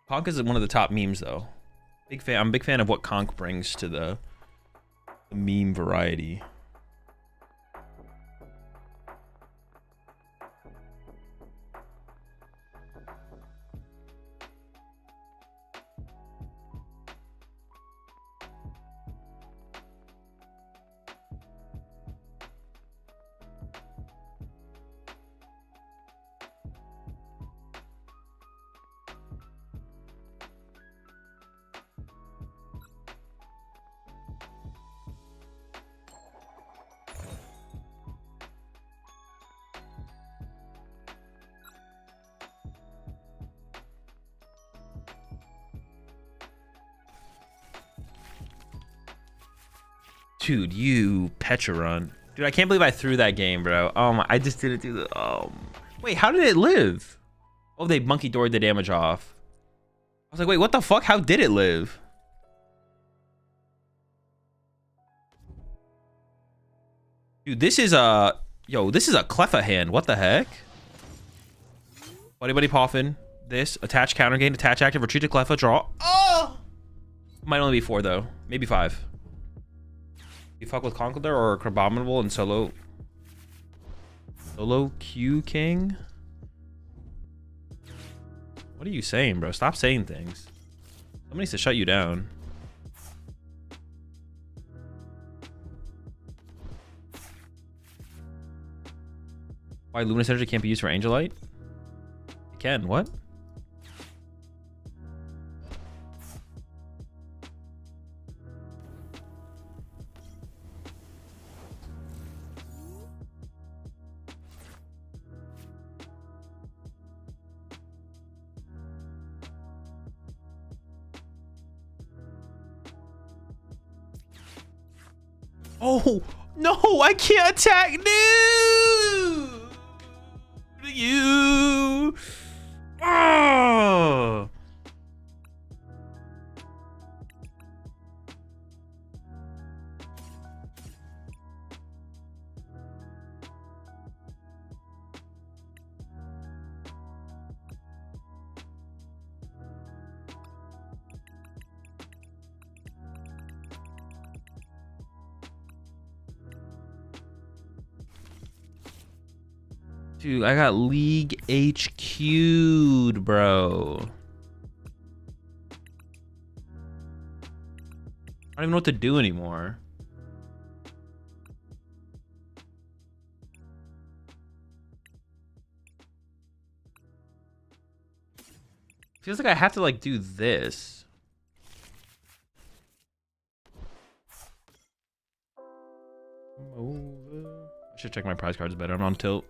Speaker 1: Conk is one of the top memes, though. Big fan. I'm a big fan of what Conk brings to the meme variety. Dude, you Pecharon. Dude, I can't believe I threw that game, bro. I just didn't do the... Wait, how did it live? Oh, they monkey doored the damage off. I was like, wait, what the fuck? How did it live? Dude, this is a... Yo, this is a Cleffa hand. What the heck? Buddy Poffin. This. Attach counter gain. Attach active. Retreat to Cleffa. Draw. Oh! Might only be 4, though. Maybe 5. You fuck with Conkeldurr or Crabominable and solo Q King? What are you saying, bro? Stop saying things. Somebody needs to shut you down. Why Luminous Energy can't be used for Angelite? It can. What? Oh, no, I can't attack. No! You. Oh. Dude, I got League HQ'd, bro. I don't even know what to do anymore. Feels like I have to like do this. I should check my prize cards better. I'm on tilt.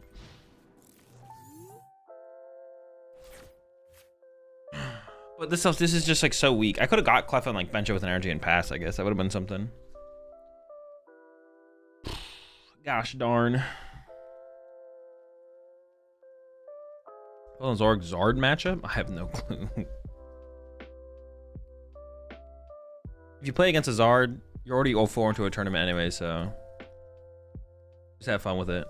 Speaker 1: But this is just like so weak. I could have got Clef and like bench it with energy and pass, I guess. That would have been something. Gosh darn. Oh, Zard matchup? I have no clue. If you play against a Zard, you're already 0-4 into a tournament anyway, so just have fun with it.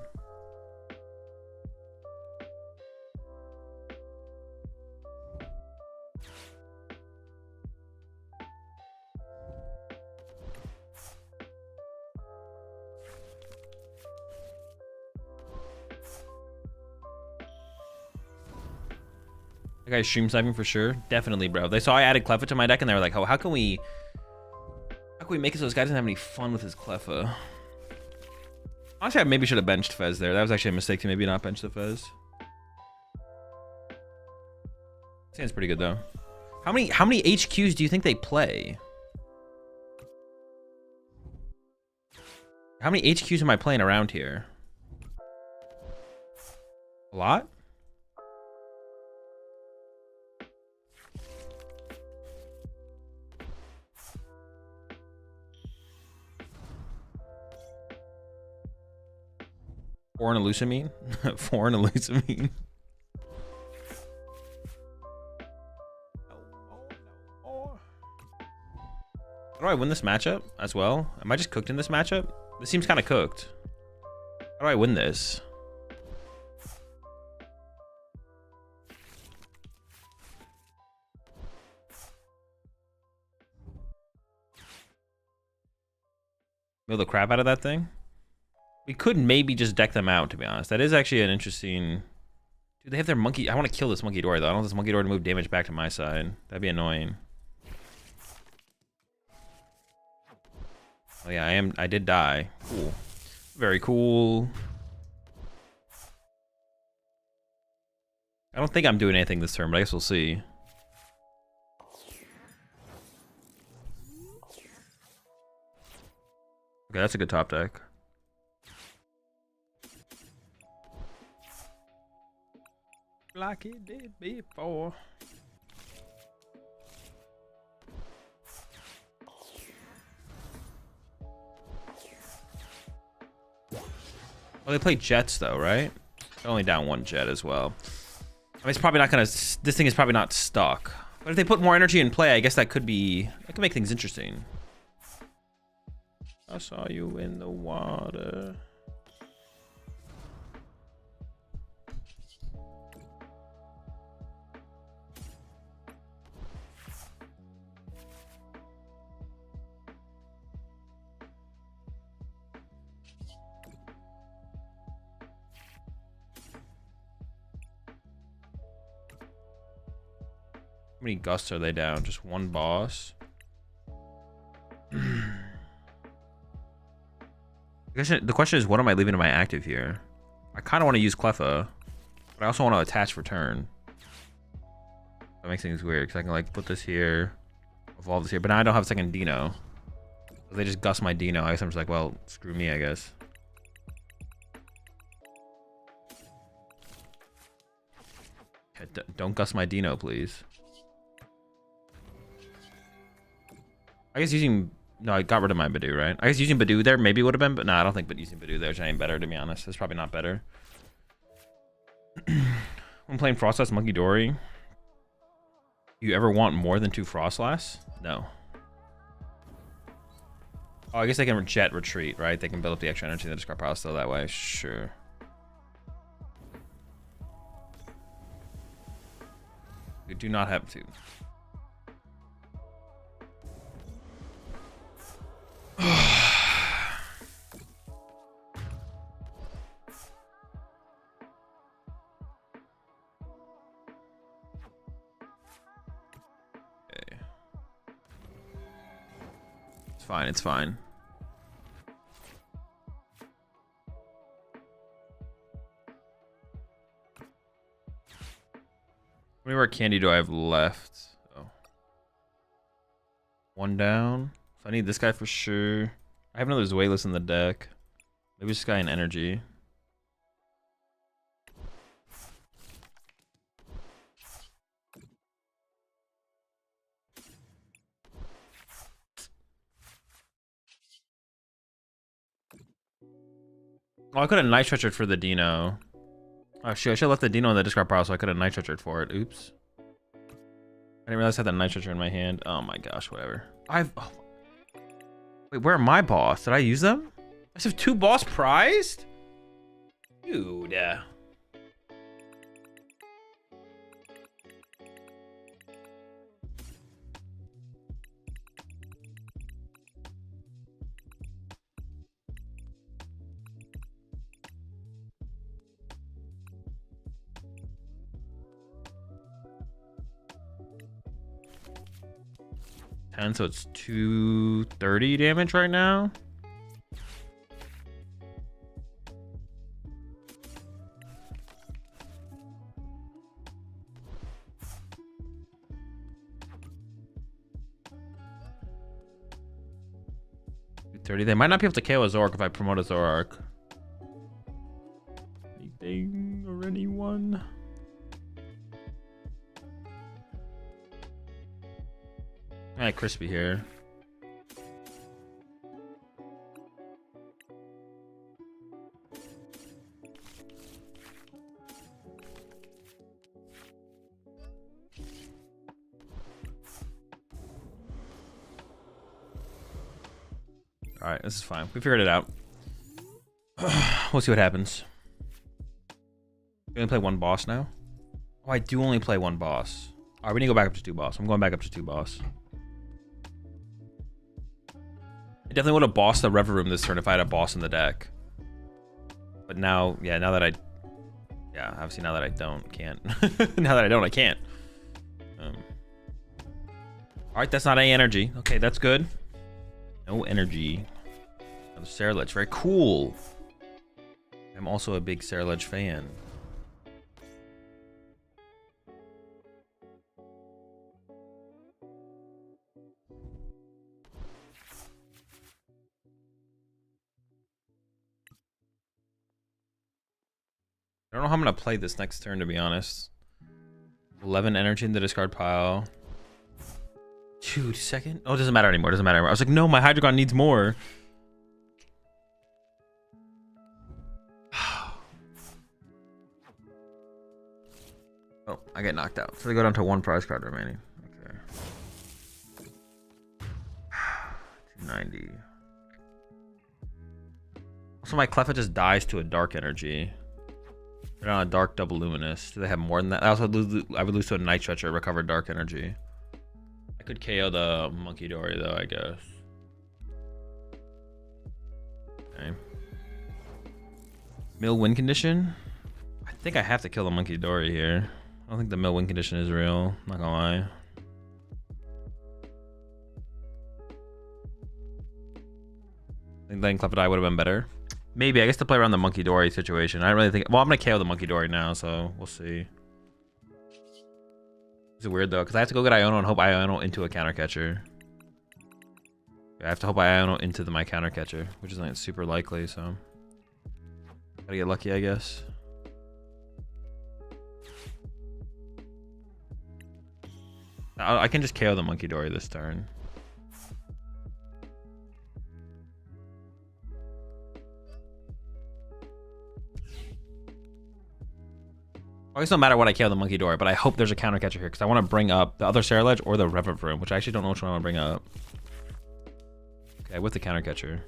Speaker 1: That guy's stream sniping for sure. Definitely, bro. They saw I added Cleffa to my deck and they were like, oh, how can we make it so this guy doesn't have any fun with his Cleffa? Honestly, I maybe should have benched Fez there. That was actually a mistake to maybe not bench the Fez. Seems pretty good though. How many HQs do you think they play? How many HQs am I playing around here? A lot? Foreign Elusamine? Foreign Elusamine. How do I win this matchup as well? Am I just cooked in this matchup? This seems kind of cooked. How do I win this? Mill the crap out of that thing? We could maybe just deck them out, to be honest. That is actually an interesting... Dude, they have their monkey... I want to kill this monkey door, though. I don't want this monkey door to move damage back to my side. That'd be annoying. Oh, yeah, I did die. Cool. Very cool. I don't think I'm doing anything this turn, but I guess we'll see. Okay, that's a good top deck. Like it did before. Well, they play Jets though, right? They're only down one Jet as well. I mean, it's probably not gonna. This thing is probably not stuck. But if they put more energy in play, I guess that could be. That could make things interesting. I saw you in the water. How many gusts are they down? Just one boss? The question is, what am I leaving in my active here? I kind of want to use Cleffa, but I also want to attach for turn. That makes things weird, because I can like put this here, evolve this here, but now I don't have a second Dino. So they just gust my Dino. I guess I'm just like, well, screw me, I guess. Don't gust my Dino, please. I guess using... No, I got rid of my Badoo, right? I guess using Badoo there maybe would have been, but no, I don't think using Badoo there is any better, to be honest. It's probably not better. When playing Frostlass Monkey Dory, you ever want more than 2 Frostlass? No. Oh, I guess they can Jet Retreat, right? They can build up the extra energy in the discard pile still that way. Sure. We do not have to. Okay. It's fine, it's fine. How many more candy do I have left? Oh. 1 down. So I need this guy for sure. I have another Zweilous in the deck. Maybe this guy in energy. Oh, I could have night treasured for the Dino. Oh shoot, I should have left the Dino in the discard pile so I could have night treasured for it. Oops. I didn't realize I had that night treasure in my hand. Oh my gosh, whatever. Oh. Wait, where are my boss? Did I use them? I just have 2 boss prized? Dude. 10, so it's 230 damage right now. They might not be able to KO a Zoroark if I promote a Zoroark. Anything or anyone? I had Crispy here. All right, this is fine. We figured it out. We'll see what happens. We only play 1 boss now. Oh, I do only play 1 boss. All right, we need to go back up to 2 boss. I'm going back up to 2 boss. I definitely would have bossed the Rever Room this turn if I had a boss in the deck. But now, yeah, now that I, yeah, obviously now that I don't, can't. Now that I don't, I can't. All right, that's not any energy. Okay, that's good. No energy. Another Ceruledge, very cool. I'm also a big Ceruledge fan. I don't know how I'm gonna play this next turn, to be honest. 11 energy in the discard pile. 2 second? Oh, it doesn't matter anymore. It doesn't matter anymore. I was like, no, my Hydreigon needs more. Oh, I get knocked out. So they go down to 1 prize card remaining. Okay. 290. Also, my Cleffa just dies to a dark energy. They're on a dark double luminous. Do they have more than that? I also I would lose to a night stretcher, recover dark energy. I could KO the Monkey Dory though, I guess. Okay. Mill win condition? I think I have to kill the Monkey Dory here. I don't think the mill win condition is real. Not gonna lie. I think letting Cleffa die would have been better. Maybe, I guess, to play around the Monkey Dory situation. I don't really think... Well, I'm going to KO the Monkey Dory now, so we'll see. It's weird, though, because I have to go get Iono and hope Iono into a counter catcher. I have to hope Iono into my counter catcher, which isn't super likely, so... Gotta get lucky, I guess. I can just KO the Monkey Dory this turn. I guess no matter what, I KO the Monkey Dory, but I hope there's a counter catcher here because I want to bring up the other Ceruledge or the Rever Room, which I actually don't know which one I want to bring up. Okay, with the counter catcher.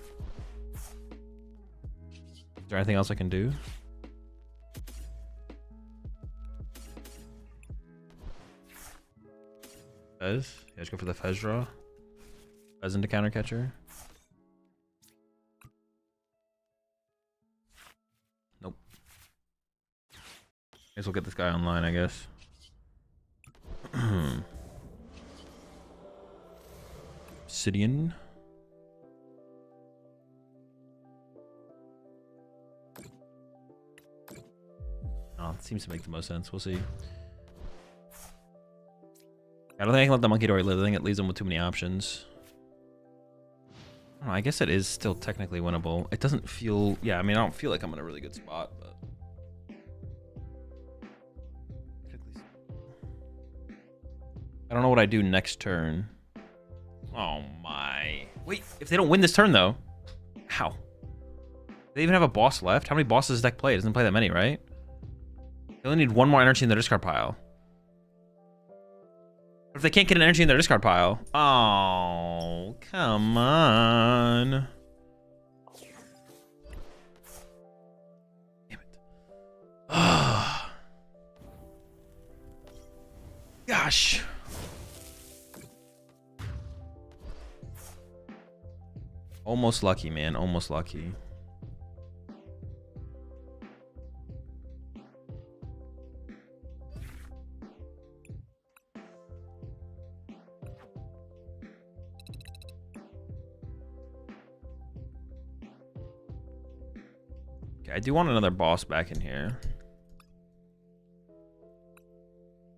Speaker 1: Is there anything else I can do? Fez? Yeah, let's go for the Fez draw. Fez into counter catcher. Nope. Guess we'll get this guy online, I guess. Obsidian. Oh, it seems to make the most sense. We'll see. I don't think I can let the Monkey Dory live. I think it leaves them with too many options. I don't know, I guess it is still technically winnable. It doesn't feel... Yeah, I mean, I don't feel like I'm in a really good spot, but... I don't know what I do next turn. Oh my... Wait, if they don't win this turn, though... How? they even have a boss left? How many bosses does this deck play? It doesn't play that many, right? They only need one more energy in their discard pile. But if they can't get an energy in their discard pile... Oh, come on. Damn it. Gosh. Almost lucky, man. Almost lucky. Okay, I do want another boss back in here.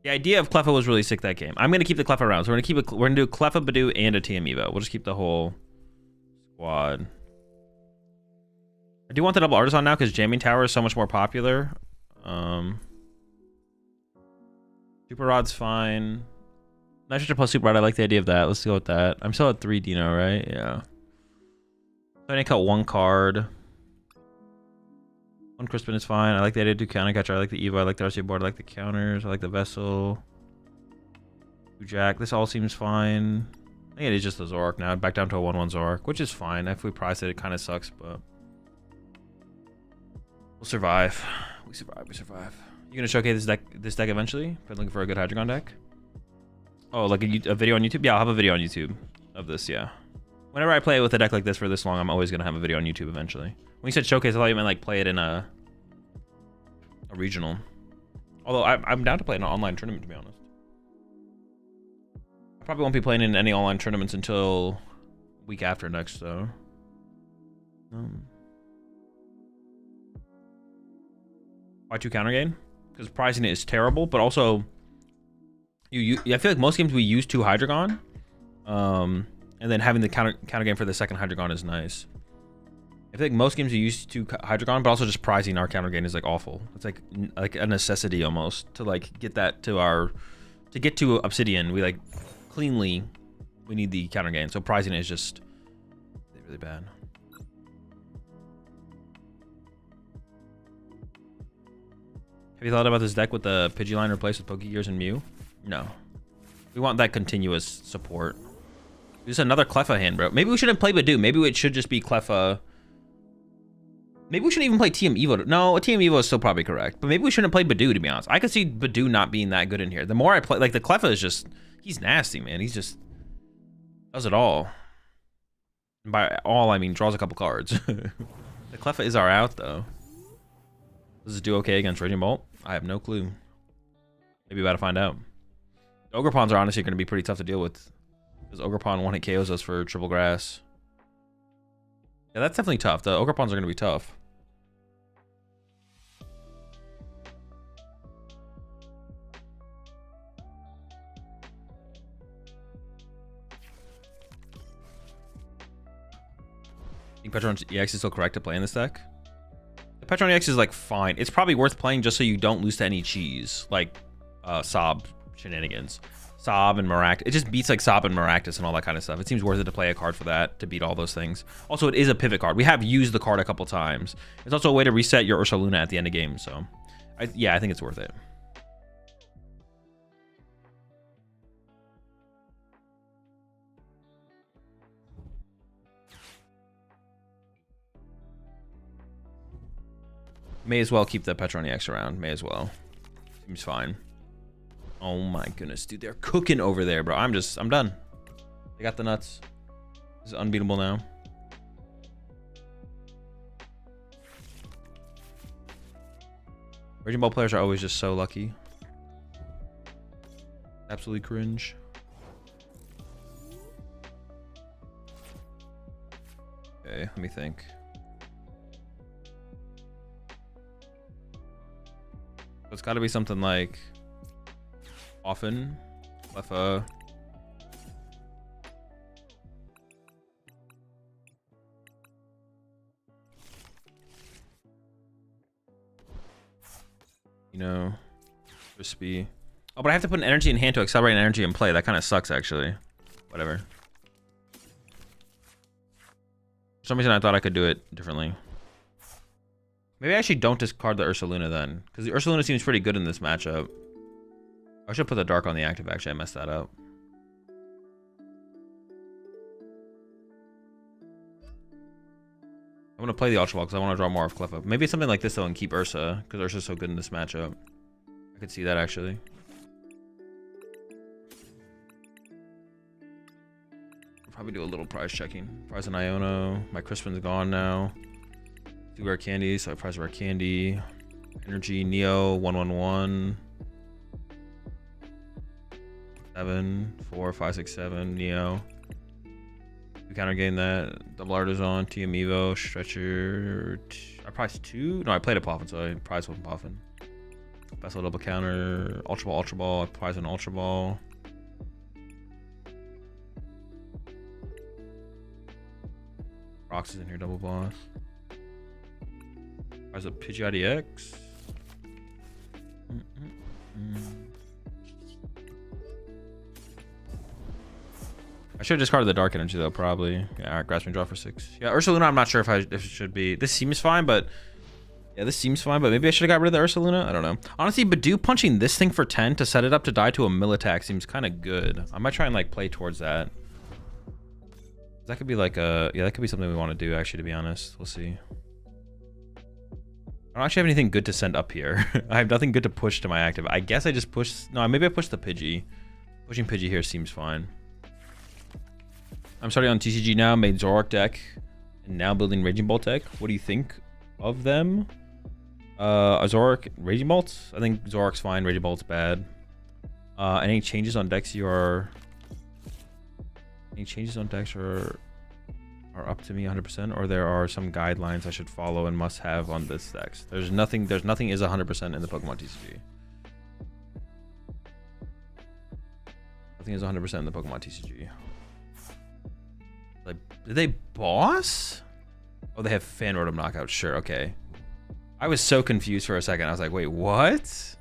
Speaker 1: The idea of Cleffa was really sick that game. I'm gonna keep the Cleffa around. So we're gonna do Cleffa, Badoo, and a TM Evo. We'll just keep the whole squad. I do want the double Artisan now because Jamming Tower is so much more popular. Super Rod's fine. Nitrogen plus Super Rod, I like the idea of that. Let's go with that. I'm still at 3 Dino, right? Yeah. So I need to cut one card. One Crispin is fine. I like the idea to do counter catcher. I like the Evo. I like the RC board. I like the counters. I like the Vessel. Jack. This all seems fine. I think it is just the Zorak now. Back down to a 1/1 Zorak, which is fine. If we price it, it kind of sucks, but we'll survive. We survive. We survive. You gonna showcase this deck eventually? If I'm looking for a good Hydreigon deck. Oh, like a video on YouTube? Yeah, I'll have a video on YouTube of this. Yeah. Whenever I play with a deck like this for this long, I'm always gonna have a video on YouTube eventually. When you said showcase, I thought you meant like play it in a regional. Although I'm down to play in an online tournament, to be honest. I probably won't be playing in any online tournaments until week after next, though. Why 2 counter gain? Because pricing it is terrible, but also I feel like most games we use 2 Hydreigon, and then having the counter game for the second Hydreigon is nice. I feel like most games you use 2 Hydreigon, but also just pricing our counter gain is like awful. It's like a necessity almost to like get that to get to Obsidian. We like cleanly we need the counter gain, so pricing it is just really bad. Have you thought about this deck with the Pidgeyline replaced with Pokegears and Mew? No. We want that continuous support. This is another Cleffa hand, bro. Maybe we shouldn't play Badoo. Maybe it should just be Cleffa. Maybe we shouldn't even play TM Evo. No, TM Evo is still probably correct. But maybe we shouldn't play Badoo, to be honest. I could see Badoo not being that good in here. The more I play, like the Cleffa is just, he's nasty, man. He's just, does it all. And by all, I mean draws a couple cards. The Cleffa is our out, though. Does it do okay against Raging Bolt? I have no clue. Maybe about to find out. Ogre-Pawns are honestly going to be pretty tough to deal with. Because Ogre-Pawn 1-hit KOs us for triple grass. Yeah, that's definitely tough. The Ogre-Pawns are going to be tough. I think Petron EX is still correct to play in this deck. The Petron EX is like fine. It's probably worth playing just so you don't lose to any cheese. Like Sob shenanigans. Sob and Maractus. It just beats like Sob and Maractus and all that kind of stuff. It seems worth it to play a card for that, to beat all those things. Also, it is a pivot card. We have used the card a couple times. It's also a way to reset your Ursaluna at the end of game, so yeah, I think it's worth it. May as well keep the Petron EX around. May as well. Seems fine. Oh my goodness, dude. They're cooking over there, bro. I'm done. They got the nuts. This is unbeatable now. Raging Ball players are always just so lucky. Absolutely cringe. Okay, let me think. So it's got to be something like often Cleffa. You know, crispy. Oh, but I have to put an energy in hand to accelerate an energy in play. That kind of sucks, actually. Whatever. For some reason, I thought I could do it differently. Maybe I actually don't discard the Ursaluna then, because the Ursaluna seems pretty good in this matchup. I should put the Dark on the active. Actually, I messed that up. I'm gonna play the Ultra Ball because I want to draw more of Cleffa. Maybe it's something like this though and keep Ursa, because Ursa's so good in this matchup. I could see that actually. I'll probably do a little prize checking. Prize an Iono. My Crispin's gone now. 2 rare candies, so I prize rare candy. Energy, Neo, 111. 7, 4, 5, 6, 7, Neo. We counter gain that. Double Artisan, TM Evo, Stretcher. I priced 2? No, I played a Poffin, so I prized 1 Poffin. Vessel double counter. Ultra Ball. I prize an Ultra Ball. Rocks is in here, double boss. Prize a Pidgeot EX. I should have discarded the Dark Energy though, probably. Yeah, alright, Grasping Draw for 6. Yeah, Ursaluna, I'm not sure if it should be. This seems fine, but yeah, this seems fine, but maybe I should have got rid of the Ursaluna. I don't know. Honestly, Badoo punching this thing for 10 to set it up to die to a mill attack seems kind of good. I might try and like play towards that. That could be like a, yeah, that could be something we want to do actually, to be honest. We'll see. I don't actually have anything good to send up here. I have nothing good to push to my active. I guess I just push, no, maybe I push the Pidgey. Pushing Pidgey here seems fine. I'm starting on TCG now, made Zoroark deck, and now building Raging Bolt deck. What do you think of them? Zoroark, Raging Bolts? I think Zoroark's fine, Raging Bolt's bad. Any changes on decks any changes on decks are up to me 100%, or there are some guidelines I should follow and must have on this decks? There's nothing is 100% in the Pokemon TCG. Nothing is 100% in the Pokemon TCG. Like, did they boss? Oh, they have Fan Rotom Knockout. Sure, okay. I was so confused for a second. I was like, wait, what?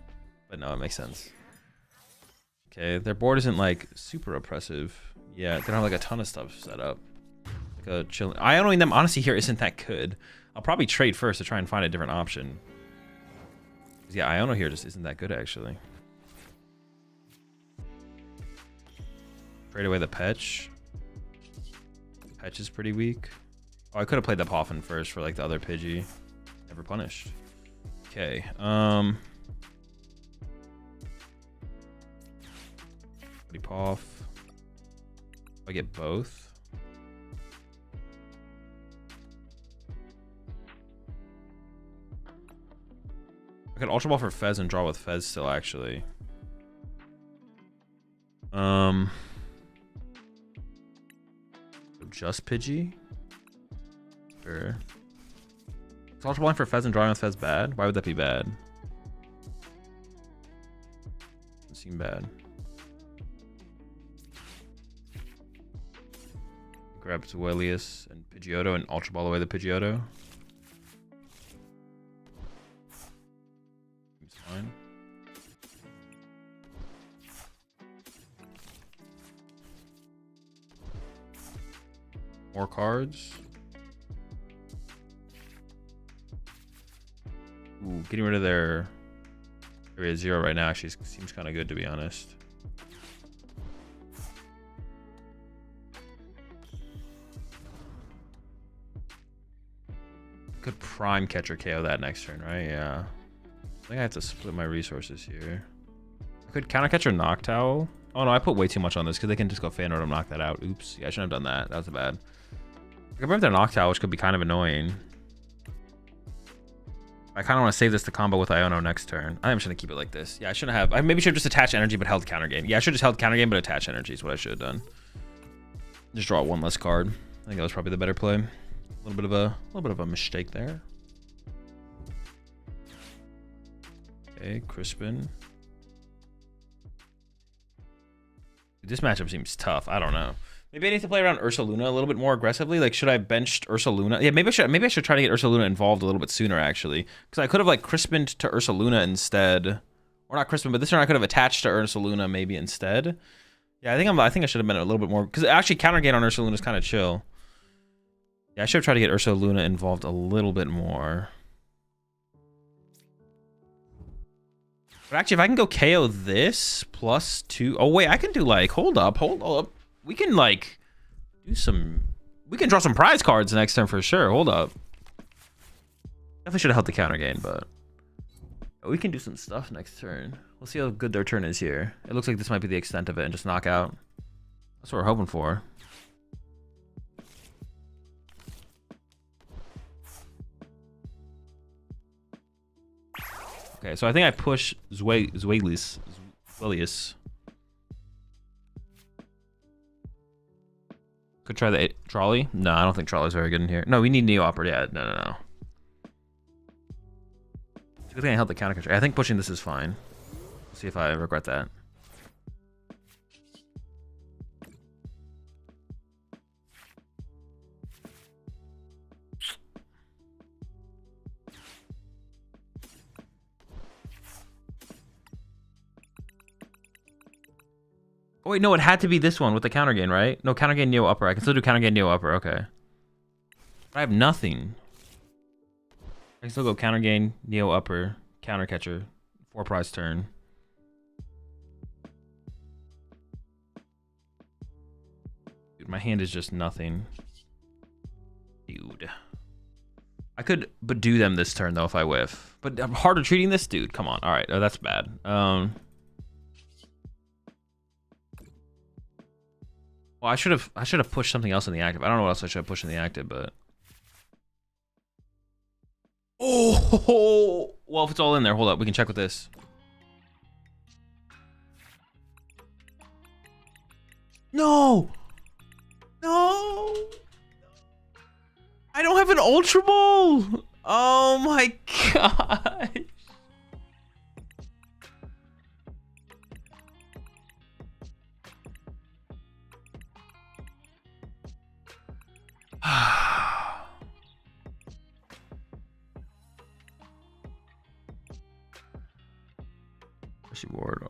Speaker 1: But no, it makes sense. Okay, their board isn't like super oppressive. Yeah, they don't have like a ton of stuff set up. Like a chill. Ionoing them honestly here isn't that good. I'll probably trade first to try and find a different option. Yeah, Iono here just isn't that good actually. Trade away the Petch. Petch is pretty weak. Oh, I could have played the Poffin first for like the other Pidgey. Never punished. Okay. Poff. I get both. I could Ultra Ball for Fez and draw with Fez still actually. Just Pidgey? Sure. Is Ultra Balling for Fez and drawing with Fez bad? Why would that be bad? Doesn't seem bad. Grab Zuelius and Pidgeotto and Ultra Ball away the Pidgeotto. Seems fine. More cards. Ooh, getting rid of their area 0 right now actually seems kind of good, to be honest. Could Prime Catcher KO that next turn, right? Yeah. I think I have to split my resources here. I could Counter Catcher Noctowl. Oh no, I put way too much on this because they can just go Fan Rotom knock that out. Oops. Yeah, I shouldn't have done that. That was bad. I could bring up their Noctowl, which could be kind of annoying. I kind of want to save this to combo with Iono next turn. I think I'm just going to keep it like this. Yeah, I shouldn't have. I maybe should have just attached energy but held counter game. Yeah, I should have just held counter game but attached energy is what I should have done. Just draw one less card. I think that was probably the better play. A little bit of a mistake there. Okay, Crispin. This matchup seems tough. I don't know. Maybe I need to play around Ursaluna a little bit more aggressively. Like, should I have benched Ursaluna? Yeah, maybe I should try to get Ursaluna involved a little bit sooner, actually. Because I could have, like, Crispined to Ursaluna instead. Or not Crispin, but this turn I could have attached to Ursaluna maybe instead. Yeah, I think I should have been a little bit more... Because actually, counter gain on Ursaluna is kind of chill. Yeah, I should have tried to get Ursaluna involved a little bit more. But actually, if I can go KO this +2. Oh, wait, I can do like, hold up. We can like do some, we can draw some prize cards next turn for sure. Hold up. Definitely should have held the counter gain, but we can do some stuff next turn. We'll see how good their turn is here. It looks like this might be the extent of it and just knock out. That's what we're hoping for. Okay, so I think I push Zwelius. Could try the trolley. No, I don't think trolley's very good in here. No, we need Neo Opera. Yeah, no. Good thing I held the counter control. I think pushing this is fine. See if I regret that. Oh wait, no, it had to be this one with the counter gain, right? No, counter gain Neo Upper. I can still do counter gain Neo Upper. Okay. But I have nothing. I can still go counter gain Neo Upper, counter catcher, 4 prize turn. Dude, my hand is just nothing. Dude. I could but do them this turn though if I whiff. But I'm harder treating this dude. Come on. All right. Oh, that's bad. Well, I should have pushed something else in the active. I don't know what else I should have pushed in the active, but oh, well, if it's all in there, hold up. We can check with this. No. I don't have an Ultra Ball. Oh my god. Ward.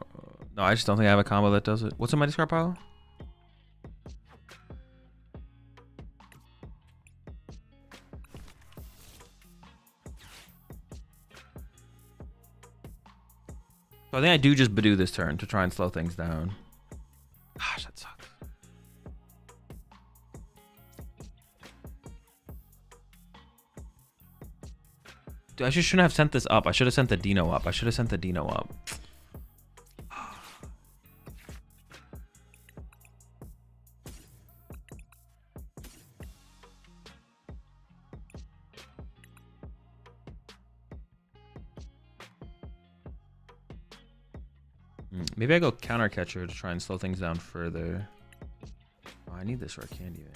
Speaker 1: No, I just don't think I have a combo that does it. What's in my discard pile? So I think I do just Badoo this turn to try and slow things down. Gosh, that sucks. Dude, I just shouldn't have sent this up. I should have sent the Dino up. Maybe I go counter catcher to try and slow things down further. Oh, I need this rare candy, man.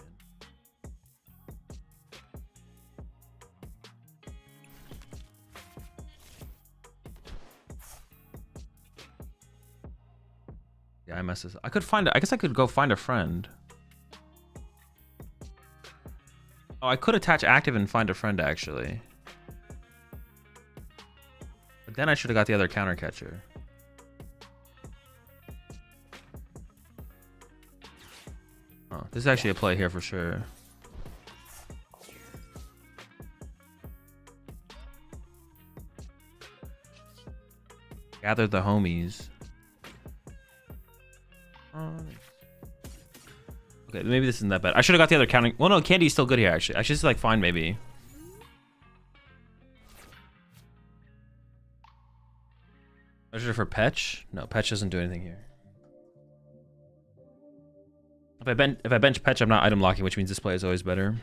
Speaker 1: Yeah, I messed this up. I guess I could go find a friend. Oh, I could attach active and find a friend actually. But then I should have got the other counter catcher. Oh, this is actually a play here for sure. Gather the homies. Okay, maybe this isn't that bad. I should have got the other counting. Well, no, candy's still good here, actually. I should just, like, find maybe. Measure for Petch? No, Petch doesn't do anything here. If I bench Petch, I'm not item locking, which means this play is always better.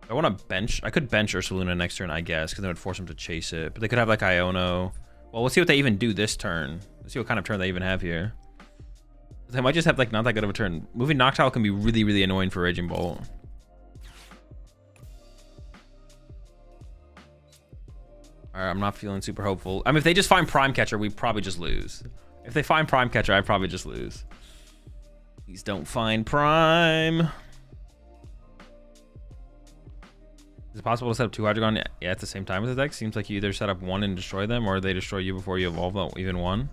Speaker 1: I want to bench. I could bench Ursaluna next turn, I guess, because it would force him to chase it. But they could have like Iono. Well, let's see what they even do this turn. Let's see what kind of turn they even have here. They might just have like not that good of a turn. Moving Noctowl can be really, really annoying for Raging Bolt. Alright, I'm not feeling super hopeful. I mean, if they just find Prime Catcher, we probably just lose. If they find Prime Catcher, I probably just lose. Please don't find Prime. Is it possible to set up 2 Hydreigon at the same time as the deck? Seems like you either set up 1 and destroy them, or they destroy you before you evolve even 1.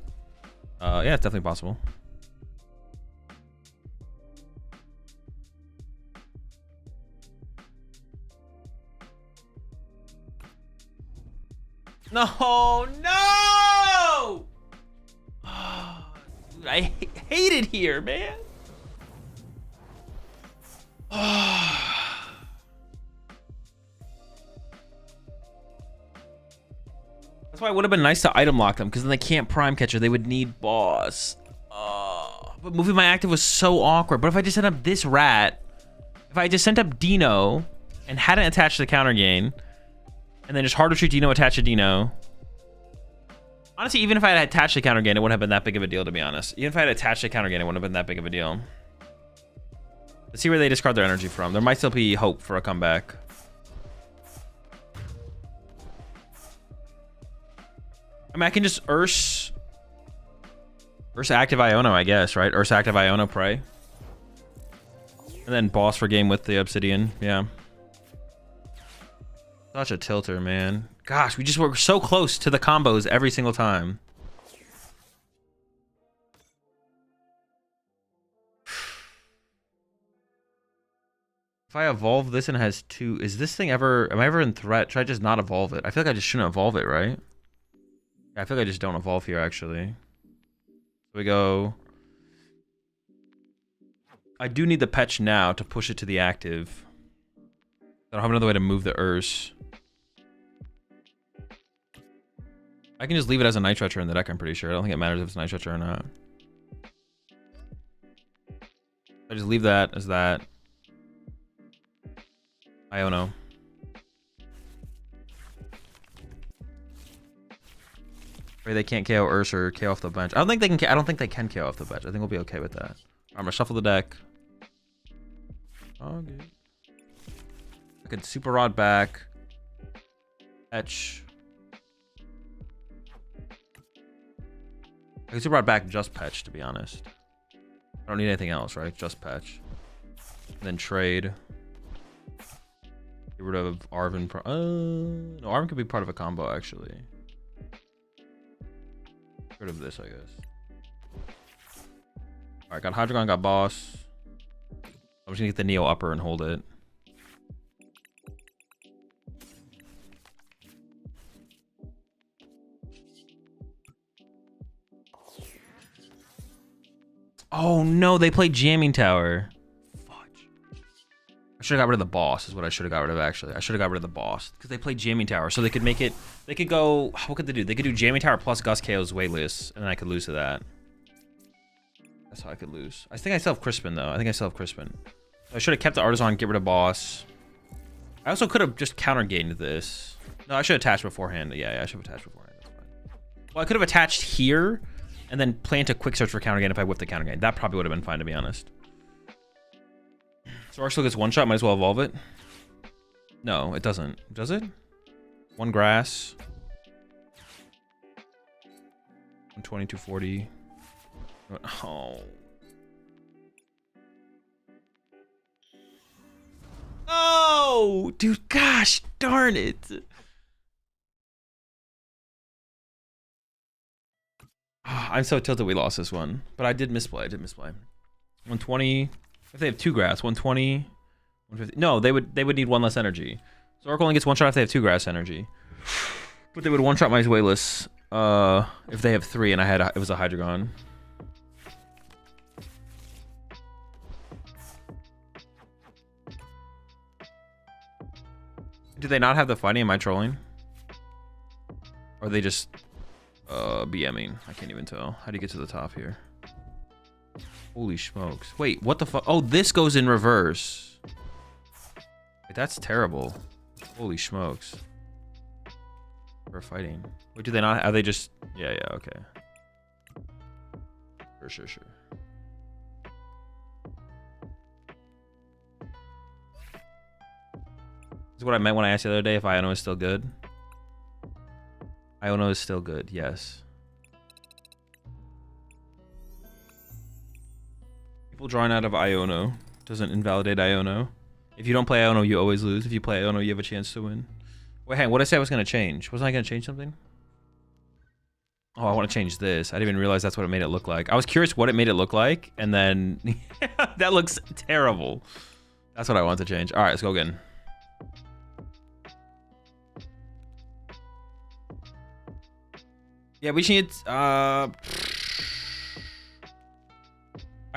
Speaker 1: Yeah, it's definitely possible. No, no! Dude, I hate it here, man. That's why it would have been nice to item lock them, because then they can't prime catcher. They would need boss. But moving my active was so awkward. But if I just sent up this rat, if I just sent up Dino and hadn't attached the counter gain, and then just hard retreat Dino, attach a Dino. Honestly, even if I had attached the counter gain, it wouldn't have been that big of a deal, to be honest. Even if I had attached the counter gain, it wouldn't have been that big of a deal. Let's see where they discard their energy from. There might still be hope for a comeback. I mean, I can just Ursa active Iono, I guess, right? Ursa active Iono Prey. And then boss for game with the Obsidian, yeah. Such a tilter, man. Gosh, we just were so close to the combos every single time. If I evolve this and it has 2, is this thing ever, am I ever in threat? Should I just not evolve it? I feel like I just shouldn't evolve it, right? Yeah, I feel like I just don't evolve here, actually. So we go. I do need the Petch now to push it to the active. I don't have another way to move the Urs. I can just leave it as a Night Stretcher in the deck, I'm pretty sure. I don't think it matters if it's Night Stretcher or not. I just leave that as that. I don't know. They can't KO Ursa or KO off the bench. I don't think they can. I don't think they can KO off the bench. I think we'll be okay with that. I'm gonna shuffle the deck. Oh, good. I could Super Rod back. Petch. I could Super Rod back just Petch, to be honest. I don't need anything else, right? Just Petch. And then trade. Get rid of Arven. No, Arven could be part of a combo, actually. Get rid of this, I guess. Alright, got Hydreigon, got boss. I'm just gonna get the Neo upper and hold it. Oh no, they played Jamming Tower. Fudge. I should have got rid of the boss, is what I should have got rid of, actually. I should have got rid of the boss. Because they played Jamming Tower, so they could make it... They could go... What could they do? They could do Jamming Tower plus Gus KO's Weightless, and then I could lose to that. That's how I could lose. I think I still have Crispin, though. I think I still have Crispin. I should have kept the Artisan, get rid of boss. I also could have just counter-gained this. No, I should have attached beforehand. Yeah, I should have attached beforehand. That's fine. Well, I could have attached here, and then plant a quick search for counter gain if I whipped the counter gain. That probably would have been fine, to be honest. So Arsenal gets one shot, might as well evolve it. No, it doesn't. Does it? One grass. 120, 240. Oh. Oh, dude, gosh darn it. I'm so tilted we lost this one. But I did misplay. 120. If they have 2 grass, 120, 150. No, they would need 1 less energy. So Oracle only gets 1 shot if they have 2 grass energy. But they would 1-shot my Weightless if they have 3 and it was a Hydreigon. Do they not have the fighting? Am I trolling? Or are they just BMing? I can't even tell. How do you get to the top here? Holy smokes. Wait, what the fuck? Oh, this goes in reverse. Wait, that's terrible. Holy smokes. We're fighting. Wait, do they not? Are they just... Yeah, okay. Sure. This is what I meant when I asked the other day if Iono is still good. Iono is still good, yes. People drawing out of Iono doesn't invalidate Iono. If you don't play Iono, you always lose. If you play Iono, you have a chance to win. Wait, hang on. What did I say I was going to change? Wasn't I going to change something? Oh, I want to change this. I didn't even realize that's what it made it look like. I was curious what it made it look like, and then that looks terrible. That's what I want to change. All right, let's go again. Yeah, we just need... I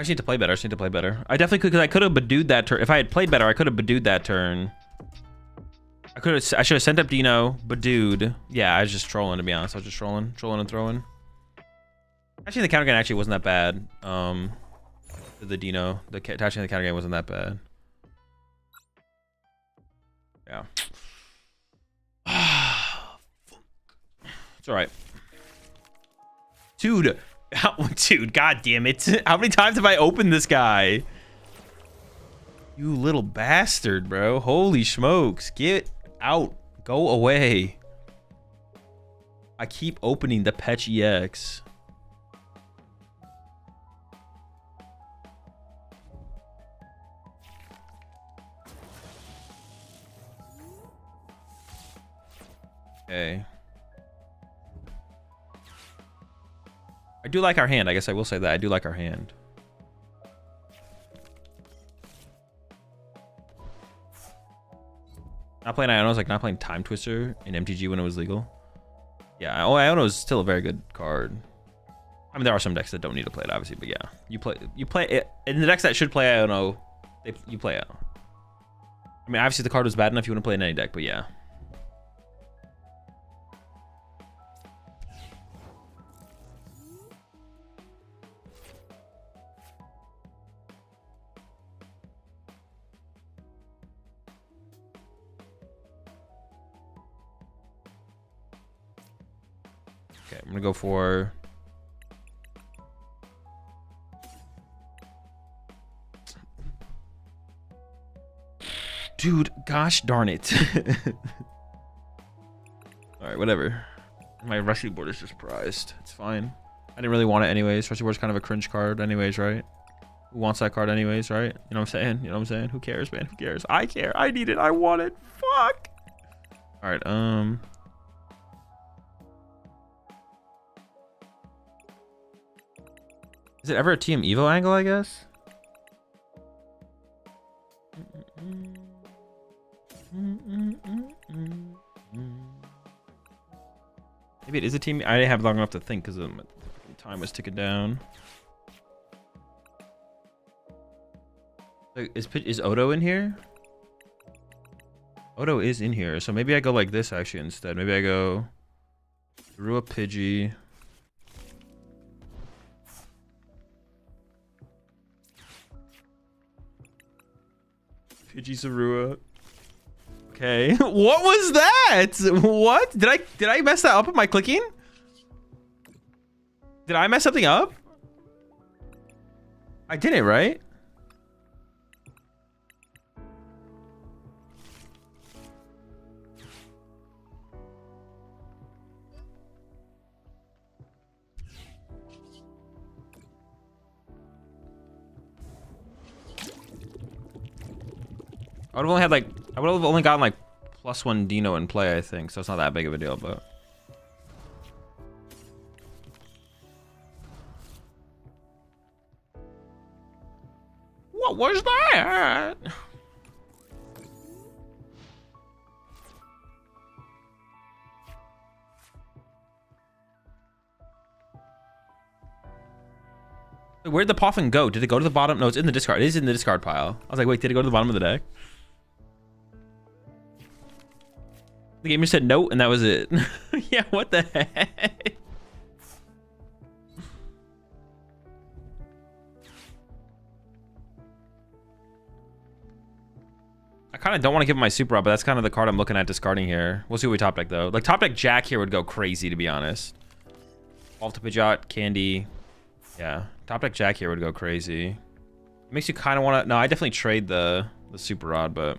Speaker 1: just need to play better. I just need to play better. I definitely could, because I could have Badooed that turn. If I had played better, I could have Badooed that turn. I should have sent up Dino, Badooed. Yeah, I was just trolling, to be honest. I was just trolling and throwing. Actually, the counter game actually wasn't that bad. The Dino, attaching the counter game wasn't that bad. Yeah. It's all right. Dude, dude, god damn it. How many times have I opened this guy? You little bastard, bro. Holy smokes. Get out. Go away. I keep opening the Petch EX. Okay. I do like our hand. I guess I will say that. I do like our hand. Not playing Iono is like not playing Time Twister in MTG when it was legal. Yeah, Iono is still a very good card. I mean, there are some decks that don't need to play it, obviously, but yeah, you play it in the decks that should play Iono. You play it. I mean, obviously the card was bad enough you wouldn't play in any deck, but yeah. Okay, I'm gonna go for... Dude, gosh darn it. Alright, whatever. My Rusty board is just prized. It's fine. I didn't really want it anyways. Rusty board's kind of a cringe card anyways, right? Who wants that card anyways, right? You know what I'm saying? You know what I'm saying? Who cares, man? Who cares? I care. I need it. I want it. Fuck. Alright, is it ever a TM Evo angle, I guess? Maybe it is a team. I didn't have long enough to think because time was ticking down. Is Odo in here? Odo is in here, so maybe I go like this actually instead. Maybe I go through a Pidgey. Pidgey Zarua. Okay. What was that? What? Did I mess that up with my clicking? Did I mess something up? I did it, right? I would have only had like, I would have only gotten like +1 Dino in play, I think. So it's not that big of a deal, but. What was that? Where'd the Poffin go? Did it go to the bottom? No, it's in the discard. It is in the discard pile. I was like, wait, did it go to the bottom of the deck? The gamer said no, and that was it. Yeah, what the heck? I kind of don't want to give him my Super Rod, but that's kind of the card I'm looking at discarding here. We'll see what we top deck, though. Like, top deck Jack here would go crazy, to be honest. Alta Pidgeot, Candy. Yeah, top deck Jack here would go crazy. It makes you kind of want to... No, I definitely trade the Super Rod, but...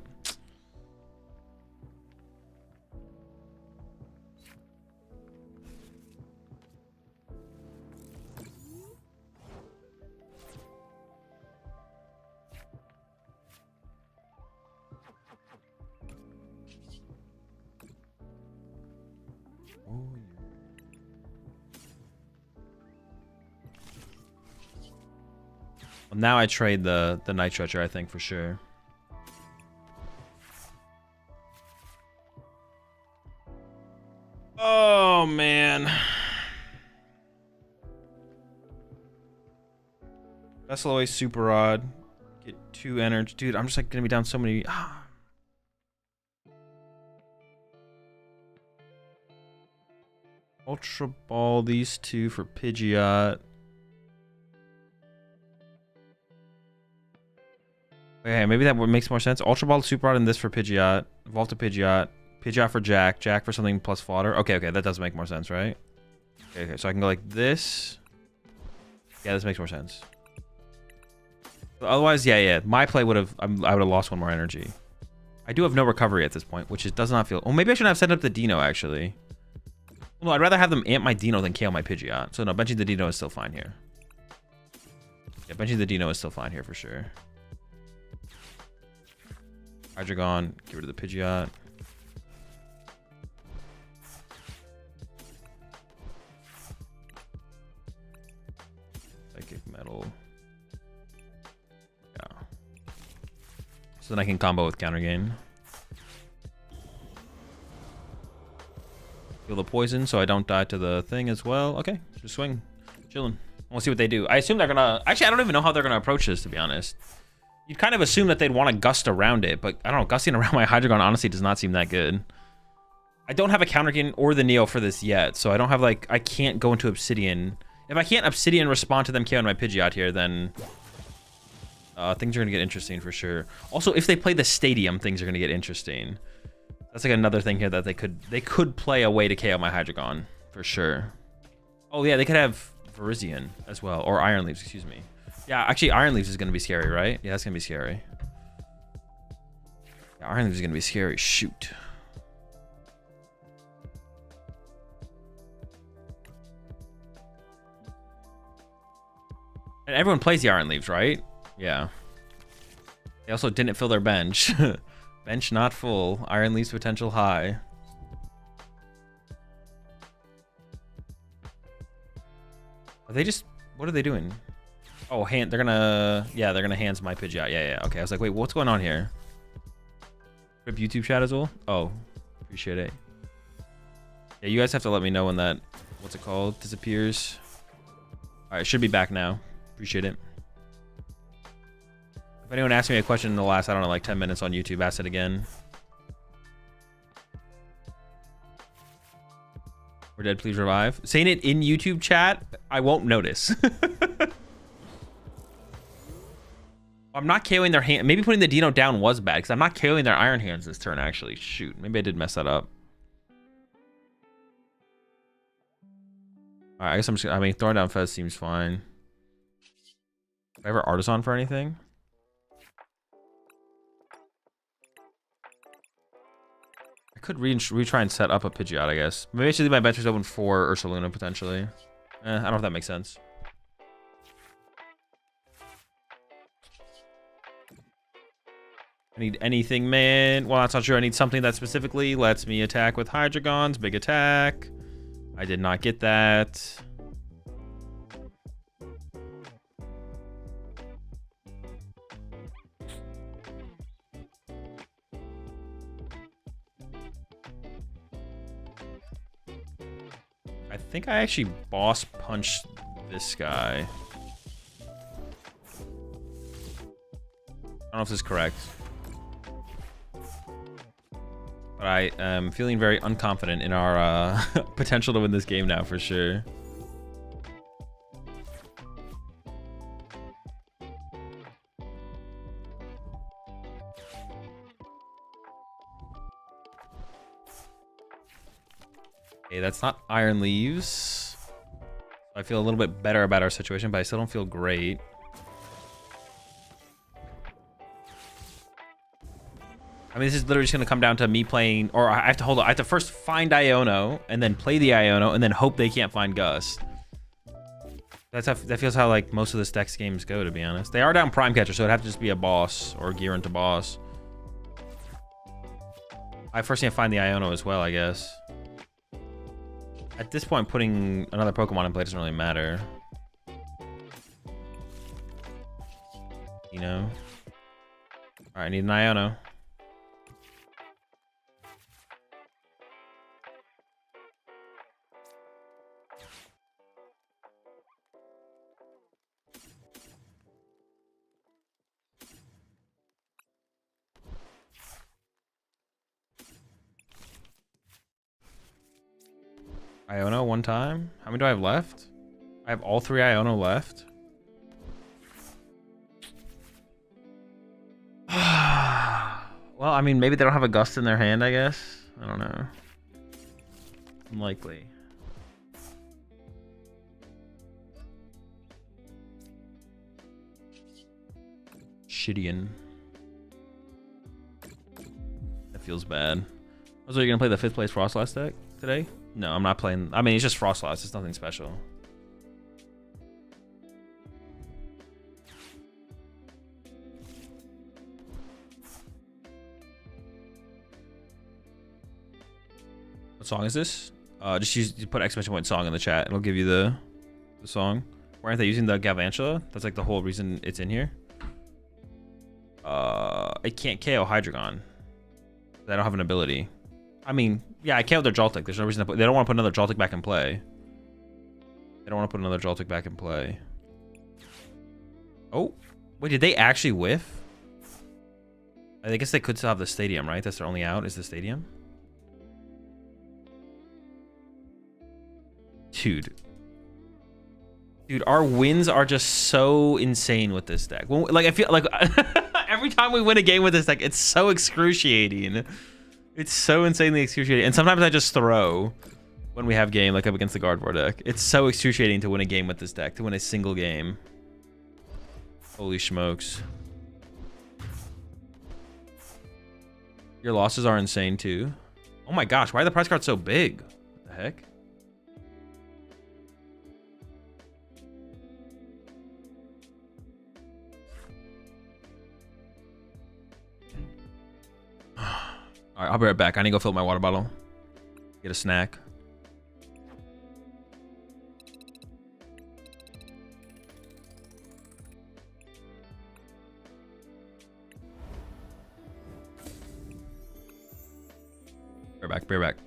Speaker 1: Oh, well, now I trade the Night Stretcher, I think, for sure. Oh, man. Vessel away super odd. Get 2 energy. Dude, I'm just like gonna be down so many. Ultra Ball these 2 for Pidgeot. Okay, maybe that makes more sense. Ultra Ball, Super Rod, and this for Pidgeot. Evolve to Pidgeot. Pidgeot for Jack. Jack for something plus fodder. Okay, that does make more sense, right? Okay, so I can go like this. Yeah, this makes more sense. But otherwise, yeah. My play would have... I would have lost 1 more energy. I do have no recovery at this point, which does not feel... Oh, maybe I shouldn't have set up the Dino, actually. Well, no, I'd rather have them amp my Dino than KO my Pidgeot. So no, benching the Dino is still fine here. Yeah, benching the Dino is still fine here for sure. Hydreigon, get rid of the Pidgeot. Psychic Metal. Yeah. So then I can combo with Counter Gain. Feel the poison so I don't die to the thing as well. Okay, just swing. Chilling. We'll see what they do. I assume they're gonna... Actually, I don't even know how they're gonna approach this, to be honest. You'd kind of assume that they'd want to gust around it, but I don't know. Gusting around my Hydreigon honestly does not seem that good. I don't have a Counter Gain or the Neo for this yet, so I don't have, like... I can't go into Obsidian. If I can't Obsidian respond to them KOing my Pidgeot here, then... things are gonna get interesting for sure. Also, if they play the Stadium, things are gonna get interesting. That's like another thing here that they could play a way to KO my Hydreigon for sure. Oh yeah, they could have Virizion as well, or Iron Leaves, excuse me. Yeah, actually Iron Leaves is gonna be scary, right? Yeah, that's gonna be scary. Yeah, Iron Leaves is gonna be scary. Shoot. And everyone plays the Iron Leaves, right? Yeah. They also didn't fill their bench. Bench not full. Iron Leaf's potential high. Are they just... What are they doing? Oh, they're gonna... Yeah, they're gonna hands my Pidgeot. Yeah. Okay, I was like, wait, what's going on here? Rip YouTube chat as well? Oh, appreciate it. Yeah, you guys have to let me know when that... What's it called? Disappears. Alright, should be back now. Appreciate it. If anyone asked me a question in the last, I don't know, like 10 minutes on YouTube, ask it again. We're dead, please revive. Saying it in YouTube chat, I won't notice. I'm not KOing their hand. Maybe putting the Dino down was bad, because I'm not KOing their Iron Hands this turn, actually. Shoot, maybe I did mess that up. Alright, I guess I'm just... I mean, throwing down Fez seems fine. Do I have Artisan for anything? I could retry and set up a Pidgeot, I guess. Maybe I should leave my benches open for Ursaluna, potentially. I don't know if that makes sense. I need anything, man. Well, that's not true. I need something that specifically lets me attack with Hydreigons. Big attack. I did not get that. I think I actually boss punched this guy. I don't know if this is correct. But I am feeling very unconfident in our potential to win this game now for sure. Okay, that's not Iron Leaves. I feel a little bit better about our situation, but I still don't feel great. I mean, this is literally just going to come down to me playing, or I have to hold on. I have to first find Iono, and then play the Iono, and then hope they can't find Gust. That feels how, like, most of the Dex games go, to be honest. They are down Prime Catcher, so it'd have to just be a boss, or gear into boss. I first need to find the Iono as well, I guess. At this point, putting another Pokemon in play doesn't really matter. You know? Alright, I need an Iono. Iono one time? How many do I have left? I have all 3 Iono left. Well, I mean, maybe they don't have a Gust in their hand, I guess. I don't know. Unlikely. Shidian. That feels bad. So you're gonna play the 5th place Frostlass deck today? No, I'm not playing. I mean, it's just Frostlass. It's nothing special. What song is this? Just put exclamation point song in the chat. It'll give you the song. Why aren't they using the Galvantula? That's like the whole reason it's in here. It can't KO Hydreigon. They don't have an ability. I mean, yeah, I KO'd their Joltik. There's no reason to put. They don't want to put another Joltik back in play. They don't want to put another Joltik back in play. Oh, wait, did they actually whiff? I guess they could still have the stadium, right? That's their only out, is the stadium. Dude, our wins are just so insane with this deck. Like, I feel like every time we win a game with this deck, it's so excruciating. It's so insanely excruciating. And sometimes I just throw when we have game, like up against the Gardevoir deck. It's so excruciating to win a game with this deck, to win a single game. Holy smokes. Your losses are insane too. Oh my gosh, why are the prize cards so big? What the heck? All right, I'll be right back. I need to go fill my water bottle. Get a snack. Be right back.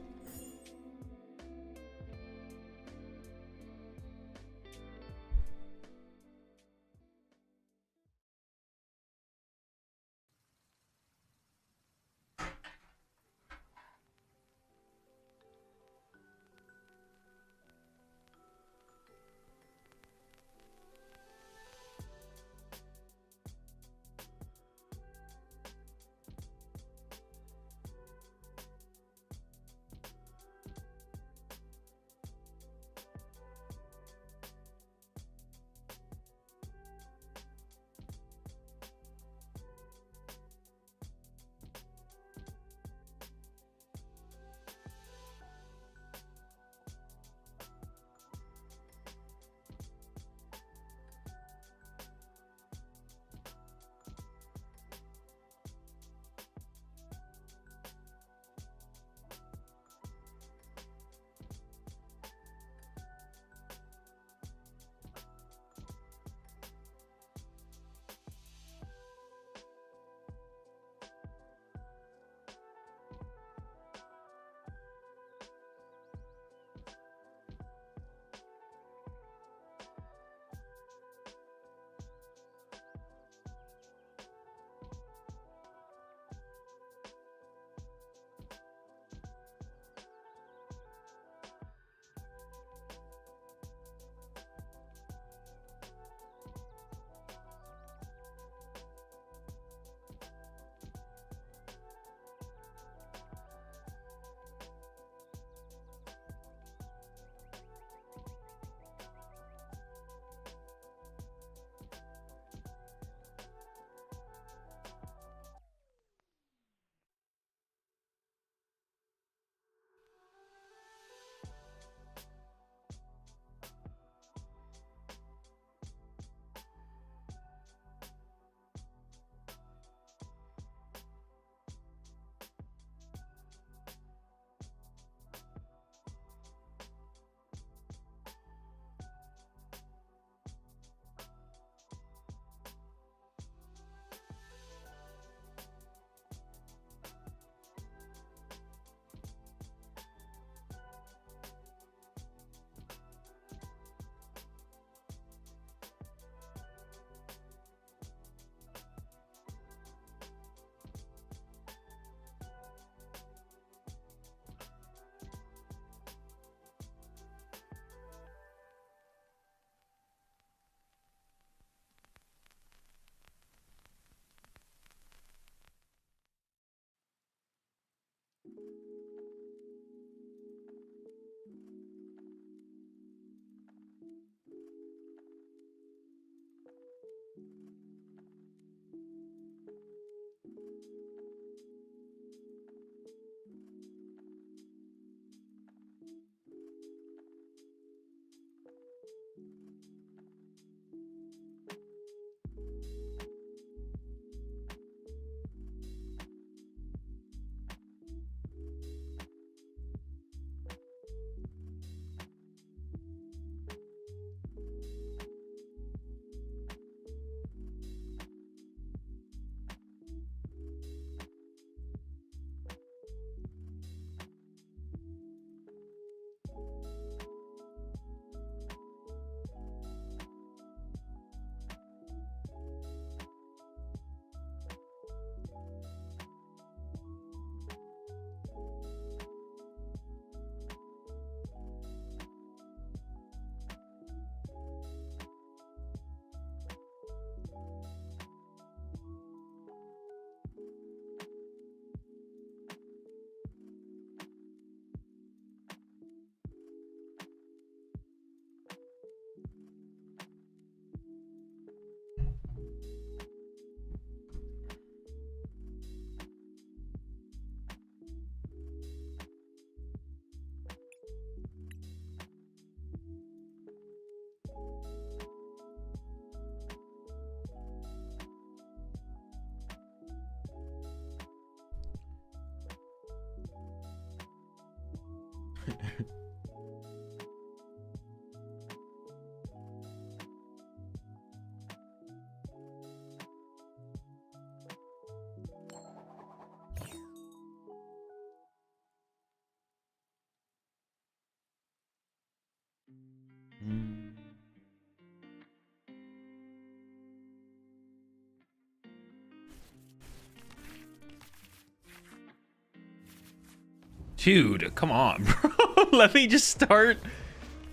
Speaker 1: Dude, come on, bro. Let me just start.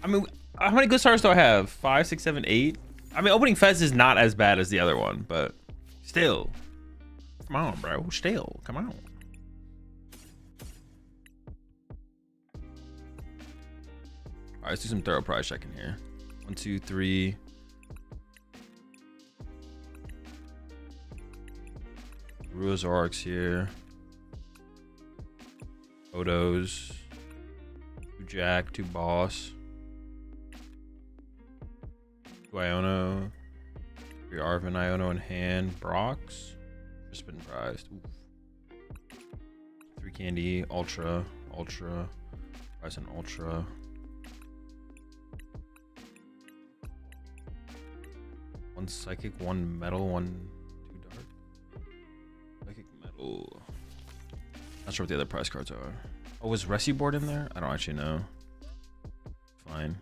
Speaker 1: I mean, how many good stars do I have? 5, 6, 7, 8. I mean, opening Fez is not as bad as the other one, but still. Come on, bro. Still, come on. All right, let's do some thorough prize checking here. 1, 2, 3. Ruazorks here. Photos. 2 Jack, 2 Boss. 2 Iono. 3 Arvin, Iono in hand. Brox. Just been prized. Oof. 3 Candy. Ultra. Ultra. Prize an Ultra. One Psychic, 1 Metal, 1 2 Dark. Psychic Metal. Not sure what the other prize cards are. Oh, was Rescue Board in there? I don't actually know. Fine.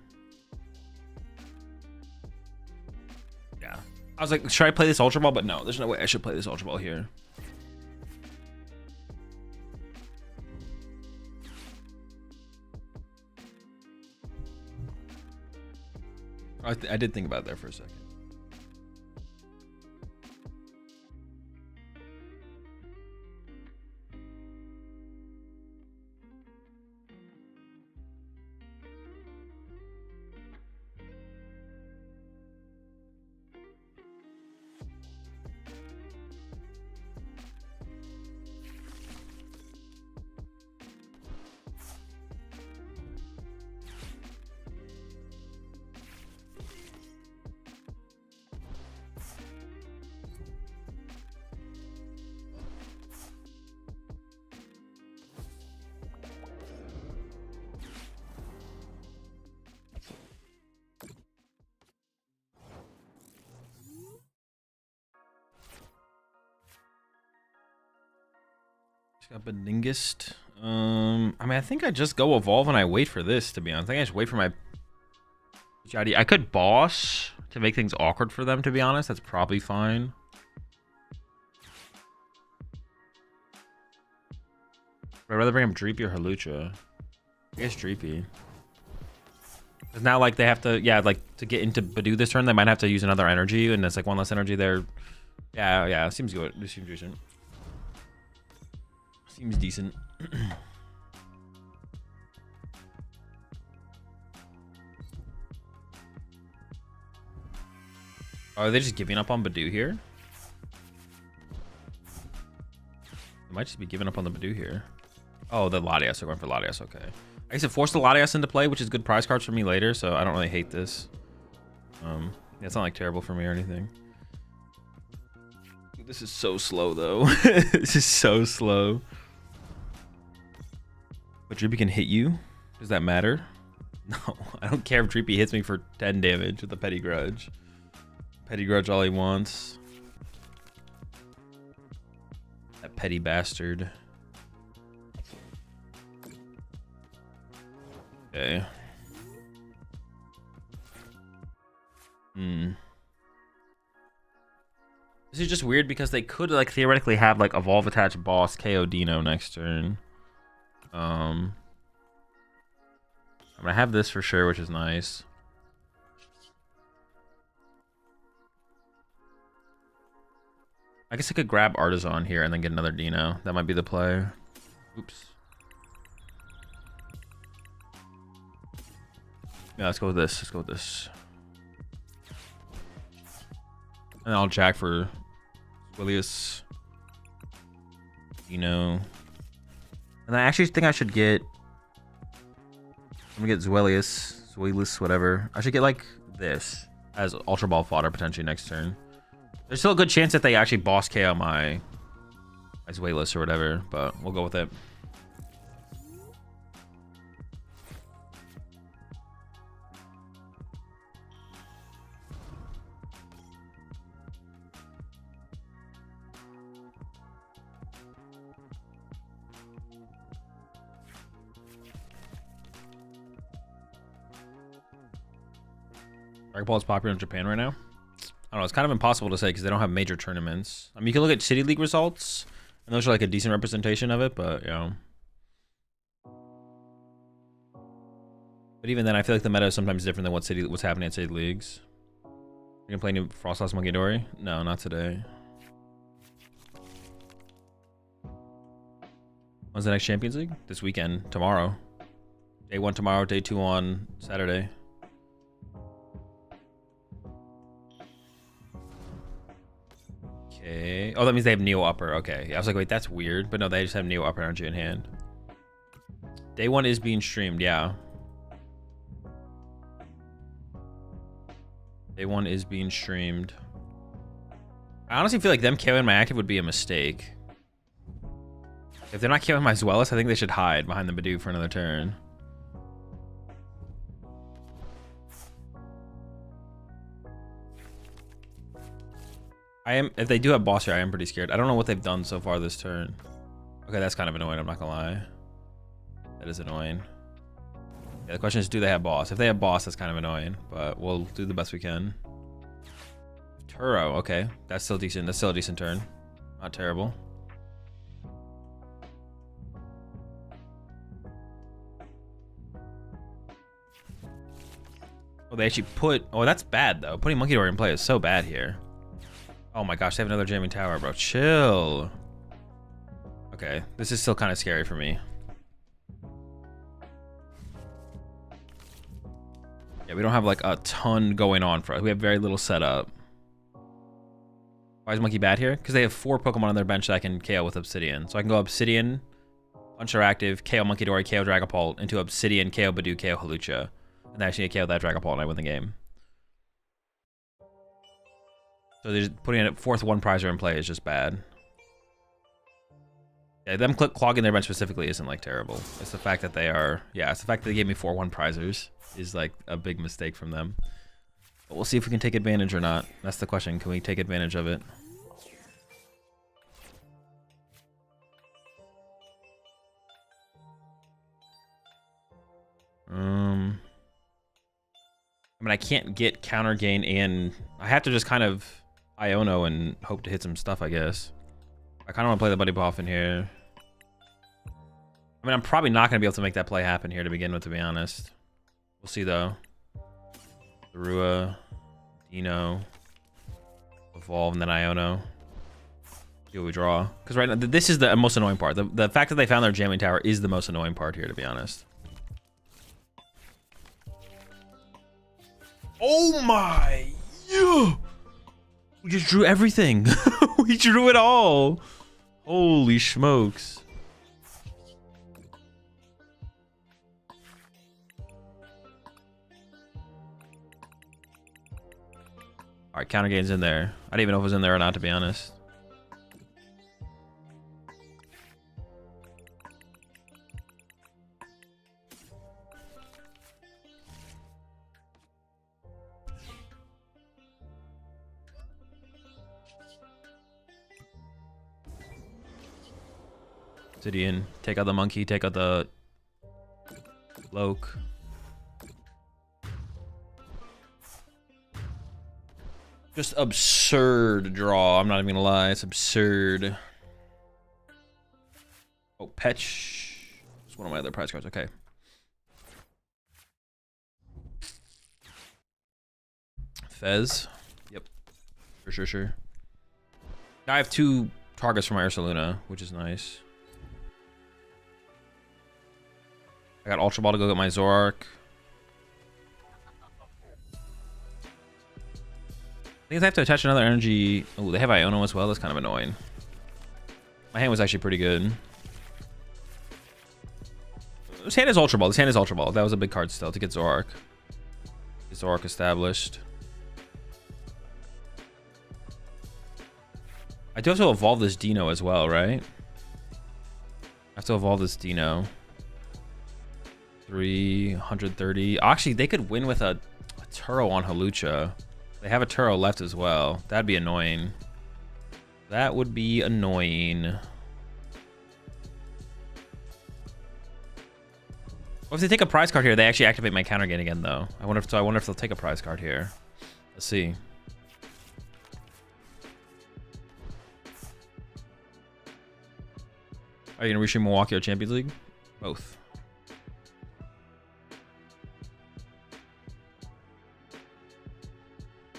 Speaker 1: Yeah. I was like, should I play this Ultra Ball? But no, there's no way I should play this Ultra Ball here. I did think about it there for a second. Got Beningist. I mean, I think I just go evolve and I wait for this, to be honest. I think I just wait for my Jody. I could boss to make things awkward for them, to be honest. That's probably fine. But I'd rather bring him Dreepy or Halucha. I guess Dreepy. Because now, like, they have to, yeah, like, to get into Badoo this turn, they might have to use another energy, and it's like 1 less energy there. Yeah, seems good. This seems decent. Seems decent. Are they just giving up on Badoo here? They might just be giving up on the Badoo here. Oh, the Latias. They're going for Latias. Okay. I guess it forced the Latias into play, which is good prize cards for me later, so I don't really hate this. Yeah, it's not like terrible for me or anything. This is so slow, though. This is so slow. But Dreepy can hit you? Does that matter? No, I don't care if Dreepy hits me for 10 damage with a Petty Grudge. Petty Grudge all he wants. That petty bastard. Okay. This is just weird because they could, like, theoretically have, like, Evolve Attached Boss KO Dino next turn. I'm gonna have this for sure, which is nice. I guess I could grab Artisan here and then get another Dino. That might be the play. Oops. Yeah, let's go with this. Let's go with this. And I'll jack for Willius. Dino. And I actually think I should get... I'm gonna get Zweilous, whatever. I should get, like, this as Ultra Ball fodder potentially next turn. There's still a good chance that they actually boss KO my Zweilous or whatever, but we'll go with it. Dragon Ball is popular in Japan right now. I don't know. It's kind of impossible to say because they don't have major tournaments. I mean, you can look at City League results, and those are like a decent representation of it, but, you know. But even then, I feel like the meta is sometimes different than what's happening at City Leagues. You gonna play new Frostlass Monkey Dory? No, not today. When's the next Champions League? This weekend, tomorrow. Day 1 tomorrow, day 2 on Saturday. Okay. Oh, that means they have Neo Upper. Okay. Yeah, I was like, wait, that's weird. But no, they just have Neo Upper Energy in hand. Day 1 is being streamed, yeah. Day 1 is being streamed. I honestly feel like them KOing my active would be a mistake. If they're not KOing my Zweilous, I think they should hide behind the Bidoof for another turn. If they do have boss here, I am pretty scared. I don't know what they've done so far this turn. Okay, that's kind of annoying, I'm not gonna lie. That is annoying. Yeah, the question is, do they have boss? If they have boss, that's kind of annoying, but we'll do the best we can. Turo, okay. That's still decent. That's still a decent turn. Not terrible. Oh, they actually put... Oh, that's bad, though. Putting Monkey Door in play is so bad here. Oh my gosh, they have another jamming tower, bro. Chill. Okay, this is still kind of scary for me. Yeah, we don't have like a ton going on for us. We have very little setup. Why is Monkey bad here? Because they have 4 Pokemon on their bench that I can KO with Obsidian. So I can go Obsidian, Punch their active, KO Monkey Dory, KO Dragapult, into Obsidian, KO Bidoof, KO Hawlucha. And then actually KO that Dragapult and I win the game. So they're just putting it at 4th 1-prizer in play is just bad. Yeah, them clogging their bench specifically isn't like terrible. It's the fact that they are... Yeah, it's the fact that they gave me 4 1-prizers is like a big mistake from them. But we'll see if we can take advantage or not. That's the question. Can we take advantage of it? I mean, I can't get counter gain and I have to just kind of Iono and hope to hit some stuff, I guess. I kind of want to play the Buddy Buff in here. I mean, I'm probably not going to be able to make that play happen here to begin with, to be honest. We'll see, though. Rua, Dino, Evolve, and then Iono. See what we draw. Because right now, this is the most annoying part. The fact that they found their jamming tower is the most annoying part here, to be honest. Oh my! Yeah! We just drew everything. We drew it all. Holy smokes. Alright, counter gain's in there. I didn't even know if it was in there or not, to be honest. Obsidian, take out the monkey, take out the Loke. Just absurd draw. I'm not even gonna lie, it's absurd. Oh, Petch. It's one of my other prize cards. Okay. Fez. Yep. Sure. Now I have 2 targets for my Ursaluna, which is nice. I got Ultra Ball to go get my Zoroark. I think I have to attach another energy. Oh, they have Iono as well. That's kind of annoying. My hand was actually pretty good. This hand is Ultra Ball. This hand is Ultra Ball. That was a big card still to get Zoroark. Get Zoroark established. I do have to evolve this Dino as well, right? I have to evolve this Dino. 330. Actually, they could win with a Turo on Hawlucha. They have a Turo left as well. That'd be annoying. That would be annoying. What if they take a prize card here? They actually activate my counter gain again, though. I wonder if they'll take a prize card here. Let's see. Are you gonna restream Milwaukee or Champions League? Both.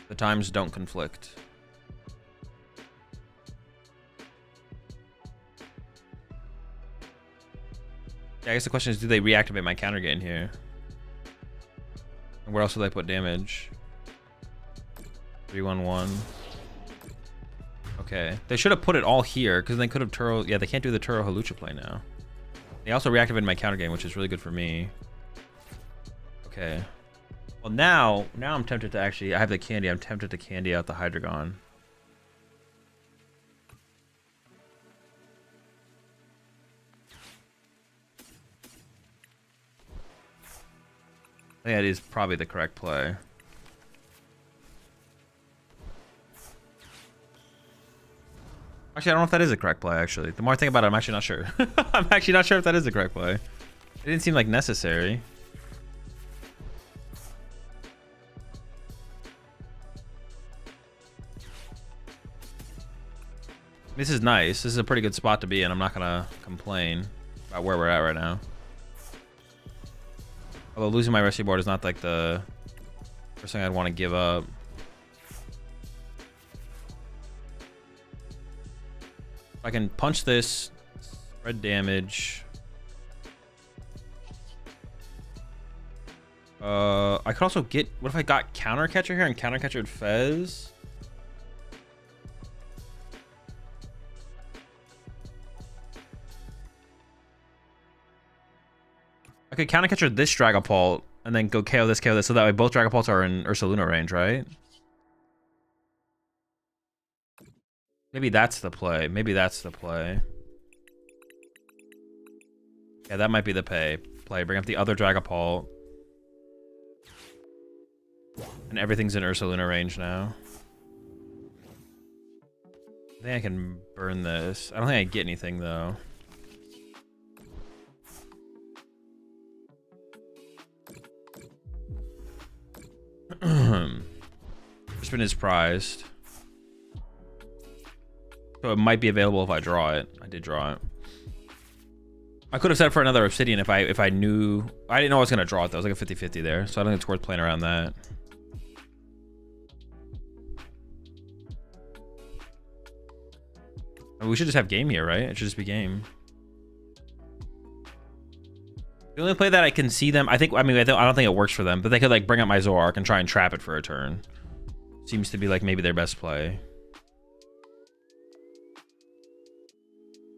Speaker 1: The times don't conflict. Yeah, I guess the question is, do they reactivate my counter gain here? And where else will they put damage? 3-1-1. Okay. They should have put it all here, because they could have Turo... Yeah, they can't do the Turo Halucha play now. They also reactivated my counter gain, which is really good for me. Okay. Well, now I'm tempted to actually... I have the candy. I'm tempted to candy out the Hydreigon. I think that is probably the correct play. Actually, I don't know if that is the correct play, actually. The more I think about it, I'm actually not sure. I'm actually not sure if that is the correct play. It didn't seem like necessary. This is nice. This is a pretty good spot to be in. I'm not going to complain about where we're at right now. Although losing my rescue board is not like the first thing I'd want to give up. If I can punch this, spread damage. I could also get... What if I got Counter Catcher here and Counter Catchered Fez? I could Counter Catcher this Dragapult and then go KO this, so that way both Dragapults are in Ursaluna range, right? Maybe that's the play. Maybe that's the play. Yeah, that might be the play. Bring up the other Dragapult. And everything's in Ursaluna range now. I think I can burn this. I don't think I get anything, though. Crispin is prized. So it might be available if I draw it. I did draw it. I could have set for another Obsidian if I knew... I didn't know I was going to draw it, though. It was like a 50-50 there. So I don't think it's worth playing around that. I mean, we should just have game here, right? It should just be game. The only play that I can see them... I don't think it works for them. But they could like bring up my Zoroark and try and trap it for a turn. Seems to be like maybe their best play.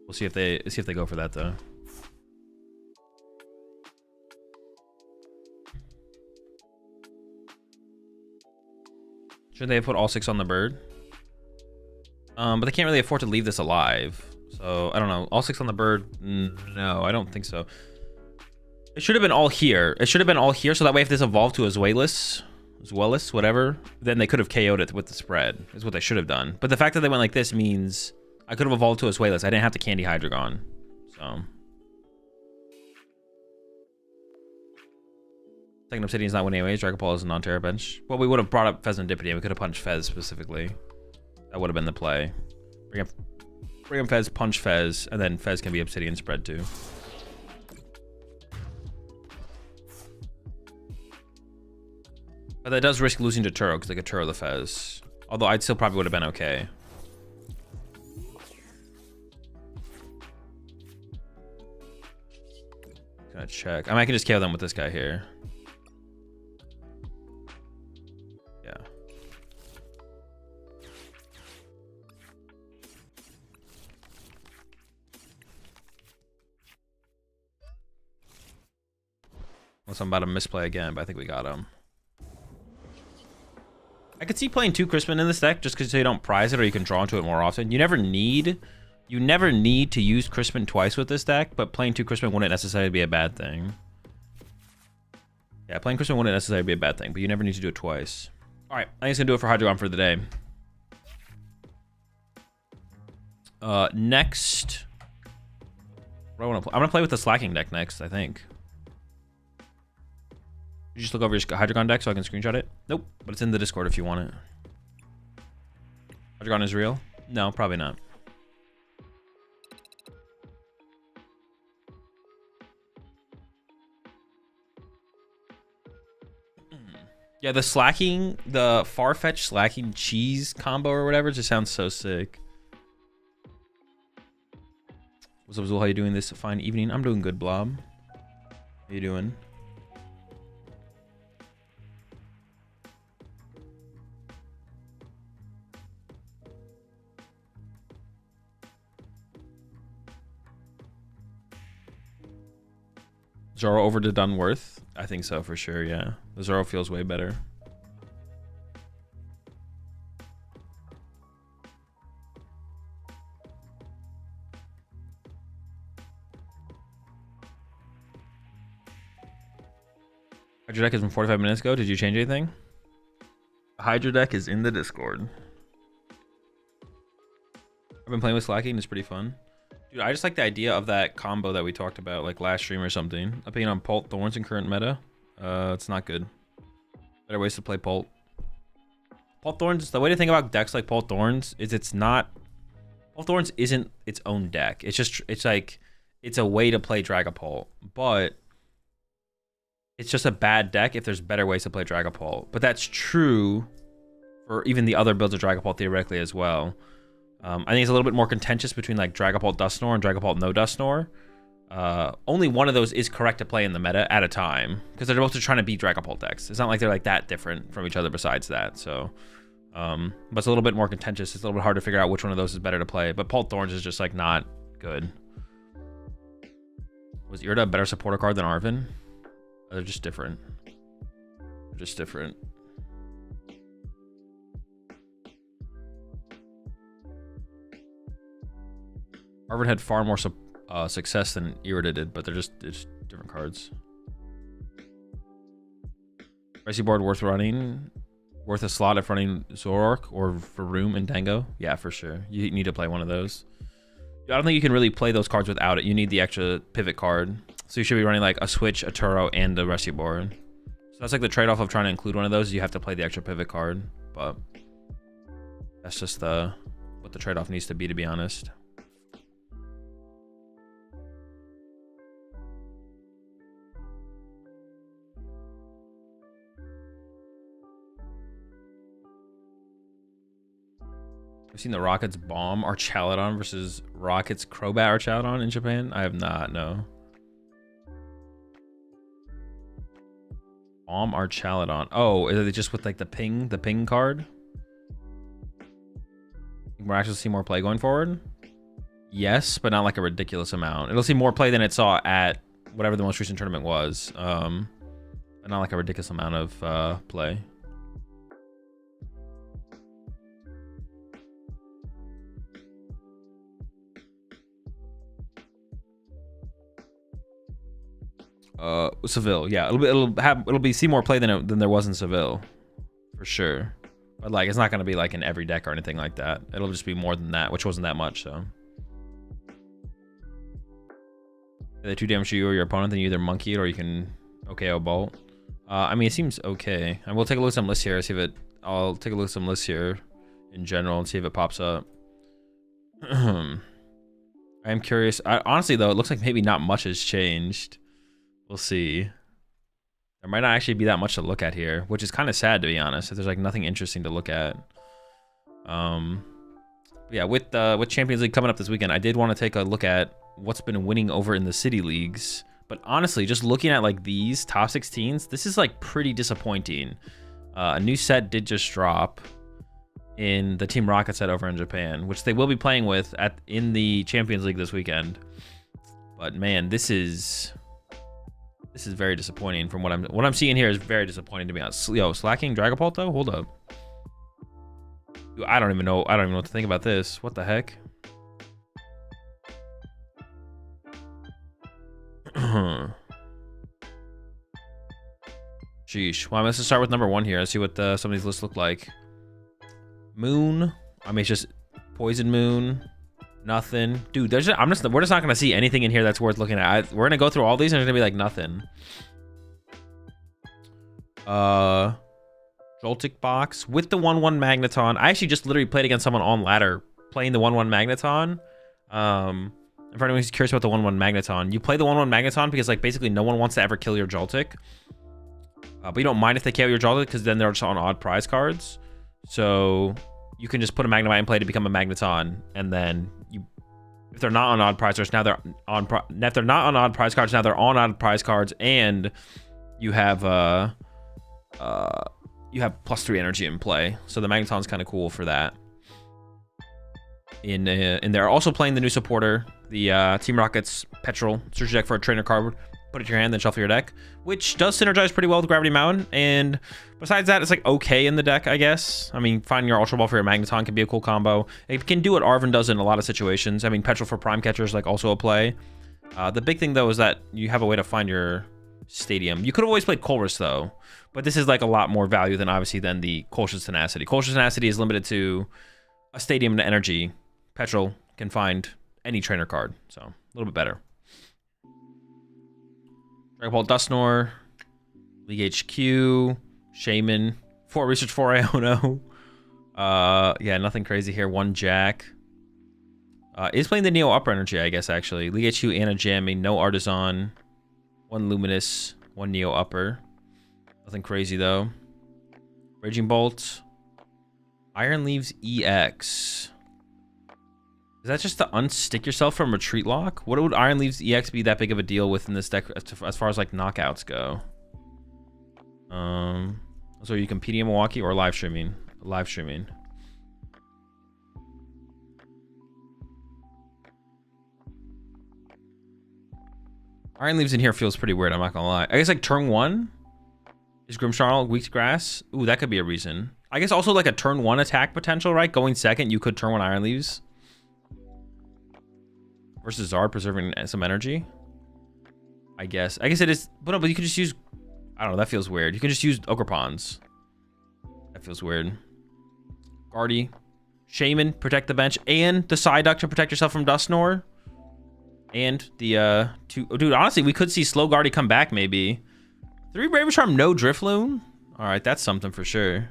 Speaker 1: We'll see if they go for that though. Should they have put all 6 on the bird? But they can't really afford to leave this alive. So I don't know. All 6 on the bird? No, I don't think so. It should have been all here. It should have been all here. So that way, if this evolved to Azuelis, whatever, then they could have KO'd it with the spread. Is what they should have done. But the fact that they went like this means I could have evolved to Azuelis. I didn't have to candy Hydreigon. So second Obsidian's not winning anyways. Dragapult is a non-terra bench. Well, we would have brought up Pheasantipity and we could have punched Fez specifically. That would have been the play. Bring up Fez, punch Fez, and then Fez can be Obsidian spread too. But that does risk losing to Turo because they could Turo the Fez. Although I'd still probably would have been okay. Gonna check. I mean, I can just KO them with this guy here. Yeah. Unless I'm about to misplay again, but I think we got him. I could see playing 2 Crispin in this deck just because you don't prize it or you can draw into it more often. You never need to use Crispin twice with this deck, but playing 2 Crispin wouldn't necessarily be a bad thing. Yeah, playing Crispin wouldn't necessarily be a bad thing, but you never need to do it twice. All right, I think it's gonna do it for Hydreigon for the day. Next, I'm gonna play with the Slaking deck next, I think. You just look over your Hydreigon deck so I can screenshot it? Nope, but it's in the Discord if you want it. Hydreigon is real? No, probably not. Yeah, the Slaking, the Farfetch Slaking cheese combo or whatever just sounds so sick. What's up, Zul? How you doing this fine evening? I'm doing good, Blob. How you doing? Zoro over to Dunworth? I think so for sure, yeah. The Zoro feels way better. Hydra deck is from 45 minutes ago. Did you change anything? Hydra deck is in the Discord. I've been playing with Slaking. It's pretty fun. Dude, I just like the idea of that combo that we talked about like last stream or something. Opinion on Pult Thorns in current meta. It's not good. Better ways to play Pult. Pult Thorns, the way to think about decks like Pult Thorns is it's not... Pult Thorns isn't its own deck. It's just, it's like, it's a way to play Dragapult. But it's just a bad deck if there's better ways to play Dragapult. But that's true for even the other builds of Dragapult theoretically as well. I think it's a little bit more contentious between like Dragapult Dusknoir and Dragapult no Dusknoir. Only one of those is correct to play in the meta at a time because they're both just trying to beat Dragapult decks. It's not like they're like that different from each other besides that. So, but it's a little bit more contentious. It's a little bit hard to figure out which one of those is better to play. But Pult Thorns is just like not good. Was Irida a better supporter card than Arven? They're just different. They're just different. Arven had far more success than Irida did, but they're just different cards. Pricey board worth running, worth a slot if running Zoroark or for Room and Dango. Yeah, for sure. You need to play one of those. I don't think you can really play those cards without it. You need the extra pivot card. So you should be running like a Switch, a Turo, and a Rescue board. So that's like the trade-off of trying to include one of those. You have to play the extra pivot card, but that's just what the trade-off needs to be honest. I've seen the Rockets bomb Archaladon versus Rockets Crobat Archaladon in Japan. I have not, no. Bomb Archaladon. Oh, is it just with like the ping card? We're actually see more play going forward? Yes, but not like a ridiculous amount. It'll see more play than it saw at whatever the most recent tournament was. But not like a ridiculous amount of play. Seville, yeah, it'll be see more play than there was in Seville, for sure. But like, it's not gonna be like in every deck or anything like that. It'll just be more than that, which wasn't that much. So, if they too damage you or your opponent, then you either monkey it or you can OKO Bolt. I mean, it seems okay. I will take a look at some lists here. See if it. I'll take a look at some lists here in general and see if it pops up. I am curious. Honestly, though, it looks like maybe not much has changed. We'll see. There might not actually be that much to look at here, which is kind of sad to be honest. If there's like nothing interesting to look at. Yeah, with Champions League coming up this weekend, I did want to take a look at what's been winning over in the city leagues. But honestly, just looking at like these top 16s, this is like pretty disappointing. A new set did just drop in the Team Rocket set over in Japan, which they will be playing with in the Champions League this weekend. But man, this is very disappointing from what I'm seeing here is very disappointing to be honest. Yo, Slaking Dragapult though? Hold up. Dude, I don't even know what to think about this. What the heck? Sheesh. Well, let's just start with number 1 here. Let's see what some of these lists look like. Moon. I mean, it's just Poison Moon. Nothing. Dude, we're just not gonna see anything in here that's worth looking at. We're gonna go through all these and there's gonna be like nothing. Joltik box with the 1/1 Magneton. I actually just literally played against someone on ladder playing the 1/1 Magneton. If anyone who's curious about the 1/1 Magneton, you play the 1/1 Magneton because like basically no one wants to ever kill your Joltik. But you don't mind if they kill your Joltik because then they're just on odd prize cards. So you can just put a Magnemite in play to become a Magneton, and then if they're not on odd prize cards, now they're on. If they're not on odd prize cards, now they're on odd prize cards, and you have +3 energy in play. So the Magneton's kind of cool for that. In there, also playing the new supporter, the Team Rocket's Petrol. Search your deck for a trainer card, put it in your hand, then shuffle your deck, which does synergize pretty well with Gravity Mountain. And besides that, it's like okay in the deck, I guess. I mean, finding your Ultra Ball for your Magneton can be a cool combo. It can do what Arven does in a lot of situations. I mean, Petrol for Prime Catcher is like also a play. The big thing though is that you have a way to find your stadium. You could have always played Colress though, but this is like a lot more value than obviously than the Colch's Tenacity. Colch's Tenacity is limited to a stadium and energy. Petrol can find any trainer card, so a little bit better. Dragon Ball Dusknoir, League HQ, Shaman, 4 Research 4 Iono. Yeah, nothing crazy here. 1 Jack. Is playing the Neo Upper Energy, I guess, actually. League HQ, Anna Jamming, no Artisan, 1 Luminous, 1 Neo Upper. Nothing crazy, though. Raging Bolt. Iron Leaves EX. Is that just to unstick yourself from Retreat Lock? What would Iron Leaves EX be that big of a deal within this deck as far as like knockouts go? So are you competing in Milwaukee or live streaming? Live streaming. Iron Leaves in here feels pretty weird, I'm not gonna lie. I guess like turn 1 is Grimmsnarl weak to grass. Ooh, that could be a reason. I guess also like a turn 1 attack potential, right? Going second, you could turn 1 Iron Leaves. Versus Zard preserving some energy. I guess it is, but no, but you could just use, I don't know, that feels weird. You can just use Ogrepons. That feels weird. Guardy, Shaman, protect the bench, and the Psyduck to protect yourself from Dusknoir. And the dude, honestly, we could see Slow Guardy come back maybe. 3 Brave Charm, no Drifloon. All right, that's something for sure.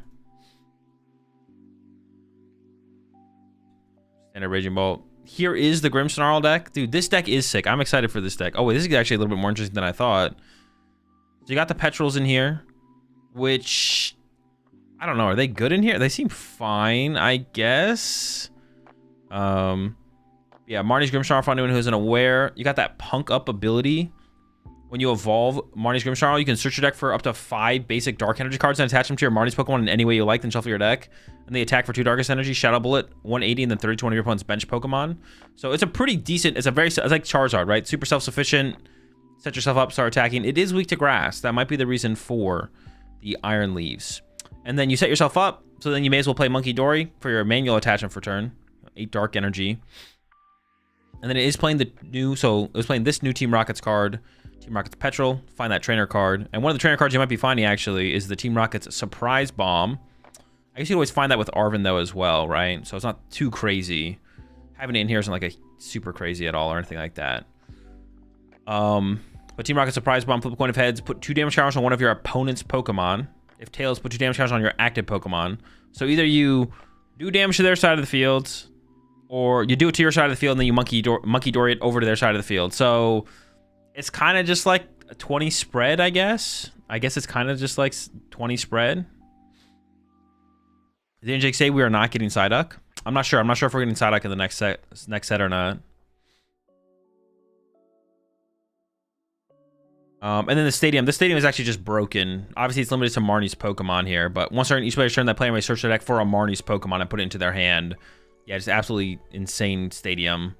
Speaker 1: And a Raging Bolt. Here is the Grimmsnarl deck. Dude, this deck is sick. I'm excited for this deck. Oh, wait, this is actually a little bit more interesting than I thought. So you got the Petrols in here, which, I don't know. Are they good in here? They seem fine, I guess. Yeah, Marnie's Grimmsnarl, for anyone who isn't aware. You got that Punk Up ability. When you evolve Marnie's Grimmsnarl, you can search your deck for up to 5 basic Dark Energy cards and attach them to your Marnie's Pokemon in any way you like, then shuffle your deck. And they attack for 2 Darkest Energy, Shadow Bullet, 180, and then 30 to one of your opponent's bench Pokemon. So it's a pretty decent, it's like Charizard, right? Super self-sufficient, set yourself up, start attacking. It is weak to grass. That might be the reason for the Iron Leaves. And then you set yourself up, so then you may as well play Monkey Dory for your manual attachment for turn. 8 Dark Energy. And then it is playing the new, so it was playing this new Team Rockets card. Team Rockets Petrol, find that trainer card. And one of the trainer cards you might be finding actually is the Team Rockets Surprise Bomb. I guess you always find that with Arven though as well, right? So it's not too crazy. Having it in here isn't like a super crazy at all or anything like that. But Team Rockets Surprise Bomb, flip a coin of heads, put 2 damage counters on one of your opponent's Pokemon. If tails, put 2 damage counters on your active Pokemon. So either you do damage to their side of the field, or you do it to your side of the field and then you Monkey Dory it over to their side of the field. So it's kind of just like a 20 spread, I guess. I guess it's kind of just like 20 spread. Didn't Jake say we are not getting Psyduck? I'm not sure. I'm not sure if we're getting Psyduck in the next set or not. And then the stadium. The stadium is actually just broken. Obviously, it's limited to Marnie's Pokemon here, but once during each player's turn, that player may search their deck for a Marnie's Pokemon and put it into their hand. Yeah, just absolutely insane stadium.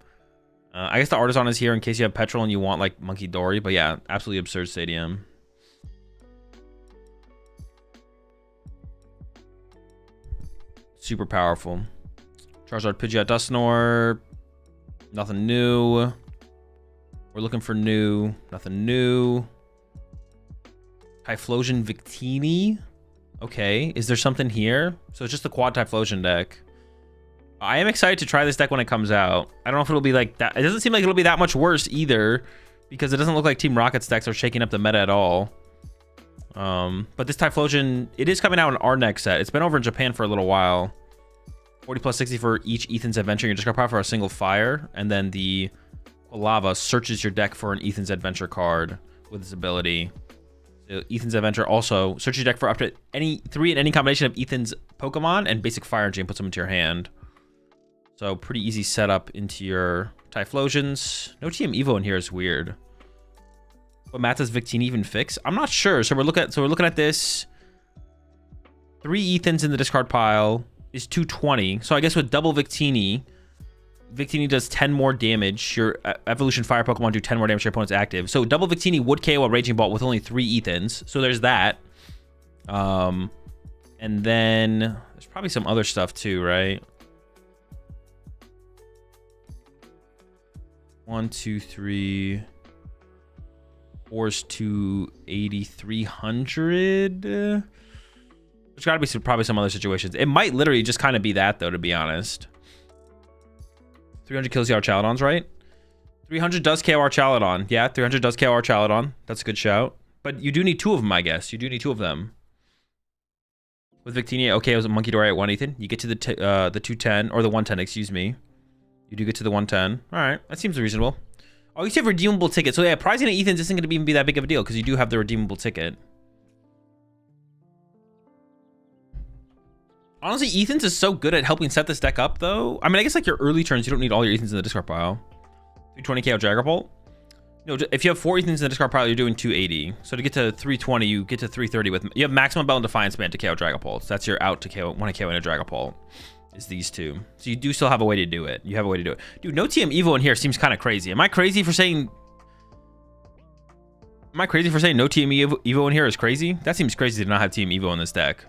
Speaker 1: I guess the Artisan is here in case you have Petrol and you want like Monkey Dory, but yeah, absolutely absurd stadium. Super powerful. Charizard, Pidgeot, Dusknoir. Nothing new. We're looking for new. Nothing new. Typhlosion Victini. Okay, is there something here? So it's just the quad Typhlosion deck. I am excited to try this deck when it comes out. I don't know if it'll be like that. It doesn't seem like it'll be that much worse either, because it doesn't look like Team Rocket's decks are shaking up the meta at all. But this Typhlosion, it is coming out in our next set. It's been over in Japan for a little while. 40 plus 60 for each Ethan's Adventure. Your discard power for a single fire. And then the Lava searches your deck for an Ethan's Adventure card with this ability. So Ethan's Adventure also searches your deck for up to three in any combination of Ethan's Pokemon and basic Fire Energy and puts them into your hand. So pretty easy setup into your Typhlosions. No TM Evo in here is weird. But Matt, does Victini even fix? I'm not sure. So we're looking at this. 3 Ethans in the discard pile is 220. So I guess with double Victini does 10 more damage. Your Evolution Fire Pokemon do 10 more damage to your opponent's active. So double Victini would KO a Raging Bolt with only 3 Ethans. So there's that. And then there's probably some other stuff too, right? 1, 2, 3, 4's 280, 300. There's got to be probably some other situations. It might literally just kind of be that though, to be honest. 300 kills the Archaladons, right? 300 does KO Archaladon. Yeah, 300 does KO Archaladon. That's a good shout. But you do need 2 of them, I guess. You do need 2 of them. With Victini, okay, it was a Monkey Dory at 1 Ethan. You get to the 210, or the 110, excuse me. You do get to the 110. All right, that seems reasonable. Oh, you have redeemable ticket. So yeah, prizing at Ethan's isn't going to even be that big of a deal because you do have the redeemable ticket. Honestly, Ethan's is so good at helping set this deck up, though. I mean, I guess like your early turns, you don't need all your Ethans in the discard pile. 320 KO Dragapult. No, if you have 4 Ethans in the discard pile, you're doing 280. So to get to 320, you get to 330 with... You have maximum Bell and Defiance Band to KO Dragapult. So that's your out to KO, want to KO in a Dragapult. Is these 2. So you do still have a way to do it. You have a way to do it. Dude, no TM Evo in here seems kind of crazy. Am I crazy for saying... no TM Evo in here is crazy? That seems crazy to not have TM Evo in this deck.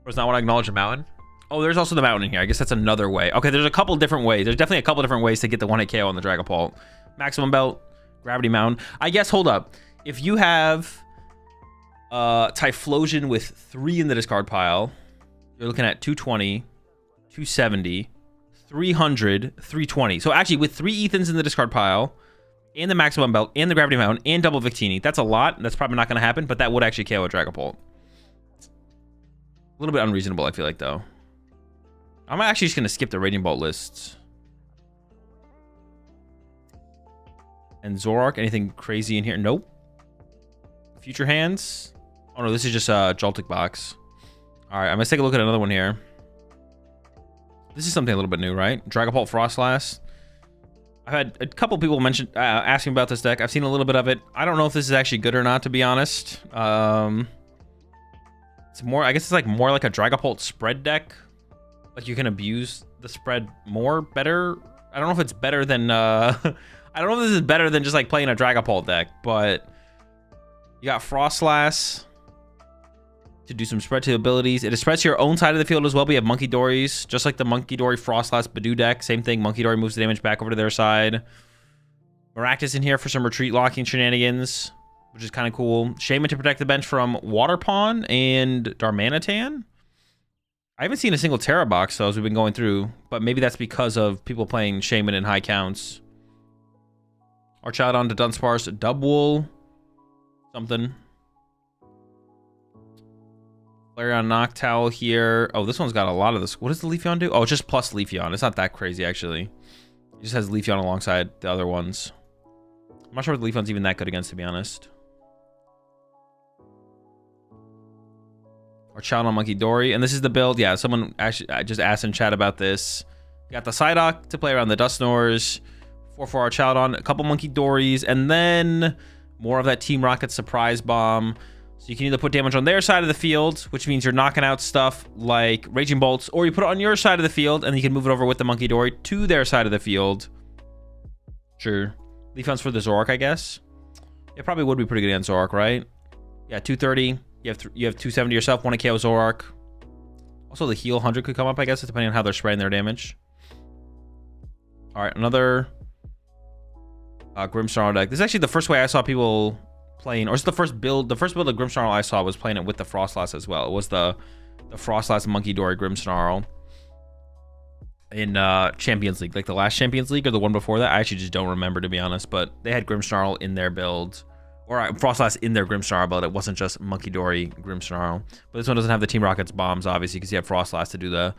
Speaker 1: Or is not what I acknowledge the mountain? Oh, there's also the mountain in here. I guess that's another way. Okay, there's a couple different ways. There's definitely a couple different ways to get the 1-hit KO on the Dragapult. Maximum Belt, Gravity Mountain. I guess, hold up. If you have Typhlosion with 3 in the discard pile, you're looking at 220, 270, 300, 320. So actually, with 3 Ethans in the discard pile, and the Maximum Belt, and the Gravity Mountain, and double Victini, that's a lot. That's probably not going to happen, but that would actually KO a Dragapult. A little bit unreasonable, I feel like, though. I'm actually just going to skip the Raging Bolt lists. And Zoroark, anything crazy in here? Nope. Future Hands? Oh, no, this is just a Joltik box. All right, I'm going to take a look at another one here. This is something a little bit new, right? Dragapult Frostlass. I've had a couple people mention, asking about this deck. I've seen a little bit of it. I don't know if this is actually good or not, to be honest. It's more, I guess it's like more like a Dragapult spread deck. Like you can abuse the spread better. I don't know if it's better than, I don't know if this is better than just like playing a Dragapult deck, but you got Frostlass to do some spread to abilities. It spreads to your own side of the field as well. We have Monkey Dories, just like the Monkey Dory Frostlass Badoo deck. Same thing. Monkey Dory moves the damage back over to their side. Maractus in here for some retreat locking shenanigans, which is kind of cool. Shaman to protect the bench from Water Pawn and Darmanitan. I haven't seen a single Terra box, though, as we've been going through, but maybe that's because of people playing Shaman in high counts. Archaladon to Dunsparce, Dubwool, something. Flareon Noctowl here. Oh, this one's got a lot of this. What does the Leafeon do? Oh, it's just plus Leafeon. It's not that crazy, actually. It just has Leafeon alongside the other ones. I'm not sure if the Leafeon's even that good against, to be honest. Archaladon Monkey Dory. And this is the build. Yeah, someone actually just asked in chat about this. You got the Psyduck to play around the Dusknoirs. 4 for Archaladon. A couple Monkey Dories. And then more of that Team Rocket Surprise Bomb. So you can either put damage on their side of the field, which means you're knocking out stuff like Raging Bolts, or you put it on your side of the field, and you can move it over with the Monkey Dory to their side of the field. Sure. Leafeon's for the Zoroark, I guess. It probably would be pretty good against Zoroark, right? Yeah, 230. You have 270 yourself, want to KO Zoroark. Also, the heal 100 could come up, I guess, depending on how they're spreading their damage. All right, another Grimmsnarl deck. This is actually the first way I saw people playing, or it's the first build of Grimmsnarl I saw was playing it with the Frostlass as well. It was the Frostlass Monkey Dory Grimmsnarl in Champions League, like the last Champions League or the one before that. I actually just don't remember, to be honest, but they had Grimmsnarl in their build, Or Frostlass in their Grimmsnarl, but it wasn't just Monkey Dory Grimmsnarl. But this one doesn't have the Team Rockets bombs, obviously, because you have Frostlass to do the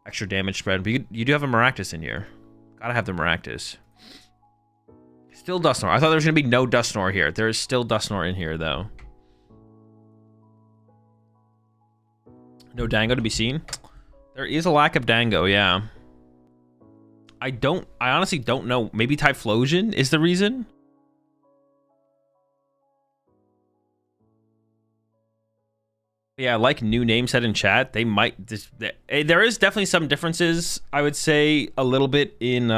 Speaker 1: extra damage spread. But you do have a Maractus in here. Gotta have the Maractus. Still Dusknoir. I thought there was going to be no Dusknoir here. There is still Dusknoir in here, though. No Dango to be seen. There is a lack of Dango, yeah. I honestly don't know. Maybe Typhlosion is the reason? Yeah, like new name said in chat, they might there is definitely some differences, I would say, a little bit in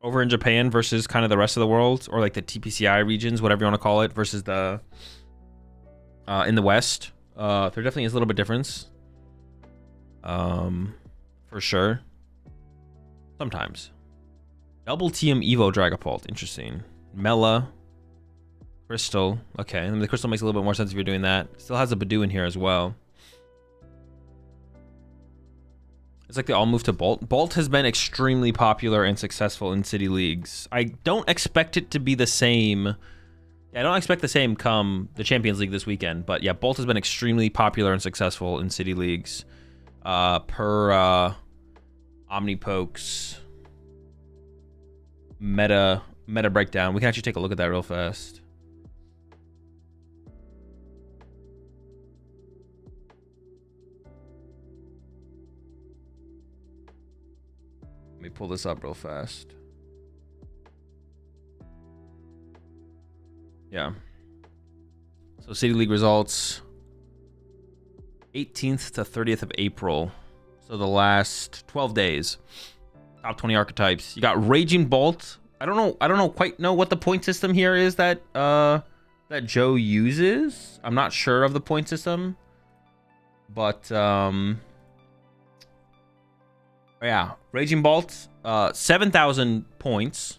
Speaker 1: over in Japan versus kind of the rest of the world, or like the TPCI regions, whatever you want to call it, versus the in the West. There definitely is a little bit difference. For sure. Sometimes. Double TM Evo Dragapult, interesting. Mela. Crystal. Okay, and the Crystal makes a little bit more sense if you're doing that. Still has a Badoo in here as well. It's like they all moved to Bolt. Bolt has been extremely popular and successful in city leagues. I don't expect it to be the same. I don't expect the same come the Champions League this weekend. But yeah, Bolt has been extremely popular and successful in city leagues. Per Omnipokes meta breakdown. We can actually take a look at that real fast. Let me pull this up real fast. Yeah. So City League results 18th to 30th of April. So the last 12 days. Top 20 archetypes. You got Raging Bolt. I don't quite know what the point system here is that that Joe uses. I'm not sure of the point system. But yeah, Raging Bolt, 7,000 points,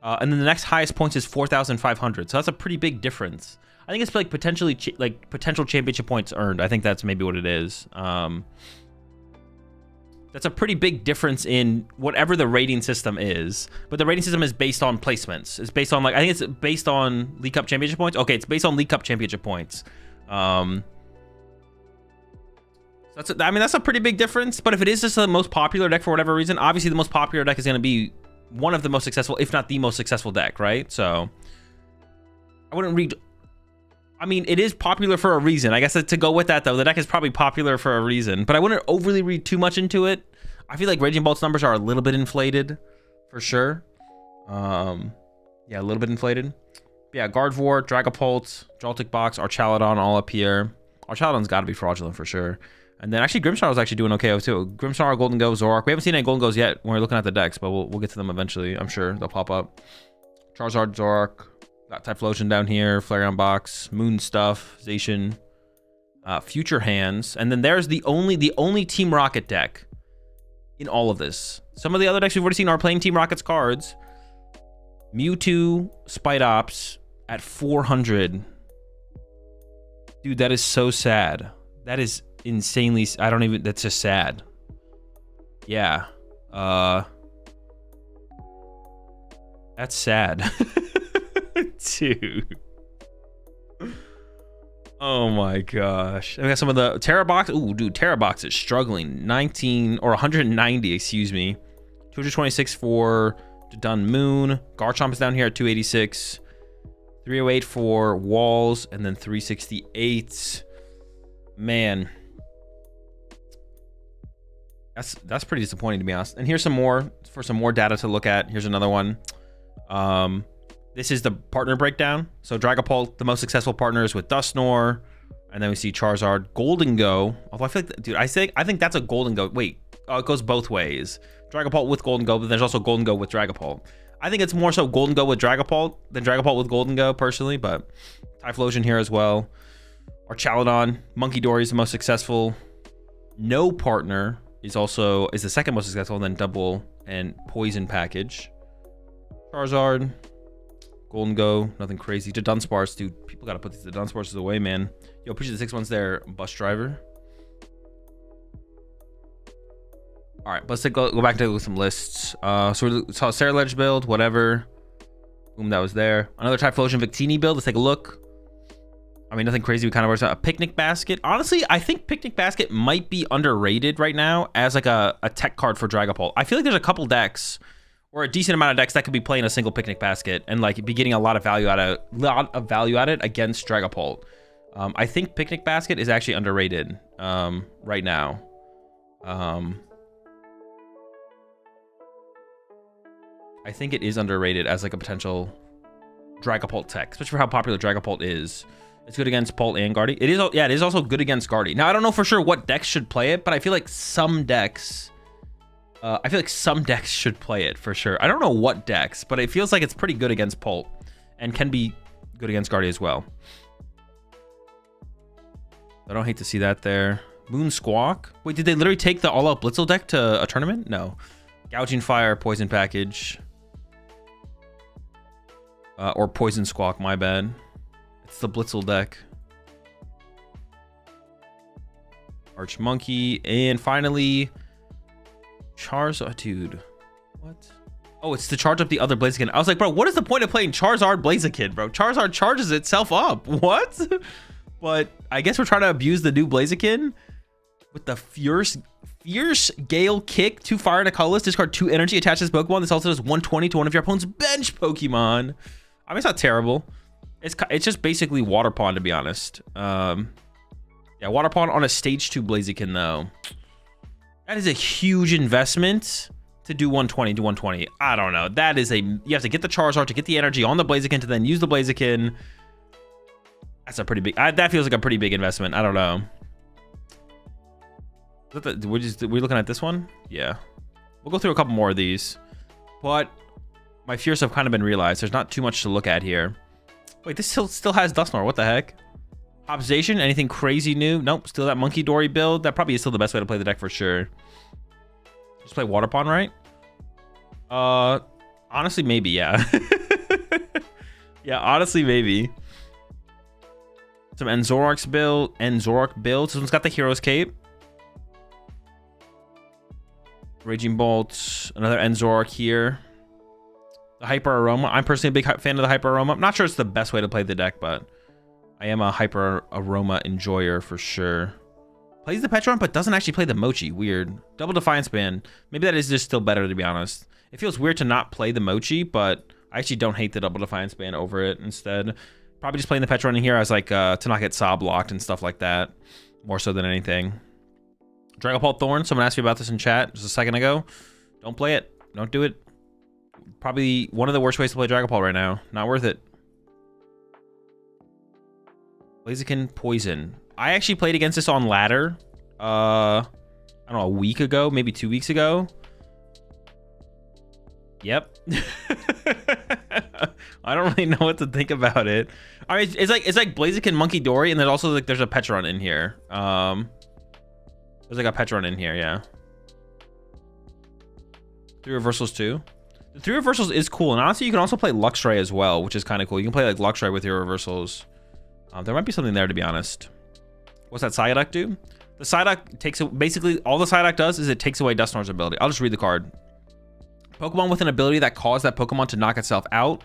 Speaker 1: and then the next highest points is 4,500. So that's a pretty big difference. I think it's like potentially potential championship points earned. I think that's maybe what it is. That's a pretty big difference in whatever the rating system is. But the rating system is based on placements. It's based on, like, I think it's based on League Cup championship points. Okay, it's based on League Cup championship points. That's a pretty big difference. But if it is just the most popular deck for whatever reason, obviously the most popular deck is going to be one of the most successful, if not the most successful deck, right? So I wouldn't read. I mean, it is popular for a reason. I guess to go with that, though, the deck is probably popular for a reason. But I wouldn't overly read too much into it. I feel like Raging Bolt's numbers are a little bit inflated, for sure. Yeah, a little bit inflated. Yeah, Gardevoir, Dragapult, Joltik Box, Archaludon all up here. Archaludon's got to be fraudulent for sure. And then actually Grimmsnarl was actually doing okay too. Grimmsnarl, Golden Go, Zoroark. We haven't seen any Golden Goes yet when we're looking at the decks, but we'll get to them eventually. I'm sure they'll pop up. Charizard, Zoroark. Got Typhlosion down here, Flareon Box, Moon Stuff, Zacian, Future Hands, and then there's the only Team Rocket deck in all of this. Some of the other decks we've already seen are playing Team Rocket's cards. Mewtwo, Spite Ops at 400. Dude, that is so sad. That is insanely. That's just sad. Yeah. That's sad. Dude. Oh my gosh. I got some of the Terrabox. Ooh, dude, Terrabox is struggling. 19 or 190, excuse me. 226 for Dun Moon. Garchomp is down here at 286. 308 for Walls, and then 368. Man. That's pretty disappointing, to be honest. And here's some more for some more data to look at. Here's another one. This is the partner breakdown. So Dragapult, the most successful partners with Dusknoir, and then we see Charizard, Golden Go. Although I feel like, dude, I think that's a Golden Go. Wait, it goes both ways. Dragapult with Golden Go, but there's also Golden Go with Dragapult. I think it's more so Golden Go with Dragapult than Dragapult with Golden Go personally, but Typhlosion here as well. Archaludon, Monkey Dory is the most successful. No partner is the second most successful, and then Double and Poison package. Charizard, Golden Go, nothing crazy. To Dunsparce, dude, people gotta put these Dunsparces away, man. Yo, appreciate the 6 months there, Bus Driver. All right, let's go back to some lists. So we saw Sarah Ledge build, whatever. Boom, that was there. Another Typhlosion Victini build. Let's take a look. I mean, nothing crazy. We kind of works out. A Picnic Basket. Honestly, I think Picnic Basket might be underrated right now as like a tech card for Dragapult. I feel like there's a couple decks or a decent amount of decks that could be playing a single Picnic Basket and like be getting a lot of value out of it against Dragapult. I think Picnic Basket is actually underrated right now. I think it is underrated as like a potential Dragapult tech, especially for how popular Dragapult is. It's good against Pult and Guardy. It is also good against Guardy. Now, I don't know for sure what decks should play it, but I feel like some decks should play it for sure. I don't know what decks, but it feels like it's pretty good against Pult and can be good against Guardy as well. I don't hate to see that there. Moon Squawk. Wait, did they literally take the all-out Blitzel deck to a tournament? No. Gouging Fire, Poison Package. Or Poison Squawk, my bad. It's the Blitzel deck. Arch Monkey. And finally, Charizard. Dude, what? Oh, it's to charge up the other Blaziken. I was like, bro, what is the point of playing Charizard Blaziken, bro? Charizard charges itself up. What? But I guess we're trying to abuse the new Blaziken with the Fierce Gale Kick. 2 fire and a colorless. Discard 2 energy. Attaches Pokemon. This also does 120 to one of your opponent's bench Pokemon. I mean, it's not terrible. It's just basically Water Pond, to be honest. Yeah, Water Pond on a stage 2 Blaziken, though. That is a huge investment to do 120 to 120. I don't know. That is you have to get the Charizard to get the energy on the Blaziken to then use the Blaziken. That's a pretty big, that feels like a pretty big investment. I don't know. We're looking at this one? Yeah. We'll go through a couple more of these. But my fears have kind of been realized. There's not too much to look at here. Wait, this still has Dusknoir. What the heck? Observation? Anything crazy new? Nope. Still that Monkey Dory build. That probably is still the best way to play the deck for sure. Just play Water Pond, right? Honestly, maybe, yeah. Yeah, honestly, maybe. Some Enzoroark build. This one's got the Hero's Cape. Raging Bolt. Another Enzoroark here. The Hyper Aroma. I'm personally a big fan of the Hyper Aroma. I'm not sure it's the best way to play the deck, but I am a Hyper Aroma enjoyer for sure. Plays the Petron, but doesn't actually play the Mochi. Weird. Double Defiance Band. Maybe that is just still better, to be honest. It feels weird to not play the Mochi, but I actually don't hate the Double Defiance Band over it instead. Probably just playing the Petron in here as like to not get Sob locked and stuff like that. More so than anything. Dragapult Thorn. Someone asked me about this in chat just a second ago. Don't play it. Don't do it. Probably one of the worst ways to play Dragapult right now. Not worth it. Blaziken Poison. I actually played against this on ladder. I don't know, a week ago, maybe 2 weeks ago. Yep. I don't really know what to think about it. I mean, it's like Blaziken Monkey Dory, and then also like there's a Petron in here. There's like a Petron in here, yeah. 3 reversals too. The 3 reversals is cool, and honestly, you can also play Luxray as well, which is kind of cool. You can play like Luxray with your reversals. There might be something there, to be honest. What's that Psyduck do? The Psyduck takes basically all the Psyduck does is it takes away Dusknoir's ability. I'll just read the card. Pokemon with an ability that caused that Pokemon to knock itself out,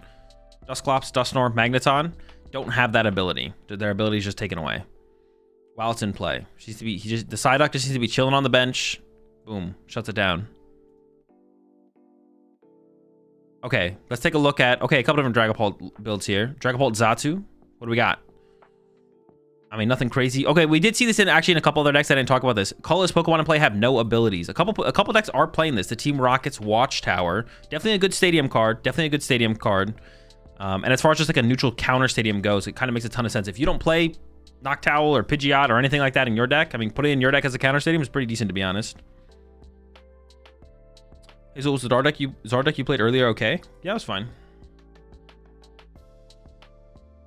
Speaker 1: Dusclops, Dusknoir, Magneton, don't have that ability. Their ability is just taken away while it's in play. The Psyduck just needs to be chilling on the bench. Boom, shuts it down. Okay, let's take a look at a couple different Dragapult builds here. Dragapult Xatu. What do we got? I mean, nothing crazy. Okay, we did see this in a couple other decks. I didn't talk about this. Colorless Pokemon in play have no abilities. A couple decks are playing this. The Team Rocket's Watchtower. Definitely a good stadium card. And as far as just like a neutral counter stadium goes, it kind of makes a ton of sense. If you don't play Noctowl or Pidgeot or anything like that in your deck, I mean, put it in your deck as a counter stadium is pretty decent, to be honest. Hazel, was the Zard deck you played earlier okay? Yeah, it was fine.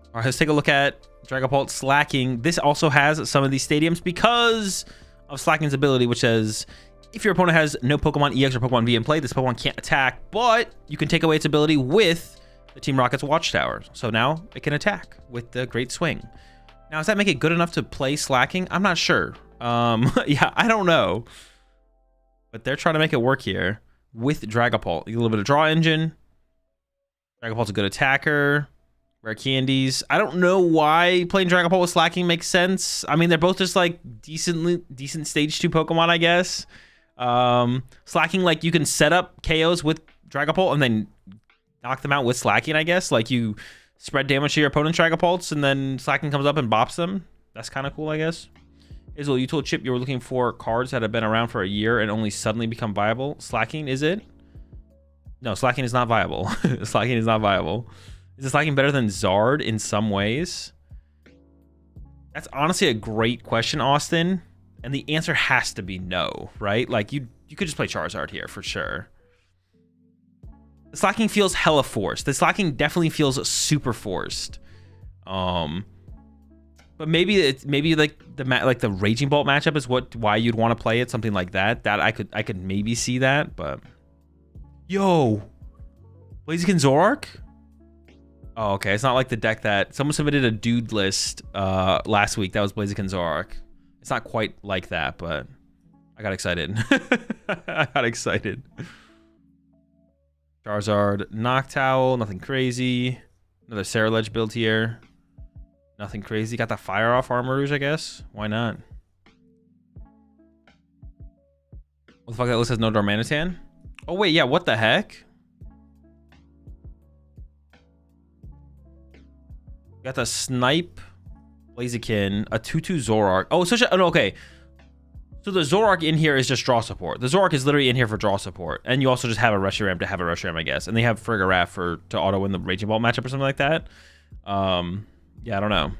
Speaker 1: All right, let's take a look at Dragapult Slaking. This also has some of these stadiums because of Slaking's ability, which says if your opponent has no Pokemon EX or Pokemon V in play, this Pokemon can't attack, but you can take away its ability with the Team Rocket's Watchtower. So now it can attack with the Great Swing. Now, does that make it good enough to play Slaking? I'm not sure. Yeah, I don't know. But they're trying to make it work here with Dragapult. A little bit of Draw Engine. Dragapult's a good attacker. Rare candies. I don't know why playing Dragapult with Slaking makes sense. I mean, they're both just like decent stage 2 Pokemon, I guess. Slaking, like you can set up KOs with Dragapult and then knock them out with Slaking, I guess. Like you spread damage to your opponent's Dragapults and then Slaking comes up and bops them. That's kind of cool, I guess. Azul, you told Chip you were looking for cards that have been around for a year and only suddenly become viable. Slaking, is it? No, Slaking is not viable. Slaking is not viable. Is this Slaking better than Zard in some ways? That's honestly a great question, Austin. And the answer has to be no, right? Like you could just play Charizard here for sure. The Slaking feels hella forced. The Slaking definitely feels super forced. But maybe like the Raging Bolt matchup is why you'd want to play it, something like that. That I could maybe see that, but yo, Blaziken Zoroark. Oh, okay. It's not like the deck that someone submitted a dude list last week. That was Blaziken Zoroark. It's not quite like that, but I got excited. I got excited. Charizard, Noctowl, nothing crazy. Another Saraledge build here. Nothing crazy. Got the Fire off Armarouge, I guess. Why not? What the fuck? That list has no Darmanitan? Oh, wait. Yeah, what the heck? Got the Snipe, Blaziken, a 2/2 Zoroark. Oh, such a... Oh, okay. So the Zoroark in here is just draw support. The Zoroark is literally in here for draw support. And you also just have a Reshiram to have a Reshiram, I guess. And they have Farigiraf to auto-win the Raging Ball matchup or something like that. Yeah, I don't know.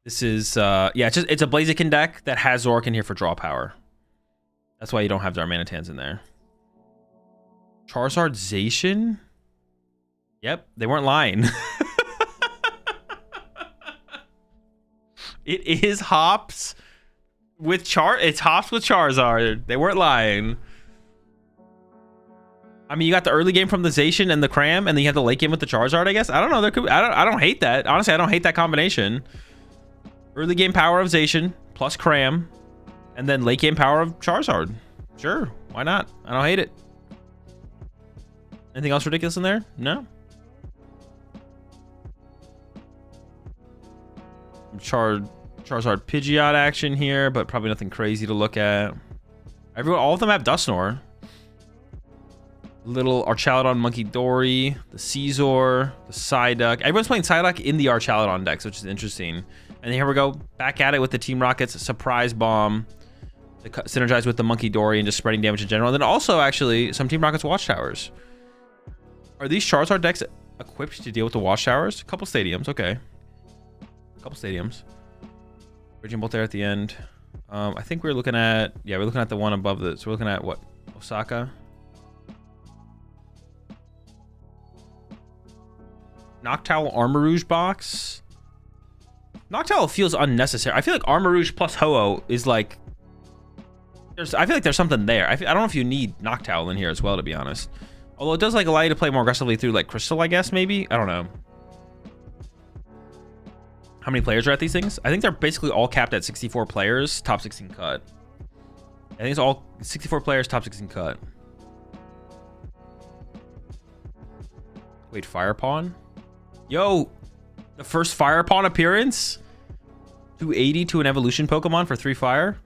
Speaker 1: This is, yeah, it's a Blaziken deck that has Zoroark in here for draw power. That's why you don't have Darmanitans in there. Charizardization? Yep, they weren't lying. It is hops with it's hops with Charizard. They weren't lying. I mean, you got the early game from the Zacian and the Cram, and then you have the late game with the Charizard, I guess. I don't know. There could I don't hate that. Honestly, I don't hate that combination. Early game power of Zacian plus Cram, and then late game power of Charizard. Sure, why not? I don't hate it. Anything else ridiculous in there? No. Charizard Pidgeot action here, but probably nothing crazy to look at. All of them have Dusknoir. Little Archaludon Monkey Dory, the Caesar, the Psyduck. Everyone's playing Psyduck in the Archaludon decks, which is interesting. And here we go, back at it with the Team Rockets Surprise Bomb to synergize with the Monkey Dory and just spreading damage in general. And then also, actually, some Team Rockets Watchtowers. Are these Charizard decks equipped to deal with the Watchtowers? A couple stadiums, okay. A couple stadiums. Raging Bolt there at the end. I think we're looking at, yeah, we're looking at the one above this. So we're looking at what? Osaka? Noctowl Armarouge box. Noctowl feels unnecessary. I feel like Armarouge plus Ho-Oh is like... I feel like there's something there. I don't know if you need Noctowl in here as well, to be honest. Although it does like allow you to play more aggressively through like Crystal, I guess, maybe? I don't know. How many players are at these things? I think they're basically all capped at 64 players, top 16 cut. I think it's all 64 players, top 16 cut. Wait, Fire Pawn? Yo, the first Fire Pawn appearance? 280 to an evolution Pokemon for 3 fire?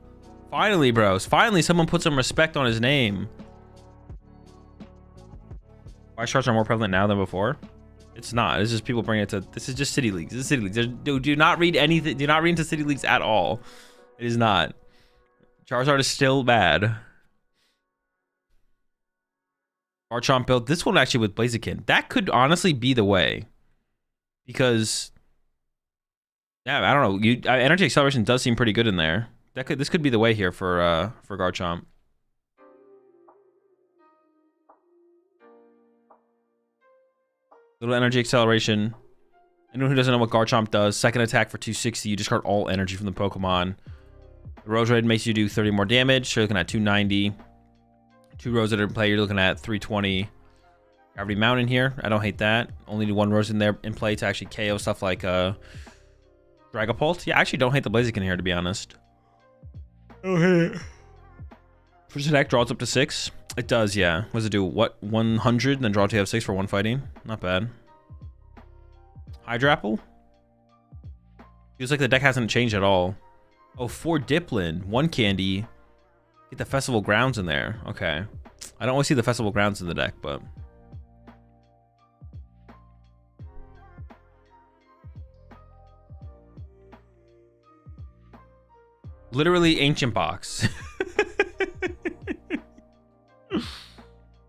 Speaker 1: Finally, bros. Finally, someone put some respect on his name. Why shards are more prevalent now than before? It's not. It's just people bring it to... This is just City Leagues. This is City Leagues. Do not read anything. Do not read into City Leagues at all. It is not. Charizard is still bad. Garchomp build. This one actually with Blaziken. That could honestly be the way. Because... Yeah, I don't know. Energy Acceleration does seem pretty good in there. This could be the way here for Garchomp. Little Energy Acceleration. Anyone who doesn't know what Garchomp does, second attack for 260. You discard all energy from the Pokemon. The Roserade makes you do 30 more damage. So you're looking at 290. 2 Roserade in play, you're looking at 320. Gravity Mountain here. I don't hate that. Only 1 Rose in there in play to actually KO stuff like Dragapult. Yeah, I actually don't hate the Blaziken here, to be honest. Oh, hey. First attack draws up to 6. It does, yeah. What does it do? What, 100 and then draw to have 6 for 1 fighting? Not bad. Hydrapple? Feels like the deck hasn't changed at all. Oh, 4 Diplin, 1 candy. Get the Festival Grounds in there. Okay. I don't always see the Festival Grounds in the deck, but... Literally Ancient Box.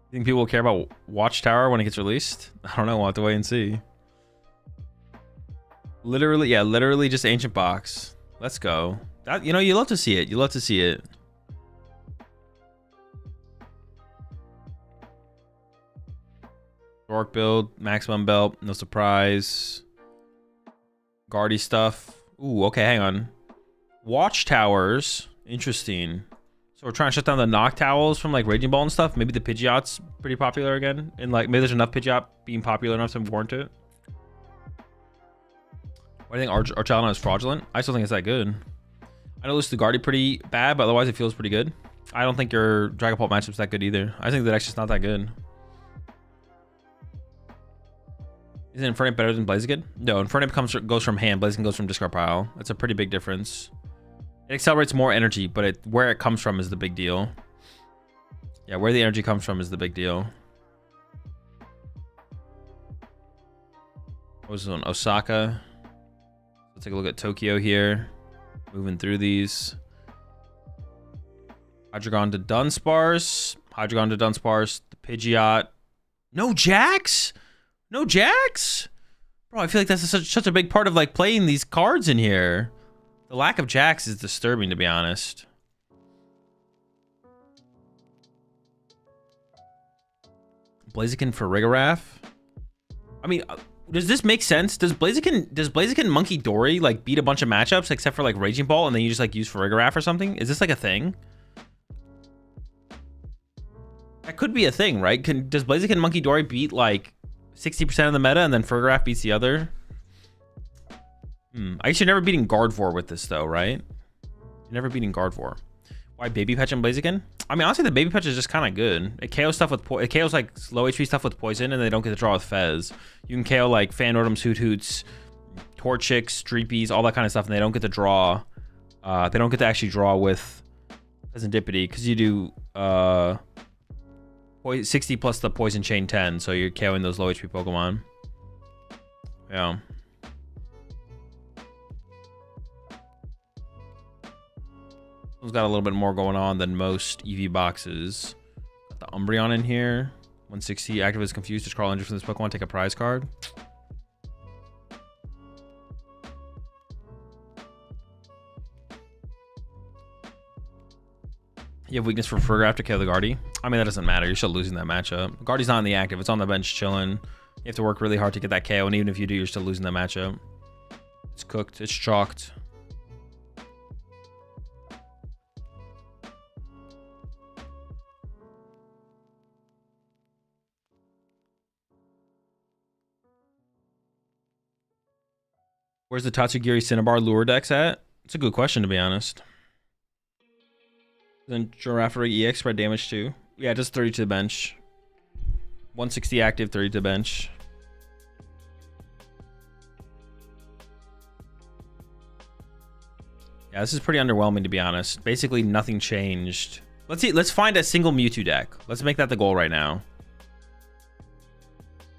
Speaker 1: You think people will care about Watchtower when it gets released? I don't know. We'll have to wait and see. Literally, yeah, literally just Ancient Box. Let's go. That, you know, you love to see it. You love to see it. Dork build, maximum belt, no surprise. Guardy stuff. Ooh, okay, hang on. Watchtowers, interesting. So we're trying to shut down the Knock Towels from like Raging Ball and stuff. Maybe the Pidgeot's pretty popular again. And like maybe there's enough Pidgeot being popular enough to warrant it. What do you think? Archalon is fraudulent? I still think it's that good. I know this is Guardy pretty bad, but otherwise it feels pretty good. I don't think your Dragapult matchup's that good either. I think the deck's just not that good. Isn't Infernape better than Blaziken? No, Infernape goes from hand, Blaziken goes from discard pile. That's a pretty big difference. It accelerates more energy, but where it comes from is the big deal. Yeah, where the energy comes from is the big deal. What was this one? Osaka. Let's take a look at Tokyo here. Moving through these. Hydreigon to Dunsparce. Hydreigon to Dunsparce. The Pidgeot. No Jax? No Jax? Bro, I feel like that's such a big part of like playing these cards in here. The lack of Jax is disturbing, to be honest. Blaziken for Rigoraph. I mean, does this make sense? Does Blaziken Monkey Dory like beat a bunch of matchups except for like Raging Ball and then you just like use for Rigoraph or something? Is this like a thing? That could be a thing, right? Does Blaziken Monkey Dory beat like 60% of the meta and then Fergraph beats the other? I guess you're never beating Gardevoir with this though, right? You're never beating Gardevoir. Why Baby Patch and Blaziken? I mean, honestly, the Baby Patch is just kind of good. It KOs stuff with it KOs like low HP stuff with poison, and they don't get to draw with Fez. You can KO like Fanordums, Hoothoots, Torchics, Dreepies, all that kind of stuff, and they don't get to draw. They don't get to actually draw with Serendipity because you do 60 plus the Poison Chain 10, so you're KOing those low HP Pokemon. Yeah. It's got a little bit more going on than most EV boxes. Got the Umbreon in here. 160. Active is confused. Just crawl injured from this Pokemon. Take a prize card. You have weakness for Fergraph to KO the Guardy. I mean, that doesn't matter. You're still losing that matchup. Guardy's not in the active. It's on the bench chilling. You have to work really hard to get that KO, and even if you do, you're still losing that matchup. It's cooked. It's chalked. Where's the Tatsugiri Cinnabar lure decks at? It's a good question, to be honest. Then Giraffere EX spread damage too. Yeah, it does 30 to the bench. 160 active, 30 to the bench. Yeah, this is pretty underwhelming, to be honest. Basically, nothing changed. Let's see. Let's find a single Mewtwo deck. Let's make that the goal right now.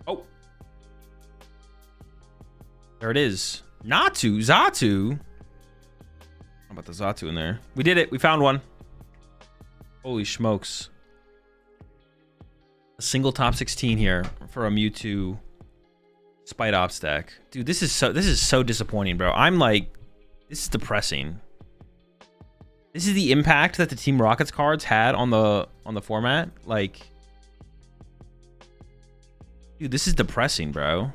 Speaker 1: Oh. There it is. Natu, Xatu. How about the Xatu in there? We did it. We found one. Holy smokes. A single top 16 here for a Mewtwo Spite Ops deck. Dude, this is so disappointing, bro. I'm like, this is depressing. This is the impact that the Team Rockets cards had on the format. Like, dude, this is depressing, bro.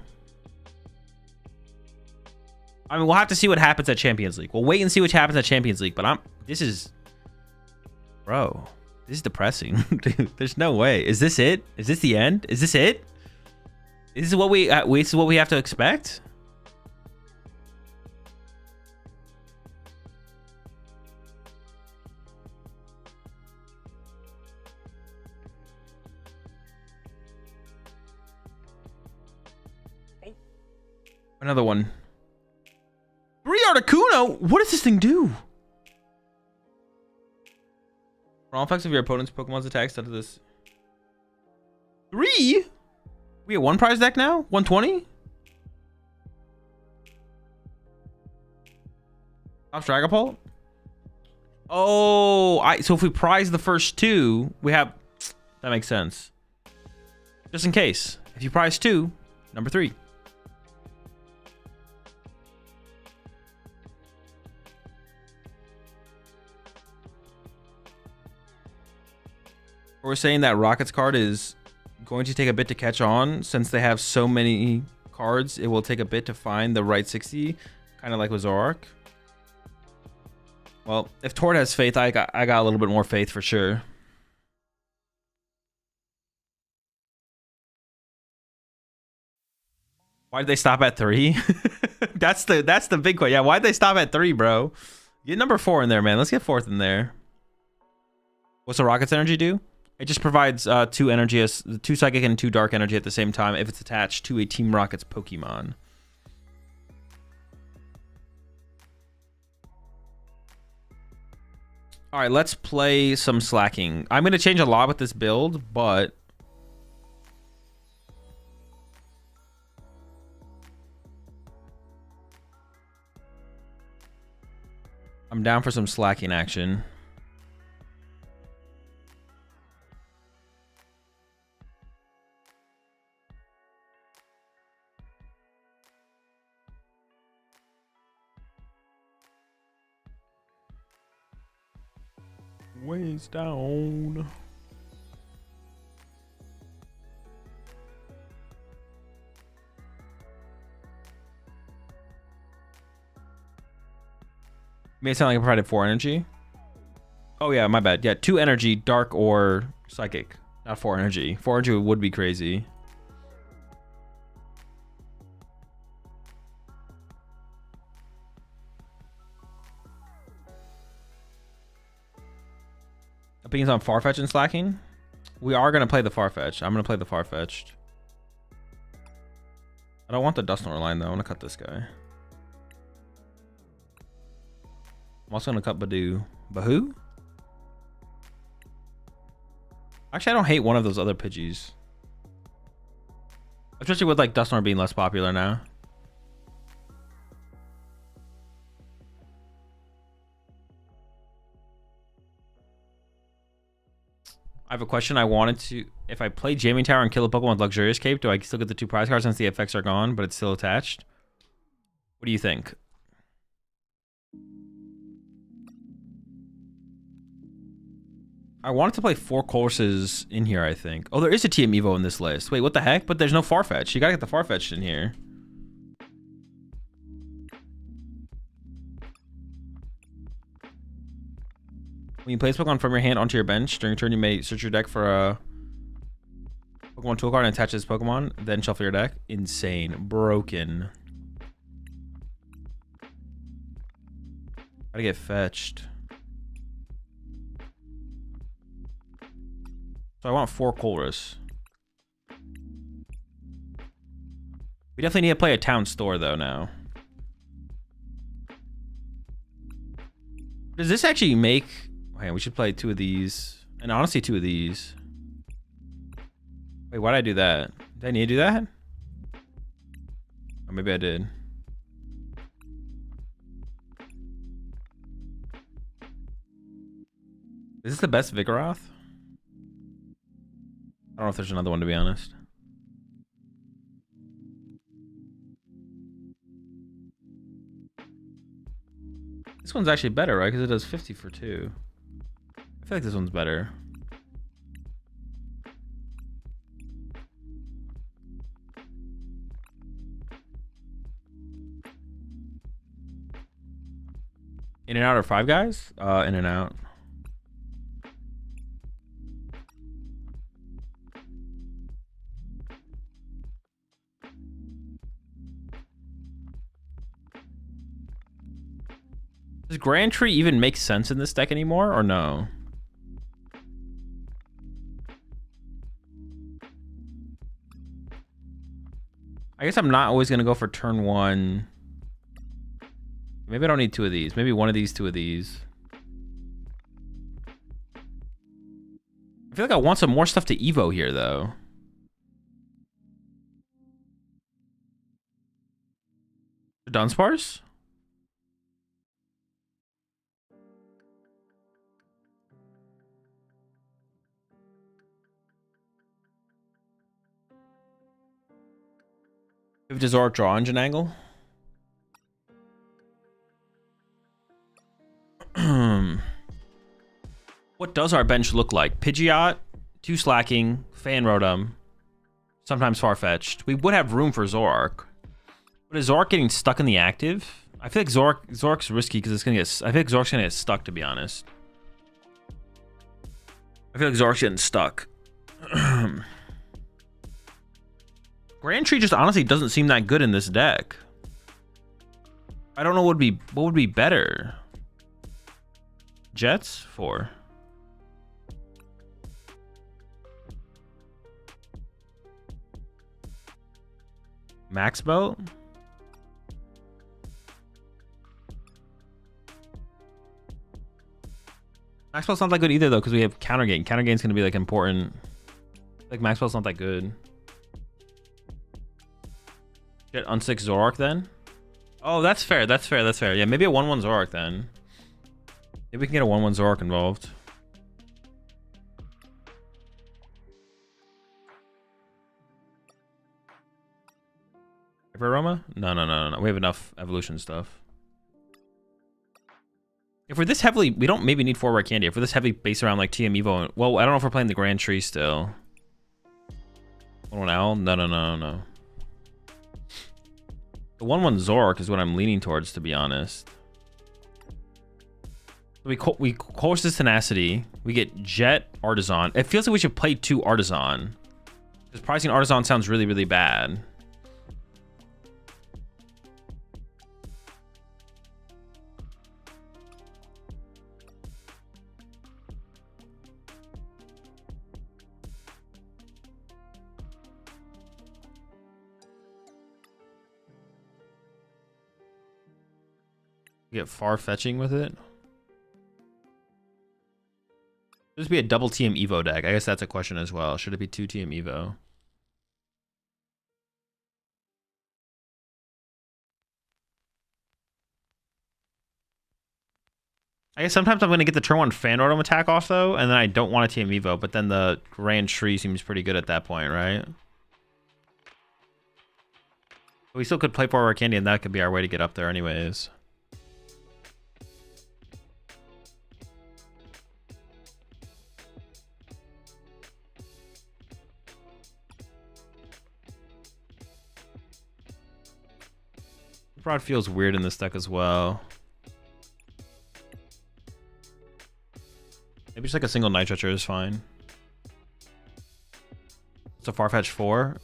Speaker 1: I mean, we'll have to see what happens at Champions League. We'll wait and see what happens at Champions League. But this is depressing. Dude, there's no way. Is this it? Is this the end? Is this it? This is what we have to expect? Another one. 3 Articuno? What does this thing do? For all effects of your opponent's Pokemon's attacks out of this. 3? We have 1 prize deck now? 120? Off Dragapult? Oh, so if we prize the first 2, we have... That makes sense. Just in case. If you prize 2, number 3. We're saying that Rocket's card is going to take a bit to catch on. Since they have so many cards, it will take a bit to find the right 60, kind of like with Zoroark. Well, if Tord has faith, I got a little bit more faith for sure. Why did they stop at 3? That's the big question. Yeah, why did they stop at 3, bro? Get number 4 in there, man. Let's get 4th in there. What's the Rocket's energy do? It just provides 2 energy, 2 psychic and 2 dark energy at the same time if it's attached to a Team Rocket's Pokemon. All right, let's play some Slaking. I'm going to change a lot with this build, but I'm down for some Slaking action. Ways down. Made it sound like I provided 4 energy. Oh yeah, my bad. Yeah, 2 energy, dark or psychic. Not 4 energy. 4 energy would be crazy. Opinions on Farfetch and Slaking? We are going to play the Farfetch. I'm going to play the Farfetched. I don't want the Dusknoir line though. I want to cut this guy. I'm also going to cut Badoo. Bahoo? Actually, I don't hate one of those other Pidgeys. Especially with like Dusknoir being less popular now. I have a question. I wanted to... If I play Jaming Tower and kill a Pokemon with Luxurious Cape, do I still get the 2 prize cards since the effects are gone, but it's still attached? What do you think? I wanted to play 4 courses in here, I think. Oh, there is a TM Evo in this list. Wait, what the heck? But there's no Farfetch. You gotta get the Farfetch in here. When you place Pokemon from your hand onto your bench, during your turn you may search your deck for a Pokemon tool card and attach this Pokemon, then shuffle your deck. Insane. Broken. Gotta get fetched. So I want 4 Colress. We definitely need to play a town store though now. Does this actually make... Okay, we should play 2 of these. And honestly, 2 of these. Wait, why'd I do that? Did I need to do that? Or maybe I did. Is this the best Vigoroth? I don't know if there's another one, to be honest. This one's actually better, right? Because it does 50 for 2. I feel like this one's better. In and out or 5 guys? In and out. Does Grand Tree even make sense in this deck anymore, or no? I guess I'm not always going to go for turn 1. Maybe I don't need 2 of these. Maybe 1 of these, 2 of these. I feel like I want some more stuff to Evo here, though. Dunsparce? If does Zork draw engine angle? What does our bench look like? Pidgeot, 2 Slaking, Fan Rotom, sometimes Farfetch'd. We would have room for Zork. But is Zork getting stuck in the active? I feel like Zork's risky because it's gonna get. I feel like Zork's gonna get stuck, to be honest. I feel like Zork's getting stuck. Grand Tree just honestly doesn't seem that good in this deck. I don't know what would be better. Jets 4. Max Belt. Max Belt's not that good either though, because we have counter gain. Counter gain's gonna be like important. Like Max Belt's not that good. Get unsix Zoroark then. Oh, that's fair. That's fair. That's fair. Yeah, maybe a 1/1 Zoroark then. Maybe we can get a 1/1 Zoroark involved. Hyper Aroma? No. We have enough evolution stuff. If we're this heavily, we don't maybe need 4 rare candy. If we're this heavy based around like TM Evo, well, I don't know if we're playing the Grand Tree still. 1/1 Owl? No. The 1/1 Zoroark is what I'm leaning towards, to be honest. We course this Tenacity. We get Jet, Artisan. It feels like we should play 2 Artisan. Because pricing Artisan sounds really, really bad. Get far-fetching with it. Should this be a double TM Evo deck? I guess that's a question as well. Should it be 2 TM Evo? I guess sometimes I'm going to get the turn 1 Fan Rotom attack off though, and then I don't want a TM Evo, but then the Grand Tree seems pretty good at that point, right? But we still could play 4 rare candy, and that could be our way to get up there anyways. Rod feels weird in this deck as well. Maybe just like a single Night Stretcher is fine. It's a Farfetch 4.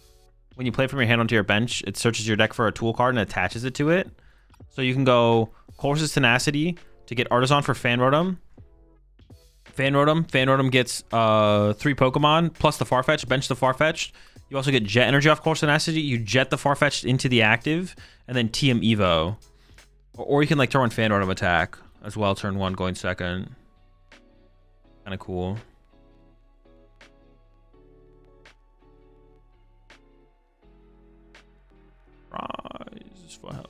Speaker 1: When you play from your hand onto your bench, it searches your deck for a tool card and attaches it to it. So you can go Course's Tenacity to get Artisan for Fan Rotom. Fan Rotom gets 3 Pokemon plus the Farfetch, bench the Farfetch. You also get Jet Energy off Course Tenacity. You jet the Farfetch'd into the active, and then TM Evo. Or you can like turn 1 Fan Rotom attack as well, turn 1 going second. Kind of cool. Rise for help.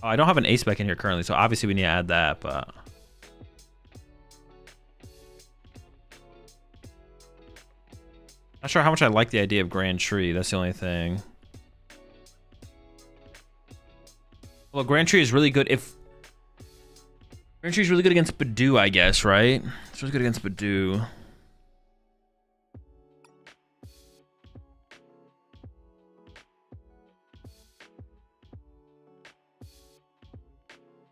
Speaker 1: Oh, I don't have an ace spec in here currently, so obviously we need to add that, but... Not sure how much I like the idea of Grand Tree. That's the only thing. Well, Grand Tree is really good if... Grand Tree is really good against Badoo, I guess, right? It's really good against Badoo.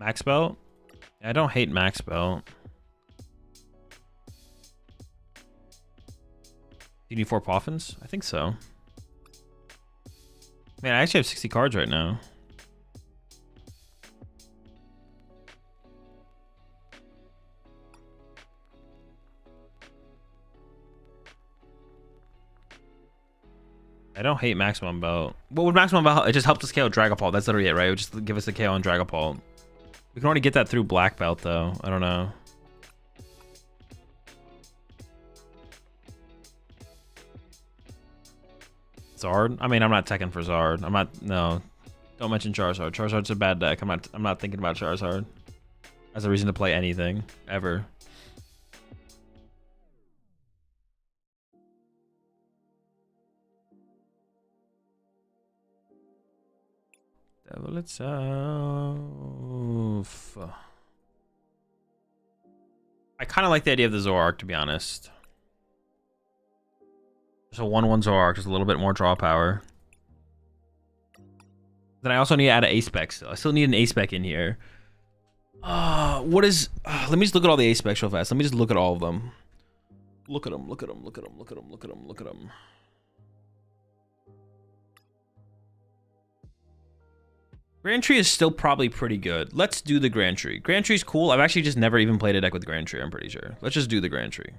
Speaker 1: Max Belt? Yeah, I don't hate Max Belt. Do you need 4 Poffins? I think so. Man, I actually have 60 cards right now. I don't hate maximum belt. What would maximum belt? It just helps us KO Dragapult. That's literally it, right? It would just give us a KO on Dragapult. We can already get that through black belt though. I don't know. Zard? I mean, I'm not teching for Zard. I'm not. No, don't mention Charizard. Charizard's a bad deck. I'm not thinking about Charizard as a reason to play anything ever. Devil itself. I kind of like the idea of the Zoroark, to be honest. Just a 1/1 Zoroark, just a little bit more draw power. Then I also need to add an A-Spec still. I still need an A-Spec in here. What is... let me just look at all the A-Specs real fast. Let me just look at all of them. Look at them, look at them, look at them, look at them, look at them, look at them. Grand Tree is still probably pretty good. Let's do the Grand Tree. Grand Tree's cool. I've actually just never even played a deck with Grand Tree, I'm pretty sure. Let's just do the Grand Tree.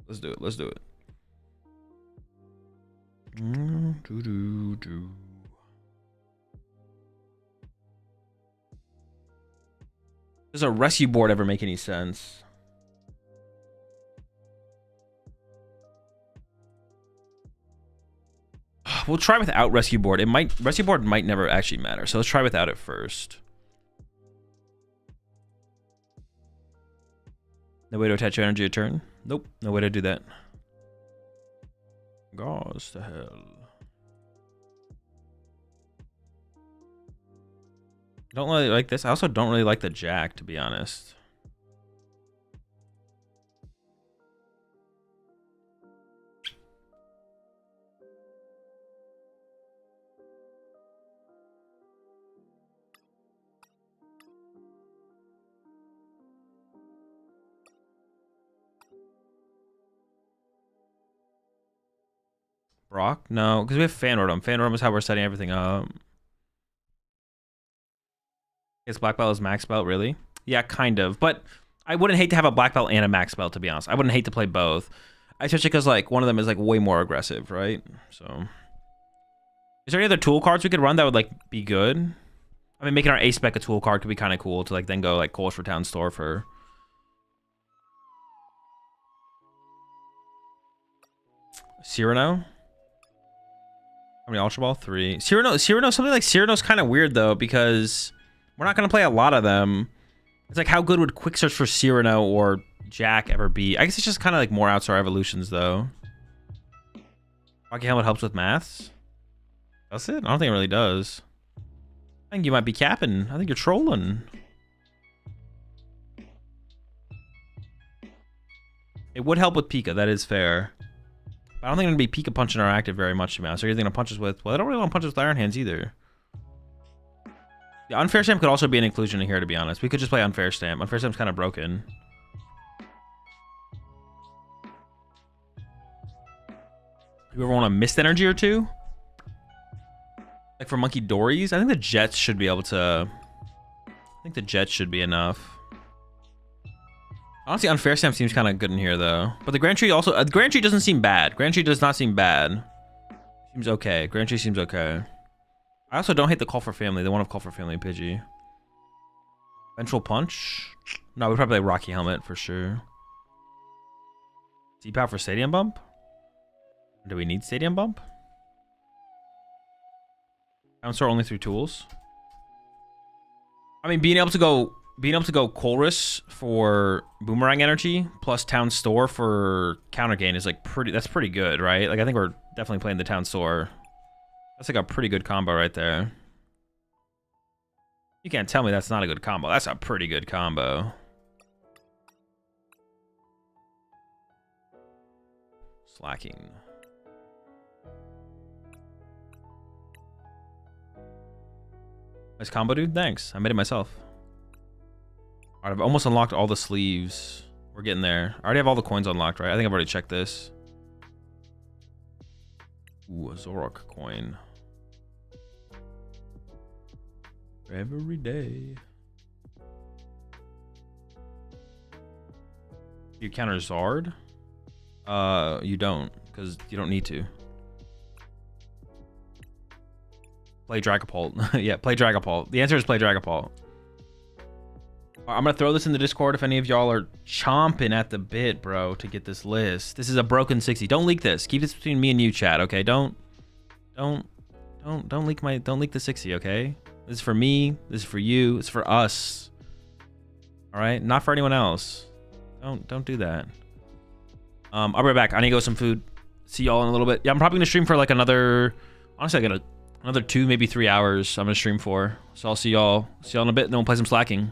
Speaker 1: Let's do it, let's do it. Does a rescue board ever make any sense? We'll try without rescue board. Rescue board might never actually matter. So let's try without it first. No way to attach your energy a turn? Nope, no way to do that. Gosh to hell. I don't really like this. I also don't really like the Jack, to be honest. Brock? No, because we have Fan Rotom. Fan Rotom is how we're setting everything up. Is black belt is max belt, really? Yeah, kind of. But I wouldn't hate to have a black belt and a max belt, to be honest. I wouldn't hate to play both. Especially because like one of them is like way more aggressive, right? So is there any other tool cards we could run that would like be good? I mean, making our A-Spec a tool card could be kind of cool to like then go like Coles for Town Store for... Cyrano? How many Ultra Ball? 3. Cyrano, something like Cyrano's kind of weird though, because we're not going to play a lot of them. It's like, how good would Quick Search for Cyrano or Jack ever be? I guess it's just kind of like more outside evolutions though. Rocky Helmet helps with maths. That's it? I don't think it really does. I think you might be capping. I think you're trolling. It would help with Pika, that is fair. But I don't think I'm going to be Pika Punch interactive very much, to be honest. So you're going to punch us with... Well, I don't really want to punch us with Iron Hands either. The Unfair Stamp could also be an inclusion in here, to be honest. We could just play Unfair Stamp. Unfair Stamp's kind of broken. You ever want a Mist Energy or two? Like for Monkey Dories? I think the Jets should be able to... I think the Jets should be enough. Honestly, Unfair Stamp seems kind of good in here, though. But the Grand Tree also... Grand Tree doesn't seem bad. Grand Tree does not seem bad. Seems okay. Grand Tree seems okay. I also don't hate the Call for Family. The one of Call for Family and Pidgey. Ventral Punch? No, we probably play Rocky Helmet for sure. D-Power for Stadium Bump? Do we need Stadium Bump? Town Store only through tools. I mean, being able to go Colress for Boomerang Energy plus Town Store for counter gain is like that's pretty good, right? Like I think we're definitely playing the Town Store. That's like a pretty good combo right there. You can't tell me that's not a good combo. That's a pretty good combo. Slaking. Nice combo, dude. Thanks. I made it myself. Alright, I've almost unlocked all the sleeves. We're getting there. I already have all the coins unlocked, right? I think I've already checked this. Ooh, a Zoroark coin. Every day. You counter Zard? You don't, because you don't need to. Play Dragapult. Yeah, play Dragapult. The answer is play Dragapult. I'm gonna throw this in the Discord if any of y'all are chomping at the bit, bro, to get this list. This is a broken 60. Don't leak this. Keep this between me and you, chat. Okay? Don't leak the 60. Okay? This is for me. This is for you. It's for us. All right? Not for anyone else. Don't do that. I'll be right back. I need to go get some food. See y'all in a little bit. Yeah, I'm probably gonna stream for like another. Honestly, I got another 2, maybe 3 hours. I'm gonna stream for. So I'll see y'all in a bit. And then we'll play some Slaking.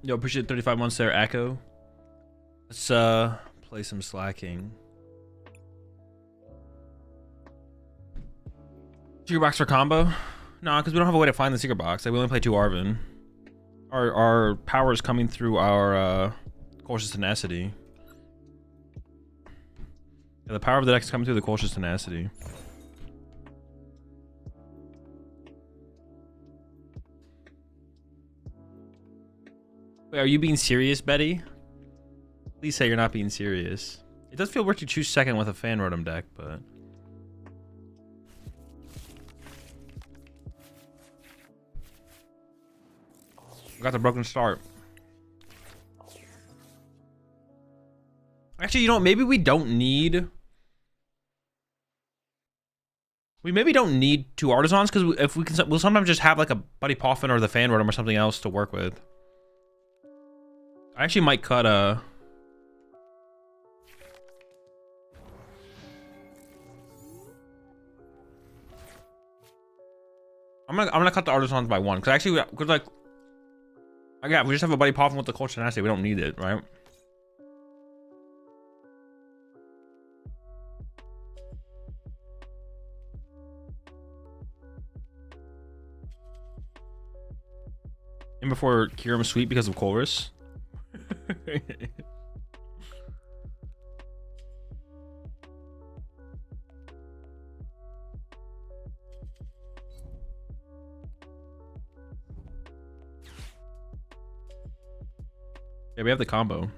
Speaker 1: Yo, appreciate 35 months there, Echo. Let's play some Slaking. Secret box for combo? No, because we don't have a way to find the secret box. Like, we only play 2 Arven. Our power is coming through our cautious tenacity. Yeah, the power of the deck is coming through the cautious tenacity. Wait, are you being serious, Betty? Please say you're not being serious. It does feel weird to choose second with a fan rotom deck, but... got the broken start. Actually, you know what? Maybe we don't need... we maybe don't need 2 artisans, because if we can, we'll sometimes just have like a Buddy Poffin or the fan rotom or something else to work with. I actually might cut a... I'm gonna cut the artisans by 1, because actually, because like, yeah, we just have a Buddy Poffin with the culture tenacity. We don't need it, right? And before Kyurem sweet because of Chorus. Yeah, we have the combo.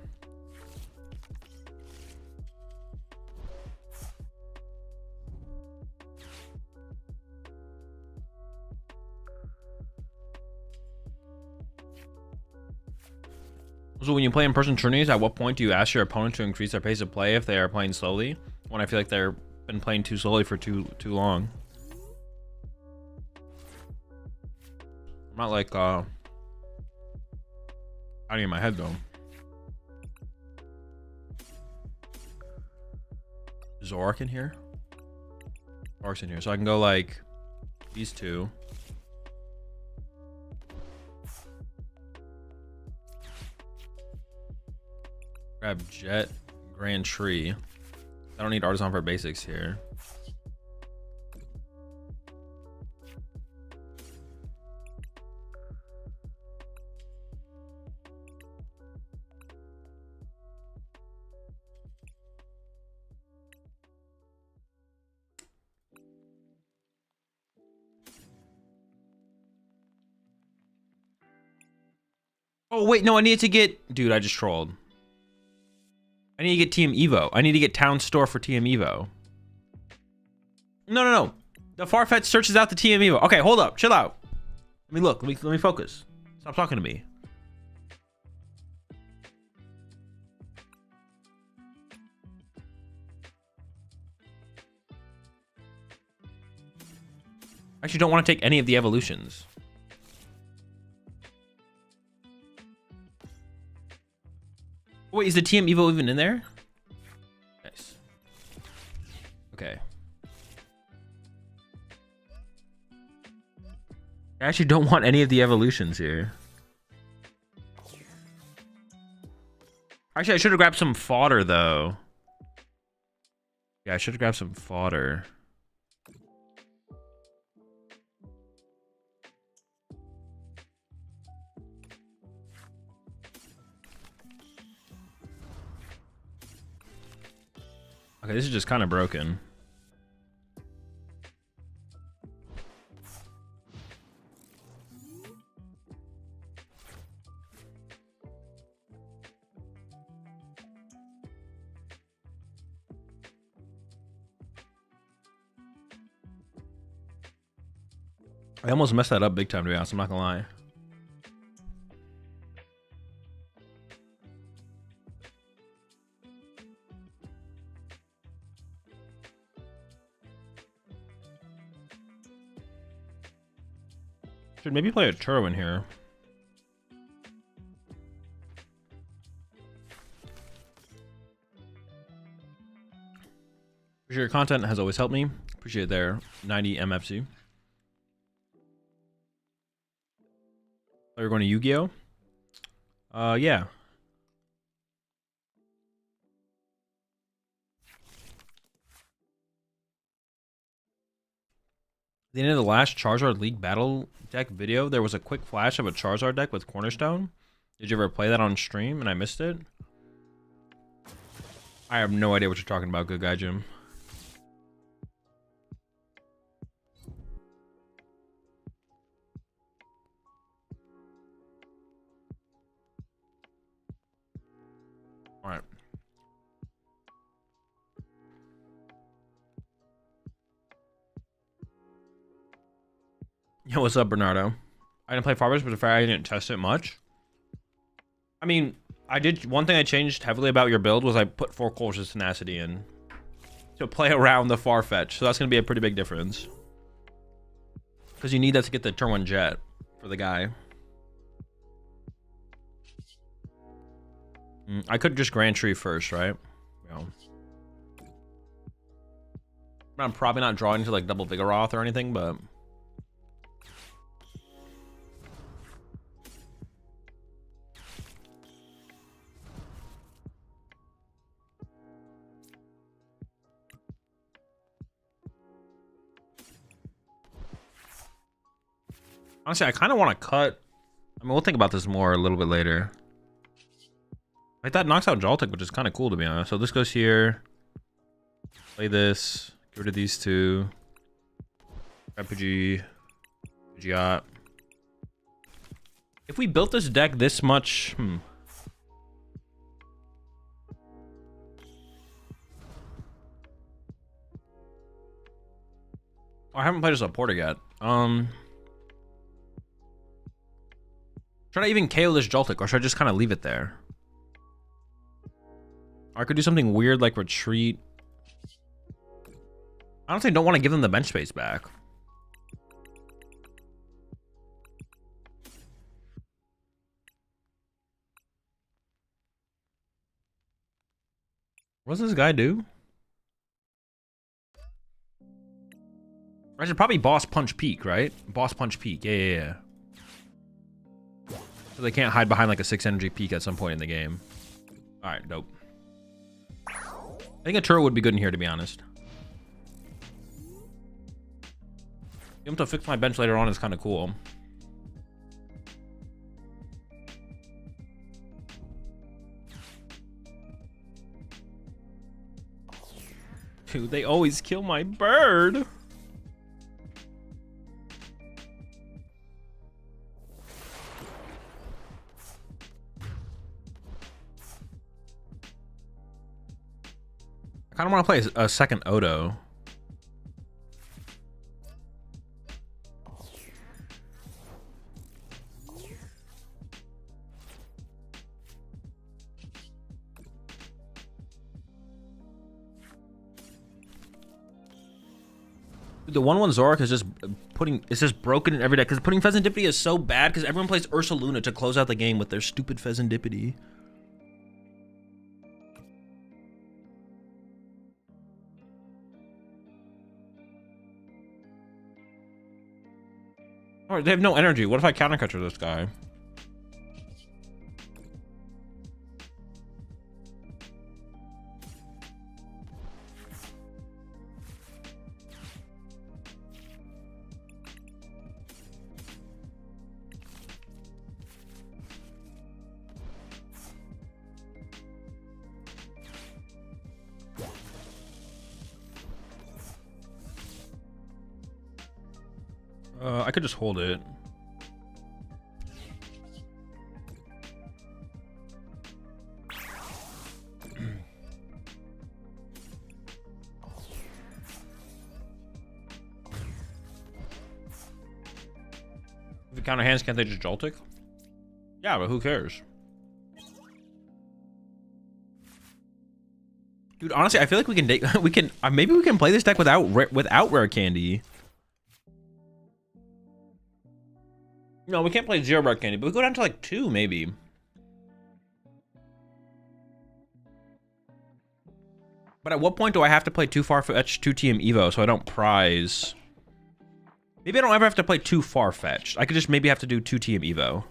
Speaker 1: So when you play in-person tourneys, at what point do you ask your opponent to increase their pace of play if they are playing slowly? When I feel like they've been playing too slowly for too long. I'm not like out in my head though. Is Zorak in here? Zorak's in here, so I can go like these 2. Grab Jet, Grand Tree. I don't need Artisan for basics here. Oh wait, no, I need to get... dude, I just trolled. I need to get TM Evo. I need to get Town Store for TM Evo. No. The Farfetch searches out the TM Evo. Okay, hold up. Chill out. Let me look. Let me focus. Stop talking to me. I actually don't want to take any of the evolutions. Wait, is the TM Evo even in there? Nice. Okay. I actually don't want any of the evolutions here. Actually, I should have grabbed some fodder, though. Yeah, I should have grabbed some fodder. Okay, this is just kind of broken. I almost messed that up big time, to be honest. I'm not gonna lie. Should maybe play a Turo in here. Appreciate your content, has always helped me. Appreciate it there. 90 MFC. Thought we were going to Yu-Gi-Oh. Yeah. At the end of the last Charizard League Battle deck video, there was a quick flash of a Charizard deck with Cornerstone. Did you ever play that on stream and I missed it? I have no idea what you're talking about, good guy Jim. Alright. Yo, what's up, Bernardo? I didn't play Farmers, but the fact I didn't test it much. I mean, I did. One thing I changed heavily about your build was I put 4 Courses Tenacity in to play around the Farfetch. So that's going to be a pretty big difference. Because you need that to get the turn 1 jet for the guy. I could just Grand Tree first, right? Yeah. I'm probably not drawing into like double Vigoroth or anything, but... Honestly, I kind of want to cut. I mean, we'll think about this more a little bit later. Like, that knocks out Joltik, which is kind of cool, to be honest. So this goes here. Play this. Get rid of these 2. RPG. Pidgeot. If we built this deck this much... Oh, I haven't played as a Porter yet. Should I even KO this Joltik, or should I just kind of leave it there? Or I could do something weird like retreat. I honestly don't want to give them the bench space back. What does this guy do? I should probably Boss Punch Peak, right? Boss Punch Peak, yeah. So they can't hide behind like a 6 energy peak at some point in the game. Alright, dope. I think a turret would be good in here, to be honest. Being able to fix my bench later on is kind of cool. Dude, they always kill my bird. I kind of want to play a second Odo. The 1/1 Zorak is just broken in every deck because putting Pheasantipity is so bad because everyone plays Ursaluna to close out the game with their stupid Pheasantipity. Alright, they have no energy. What if I counterculture this guy? I could just hold it. If you counter hands, can't they just Joltik? Yeah, but who cares? Dude, honestly, I feel like we can maybe we can play this deck without rare candy. No, we can't play 0 rare candy, but we go down to like 2 maybe. But at what point do I have to play 2 Farfetch'd 2 TM Evo so I don't prize? Maybe I don't ever have to play 2 Farfetch'd. I could just maybe have to do 2 TM Evo.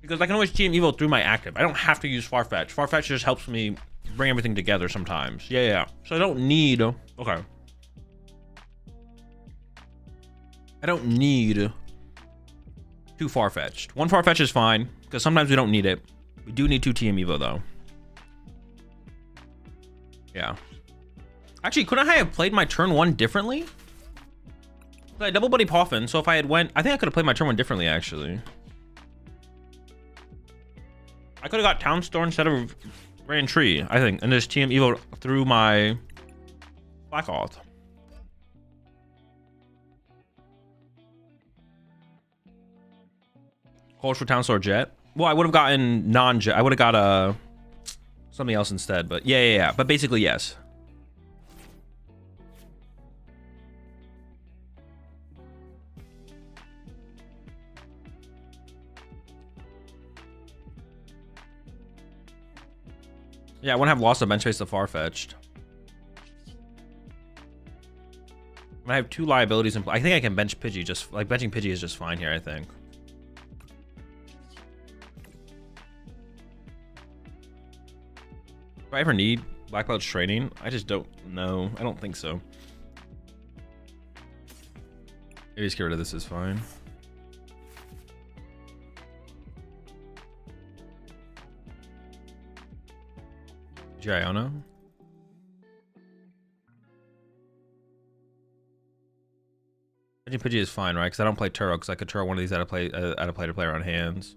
Speaker 1: Because I can always TM Evo through my active. I don't have to use Farfetch. Farfetch just helps me bring everything together sometimes. Yeah. So I don't need... Okay. I don't need 2 Farfetched. 1 Farfetch is fine, because sometimes we don't need it. We do need 2 TM Evo, though. Yeah. Actually, couldn't I have played my turn 1 differently? I double buddy Poffin, so if I had went... I think I could have played my turn 1 differently, actually. I could have got Town Store instead of Grand Tree, I think, and just TM Evo through my Black Auth. Calls for Town Store Jet. Well, I would have gotten non-Jet. I would have got something else instead, but yeah. But basically, yes. Yeah, I wouldn't have lost a bench space to Farfetched. I have 2 liabilities in play. I think I can bench Pidgey. Just like benching Pidgey is just fine here, I think. Do I ever need Black Belt's training? I just don't know. I don't think so. Maybe just get rid of this is fine. Giona. Pidgey is fine, right? Because I don't play Turo, because I could Turo one of these out of play to player on hands.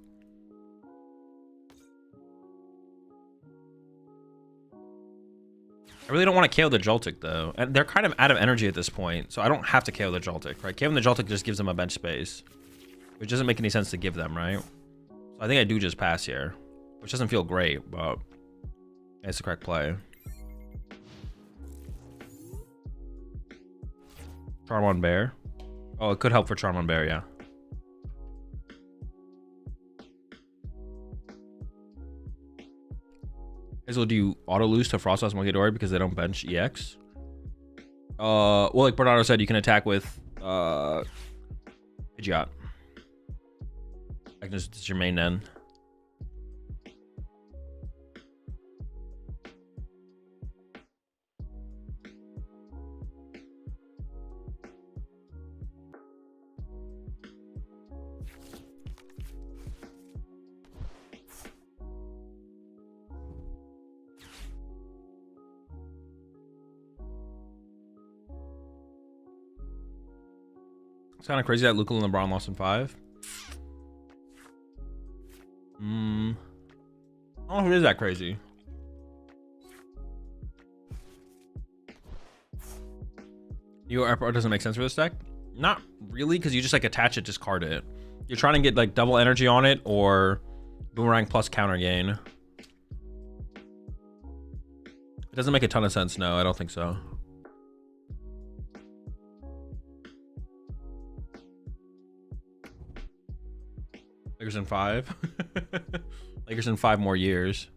Speaker 1: I really don't want to KO the Joltik, though. And they're kind of out of energy at this point, so I don't have to KO the Joltik, right? KOing the Joltik just gives them a bench space, which doesn't make any sense to give them, right? So I think I do just pass here, which doesn't feel great, but it's the correct play. Charmon Bear. Oh, it could help for Charmon Bear, yeah. Azul, do you auto lose to Frostlass Monkidori because they don't bench EX? Well, like Bernardo said, you can attack with Pidgeot. I can just your main N. It's kind of crazy that Luca and LeBron lost in 5. I don't know if it is that crazy. Your airport doesn't make sense for this deck? Not really, because you just like attach it, discard it. You're trying to get like double energy on it or boomerang plus counter gain. It doesn't make a ton of sense. No, I don't think so. Lakers in 5. Lakers in 5 more years.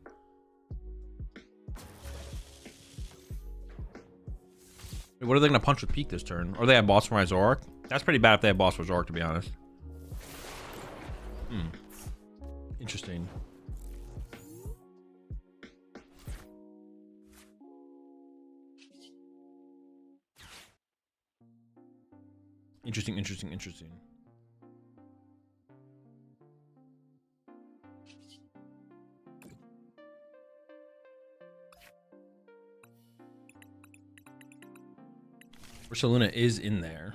Speaker 1: Wait, what are they gonna punch with Peak this turn? Or they have boss from Zoroark? That's pretty bad if they have boss for Zoroark, to be honest. Interesting. Interesting. Ursaluna is in there.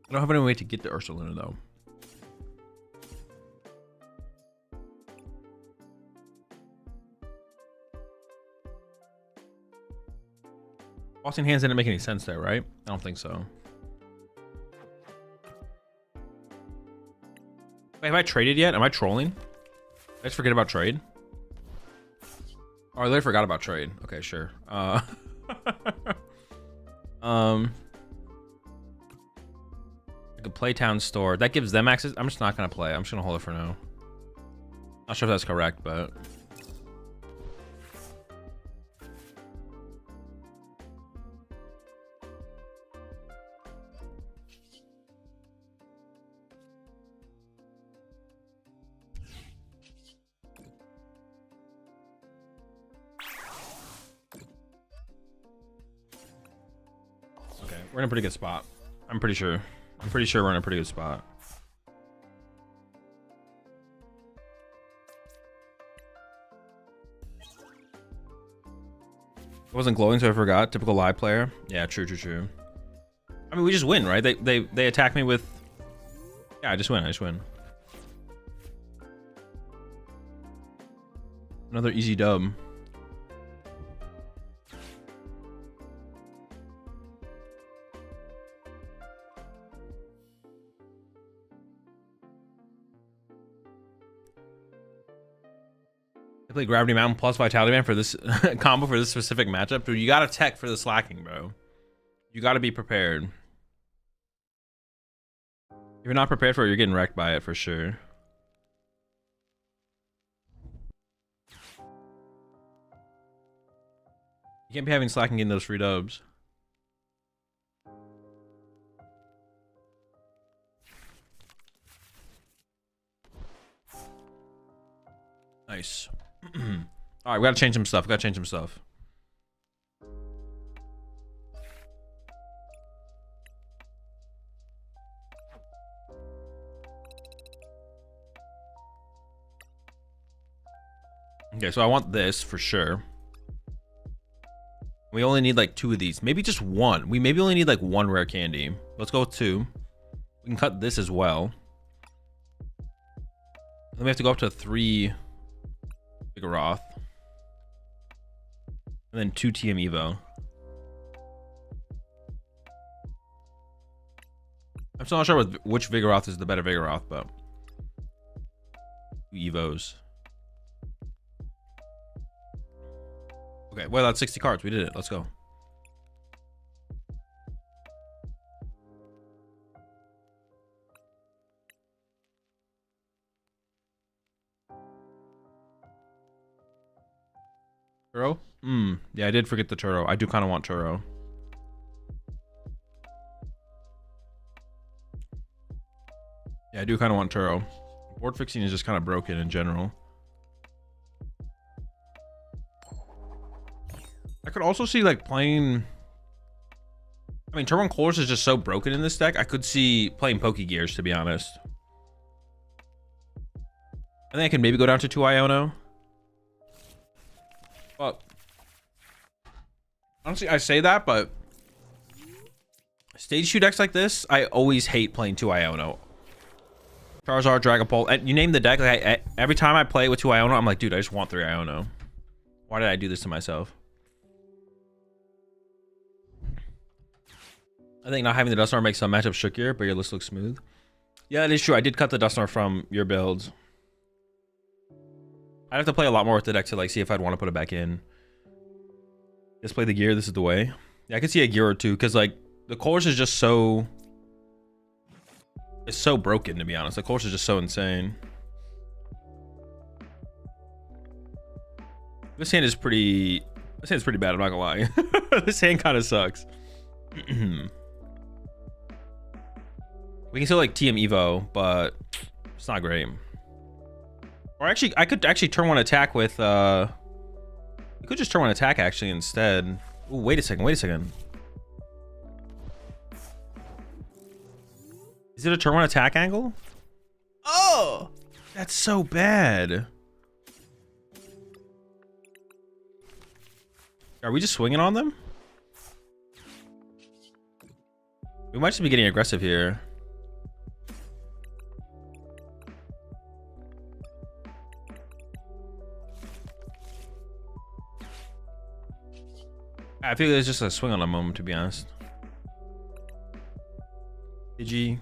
Speaker 1: I don't have any way to get to Ursaluna though. Bossing hands didn't make any sense there, right? I don't think so. Wait, have I traded yet? Am I trolling? Did I just forget about trade? Oh, I literally forgot about trade. Okay, sure. I could play Town Store. That gives them access. I'm just not gonna play. I'm just gonna hold it for now. Not sure if that's correct, but We're in a pretty good spot. I'm pretty sure. I'm pretty sure we're in a pretty good spot. It wasn't glowing, so I forgot. Typical live player. Yeah, true. I mean, we just win, right? They attack me with... Yeah, I just win. Another easy dub. I play Gravity Mountain plus Vitality Man for this combo for this specific matchup. Dude, you gotta tech for the Slaking, bro. You gotta be prepared. If you're not prepared for it, you're getting wrecked by it for sure. You can't be having Slaking in those free dubs. Nice. All right, we gotta change some stuff. Okay, so I want this for sure. We only need like 2 of these, maybe just 1. We maybe only need like 1 rare candy. Let's go with 2. We can cut this as well. Then we have to go up to 3 Vigoroth. And then 2 TM Evo. I'm still not sure which Vigoroth is the better Vigoroth, but 2 Evos. Okay, well, that's 60 cards. We did it. Let's go. Turo? Yeah, I did forget the Turo. I do kind of want Turo. Yeah, I do kind of want Turo. Board fixing is just kind of broken in general. I could also see like playing... I mean, Turbo and Colors is just so broken in this deck. I could see playing Pokegears, to be honest. I think I can maybe go down to 2 Iono. But honestly, I say that, but stage 2 decks like this, I always hate playing 2 Iono. Charizard, Dragapult, and you name the deck. Like every time I play with 2 Iono, I'm like, dude, I just want 3 Iono. Why did I do this to myself? I think not having the Dusknoir makes some matchups trickier, but your list looks smooth. Yeah, that is true. I did cut the Dusknoir from your builds. I'd have to play a lot more with the deck to like see if I'd want to put it back in. Just play the gear. This is the way. Yeah, I could see a gear or 2 because like the course is just so... It's so broken, to be honest. The course is just so insane. This hand is pretty... This hand's pretty bad, I'm not gonna lie. This hand kind of sucks. We can still like TM Evo, but it's not great. Or actually, I could actually turn 1 attack with... You could just turn 1 attack actually instead. Ooh, wait a second. Is it a turn 1 attack angle? Oh! That's so bad. Are we just swinging on them? We might just be getting aggressive here. I feel like it's just a swing on a moment, to be honest. Pidgey.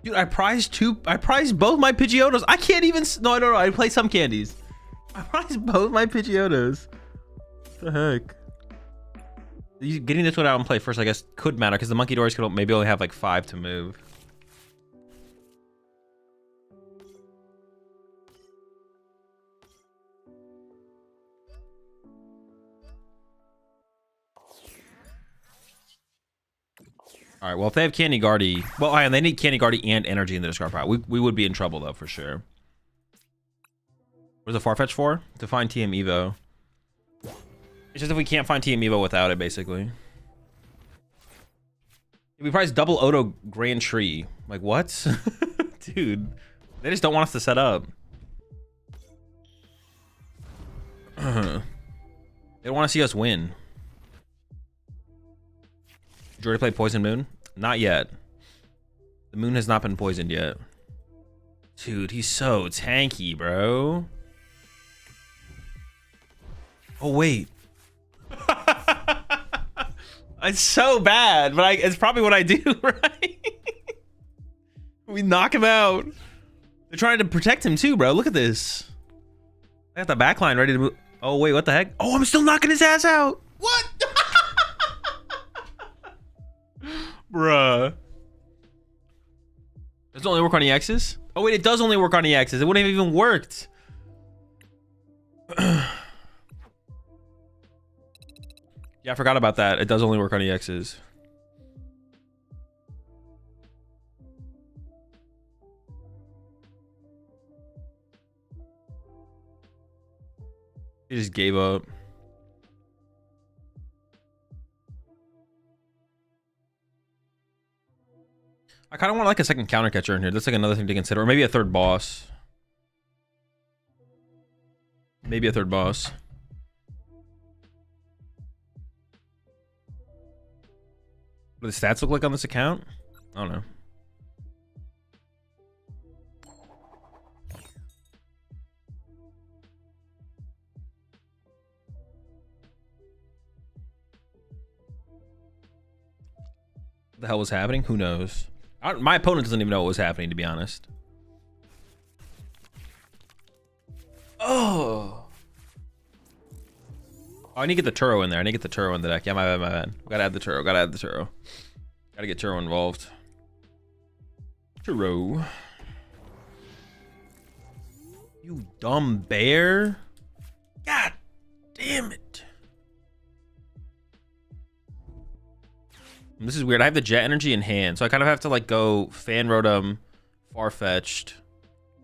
Speaker 1: Dude, I prized both my Pidgeotos. I can't even... No, I play some candies. I prized both my Pidgeotos. What the heck? Getting this one out and play first, I guess, could matter because the Monkey Doors could maybe only have like 5 to move. All right, well, if they have Candy Guardy... Well, and they need Candy Guardy and Energy in the discard pile. We would be in trouble, though, for sure. What's the Farfetch for? To find TM Evo. It's just if we can't find TM Evo without it, basically. We priced double Odo Grand Tree. Like, what? Dude, they just don't want us to set up. They don't want to see us win. Did you already play Poison Moon? Not yet. The moon has not been poisoned yet. Dude, he's so tanky, bro. Oh, wait. It's so bad, but it's probably what I do, right? We knock him out. They're trying to protect him too, bro. Look at this. I got the backline ready to move. Oh, wait, what the heck? Oh, I'm still knocking his ass out. What? Bruh. Does it only work on EXs? Oh, wait, it does only work on EXs. It wouldn't have even worked. Yeah, I forgot about that. It does only work on EXs. He just gave up. I kind of want like a second counter catcher in here. That's like another thing to consider. Or maybe a third boss. Maybe a third boss. What do the stats look like on this account? I don't know. What the hell was happening? Who knows? My opponent doesn't even know what was happening, to be honest. Oh, I need to get the Turo in there. I need to get the Turo in the deck. Yeah, my bad, my bad. Gotta add the Turo. Gotta add the Turo. Gotta get Turo involved. Turo. You dumb bear. God damn it. This is weird. I have the Jet Energy in hand, so I kind of have to like go Fan Rotom, Farfetch'd.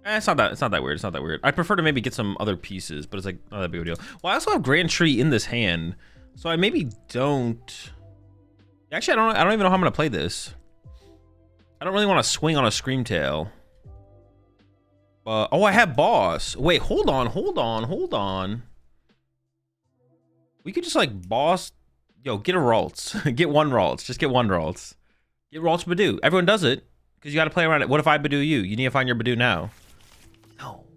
Speaker 1: It's not that weird. It's not that weird. I prefer to maybe get some other pieces, but it's like not that big of a deal. Well, I also have Grand Tree in this hand, so I maybe don't. Actually, I don't even know how I'm gonna play this. I don't really want to swing on a Screamtail. Oh, I have Boss. Wait, hold on. We could just like Boss. Yo, get a Ralts. Get one Ralts. Just get one Ralts. Get Ralts Badoo. Everyone does it because you got to play around it. What if I Badoo you? You need to find your Badoo now. No.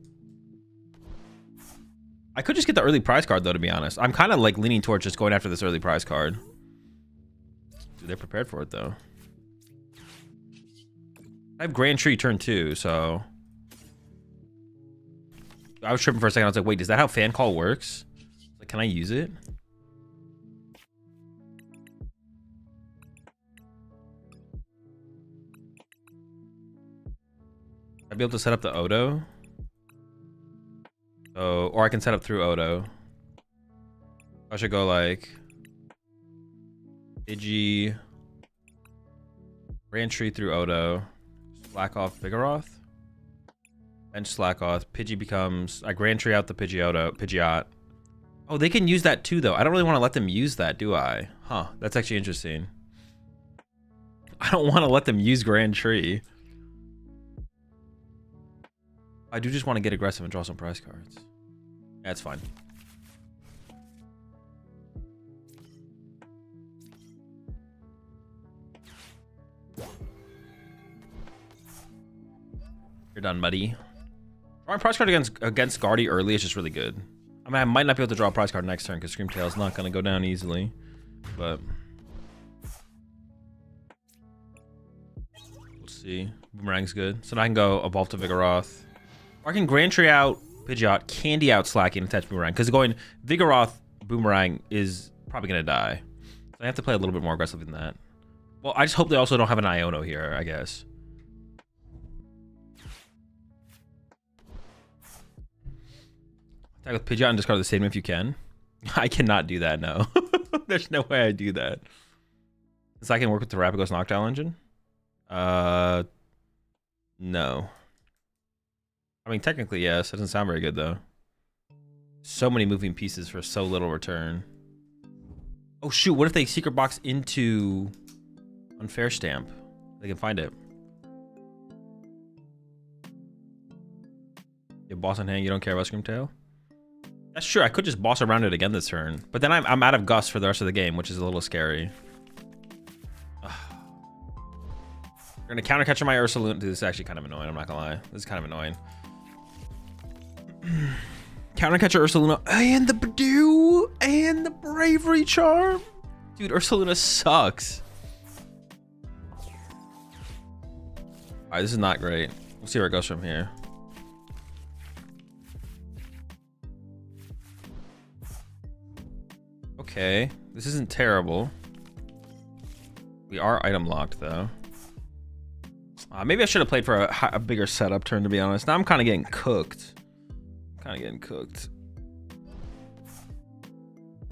Speaker 1: I could just get the early prize card though, to be honest. I'm kind of like leaning towards just going after this early prize card. Dude, they're prepared for it though. I have Grand Tree turn 2, so I was tripping for a second. I was like, wait, is that how Fan Call works? Like, can I use it? I'd be able to set up the Odo. So, or I can set up through Odo. I should go like Pidgey, Grand Tree through Odo, slack off Vigoroth, bench slack off. Pidgey becomes I Grand Tree out the Pidgeot. Oh, they can use that too though. I don't really want to let them use that, do I? Huh, that's actually interesting. I don't want to let them use Grand Tree. I do just want to get aggressive and draw some prize cards. That's fine. You're done, buddy. Drawing prize card against Guardy early is just really good. I mean, I might not be able to draw a prize card next turn because Screamtail's not going to go down easily. But we'll see. Boomerang's good. So now I can go Evolve to Vigoroth. Or I can Grand Tree out Pidgeot, Candy out Slaking, and attach Boomerang. Because going Vigoroth Boomerang is probably going to die. So I have to play a little bit more aggressive than that. Well, I just hope they also don't have an Iono here, I guess. Attack with Pidgeot and discard the statement if you can. I cannot do that, no. There's no way I do that. So I can work with the Rapagos Noctowl engine? No. I mean, technically, yes. It doesn't sound very good, though. So many moving pieces for so little return. Oh, shoot. What if they secret box into Unfair stamp. They can find it. You have boss in hand, you don't care about Screamtail? That's true, I could just boss around it again this turn. But then I'm out of Gust for the rest of the game, which is a little scary. Ugh. You're gonna counter catch my Ursaluna. Dude, this is actually kind of annoying, I'm not gonna lie. This is kind of annoying. Counter catcher Ursaluna and the Badoo and the Bravery Charm. Dude, Ursaluna sucks. Alright, this is not great. We'll see where it goes from here. Okay, this isn't terrible. We are item locked though. Maybe I should have played for a bigger setup turn, to be honest. Now I'm kind of getting cooked.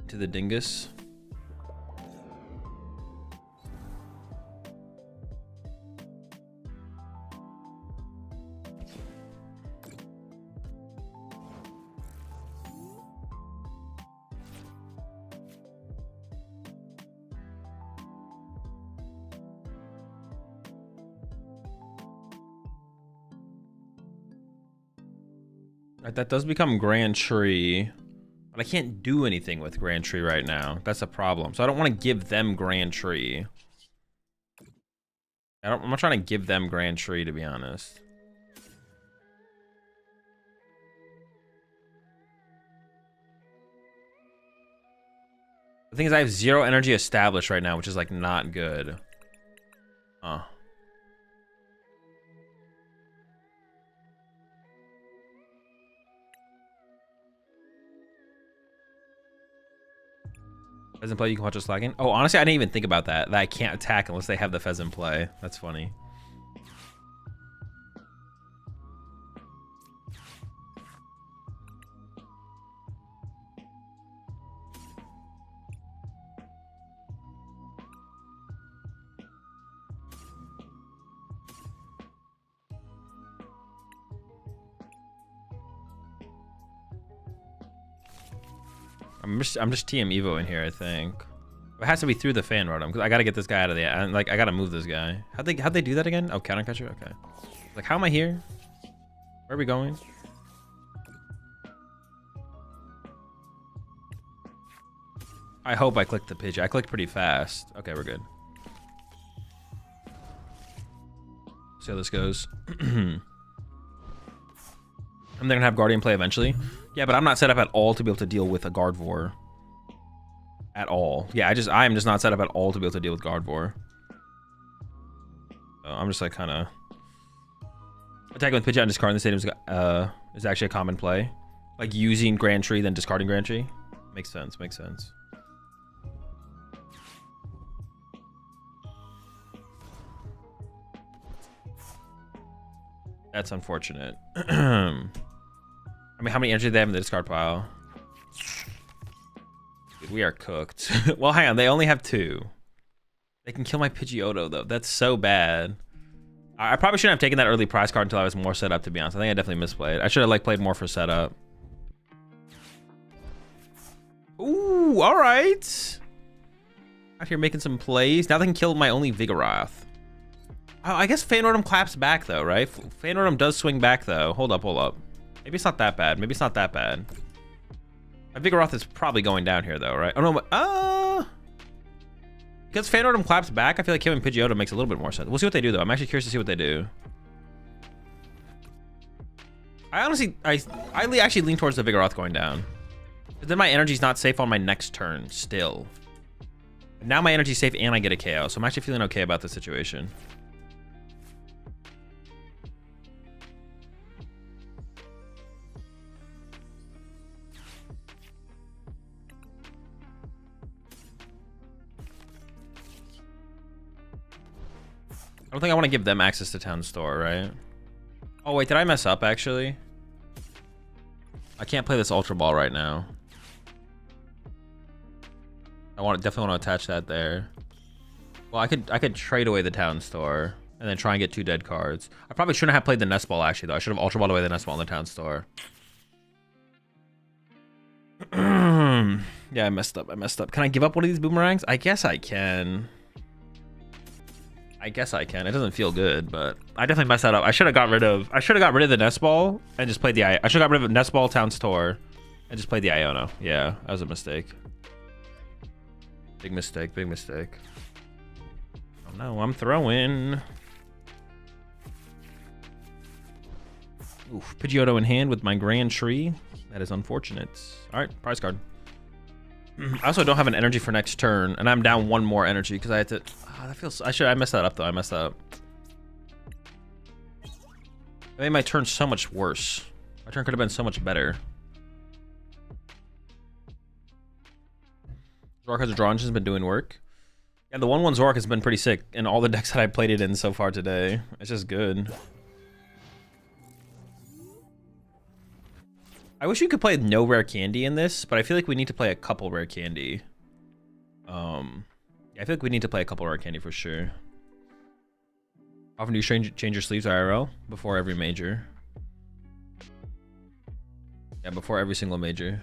Speaker 1: To the dingus. That does become Grand Tree, but I can't do anything with Grand Tree right now. That's a problem. So I don't want to give them Grand Tree. I'm not trying to give them Grand Tree, to be honest. The thing is, I have 0 energy established right now, which is like not good. Pheasant play, you can watch a Slaking. Oh, honestly, I didn't even think about that. That I can't attack unless they have the Pheasant play. That's funny. I'm just TM Evo in here, I think. It has to be through the fan rotom because I gotta get this guy out of the I gotta move this guy. How'd they do that again? Oh, counter catcher. Okay. Like, how am I here? Where are we going? I hope I clicked the Pidgey. I clicked pretty fast. Okay, we're good. See how this goes. I'm gonna have Guardian play eventually. Yeah, but I'm not set up at all to be able to deal with a Gardevoir. At all. Yeah, I am just not set up at all to be able to deal with Gardevoir. So I'm just like kind of attacking with Pidgeot and discarding the stadium is actually a common play. Like using Grand Tree then discarding Grand Tree. Makes sense. Makes sense. That's unfortunate. I mean, how many energy do they have in the discard pile? Dude, we are cooked. Well, hang on. They only have 2. They can kill my Pidgeotto, though. That's so bad. I probably shouldn't have taken that early prize card until I was more set up, to be honest. I think I definitely misplayed. I should have, like, played more for setup. Ooh, all right. Out here making some plays. Now they can kill my only Vigoroth. Oh, I guess Fan Rotom claps back, though, right? Fan Rotom does swing back, though. Hold up, hold up. Maybe it's not that bad. Maybe it's not that bad. My Vigoroth is probably going down here, though, right? Oh, no, because Fan Rotom claps back, I feel like killing Pidgeotto makes a little bit more sense. We'll see what they do, though. I'm actually curious to see what they do. I honestly, I actually lean towards the Vigoroth going down. But then my energy's not safe on my next turn, still. Now my energy's safe and I get a KO, so I'm actually feeling okay about the situation. I don't think I want to give them access to Town Store, right? Oh, wait, did I mess up, actually? I can't play this Ultra Ball right now. Definitely want to attach that there. Well, I could trade away the Town Store and then try and get 2 dead cards. I probably shouldn't have played the Nest Ball, actually, though. I should have Ultra Balled away the Nest Ball in the Town Store. Yeah, I messed up. Can I give up one of these boomerangs? I guess I can. I guess I can. It doesn't feel good, but I definitely messed that up. I should have got rid of the Nest Ball and just played the I should have got rid of Nest Ball, Town's Tour, and just played the Iono. Yeah, that was a mistake. Big mistake, big mistake. Oh no, I'm throwing. Oof, Pidgeotto in hand with my Grand Tree. That is unfortunate. All right, prize card. I also don't have an energy for next turn, and I'm down one more energy because I had to. Oh, that feels. I messed that up though. I messed that up. That made my turn so much worse. My turn could have been so much better. Zork has a draw engine's been doing work. Yeah, the 1/1 Zork has been pretty sick in all the decks that I played it in so far today. It's just good. I wish you could play no rare candy in this, but I feel like we need to play a couple rare candy. Yeah, I feel like we need to play a couple rare candy for sure. Often do you change your sleeves IRL? Before every major. Yeah, before every single major.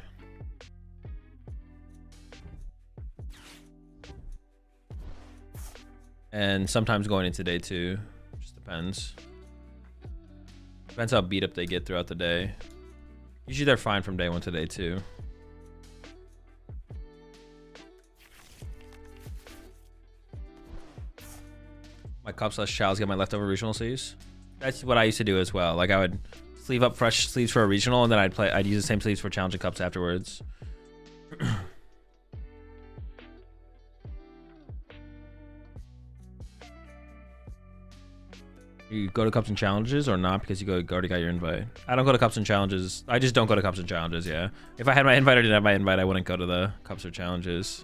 Speaker 1: And sometimes going into day 2. Just depends. Depends how beat up they get throughout the day. Usually they're fine from day 1 to day 2. My cups/chows get my leftover regional sleeves. That's what I used to do as well. Like I would sleeve up fresh sleeves for a regional, and then I'd use the same sleeves for challenge and cups afterwards. You go to cups and challenges or not because you already got your invite? I don't go to cups and challenges. I just don't go to cups and challenges, yeah. If I had my invite or didn't have my invite, I wouldn't go to the cups or challenges.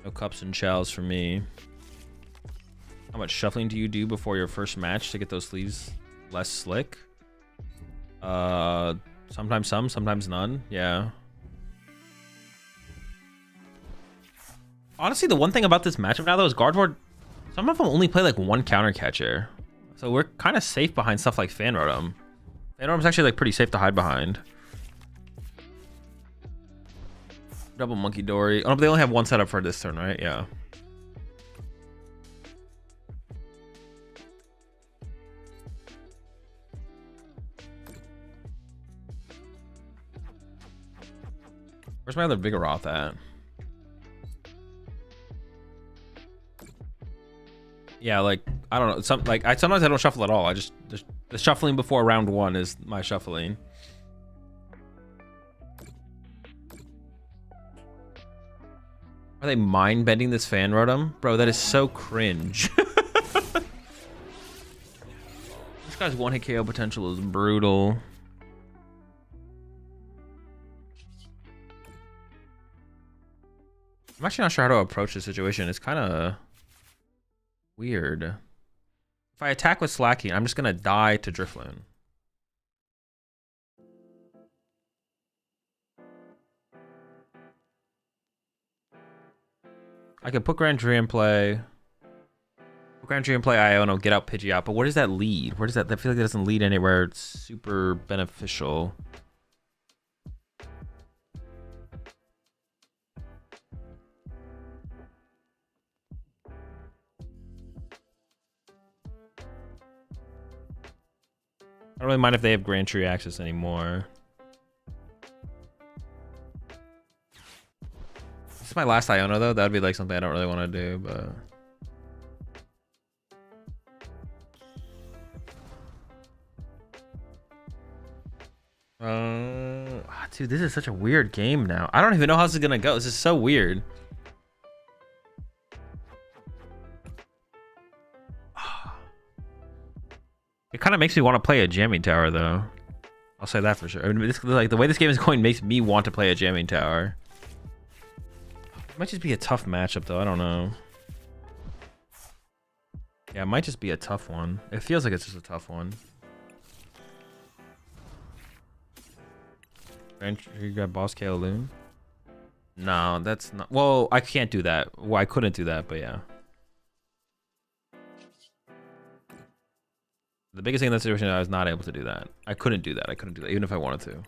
Speaker 1: No cups and chows for me. How much shuffling do you do before your first match to get those sleeves less slick? Sometimes some, sometimes none. Yeah. Honestly, the one thing about this matchup now though is Gardevoir, some of them only play like one counter catcher. So we're kind of safe behind stuff like Fan Rotom. Fan Rotom's actually like pretty safe to hide behind. Double Monkey Dory. Oh, but they only have one setup for this turn, right? Yeah. Where's my other Vigoroth at? Yeah, like I don't know. Sometimes I don't shuffle at all. I just the shuffling before round 1 is my shuffling. Are they mind bending this Fan Rotom? Bro, that is so cringe. This guy's 1-hit KO potential is brutal. I'm actually not sure how to approach this situation. It's kind of weird. If I attack with Slaking, I'm just gonna die to Drifloon. I could put Grand Tree in play. Put Grand Tree in play Iono, get out Pidgeot. But where does that lead? Where does that? I feel like that doesn't lead anywhere. It's super beneficial. I don't really mind if they have Grand Tree access anymore. This is my last Iono though. That would be like something I don't really want to do, but dude, this is such a weird game now. I don't even know how this is gonna go. This is so weird. It kind of makes me want to play a Jamming Tower, though. I'll say that for sure. I mean, like the way this game is going makes me want to play a Jamming Tower. It might just be a tough matchup, though. I don't know. Yeah, it might just be a tough one. It feels like it's just a tough one. You got Boss Kaoloon? No, that's not. Well, I can't do that. Well, I couldn't do that, but yeah. The biggest thing in that situation, I was not able to do that. I couldn't do that. I couldn't do that, even if I wanted to.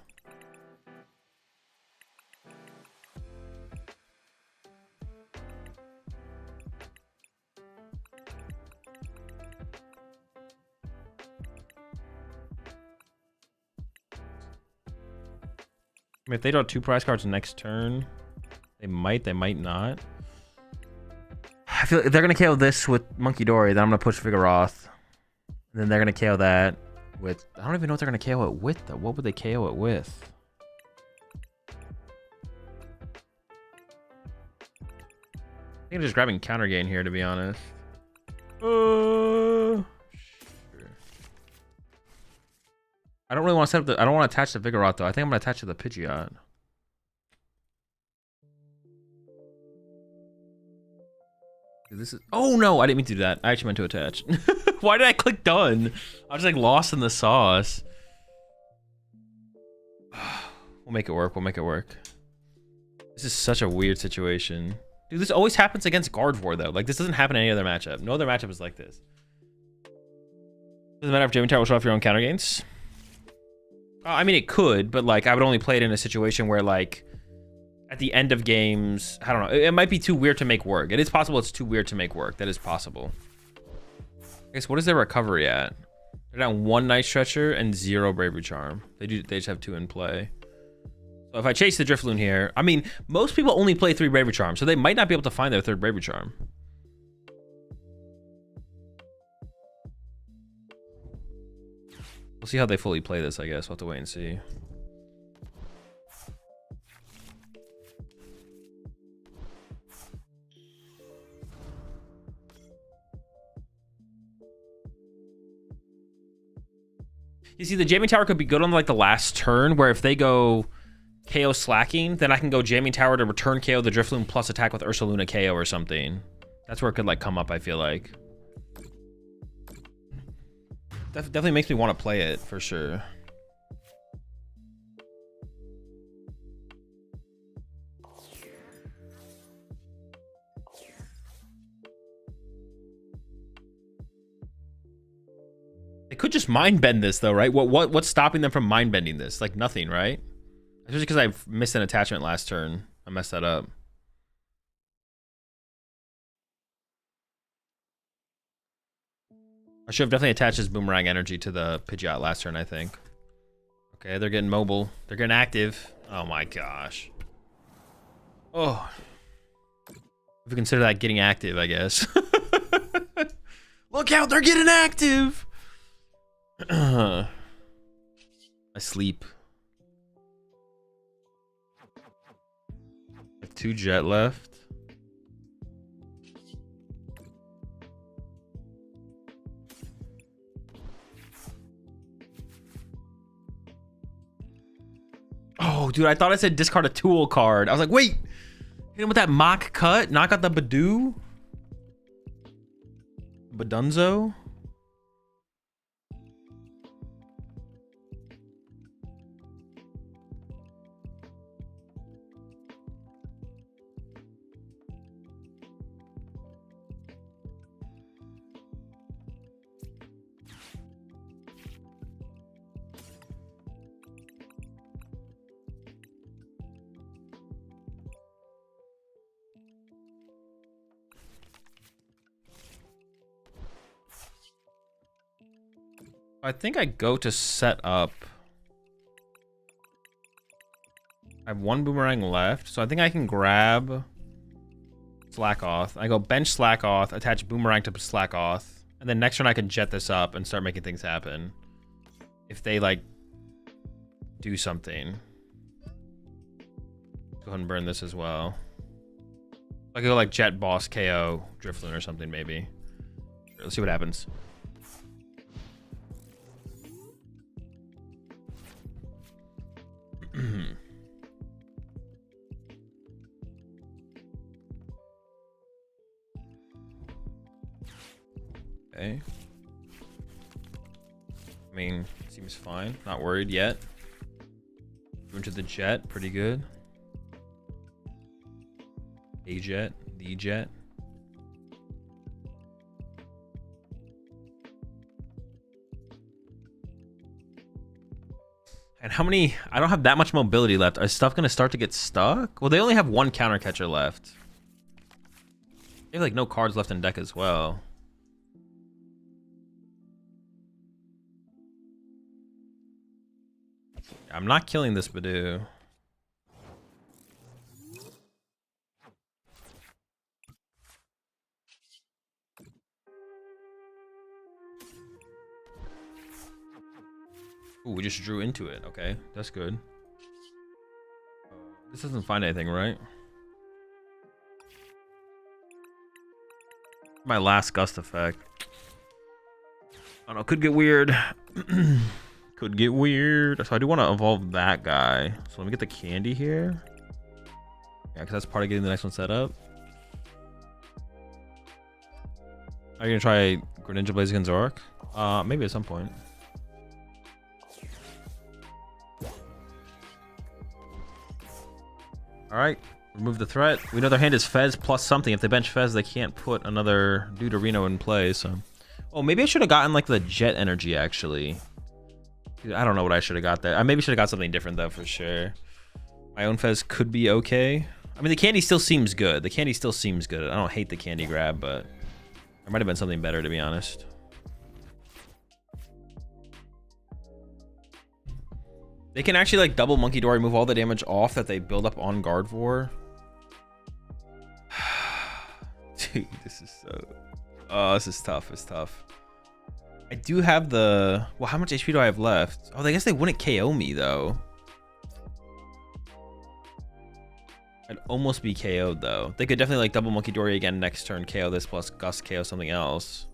Speaker 1: mean, if they draw 2 prize cards next turn, they might not. I feel like they're gonna KO this with Monkey Dory, then I'm gonna push Vigoroth. And then they're gonna KO that with, I don't even know what they're gonna KO it with though. What would they KO it with? I think I'm just grabbing counter gain here, to be honest. Sure. I don't really want to set up the, I don't want to attach the Vigoroth though. I think I'm gonna attach to the Pidgeot. This is, oh no, I didn't mean to do that. I actually meant to attach. Why did I click done? I was like lost in the sauce. We'll make it work. We'll make it work. This is such a weird situation. Dude, this always happens against Gardevoir though. Like this doesn't happen in any other matchup. No other matchup is like this. Doesn't matter if Jamie Tower will show off your own counter gains. I mean, it could, but like I would only play it in a situation where like at the end of games, I don't know. It might be too weird to make work. It is possible it's too weird to make work. That is possible. I guess, what is their recovery at? They're down 1 Night Stretcher and 0 Bravery Charm. They just have 2 in play. So if I chase the Drifloon here, I mean, most people only play 3 Bravery Charms, so they might not be able to find their 3rd Bravery Charm. We'll see how they fully play this, I guess. We'll have to wait and see. You see, the Jamming Tower could be good on like the last turn, where if they go KO Slaking, then I can go Jamming Tower to return KO the Drifloon plus attack with Ursaluna KO or something. That's where it could like come up, I feel like. Definitely makes me want to play it for sure. They could just mind bend this though, right? What's stopping them from mind bending this? Like nothing, right? Especially because I missed an attachment last turn. I messed that up. I should have definitely attached his Boomerang Energy to the Pidgeot last turn, I think. Okay, they're getting mobile. They're getting active. Oh my gosh. Oh. If we consider that getting active, I guess. Look out, they're getting active! I sleep. I have 2 Jet left. Oh, dude, I thought I said discard a tool card. I was like, wait, hit him with that Mock Cut, knock out the Badoo, Badunzo. I think I go to set up. I have 1 Boomerang left, so I think I can grab Slackoth. I go bench Slackoth, attach Boomerang to Slackoth, and then next turn I can jet this up and start making things happen. If they like do something. Go ahead and burn this as well. I could go like Jet Boss KO Drifloon or something maybe. Sure, let's see what happens. Okay. I mean, seems fine. Not worried yet. Into the Jet, pretty good. A Jet, the Jet. And how many? I don't have that much mobility left. Is stuff gonna start to get stuck? Well, they only have 1 counter catcher left. They have like no cards left in deck as well. I'm not killing this Badoo. Ooh, we just drew into it. Okay, that's good. This doesn't find anything, right? My last gust effect. I don't know, could get weird. Could get weird. So I do want to evolve that guy. So let me get the candy here. Yeah, because that's part of getting the next one set up. Are you gonna try Greninja Blaze against Zorak? Maybe at some point. Alright, remove the threat. We know their hand is Fez plus something. If they bench Fez, they can't put another Deuterino in play, so... Oh, maybe I should have gotten, like, the Jet Energy, actually. I don't know what I should have got there. I maybe should have got something different, though, for sure. My own Fez could be okay. I mean, the candy still seems good. The candy still seems good. I don't hate the candy grab, but... There might have been something better, to be honest. They can actually like double Monkey Door, remove all the damage off that they build up on guard for. Dude, this is so... Oh, this is tough. It's tough. I do have the... Well, how much HP do I have left? Oh, I guess they wouldn't KO me, though. I'd almost be KO'd, though. They could definitely like double Monkey Dory again next turn, KO this plus Gust KO something else.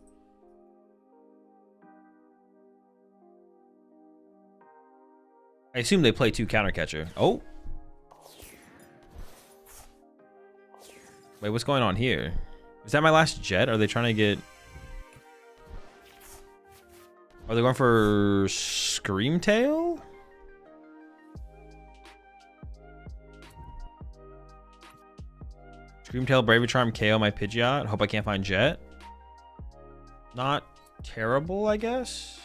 Speaker 1: I assume they play 2 counter catcher. Oh. Wait, what's going on here? Is that my last jet? Are they trying to get... Are they going for Screamtail? Screamtail, Bravery Charm, KO my Pidgeot. Hope I can't find Jet. Not terrible, I guess.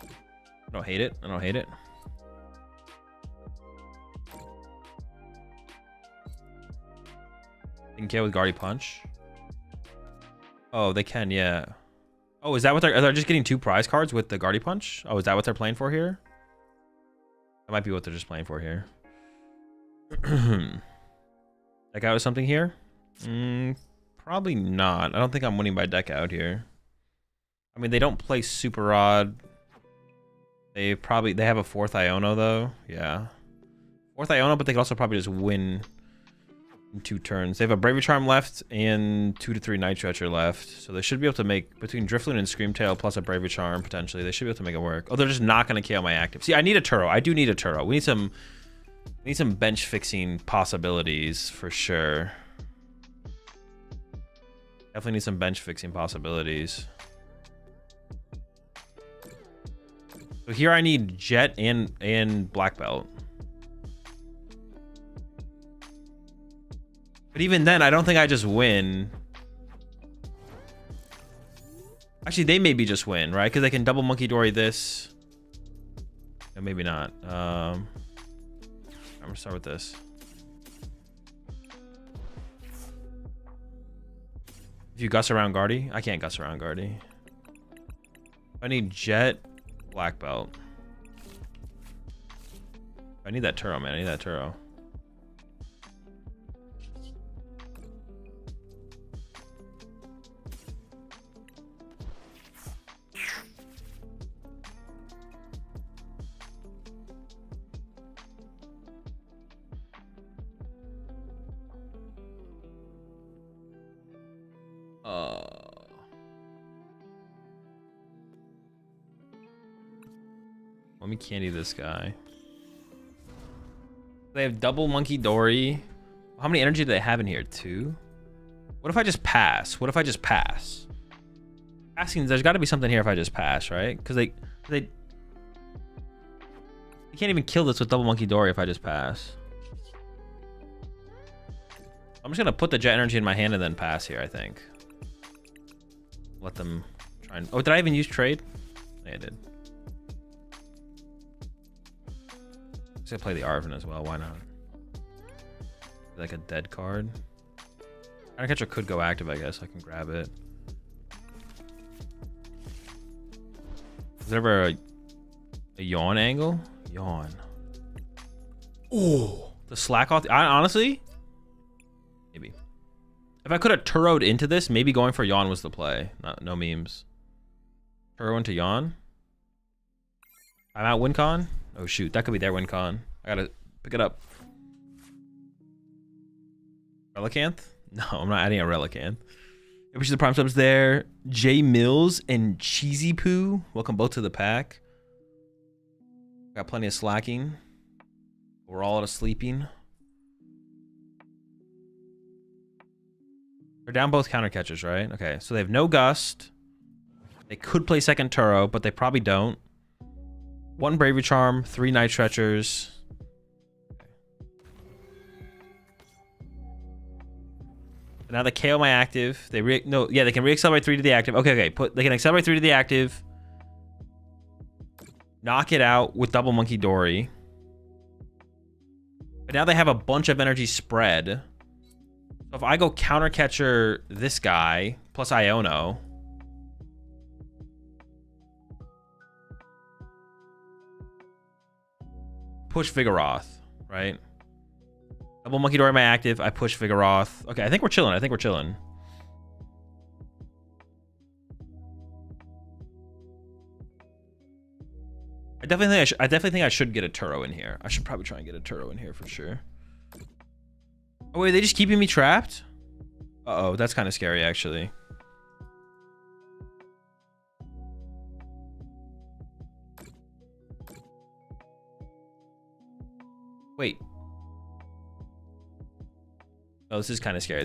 Speaker 1: I don't hate it. I don't hate it. They can KO with Guardy Punch. Oh, they can, yeah. Oh, is that what they're... Are they just getting 2 prize cards with the Guardy Punch? Oh, is that what they're playing for here? That might be what they're just playing for here. Deck out with something here? Probably not. I don't think I'm winning by deck out here. I mean, they don't play Super Rod. They have a 4th Iono though. Yeah. 4th Iono, but they could also probably just win in 2 turns. They have a Bravery Charm left and 2 to 3 Night Stretcher left. So they should be able to make, between Drifloon and Screamtail plus a Bravery Charm, potentially, they should be able to make it work. Oh, they're just not going to KO my active. See, I need a Turo. I do need a Turo. We need some bench fixing possibilities for sure. Definitely need some bench fixing possibilities. So here I need Jet and Black Belt. But even then, I don't think I just win. Actually, they maybe just win, right? Because they can double Monkey Dory this. No, maybe not. I'm gonna start with this. If you Gus around Guardy, I can't Gus around Guardy. I need Jet, Black Belt. I need that Turo, man. I need that Turo. Let me candy this guy. They have double Monkey Dory. How many energy do they have in here? 2? What if I just pass? What if I just pass? Passing, there's got to be something here if I just pass, right? Because they can't even kill this with double Monkey Dory if I just pass. I'm just gonna put the Jet Energy in my hand and then pass here, I think. Let them try and... Oh, did I even use trade? Yeah, I did. I'm gonna play the Arven as well. Why not? Like a dead card. Counter Catcher could go active, I guess. I can grab it. Is there ever a yawn angle? Yawn. Oh, the slack off. Honestly, maybe. If I could have Turo'd into this, maybe going for yawn was the play. No memes. Turo into yawn. I'm out WinCon. Oh shoot, that could be their WinCon. I gotta pick it up. Relicanth? No, I'm not adding a Relicanth. Appreciate the prime subs there. J Mills and Cheesy Poo. Welcome both to the pack. Got plenty of slacking. We're all out of sleeping. They're down both counter catchers, right? Okay, so they have no Gust. They could play second Turo, but they probably don't. 1 Bravery Charm, 3 Night Stretchers. Now they KO my active. They they can re-accelerate 3 to the active. Okay. They can accelerate 3 to the active. Knock it out with double Monkey Dory. But now they have a bunch of energy spread. So if I go counter catcher this guy plus Iono. Push Vigoroth, right? Double Monkey Dory my active. I push Vigoroth. Okay, I think we're chilling. I definitely think I should get a Turo in here. I should probably try and get a Turo in here for sure. Oh wait, are they just keeping me trapped? Uh-oh, that's kind of scary actually. Wait. Oh, this is kind of scary.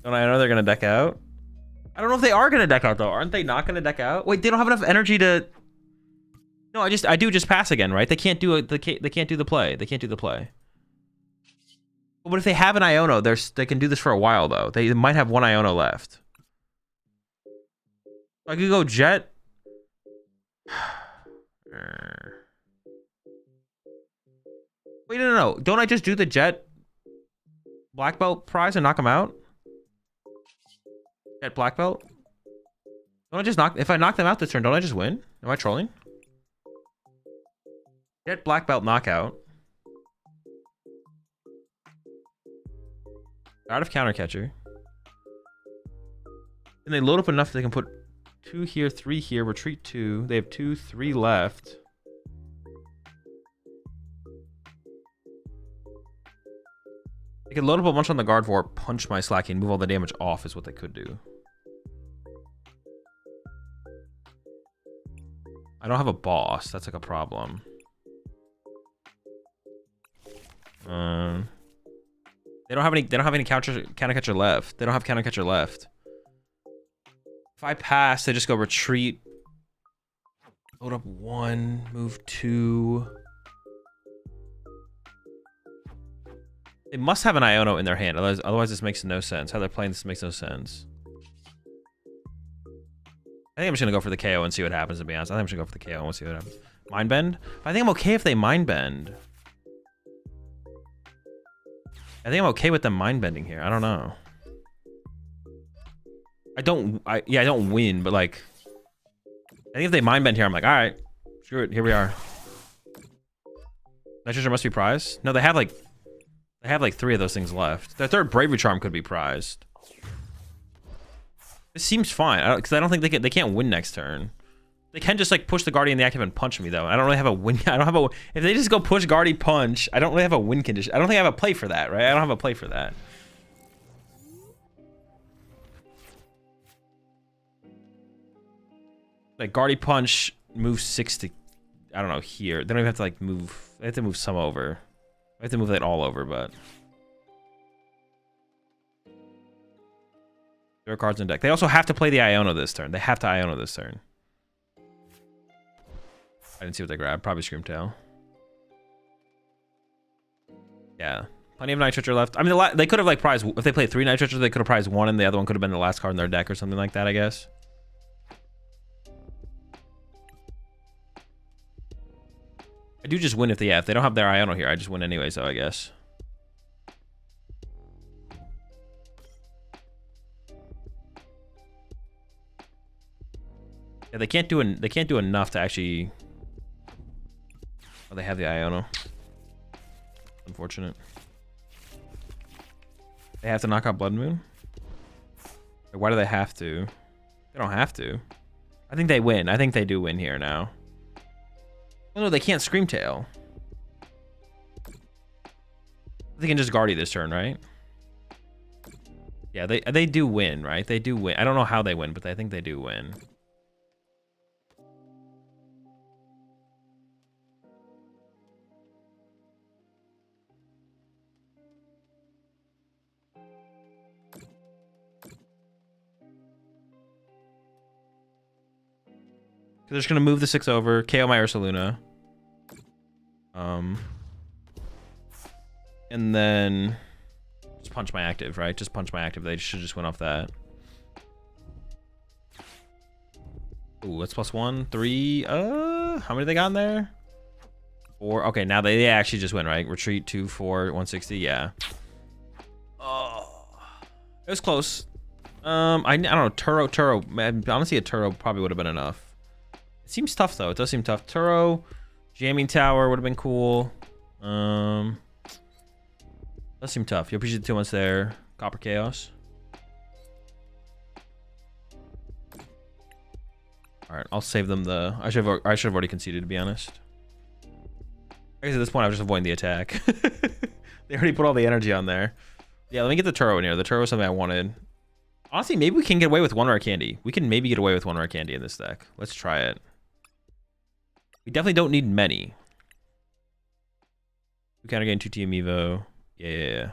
Speaker 1: Don't I know they're gonna deck out? I don't know if they are gonna deck out though. Aren't they not gonna deck out? Wait, they don't have enough energy to. No, I do just pass again, right? They can't do it. They can't do the play. But if they have an Iono, they can do this for a while though. They might have 1 Iono left. I could go Jet. Wait, no. Don't I just do the Jet Black Belt prize and knock him out? Jet Black Belt? Don't I just if I knock them out this turn, don't I just win? Am I trolling? Jet Black Belt knockout. Out of counter catcher. And they load up enough that they can put 2 here, 3 here, retreat 2. They have 2, 3 left. They could load up a bunch on the guard for punch my Slaking, move all the damage off is what they could do. I don't have a boss. That's like a problem. They don't have any counter catcher left. They don't have counter catcher left. If I pass, they just go retreat. Load up 1, move 2. They must have an Iono in their hand. Otherwise this makes no sense. How they're playing this makes no sense. I think I'm just going to go for the KO and see what happens, to be honest. I think I'm just going to go for the KO and we'll see what happens. Mind Bend? I think I'm okay if they Mind Bend. I think I'm okay with them Mind Bending here. I don't know. I don't win, but like... I think if they Mind Bend here, I'm like, alright. Screw it. Here we are. Nitrogen must be prized? No, they have like 3 of those things left. Their 3rd Bravery Charm could be prized. This seems fine, because I don't think they can't win next turn. They can just like push the Guardian in the active and punch me though. I don't really have a win. If they just go push Guardian punch, I don't really have a win condition. I don't think I have a play for that, right? I don't have a play for that. Like Guardian punch moves 6 to, I don't know, here. They don't even have to like move. They have to move some over. I have to move that all over, but there are cards in deck. They also have to play the Iono this turn. They have to Iono this turn. I didn't see what they grabbed. Probably Screamtail. Yeah, plenty of Night Stretcher left. I mean, they could have like prized, if they played 3 Night Stretchers, they could have prized 1, and the other one could have been the last card in their deck or something like that, I guess. I do just win if they don't have their Iono here. I just win anyway, so I guess. Yeah, they can't do enough to actually. Oh, they have the Iono. Unfortunate. They have to knock out Blood Moon. Why do they have to? They They don't have to. I think they win. I think they do win here now. Oh, no, they can't Scream Tail. They can just Guardy this turn, right? Yeah, they do win, right? They do win. I don't know how they win, but I think they do win. They're just gonna move the 6 over, KO my Ursaluna. And then just punch my active, right? Just punch my active. They should just win off that. Ooh, that's +1, 3. How many they got in there? 4. Okay, now they actually just win, right? Retreat 2, 4, 160. Yeah. Oh, it was close. I don't know. Turo. Man, honestly, a Turo probably would have been enough. It seems tough though. It does seem tough. Turo, jamming tower would have been cool. Does seem tough. You appreciate the 2 months there. Copper Chaos. All right, I'll save them the. I should have already conceded, to be honest. I guess at this point I'm just avoiding the attack. They already put all the energy on there. Yeah, let me get the Turo in here. The Turo is something I wanted. Honestly, maybe we can get away with 1 rare candy. We can maybe get away with 1 rare candy in this deck. Let's try it. We definitely don't need many. We kind of getting 2 TM Evo. Yeah.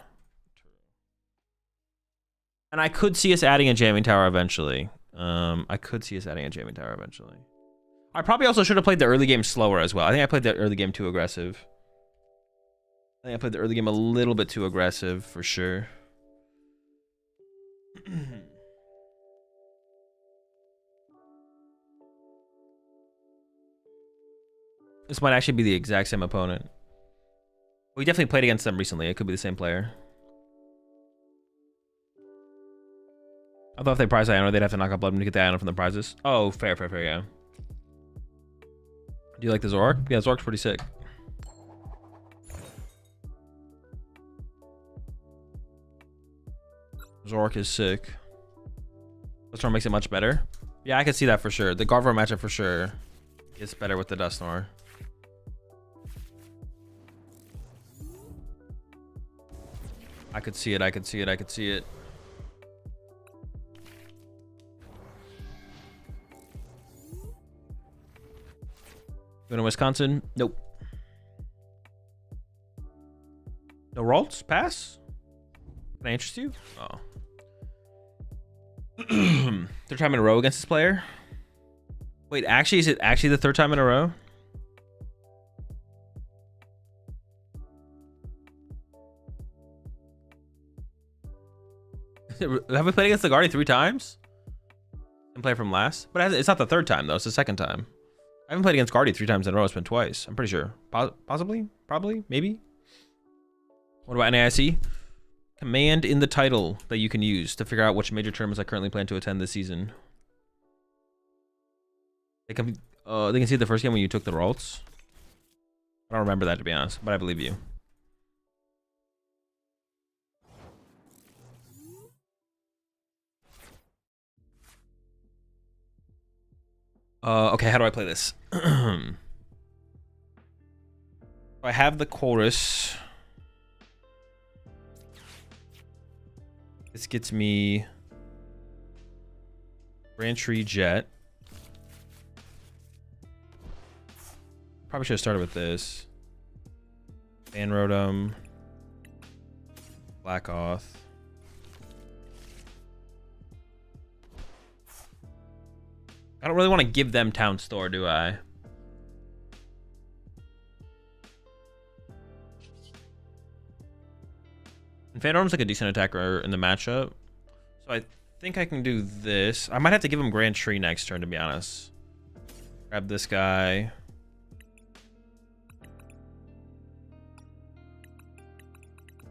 Speaker 1: And I could see us adding a jamming tower eventually. I could see us adding a jamming tower eventually. I probably also should have played the early game slower as well. I think I played the early game too aggressive. I think I played the early game a little bit too aggressive for sure. This might actually be the exact same opponent. We definitely played against them recently. It could be the same player. I thought if they prize Iono, they'd have to knock out Bloodman to get the Iono from the prizes. Oh, fair, yeah. Do you like the Zork? Yeah, Zork's pretty sick. Zork is sick. This one makes it much better. Yeah, I could see that for sure. The Gardevoir matchup for sure gets better with the Dusknoir. I could see it. I could see it. Going to Wisconsin? Nope. No Ralts? Pass? Can I interest you? Oh. Third time in a row against this player? Wait, actually, is it actually the 3rd time in a row? Have we played against the Guardian 3 times? And play from last? But it's not the 3rd time, though. It's the 2nd time. I haven't played against Guardian 3 times in a row. It's been twice. I'm pretty sure. Possibly? Probably? Maybe? What about NAIC? Command in the title that you can use to figure out which major tournaments I currently plan to attend this season. They can see the first game when you took the Ralts. I don't remember that, to be honest, but I believe you. Okay, how do I play this? I have the chorus. This gets me Grand Tree Jet. Probably should have started with this. Van Rotom. Black Oath. I don't really want to give them Town Store, do I? And Phantom's like a decent attacker in the matchup. So I think I can do this. I might have to give him Grand Tree next turn, to be honest. Grab this guy.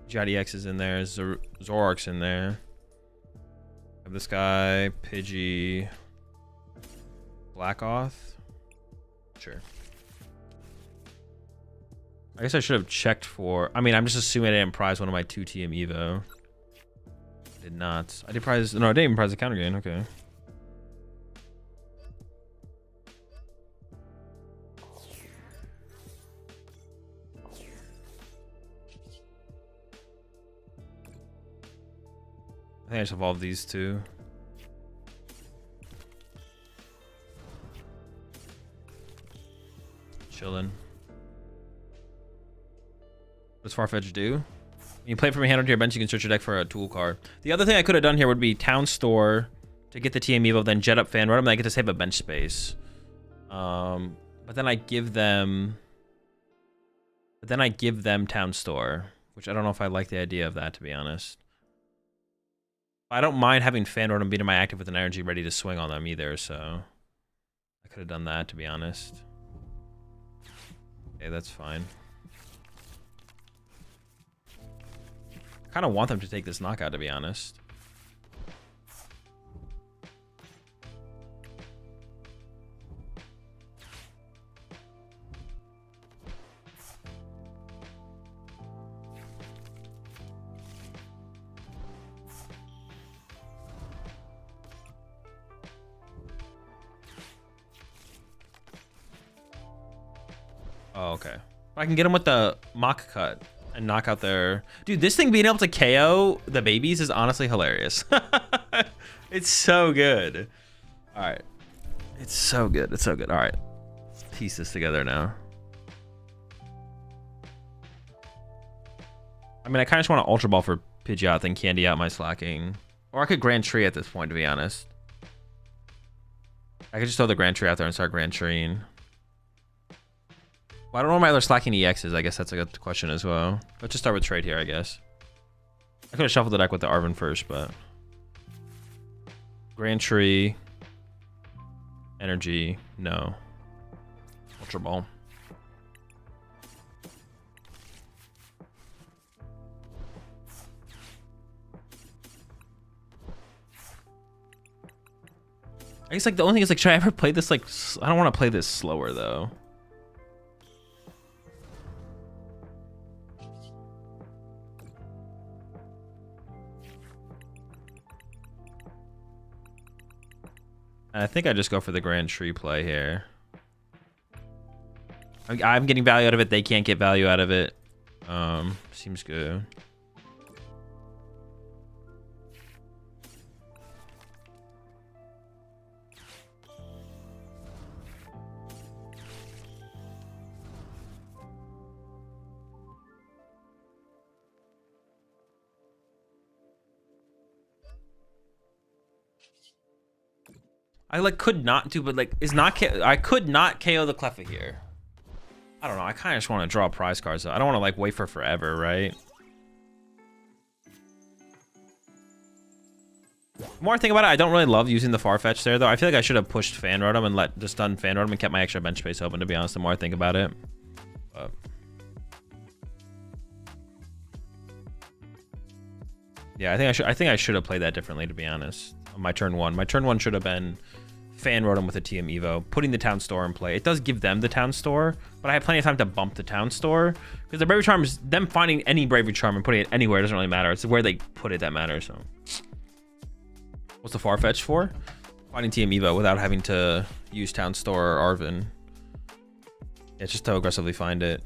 Speaker 1: GIDX is in there. Zoroark's in there. Grab this guy. Pidgey. Black Oath? Sure. I guess I should have checked for... I mean, I'm just assuming I didn't prize one of my 2 TM Evo. Did not. I did prize... No, I didn't even prize the counter gain. Okay. think I just evolved these two. Chillin'. What does Farfetch do? When you play it from your hand onto your bench, you can search your deck for a tool card. The other thing I could have done here would be Town Store to get the TM Evo, then jet up Fan Rotom, and I get to save a bench space. But then I give them Town Store, which I don't know if I like the idea of that, to be honest. I don't mind having Fan Rotom beating my active with an energy ready to swing on them either, so I could have done that, to be honest. Okay, that's fine. I kind of want them to take this knockout, to be honest. Oh, okay. I can get them with the Mach Cut and knock out their... Dude, this thing being able to KO the babies is honestly hilarious. It's so good. All right. It's so good. It's so good. All right. Let's piece this together now. I mean, I kind of just want to Ultra Ball for Pidgeot, then Candy out my Slaking. Or I could Grand Tree at this point, to be honest. I could just throw the Grand Tree out there and start Grand Treeing. Well, I don't know what my other Slaking EX is. I guess that's a good question as well. Let's just start with trade here, I guess. I could have shuffled the deck with the Arven first, but... Grand Tree. Energy. No. Ultra Ball. I guess, like, the only thing is, like, should I ever play this, like... I don't want to play this slower, though. I think I just go for the Grand Tree play here. I'm getting value out of it. They can't get value out of it. Seems good. I like could not do, but like I could not KO the Cleffa here. I don't know. I kind of just want to draw prize cards. Though. I don't want to like wait for forever, right? The more I think about it, I don't really love using the Farfetch there, though. I feel like I should have pushed Fan Rotom and just done Fan Rotom and kept my extra bench space open. To be honest, the more I think about it. But... yeah, I think I should have played that differently. To be honest, on my turn one. My turn one should have been Fan Rotom with a TM Evo, putting the Town Store in play. It does give them the Town Store, but I have plenty of time to bump the Town Store because the Bravery Charm is them finding any Bravery Charm and putting it anywhere. It doesn't really matter. It's where they put it that matters. So, what's the Farfetch for? Finding TM Evo without having to use Town Store or Arven. It's just to aggressively find it.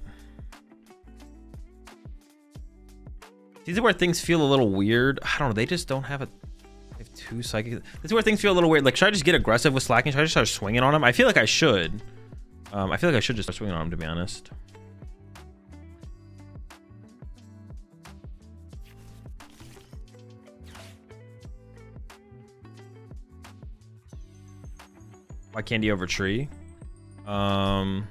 Speaker 1: These are where things feel a little weird. I don't know. They just don't have a... They have two Psychic. This is where things feel a little weird. Like, should I just get aggressive with Slaking? Should I just start swinging on him? I feel like I should. I feel like I should just start swinging on him, to be honest. Why Candy over Tree? Why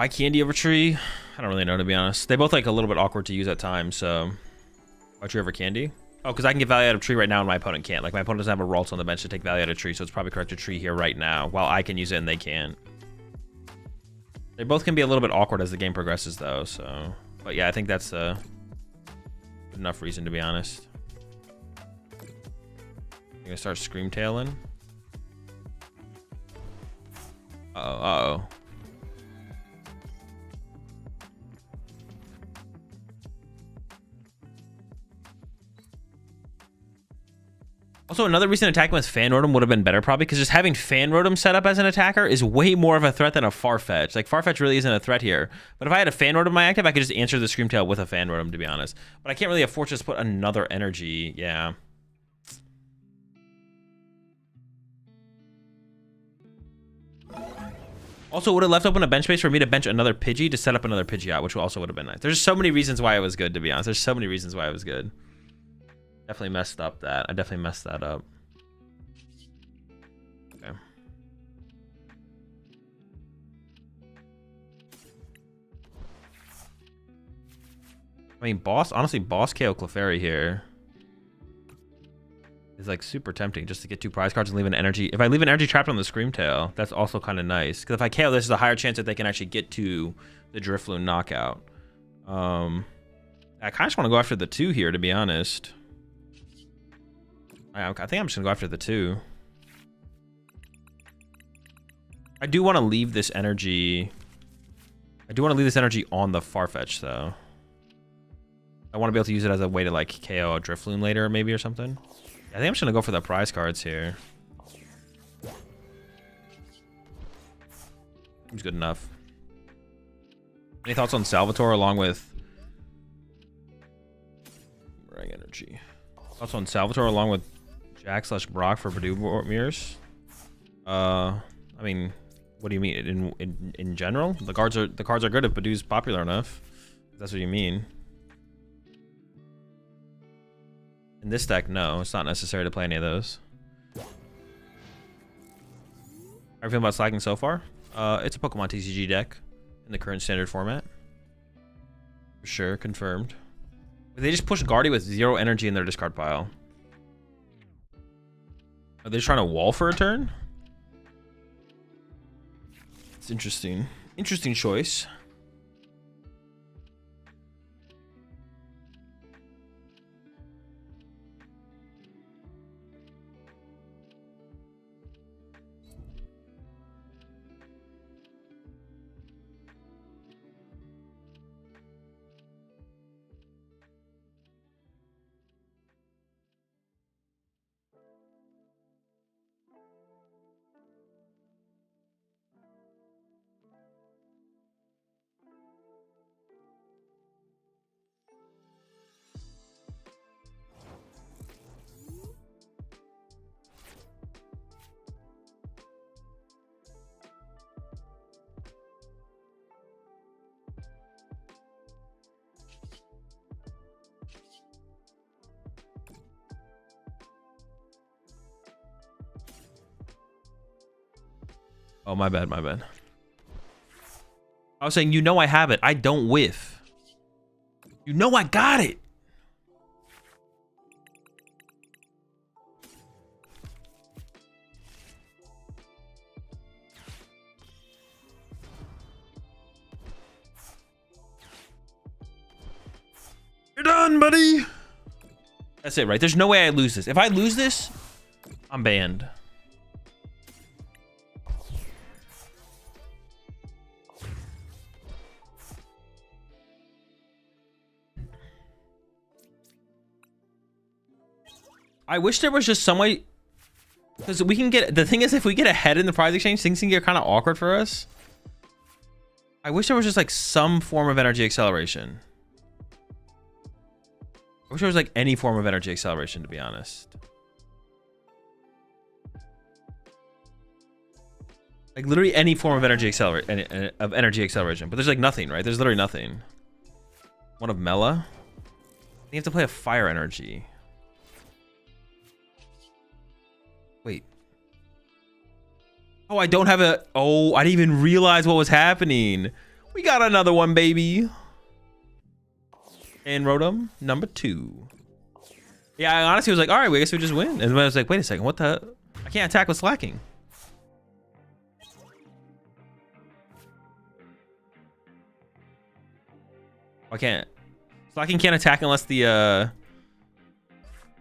Speaker 1: Candy over Tree? I don't really know, to be honest. They both like a little bit awkward to use at times, so... Why Tree over Candy? Oh, because I can get value out of Tree right now and my opponent can't. Like, my opponent doesn't have a Ralts on the bench to take value out of Tree, so it's probably correct to Tree here right now, while I can use it and they can't. They both can be a little bit awkward as the game progresses, though, so... But yeah, I think that's enough reason, to be honest. I'm gonna start Screamtailing. Uh-oh. Also, another reason attacking with Fan Rotom would have been better probably, because just having Fan Rotom set up as an attacker is way more of a threat than a Farfetch. Like, Farfetch really isn't a threat here. But if I had a Fan Rotom in my active, I could just answer the Screamtail with a Fan Rotom, to be honest. But I can't really afford to just put another energy. Yeah. Also, would have left open a bench space for me to bench another Pidgey to set up another Pidgeot, which also would have been nice. There's so many reasons why it was good, to be honest. There's so many reasons why it was good. Definitely messed up that. I definitely messed that up. Okay. I mean, honestly, Boss KO Clefairy here is like super tempting just to get 2 prize cards and leave an energy. If I leave an energy trapped on the Screamtail, that's also kind of nice. Because if I KO this, there's a higher chance that they can actually get to the Drifloon knockout. I kind of just want to go after the 2 here, to be honest. I think I'm just going to go after the 2. I do want to leave this energy. I do want to leave this energy on the Farfetch, though. I want to be able to use it as a way to, like, KO a Drifloon later, maybe, or something. I think I'm just going to go for the prize cards here. Seems good enough. Any thoughts on Salvatore along with... Boomerang energy. Thoughts on Salvatore along with Jack/Brock for Purdue mirrors? I mean, what do you mean? In general? The cards are good if Purdue's popular enough. If that's what you mean. In this deck, no, it's not necessary to play any of those. How are you feeling about Slaking so far? It's a PokemonTCG deck in the current standard format. For sure, confirmed. They just push Guardy with 0 energy in their discard pile. Are they just trying to wall for a turn? It's interesting. Interesting choice. Oh, my bad, my bad. I was saying, you know I have it. I don't whiff. You know I got it. You're done, buddy. That's it, right? There's no way I lose this. If I lose this, I'm banned. I wish there was just some way, because we can get, the thing is, if we get ahead in the prize exchange, things can get kind of awkward for us. I wish there was just like some form of energy acceleration. I wish there was like any form of energy acceleration, to be honest. Like literally any form of energy acceleration, but there's like nothing, right? There's literally nothing. One of Mela. You have to play a fire energy. Wait. Oh, I don't have a... Oh, I didn't even realize what was happening. We got another one, baby. And Rotom, number 2. Yeah, I honestly was like, all right, I guess we just win. And then I was like, wait a second, what the... I can't attack with Slaking. I can't. Slaking can't attack unless the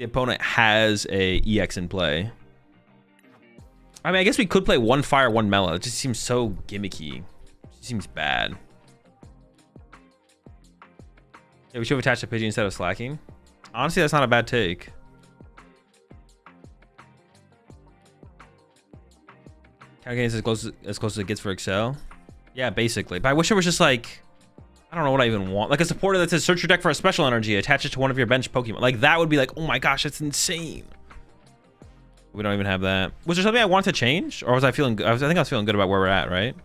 Speaker 1: opponent has a EX in play. I mean, I guess we could play 1 fire, 1 Mela. It just seems so gimmicky. It seems bad. Yeah, we should have attached a Pidgey instead of Slaking. Honestly, that's not a bad take. Okay, as close as it gets for Excel. Yeah, basically. But I wish it was just like, I don't know what I even want. Like a supporter that says search your deck for a special energy, attach it to one of your bench Pokemon. Like that would be like, oh my gosh, that's insane. We don't even have that. Was there something I wanted to change, or was I feeling? I think I was feeling good about where we're at, right?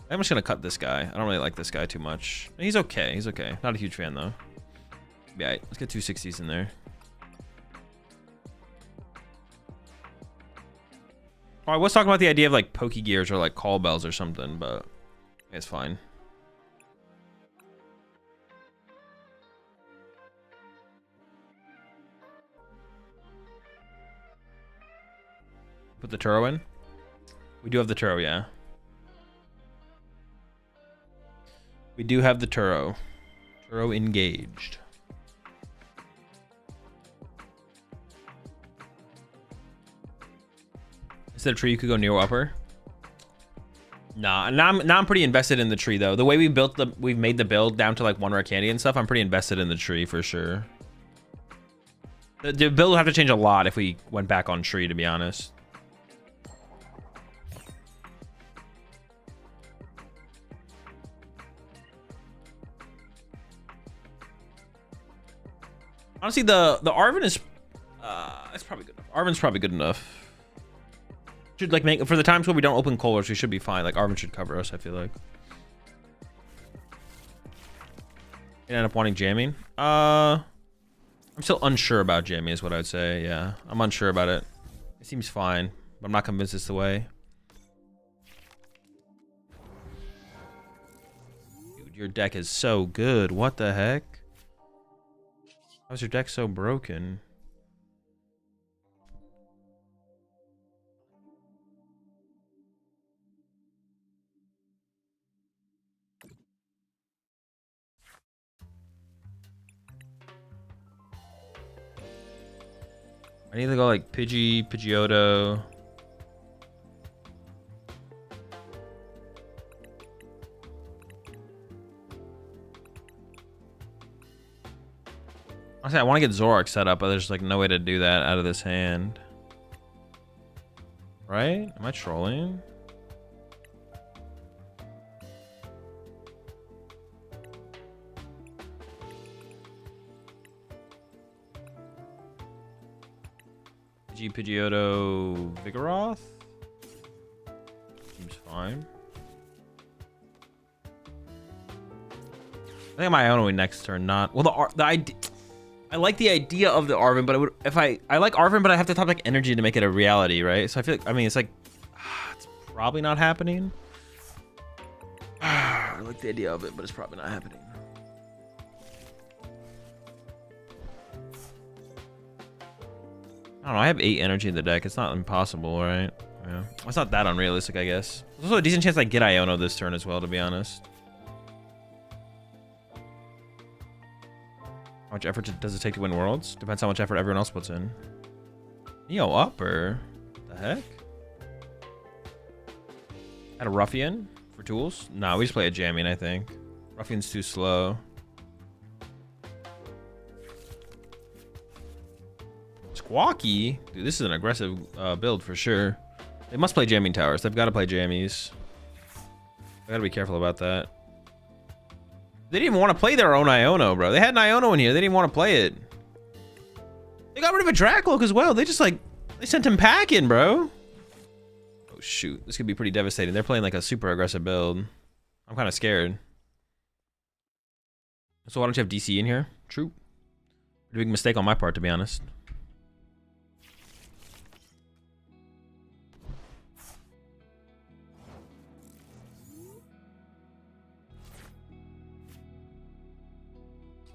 Speaker 1: I'm just gonna cut this guy. I don't really like this guy too much. He's okay. He's okay. Not a huge fan though. Yeah, right. Let's get 260s in there. Oh, I was talking about the idea of like Poke Gears or like Call Bells or something, but it's fine. Put the Turo in. We do have the Turo, yeah. We do have the Turo. Turo engaged. Instead of tree, you could go Neo upper. Nah, now I'm pretty invested in the tree though. The way we've made the build down to like 1 rare candy and stuff, I'm pretty invested in the tree for sure. The build would have to change a lot if we went back on tree, to be honest. Honestly, the Arven is it's probably good enough. Arven's probably good enough. Should like make for the times where we don't open colors, we should be fine. Like Arven should cover us, I feel like. You end up wanting jamming. I'm still unsure about jamming is what I would say. Yeah, I'm unsure about it. It seems fine, but I'm not convinced it's the way. Dude, your deck is so good. What the heck? How's your deck so broken? I need to go like Pidgeotto. Honestly, I want to get Zoroark set up, but there's like no way to do that out of this hand. Right? Am I trolling? Pidgeotto Vigoroth? Seems fine. I think I'm Ionoing next turn, not... Well, the idea... I like the idea of the Arven, but I like Arven, but I have to top like energy to make it a reality, right? So I feel like, I mean, it's like, it's probably not happening. I like the idea of it, but it's probably not happening. I don't know, I have 8 energy in the deck. It's not impossible, right? Yeah. It's not that unrealistic, I guess. There's also a decent chance I get Iono this turn as well, to be honest. How much effort does it take to win Worlds? Depends how much effort everyone else puts in. Neo upper? What the heck? Had a Ruffian for tools? No, we just play a jamming, I think. Ruffian's too slow. Squawky? Dude, this is an aggressive build for sure. They must play jamming towers. They've got to play jammies. I gotta be careful about that. They didn't even want to play their own Iono, bro. They had an Iono in here. They didn't want to play it. They got rid of a Dracloak as well. They just like, they sent him packing, bro. Oh shoot, this could be pretty devastating. They're playing like a super aggressive build. I'm kind of scared. So why don't you have DC in here? True. Pretty big mistake on my part, to be honest.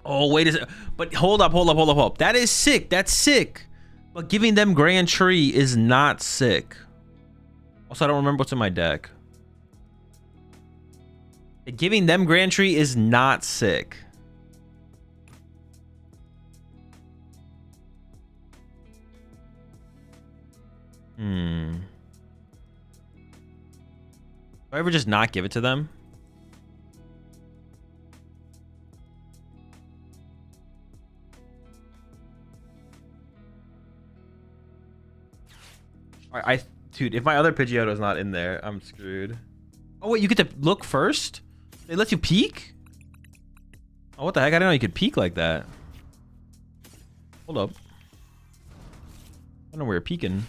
Speaker 1: Oh, wait a second. But hold up. That is sick. That's sick. But giving them Grand Tree is not sick. Also, I don't remember what's in my deck. Giving them Grand Tree is not sick. Do I ever just not give it to them? Dude, if my other Pidgeotto is not in there, I'm screwed. Oh, wait, you get to look first? It lets you peek? Oh, what the heck? I didn't know you could peek like that. Hold up. I don't know where you're peeking.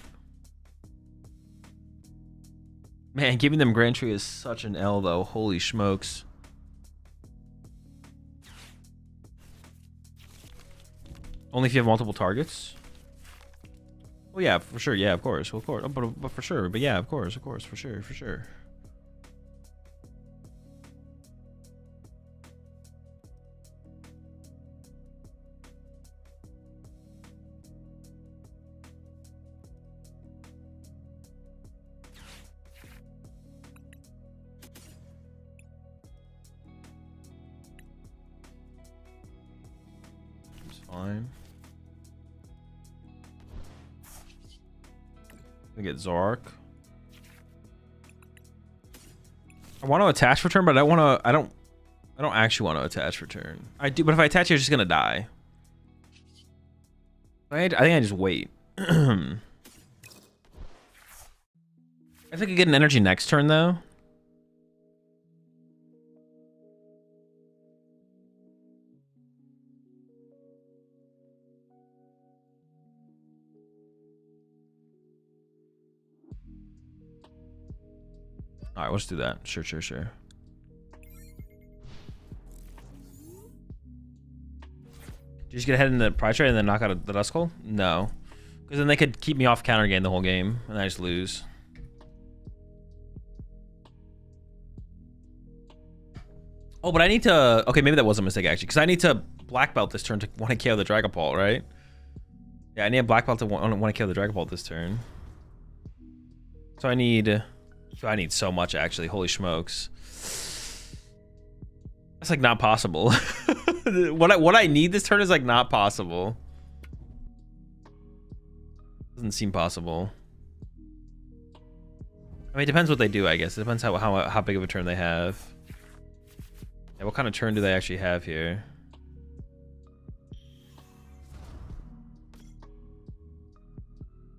Speaker 1: Man, giving them Grand Tree is such an L, though. Holy smokes. Only if you have multiple targets? Well, yeah, for sure. Yeah, of course. Well, of course. Oh, but for sure. But yeah, of course, for sure, for sure. It's fine. I get Zork. I want to attach return, but I don't actually want to attach return. I do, but if I attach, you're just gonna die. I think I just wait. I think I could get an energy next turn though. All right, let's do that. Sure. Did you just get ahead in the prize trade and then knock out the Duskull? No. Because then they could keep me off counter game the whole game, and I just lose. Oh, but I need to... Okay, maybe that was a mistake, actually. Because I need to black belt this turn to want to KO the Dragapult, right? Yeah, I need a black belt to want to KO the Dragapult this turn. So I need... so much, actually. Holy smokes. That's like not possible. What I need this turn is like not possible. Doesn't seem possible. I mean, it depends what they do, I guess. It depends how big of a turn they have. Yeah, what kind of turn do they actually have here?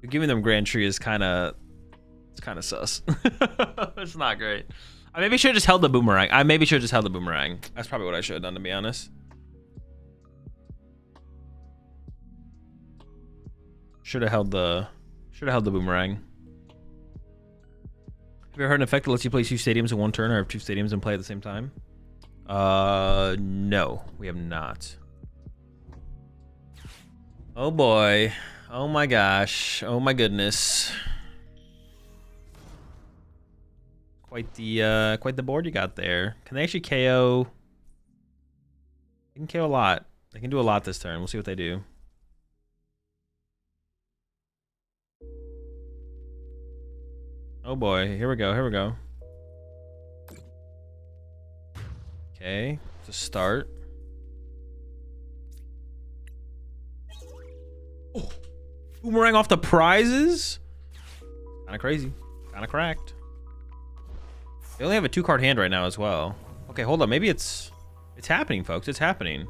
Speaker 1: Giving them Grand Tree is kind of... It's kind of sus. It's not great. I maybe should have just held the boomerang. That's probably what I should have done, to be honest. Should have held the boomerang. Have you ever heard an effect that lets you play 2 stadiums in one turn, or have 2 stadiums and play at the same time? No, we have not. Oh boy. Oh my gosh. Oh my goodness. Quite the board you got there. Can they actually KO? They can KO a lot. They can do a lot this turn. We'll see what they do. Oh boy, here we go. Okay, to start. Oh, boomerang off the prizes? Kind of crazy. Kind of cracked. They only have a 2-card hand right now as well. Okay, hold on. Maybe it's happening, folks. It's happening.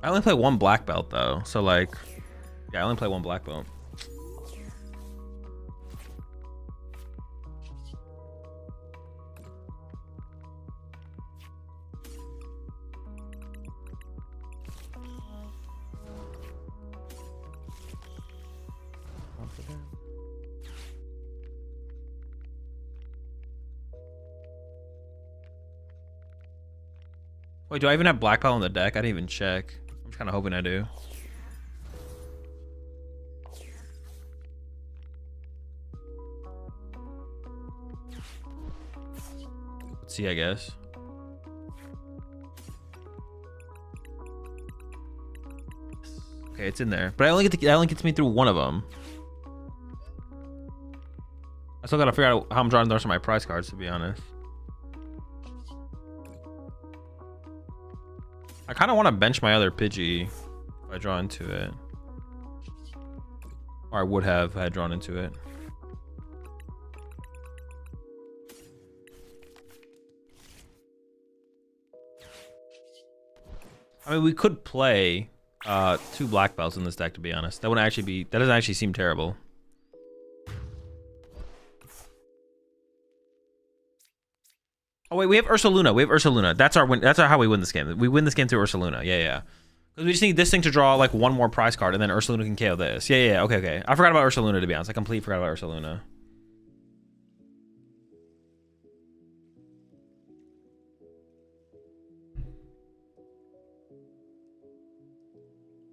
Speaker 1: I only play 1 black belt though, so like, yeah, I only play 1 black belt. Wait, do I even have black belt on the deck? I didn't even check. I'm just kind of hoping I do. Let's see, I guess. Okay, it's in there, but that only gets me through 1 of them. I still gotta figure out how I'm drawing the rest of my prize cards, to be honest. I kind of want to bench my other Pidgey if I draw into it. Or I would have had drawn into it. I mean, we could play 2 black belts in this deck, to be honest. That wouldn't actually be, that doesn't actually seem terrible. Oh wait, we have Ursaluna. We have Ursaluna. That's our win. That's how we win this game. We win this game through Ursaluna. Yeah, yeah. Because we just need this thing to draw like 1 more prize card, and then Ursaluna can KO this. Yeah, yeah. Okay, okay. I forgot about Ursaluna, to be honest. I completely forgot about Ursaluna.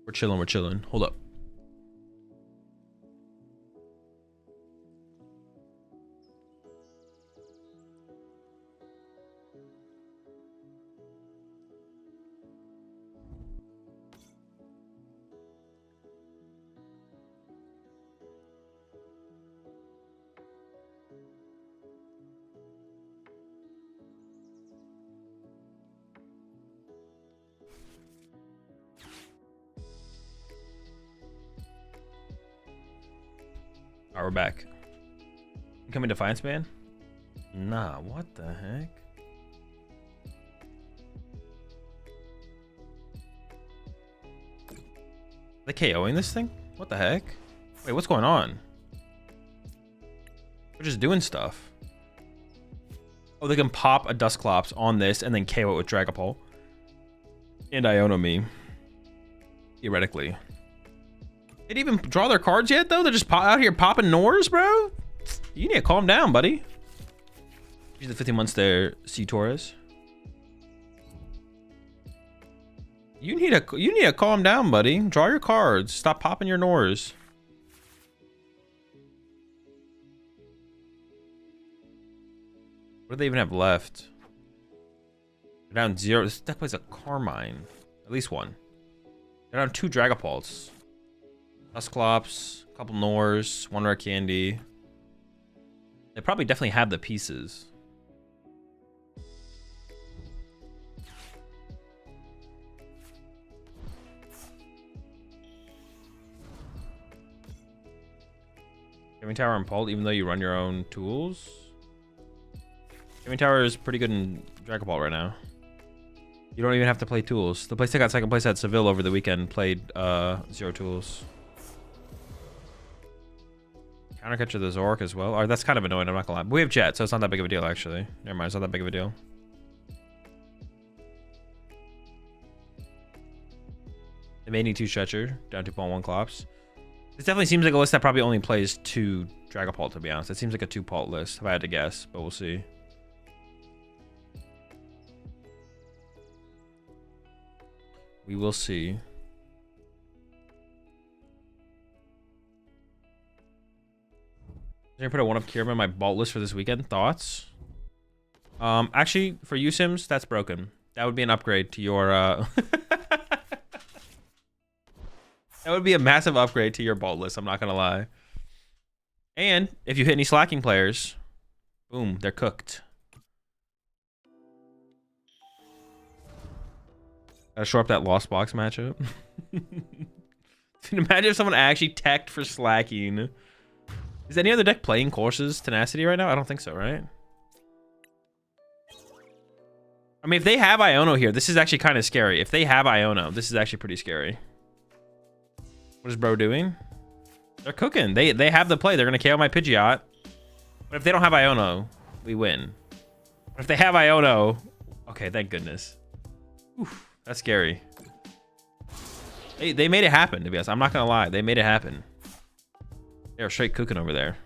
Speaker 1: We're chilling. We're chilling. Hold up. Alright, we're back. Incoming Defiance Man? Nah, what the heck? Are they KOing this thing? What the heck? Wait, what's going on? We're just doing stuff. Oh, they can pop a Dusclops on this and then KO it with Dragapult. And Iono me. Theoretically. They didn't even draw their cards yet, though? They're just out here popping Nors, bro? You need to calm down, buddy. Use the 15 months there, C. Torres. You need to calm down, buddy. Draw your cards. Stop popping your Nors. What do they even have left? They're down 0. This deck plays a Carmine. At least 1. They're down 2 Dragapults. Dusclops, a couple Nors, 1 rare candy. They probably definitely have the pieces. Gaming Tower and Pult, even though you run your own tools. Gaming Tower is pretty good in Dragapult right now. You don't even have to play tools. The place that got second place at Seville over the weekend played 0 tools. Countercatcher of the Zork as well. That's kind of annoying, I'm not gonna lie. But we have Jet, so it's not that big of a deal, actually. Never mind, it's not that big of a deal. They may need 2 Stretcher, down 2.1 Clops. This definitely seems like a list that probably only plays 2 Dragapult, to be honest. It seems like a 2 Pult list, if I had to guess, but we'll see. We will see. I'm gonna put a 1-up Kieran in my Bolt list for this weekend. Thoughts? Actually, for you, Sims, that's broken. That would be an upgrade to your, That would be a massive upgrade to your Bolt list, I'm not gonna lie. And, if you hit any Slaking players, boom, they're cooked. Gotta shore up that Lost Box matchup. Dude, imagine if someone actually teched for Slaking. Is any other deck playing Course's Tenacity right now? I don't think so, right? I mean, if they have Iono here, this is actually kind of scary. If they have Iono, this is actually pretty scary. What is bro doing? They're cooking. They have the play. They're going to KO my Pidgeot. But if they don't have Iono, we win. But if they have Iono... Okay, thank goodness. Oof, that's scary. They made it happen, to be honest. I'm not going to lie. They made it happen. They're straight cooking over there.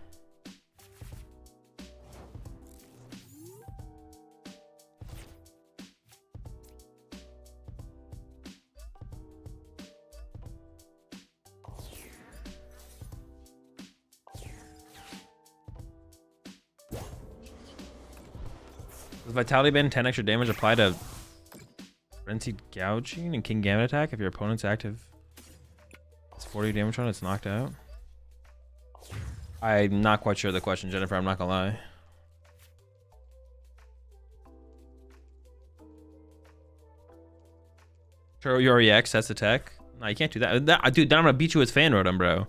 Speaker 1: Does Vitality Band 10 extra damage apply to Frenzied Gouging and King Gambit attack if your opponent's active? It's 40 damage on it, it's knocked out. I'm not quite sure of the question, Jennifer. I'm not gonna lie. Turo your EX, that's the tech. No, you can't do that. Dude, then I'm gonna beat you with Fan Rotom, bro.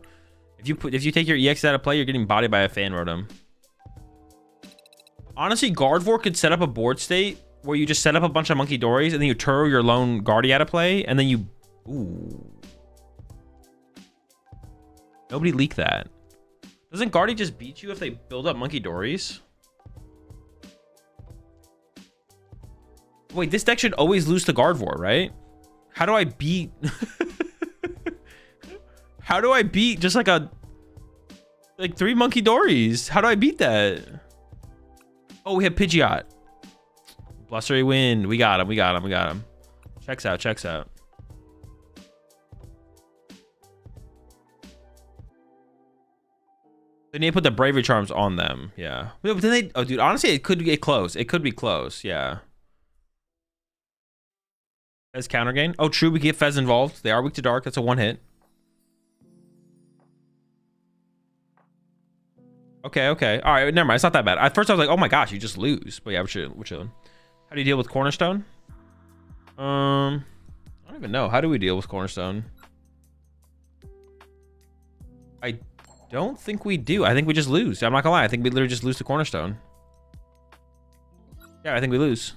Speaker 1: If you take your EX out of play, you're getting bodied by a fan rotom. Honestly, Gardevoir could set up a board state where you just set up a bunch of Monkey Dories and then you Turo your lone Guardy out of play and then you... Ooh. Nobody leak that. Doesn't Guardy just beat you if they build up Monkey Dories? Wait, this deck should always lose to Gardevoir, right? How do I beat... How do I beat just like 3 Monkey Dories? How do I beat that? Oh, we have Pidgeot. Blustery Wind. We got him. Checks out. They need to put the Bravery Charms on them. Yeah. But then they... Oh, dude, honestly, it could get close. It could be close. Yeah. Fez counter gain. Oh, true. We get Fez involved. They are weak to dark. That's a 1-hit. Okay. All right, never mind. It's not that bad. At first, I was like, oh my gosh, you just lose. But yeah, we're chilling. How do you deal with Cornerstone? I don't even know. How do we deal with Cornerstone? I don't think we do. I think we just lose. I'm not gonna lie. I think we literally just lose to Cornerstone. Yeah, I think we lose.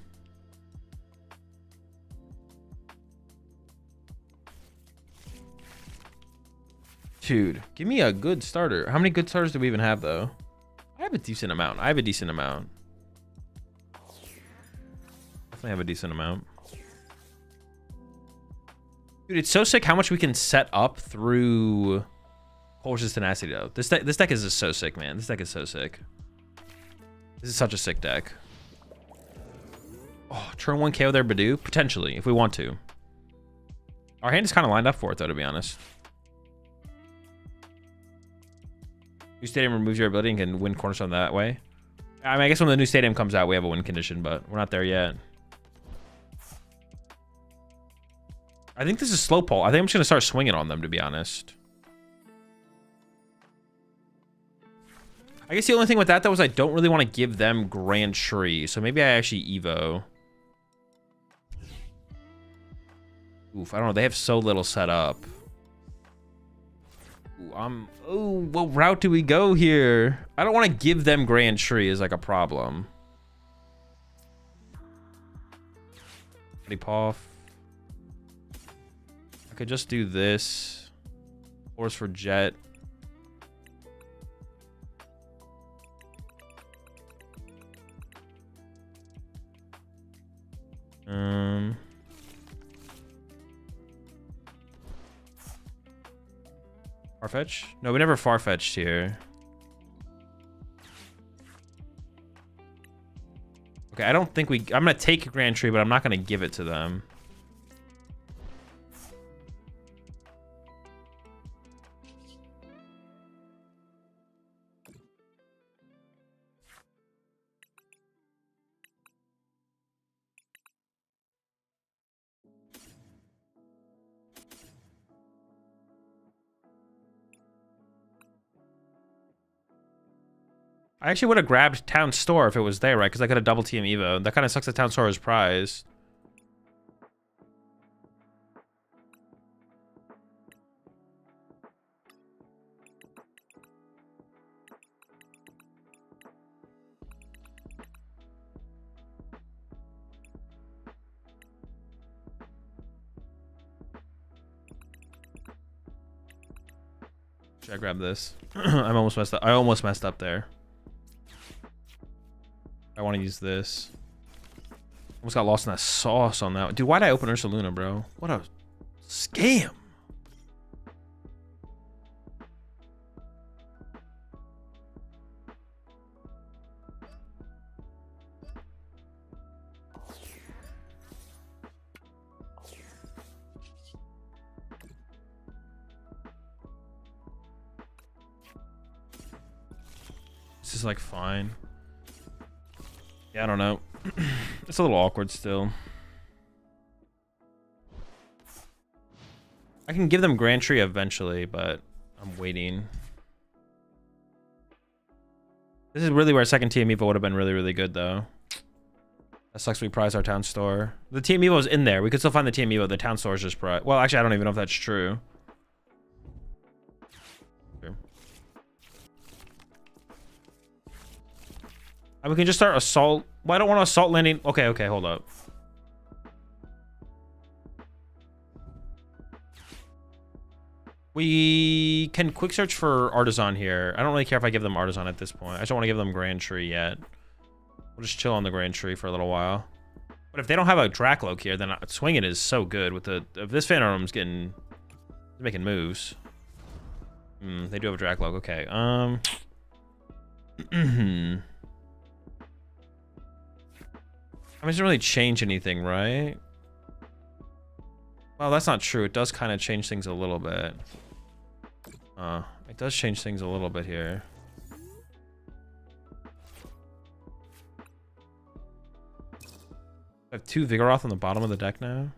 Speaker 1: Dude, give me a good starter. How many good starters do we even have, though? I have a decent amount. Definitely have a decent amount. Dude, it's so sick how much we can set up through Horse's Tenacity, though. This deck is just so sick, man. This deck is so sick. This is such a sick deck. Oh, turn 1 KO their Badoo? Potentially, if we want to. Our hand is kind of lined up for it, though, to be honest. New Stadium removes your ability and can win Cornerstone that way. I mean, I guess when the new Stadium comes out, we have a win condition, but we're not there yet. I think this is slow pull. I think I'm just going to start swinging on them, to be honest. I guess the only thing with that, though, is I don't really want to give them Grand Tree. So maybe I actually Evo. Oof, I don't know. They have so little set up. Ooh, oh, what route do we go here? I don't want to give them Grand Tree is like a problem. Poff. I could just do this. Force for Jet. Farfetch? No, we never Farfetched here. Okay, I don't think we... I'm going to take Grand Tree, but I'm not going to give it to them. I actually would have grabbed Town Store if it was there, right? Because I could have double team Evo. That kind of sucks that Town Store is prize. Should I grab this? I almost messed up there. I want to use this. Almost got lost in that sauce on that one. Dude, why'd I open Ursaluna, bro? What a scam. This is like fine. Yeah, I don't know. It's a little awkward still. I can give them Grand Tree eventually, but I'm waiting. This is really where second Team Evo would have been really, really good, though. That sucks we prize our Town Store. The Team Evo's in there. We could still find the Team Evo. The Town Store is just prize. Well, actually, I don't even know if that's true. And we can just start assault. Well, I don't want to assault landing. Okay, okay, hold up. We can quick search for Artisan here. I don't really care if I give them Artisan at this point. I just don't want to give them Grand Tree yet. We'll just chill on the Grand Tree for a little while. But if they don't have a Dracloak here, then swinging is so good with the... If this Phantom's getting... making moves. They do have a Dracloak. Okay. I mean, it doesn't really change anything, right? Well, that's not true. It does kind of change things a little bit. It does change things a little bit here. I have 2 Vigoroth on the bottom of the deck now.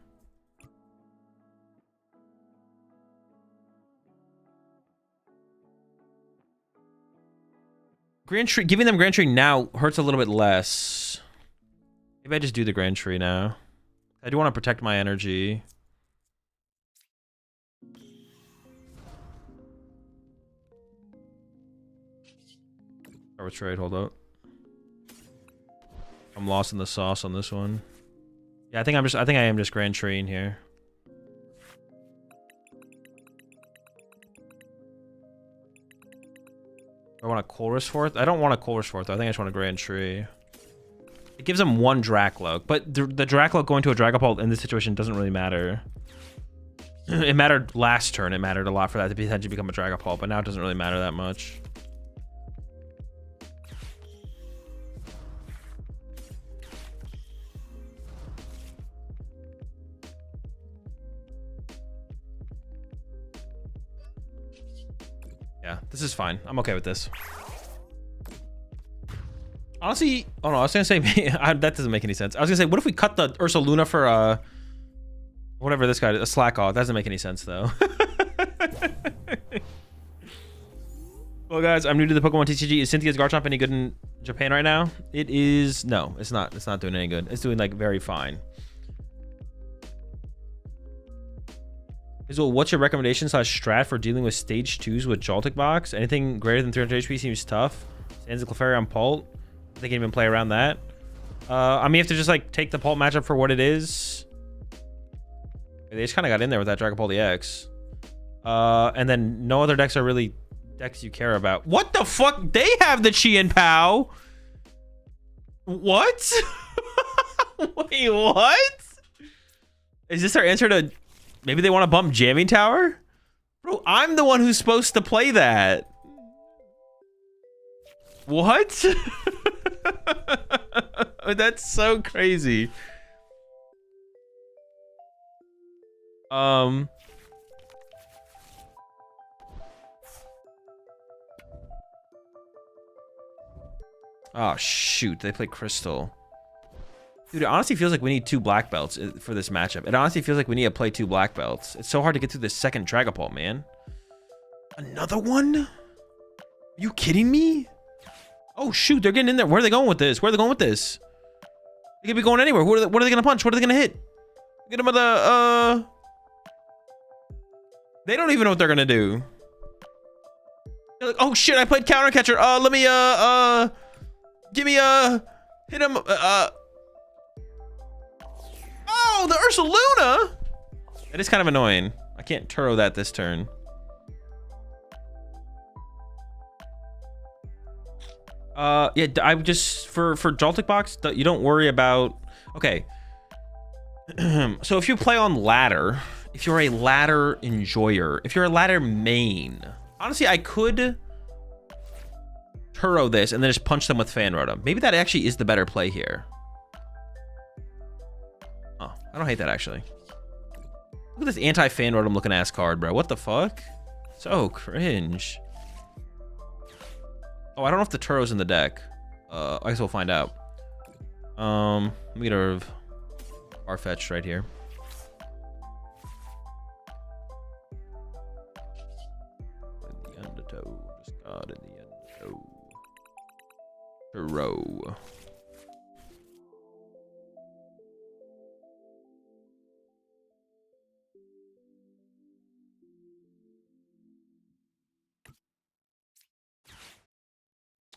Speaker 1: Grand Tree, giving them Grand Tree now hurts a little bit less. Maybe I just do the Grand Tree now. I do want to protect my energy. Trade, hold up. I'm lost in the sauce on this one. Yeah, I think I am just Grand Treeing here. I want a Chorus Forth? I don't want a Chorus Forth. I think I just want a Grand Tree. It gives them 1 Dracloak, but the Dracloak going to a Dragapult in this situation doesn't really matter. It mattered last turn. It mattered a lot for that to potentially become a Dragapult, but now it doesn't really matter that much. Yeah, this is fine. I'm okay with this. Honestly, oh no, I was gonna say that doesn't make any sense. I was gonna say, what if we cut the Ursaluna for whatever this guy is, a Slack off? That doesn't make any sense though. Well, guys, I'm new to the PokemonTCG. Is Cynthia's Garchomp any good in Japan right now? It is. No, it's not. It's not doing any good. It's doing like very fine. Azul, what's your recommendation / strat for dealing with stage 2s with Joltik Box? Anything greater than 300 HP seems tough. Sands of Clefairy on Pult. They can even play around that. I mean, you have to just like take the Pult matchup for what it is. They just kind of got in there with that Dragapult EX. And then no other decks are really decks you care about. What the fuck? They have the Chi and Pow. What? Wait, what? Is this our answer to... Maybe they want to bump Jamming Tower? Bro, I'm the one who's supposed to play that. What? That's so crazy. Oh, shoot. They play Crystal. Dude, it honestly feels like we need 2 black belts for this matchup. It honestly feels like we need to play 2 black belts. It's so hard to get through this second Dragapult, man. Another one? Are you kidding me? Oh, shoot. They're getting in there. Where are they going with this? Where are they going with this? They could be going anywhere. What are they going to punch? What are they going to hit? Get them with the... They don't even know what they're going to do. They're like, oh, shit. I played Counter Catcher. Let me, give me, hit him, Oh, the Ursaluna! That is kind of annoying. I can't Turo that this turn. Yeah, I just for Joltik Box, you don't worry about. Okay. So if you play on ladder, if you're a ladder enjoyer, if you're a ladder main, honestly, I could Turo this and then just punch them with Fan Rotom. Maybe that actually is the better play here. Oh, I don't hate that actually. Look at this anti-Fan Rotom looking ass card, bro. What the fuck? So cringe. Oh, I don't know if the Turo's in the deck. I guess we'll find out. Let me get rid of Farfetch'd right here. In the Undertow. Just got in the Undertow. Turo.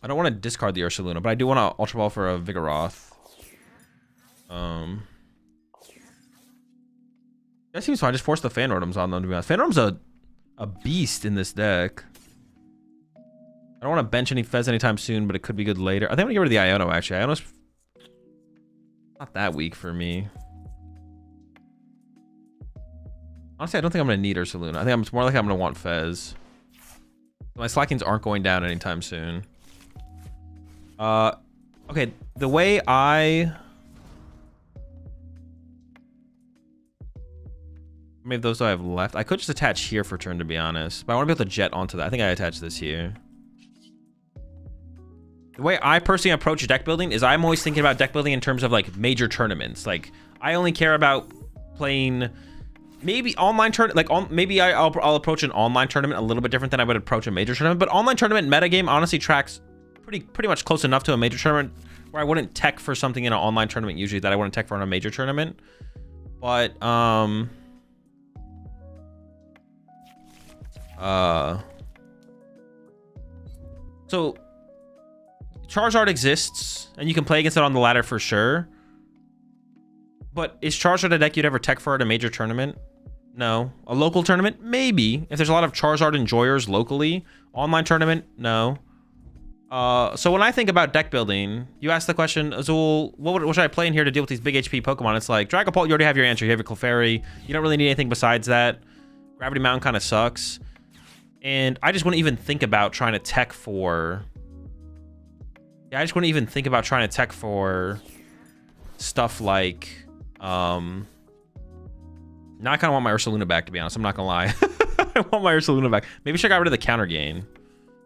Speaker 1: I don't want to discard the Ursaluna, but I do want to Ultra Ball for a Vigoroth. That seems fine. Just force the Fanrotoms on them, to be honest. Fanrotom's a beast in this deck. I don't want to bench any Fez anytime soon, but it could be good later. I think I'm gonna get rid of the Iono, actually. Iono's not that weak for me. Honestly, I don't think I'm gonna need Ursaluna. I think it's more like I'm gonna want Fez. My Slakings aren't going down anytime soon. Okay, the way How many of those do I have left? I could just attach here for turn, to be honest. But I want to be able to jet onto that. I think I attach this here. The way I personally approach deck building is I'm always thinking about deck building in terms of like major tournaments. Like I only care about playing maybe online tournament. Like maybe I'll approach an online tournament a little bit different than I would approach a major tournament. But online tournament metagame honestly tracks pretty much close enough to a major tournament where I wouldn't tech for something in an online tournament usually that I wouldn't tech for in a major tournament. But so Charizard exists and you can play against it on the ladder for sure. But is Charizard a deck you'd ever tech for at a major tournament? No. A local tournament? Maybe. If there's a lot of Charizard enjoyers locally. Online tournament? No. So when I think about deck building, you ask the question, Azul, what should I play in here to deal with these big HP Pokemon? It's like, Dragapult, you already have your answer. You have your Clefairy. You don't really need anything besides that. Gravity Mountain kind of sucks. And I just wouldn't even think about trying to tech for... Yeah, I just wouldn't even think about trying to tech for stuff like... Now I kind of want my Ursaluna back, to be honest. I'm not going to lie. I want my Ursaluna back. Maybe I should get rid of the counter gain.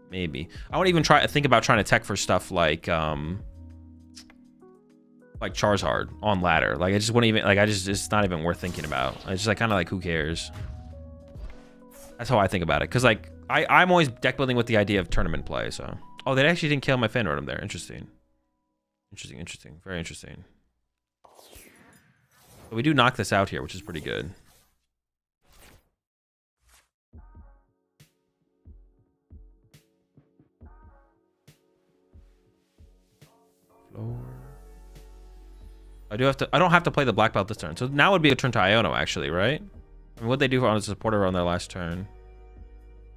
Speaker 1: Maybe. I wouldn't even think about trying to tech for stuff like Charizard on ladder. Like I just wouldn't even it's not even worth thinking about. It's just like kind of like who cares? That's how I think about it. Cause like I'm always deck building with the idea of tournament play. So they actually didn't kill my Fanrotom there. Interesting. Very interesting. But we do knock this out here, which is pretty good. I don't have to play the black belt this turn. So now would be a turn to Iono, actually, right? I mean, what'd they do on a supporter on their last turn?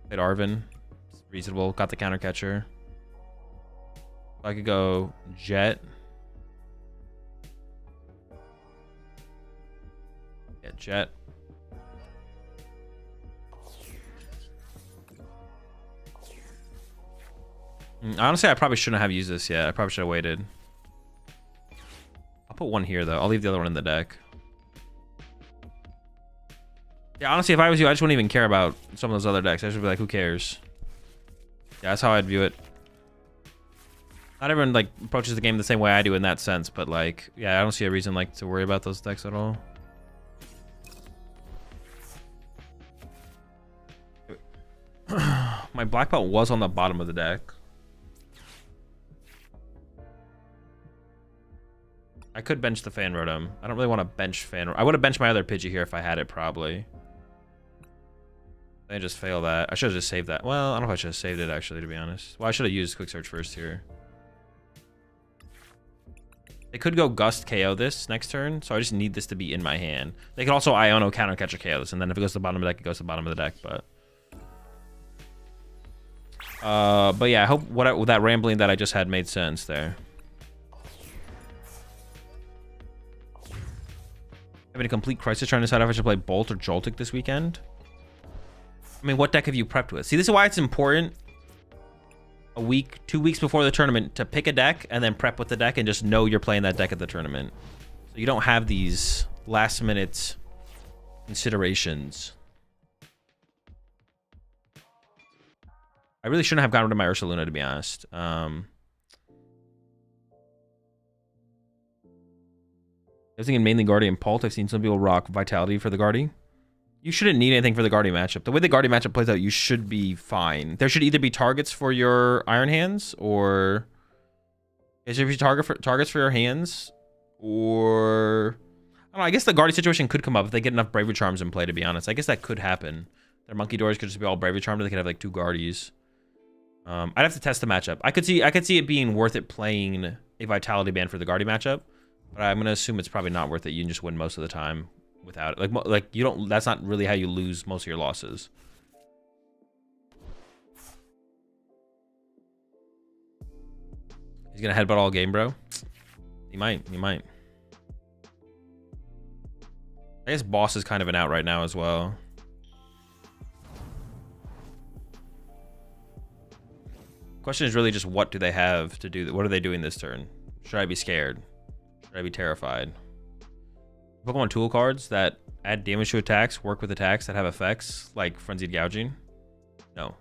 Speaker 1: Played Arven. It's reasonable. Got the counter catcher. I could go Jet. Yeah, Jet. Honestly, I probably shouldn't have used this yet. I probably should have waited. I'll put one here, though. I'll leave the other one in the deck. Yeah, honestly, if I was you, I just wouldn't even care about some of those other decks. I should be like, who cares? Yeah, that's how I'd view it. Not everyone, like, approaches the game the same way I do in that sense, but, like, yeah, I don't see a reason, like, to worry about those decks at all. My black belt was on the bottom of the deck. I could bench the Fanrotom. I don't really want to bench Fanrotom. I would have benched my other Pidgey here if I had it, probably. I just fail that. I should have just saved that. Well, I don't know if I should have saved it, actually, to be honest. Well, I should have used Quick Search first here. They could go Gust KO this next turn, so I just need this to be in my hand. They could also Iono counter catcher KO this, and then if it goes to the bottom of the deck, it goes to the bottom of the deck, but yeah, I hope that rambling that I just had made sense there. Having a complete crisis trying to decide if I should play Bolt or Joltik this weekend. I mean, what deck have you prepped with? See, this is why it's important 2 weeks before the tournament to pick a deck and then prep with the deck and just know you're playing that deck at the tournament. So you don't have these last minute considerations. I really shouldn't have gotten rid of my Ursaluna, to be honest. I was thinking mainly Guardian Pult. I've seen some people rock Vitality for the Guardy. You shouldn't need anything for the Guardy matchup. The way the Guardy matchup plays out, you should be fine. There should either be targets for your Iron Hands, or there should be targets for your hands, or I don't know. I guess the Guardy situation could come up if they get enough Bravery Charms in play, to be honest. I guess that could happen. Their Monkey Doors could just be all Bravery Charmed. They could have like 2 Guardies. I'd have to test the matchup. I could see it being worth it playing a Vitality Band for the Guardian matchup, but I'm gonna assume it's probably not worth it. You can just win most of the time without it. Like you don't. That's not really how you lose most of your losses. He's gonna headbutt all game, bro. He might. He might. I guess boss is kind of an out right now as well. Question is really just what do they have to do? What are they doing this turn? Should I be scared? Should I be terrified? Pokemon tool cards that add damage to attacks work with attacks that have effects like Frenzied Gouging? No.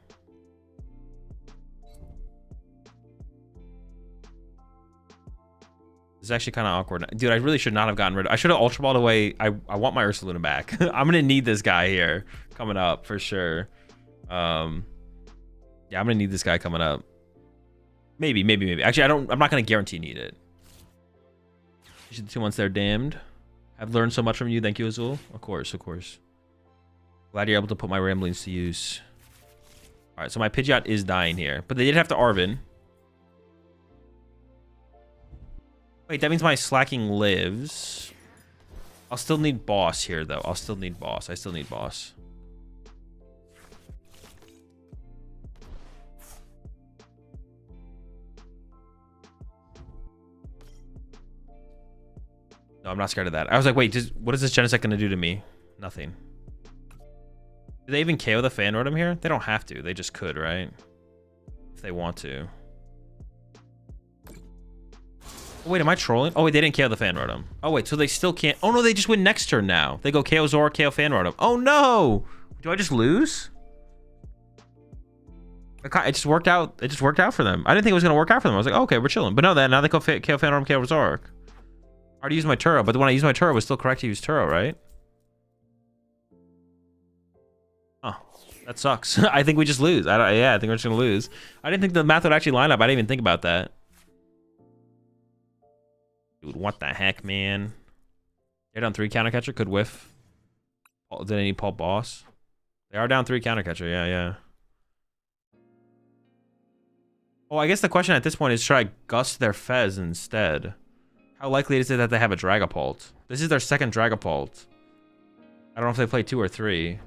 Speaker 1: This is actually kind of awkward. Dude, I really should not have gotten rid of... I should have Ultra Balled away. I want my Ursaluna back. I'm going to need this guy here coming up for sure. Yeah, I'm going to need this guy coming up. Maybe. Actually, I'm not going to guarantee need it. The 2 months they're damned. I've learned so much from you. Thank you, Azul. Of course. Glad you're able to put my ramblings to use. All right, so my Pidgeot is dying here. But they did have to Arven. Wait, that means my Slaking lives. I'll still need boss here, though. I still need boss. No, I'm not scared of that. I was like, wait, what is this Genesect going to do to me? Nothing. Do they even KO the Fan Rotom here? They don't have to. They just could, right? If they want to. Oh, wait, am I trolling? Oh, wait, they didn't KO the Fan Rotom. Oh, wait, so they still can't... Oh, no, they just win next turn now. They go KO Zoroark, KO Fan Rotom. Oh, no! Do I just lose? It just worked out. It just worked out for them. I didn't think it was going to work out for them. I was like, oh, okay, we're chilling. But no, now they go KO Fan Rotom, KO Zoroark. I already used my Turo, but when I used my Turo, it was still correct to use Turo, right? Oh, that sucks. I think we just lose. Yeah, I think we're just going to lose. I didn't think the math would actually line up. I didn't even think about that. Dude, what the heck, man? They're down 3 counter catcher, could whiff. Oh, did I need Pulp Boss? They are down 3 counter catcher, yeah. Oh, I guess the question at this point is, should I gust their Fez instead? How likely is it that they have a Dragapult? This is their second Dragapult. I don't know if they play 2 or 3.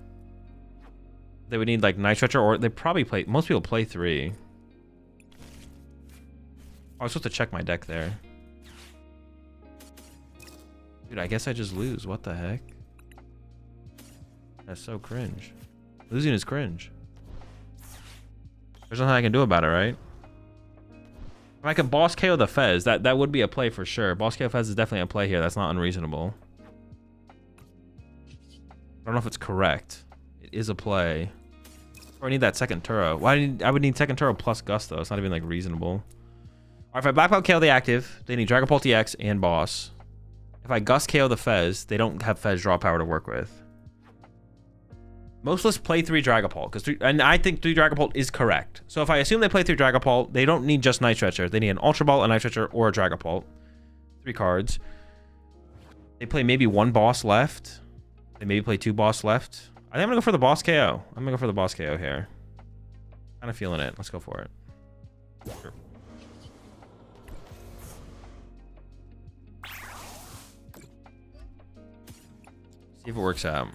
Speaker 1: They would need like Night Stretcher, or they probably play... Most people play 3. Oh, I was supposed to check my deck there. Dude, I guess I just lose. What the heck? That's so cringe. Losing is cringe. There's nothing I can do about it, right? I can boss KO the Fez. That would be a play for sure. Boss KO Fez is definitely a play here. That's not unreasonable. I don't know if it's correct. It is a play. Or I need that second Turo. I would need second Turo plus Gust, though. It's not even like reasonable. All right, if I Black Belt KO the active, they need Dragapult EX and boss. If I Gust KO the Fez, they don't have Fez draw power to work with. Most lists play 3 Dragapult, and I think 3 Dragapult is correct. So if I assume they play 3 Dragapult, they don't need just Night Stretcher. They need an Ultra Ball, a Night Stretcher, or a Dragapult. 3 cards. They play maybe 1 boss left. They maybe play 2 boss left. I think I'm gonna go for the boss KO. I'm gonna go for the boss KO here. Kind of feeling it. Let's go for it. Sure. See if it works out.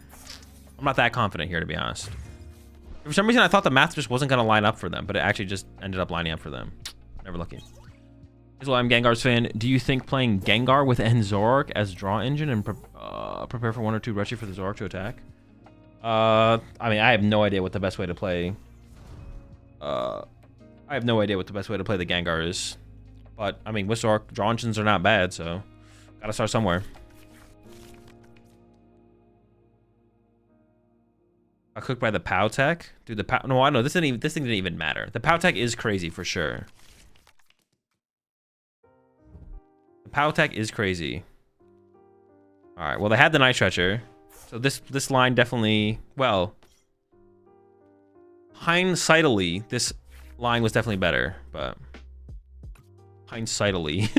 Speaker 1: I'm not that confident here, to be honest. For some reason, I thought the math just wasn't going to line up for them, but it actually just ended up lining up for them. Never lucky. I'm Gengar's fan. Do you think playing Gengar with N Zoroark as draw engine and prepare for 1 or 2 Retchie for the Zoroark to attack? I mean, I have no idea what the best way to play... I have no idea what the best way to play the Gengar is. But, I mean, with Zoroark, draw engines are not bad, so... Gotta start somewhere. I cooked by the POW tech? Dude, the POW... No, I know. This thing didn't even matter. The POW tech is crazy for sure. The POW tech is crazy. Alright, well, they had the Night Stretcher. So this line definitely... Well... Hindsightily, this line was definitely better, but... Hindsightily.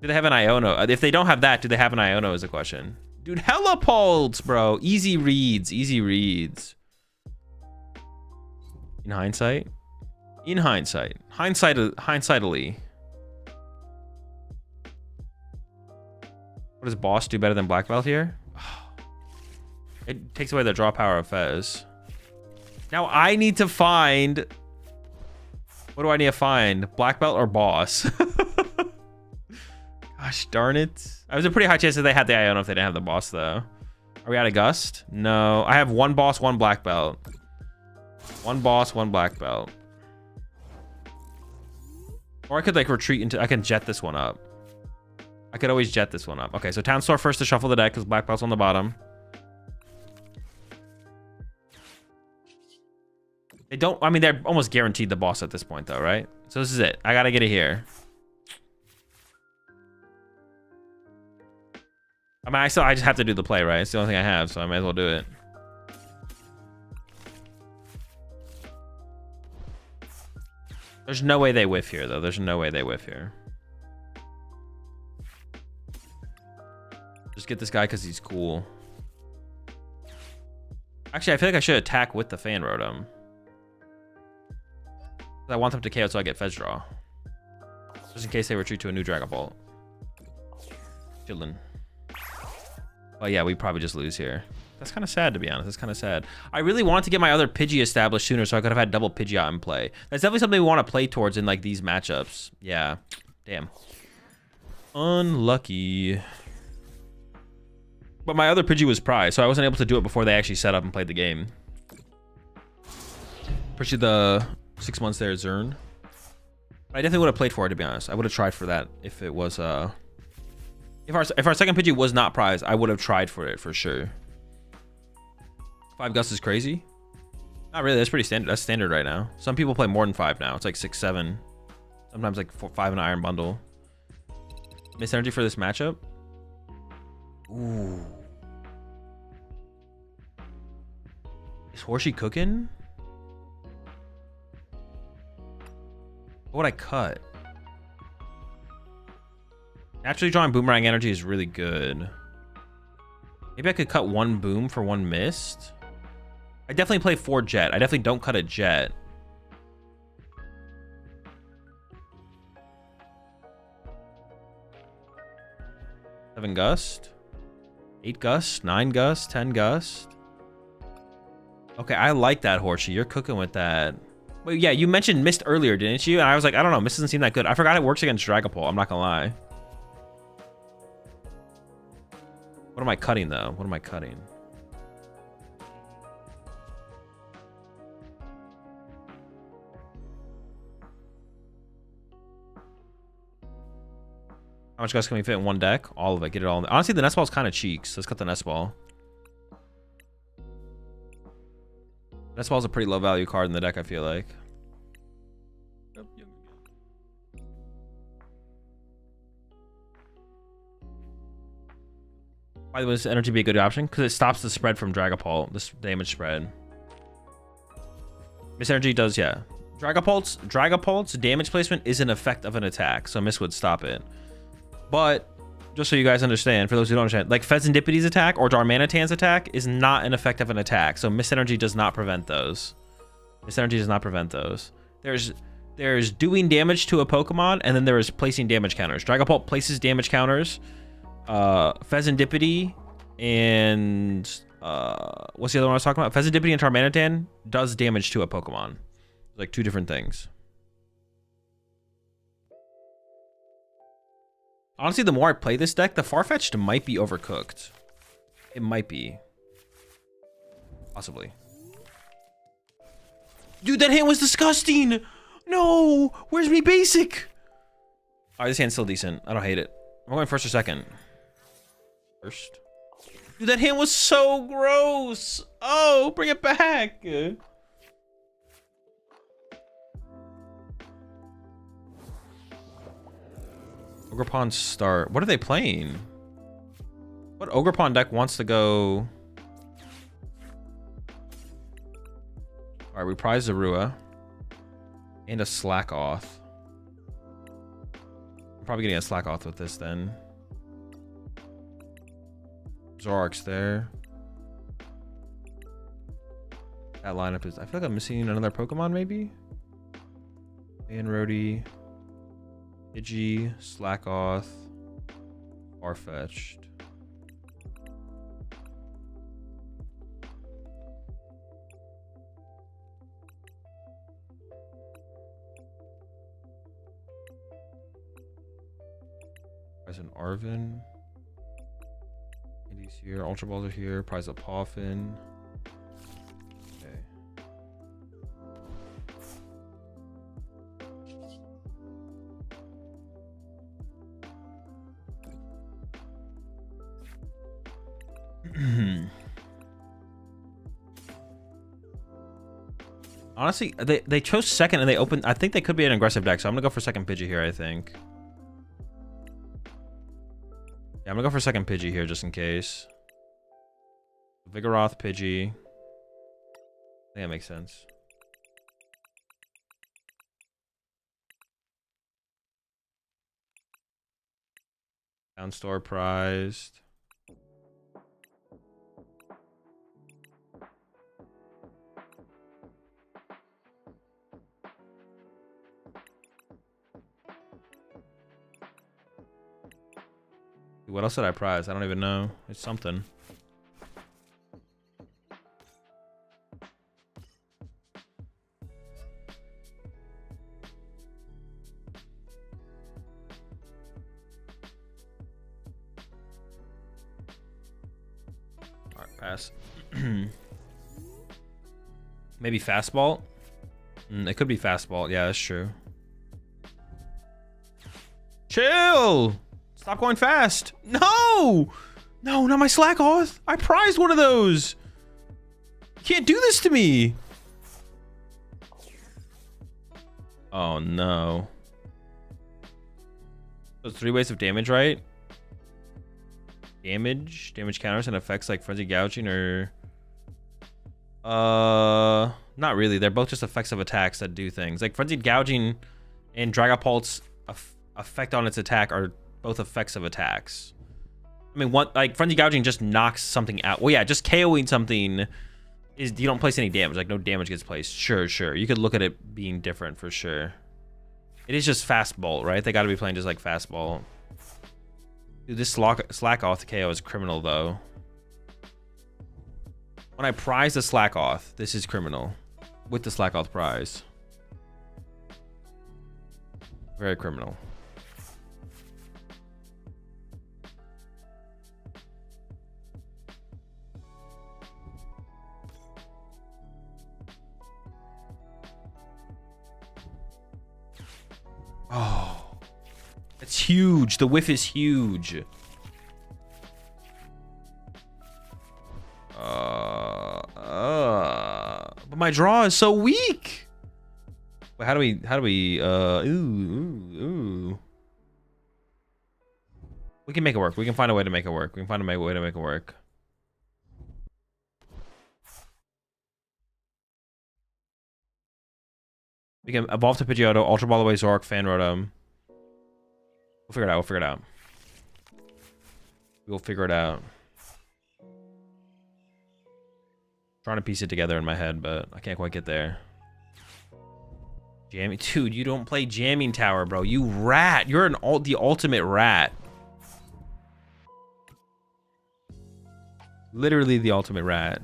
Speaker 1: Do they have an Iono? If they don't have that, do they have an Iono is the question. Dude, hella pulls, bro. Easy reads. Easy reads. In hindsight? In hindsight. Hindsightily. What does boss do better than black belt here? It takes away the draw power of Fez. Now I need to find... What do I need to find? Black belt or boss? Gosh darn it. I was a pretty high chance that they had the Iono if they didn't have the boss though. Are we out of Gust? No. I have one boss, one black belt. One boss, one black belt. Or I could like retreat into... I can jet this one up. I could always jet this one up. Okay, so Town Store first to shuffle the deck because black belt's on the bottom. They don't... I mean, they're almost guaranteed the boss at this point, though, right? So this is it. I gotta get it here. I mean, I just have to do the play, right? It's the only thing I have, so I might as well do it. There's no way they whiff here, though. There's no way they whiff here. Just get this guy because he's cool. Actually, I feel like I should attack with the Fan Rotom. I want them to KO so I get Fez draw. Just in case they retreat to a new Dragon Ball. Chillin'. Oh yeah, we probably just lose here. That's kind of sad, to be honest. That's kind of sad. I really wanted to get my other Pidgey established sooner so I could have had double Pidgey out in play. That's definitely something we want to play towards in like these matchups. Yeah. Damn. Unlucky. But my other Pidgey was prized, so I wasn't able to do it before they actually set up and played the game. Appreciate the 6 months there, Zern. I definitely would have played for it, to be honest. I would have tried for that if it was if our second Pidgey was not prized, I would have tried for it for sure. 5 Gust is crazy. Not really. That's pretty standard. That's standard right now. Some people play more than 5 now. It's like 6, 7. Sometimes like 4, 5 in an Iron Bundle. Miss energy for this matchup. Ooh. Is Horsey cooking? What would I cut? Naturally drawing Boomerang energy is really good. Maybe I could cut 1 boom for 1 mist. I definitely play 4 jet. I definitely don't cut a jet. Seven Gust. 8 Gust. 9 Gust. 10 Gust. Okay, I like that, Horsey. You're cooking with that. But yeah, you mentioned Mist earlier, didn't you? And I was like, I don't know. Mist doesn't seem that good. I forgot it works against Dragapult. I'm not gonna lie. What am I cutting, though? What am I cutting? How much Gust can we fit in one deck? All of it. Get it all in. Honestly, the Nest Ball's kind of cheeks. Let's cut the Nest Ball. Nest Ball's a pretty low value card in the deck, I feel like. Why would this energy be a good option? Because it stops the spread from Dragapult, this damage spread. Miss energy does, yeah. Dragapult's damage placement is an effect of an attack, so Miss would stop it. But just so you guys understand, for those who don't understand, like Fezendipity's attack or Darmanitan's attack is not an effect of an attack, so Miss energy does not prevent those. Miss energy does not prevent those. There's doing damage to a Pokemon, and then there is placing damage counters. Dragapult places damage counters. Fezandipity and what's the other one I was talking about? Fezandipity and Darmanitan does damage to a Pokemon. Like 2 different things. Honestly, the more I play this deck, the Farfetch'd might be overcooked. It might be. Possibly. Dude, that hand was disgusting! No! Where's me basic? Alright, this hand's still decent. I don't hate it. I'm going first or second. First. Dude, that hand was so gross! Oh, bring it back! Ogerpon start. What are they playing? What Ogerpon deck wants to go? Alright, we prize Zorua. And a Slack Off. I'm Probably getting a Slack off with this then. Zoroark's there. That lineup is... I feel like I'm missing another Pokemon maybe? Rody, Pidgey, Slackoth, Farfetch'd. Present Arvin. Andy's here. Ultra Balls are here. Prize of Poffin. Okay. Honestly, they chose second and they opened. I think they could be an aggressive deck, so I'm gonna go for second Pidgey here. I think. Yeah, I'm gonna go for second Pidgey here just in case. Vigoroth, Pidgey. I think that makes sense. Down store prized. What else did I prize? I don't even know. It's something. Alright, pass. Maybe fastball? It could be fastball. Yeah, that's true. Chill! Stop going fast. No! No, not my Slackoth. I prized one of those. You can't do this to me. Oh, no. So 3 ways of damage, right? Damage counters and effects like Frenzy Gouging or... Not really. They're both just effects of attacks that do things. Like Frenzied Gouging and Dragapult's effect on its attack are both effects of attacks. I mean, what, like Frenzy Gouging just knocks something out. Well, yeah, just KOing something is, you don't place any damage. Like no damage gets placed. Sure. You could look at it being different for sure. It is just fastball, right? They got to be playing just like fastball. Dude, this Slackoth KO is criminal though. When I prize the Slackoth, this is criminal. With the Slackoth prize. Very criminal. Oh, it's huge. The whiff is huge. But my draw is so weak. Wait, how do we, ooh. We can make it work. We can find a way to make it work. We can find a way to make it work. We can evolve to Pidgeotto, Ultra Ball away Zoroark, Fan Rotom. We'll figure it out. We'll figure it out. Trying to piece it together in my head, but I can't quite get there. Jamming, dude, you don't play Jamming Tower, bro. You rat. You're the ultimate rat. Literally the ultimate rat.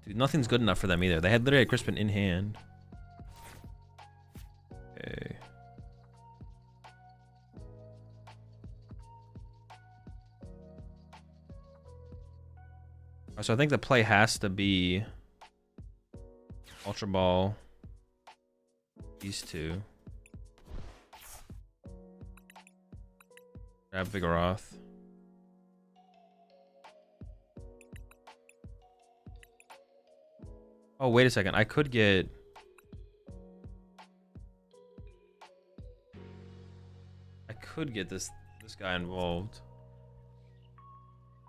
Speaker 1: Dude, nothing's good enough for them either. They had literally a Crispin in hand. Okay. So I think the play has to be Ultra Ball. These two. Grab Vigoroth. Oh, wait a second. I could get... this guy involved.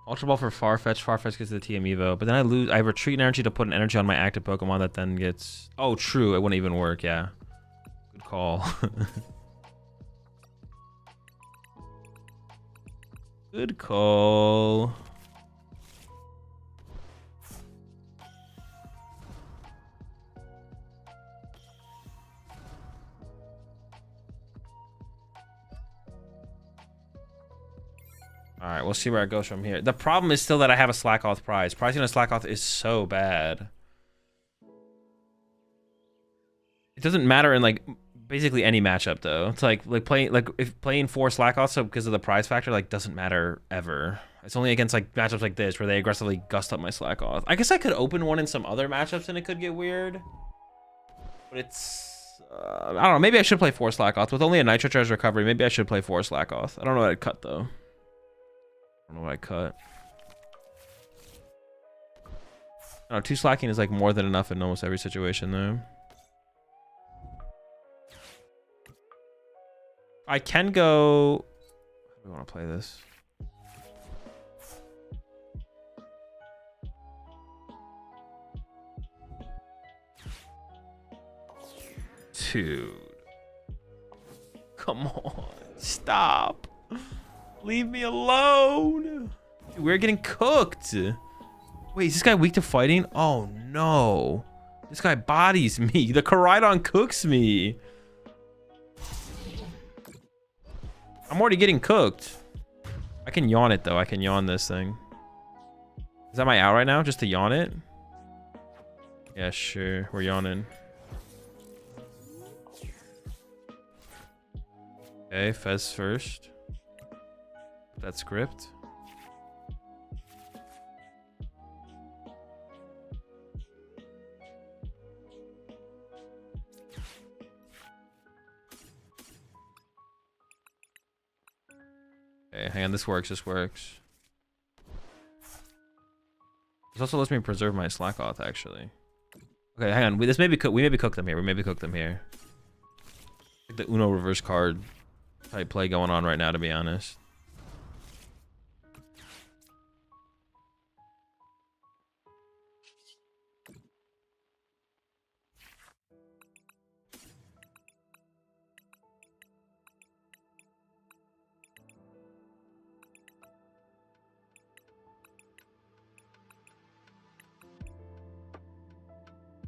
Speaker 1: Ultra Ball for Farfetch. Farfetch gets the TM Evo, but then I lose. I retreat an energy to put an energy on my active Pokemon that then gets. Oh, true. It wouldn't even work. Yeah. Good call. Good call. All right, we'll see where it goes from here. The problem is still that I have a Slackoth prize. Pricing a Slackoth is so bad. It doesn't matter in like basically any matchup though. It's like if playing 4 Slackoths because of the prize factor like doesn't matter ever. It's only against like matchups like this where they aggressively gust up my Slackoth. I guess I could open one in some other matchups and it could get weird. But it's I don't know. Maybe I should play 4 Slackoths with only a Nitro Charge recovery. Maybe I should play 4 Slackoth. I don't know what I'd cut though. I don't know what I cut. I don't know, 2 Slaking is like more than enough in almost every situation though. I can go. How do we want to play this? Dude. Come on. Stop. Leave me alone. Dude, we're getting cooked. Wait, is this guy weak to fighting? Oh no. This guy bodies me. The Charizard cooks me. I'm already getting cooked. I can yawn it though. I can yawn this thing. Is that my out right now? Just to yawn it? Yeah, sure. We're yawning. Okay, Fez first. That script. Okay, hang on, this works, this works. This also lets me preserve my Slackoth, actually. Okay, hang on, we maybe cook them here, we maybe cook them here. Like the Uno reverse card type play going on right now, to be honest.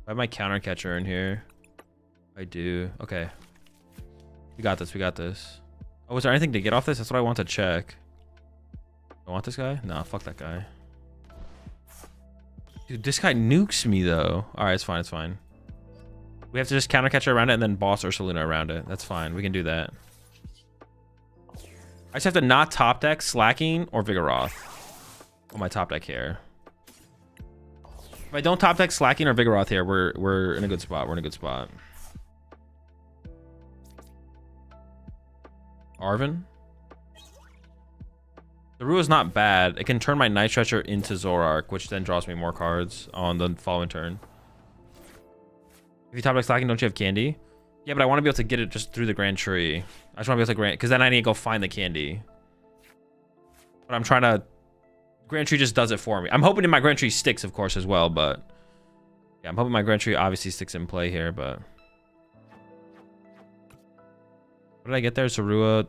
Speaker 1: I have my counter catcher in here. I do. Okay. We got this. We got this. Oh, is there anything to get off this? That's what I want to check. I want this guy? Nah, fuck that guy. Dude, this guy nukes me though. Alright, it's fine. It's fine. We have to just counter catcher around it and then boss Ursaluna around it. That's fine. We can do that. I just have to not top deck Slaking or Vigoroth on my top deck here. If I don't top deck Slaking or Vigoroth here, we're in a good spot. We're in a good spot. Arvin. The Rue is not bad. It can turn my Night Stretcher into Zoroark, which then draws me more cards on the following turn. If you top deck Slaking, don't you have candy? Yeah, but I want to be able to get it just through the Grand Tree. I just want to be able to grant, because then I need to go find the candy. But I'm trying to... Grand Tree just does it for me. I'm hoping my Grand Tree sticks, of course, as well, but... Yeah, I'm hoping my Grand Tree obviously sticks in play here, but... What did I get there? Sarua...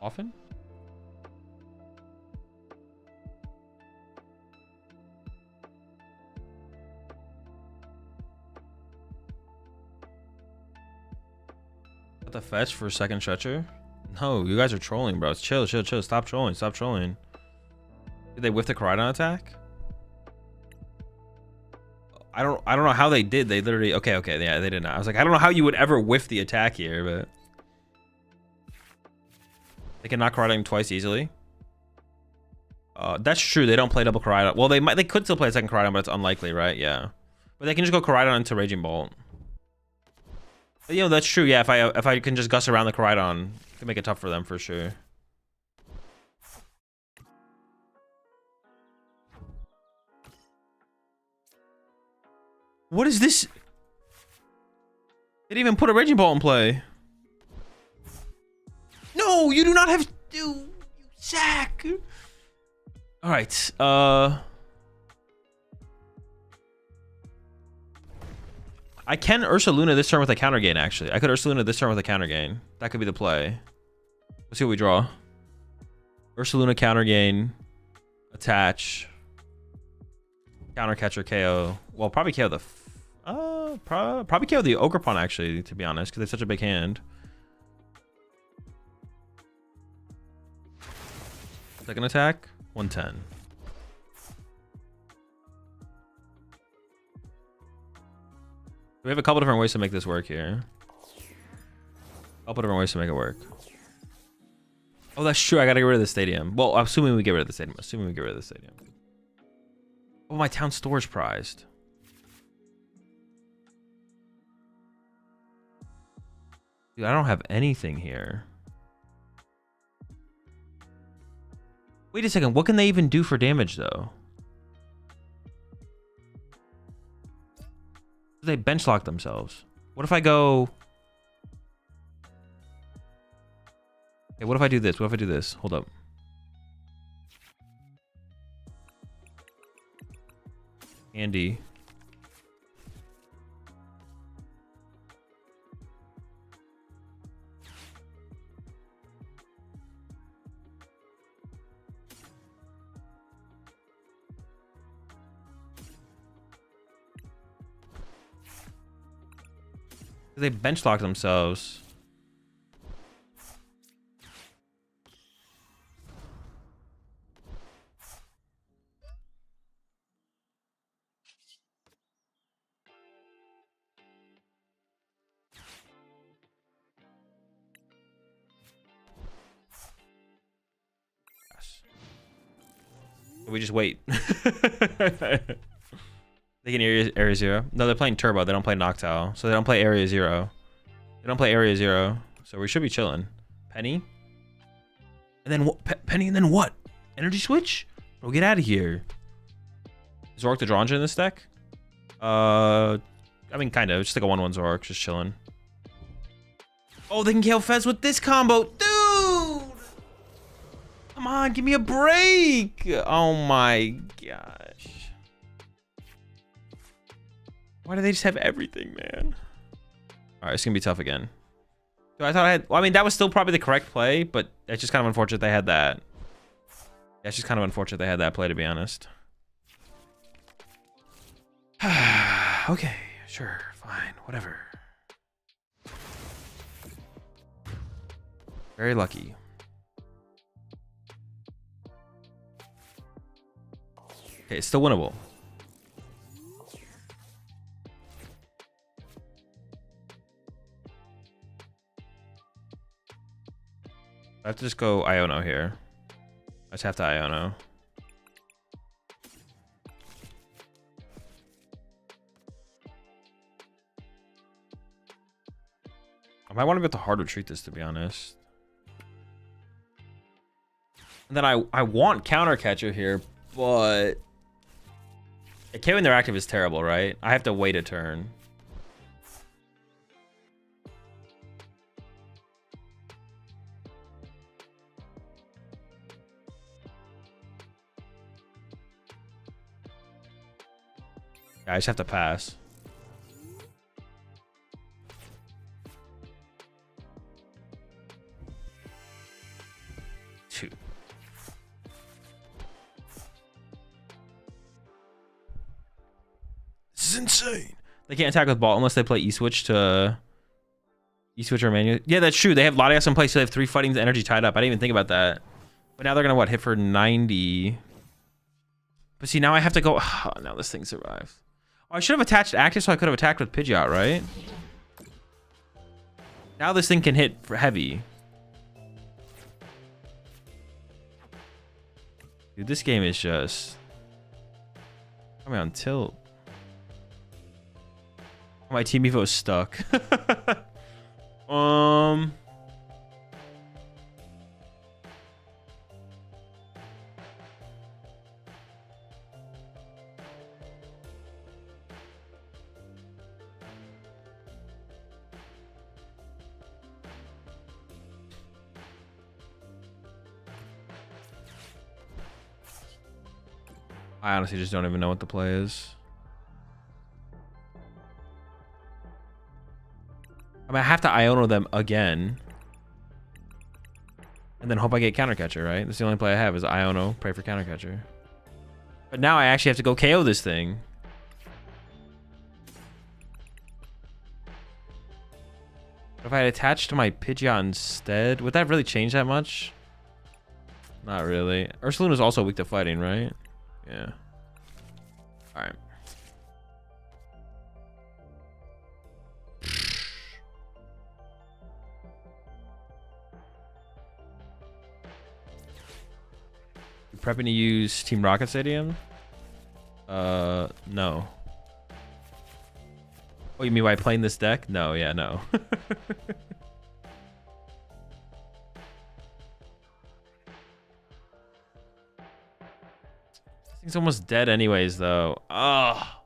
Speaker 1: Often? What the fetch for second stretcher? No, you guys are trolling, bro. Chill, chill, chill. Stop trolling. Stop trolling. Did they whiff the Charizard attack? I don't know how they did. They literally... Okay, yeah, they did not. I was like, I don't know how you would ever whiff the attack here, but... They can knock Charizard twice easily. That's true. They don't play double Charizard. Well, they could still play a second Charizard, but it's unlikely, right? Yeah. But they can just go Charizard into Raging Bolt. But, you know, that's true. Yeah, if I can just gust around the Charizard, it can make it tough for them for sure. What is this? They didn't even put a Raging Bolt in play. No, you do not have... Dude, you sack. All right. I can Ursaluna this turn with a counter gain, actually. I could Ursaluna this turn with a counter gain. That could be the play. Let's see what we draw. Ursaluna counter gain. Attach. Counter catcher KO. Well, probably KO the... probably KO the Ogerpon, actually, to be honest, because it's such a big hand. Second attack. 110. We have a couple different ways to make this work here. A couple different ways to make it work. Oh, that's true. I gotta get rid of the stadium. Well, assuming we get rid of the stadium. Assuming we get rid of the stadium. Oh, my town storage prized. Dude, I don't have anything here. Wait a second. What can they even do for damage, though? They bench lock themselves. What if I go... Okay, what if I do this? What if I do this? Hold up. Andy. They bench lock themselves. Yes. We just wait. They can area 0. No, they're playing Turbo. They don't play Noctowl. So they don't play Area 0. They don't play Area 0. So we should be chilling. Penny? And then what? Penny and then what? Energy Switch? Bro, get out of here. Is Zork the draw engine in this deck? I mean, kind of. It's just like a 1-1 Zork. Just chilling. Oh, they can KO Fez with this combo. Dude! Come on, give me a break. Oh my gosh. Why do they just have everything, man? All right, it's gonna be tough again. So I thought I had... Well, I mean, that was still probably the correct play, but it's just kind of unfortunate they had that. Yeah, it's just kind of unfortunate they had that play, to be honest. Okay, sure, fine, whatever. Very lucky. Okay, it's still winnable. I have to just go Iono here. I just have to Iono. I might want to be able to hard retreat this, to be honest. And then I want counter catcher here, but KOing their active is terrible, right? I have to wait a turn. I just have to pass. Two. This is insane. They can't attack with ball unless they play E-Switch to... E-Switch or Manu. Yeah, that's true. They have Latias in place, so they have 3 fighting energy tied up. I didn't even think about that. But now they're going to, what, hit for 90? But see, now I have to go... Oh, now this thing survives. Oh, I should have attached active so I could have attacked with Pidgeot, right? Now this thing can hit for heavy. Dude, this game is just... coming on tilt. My team Evo is stuck. I honestly just don't even know what the play is. I mean, I have to Iono them again. And then hope I get counter catcher, right? That's the only play I have is Iono, pray for counter catcher. But now I actually have to go KO this thing. If I had attached to my Pidgeot instead, would that really change that much? Not really. Ursaluna's also weak to fighting, right? Yeah. Alright. You prepping to use Team Rocket Stadium? No. Oh, you mean by playing this deck? No, yeah, no. This thing's almost dead anyways, though. Oh.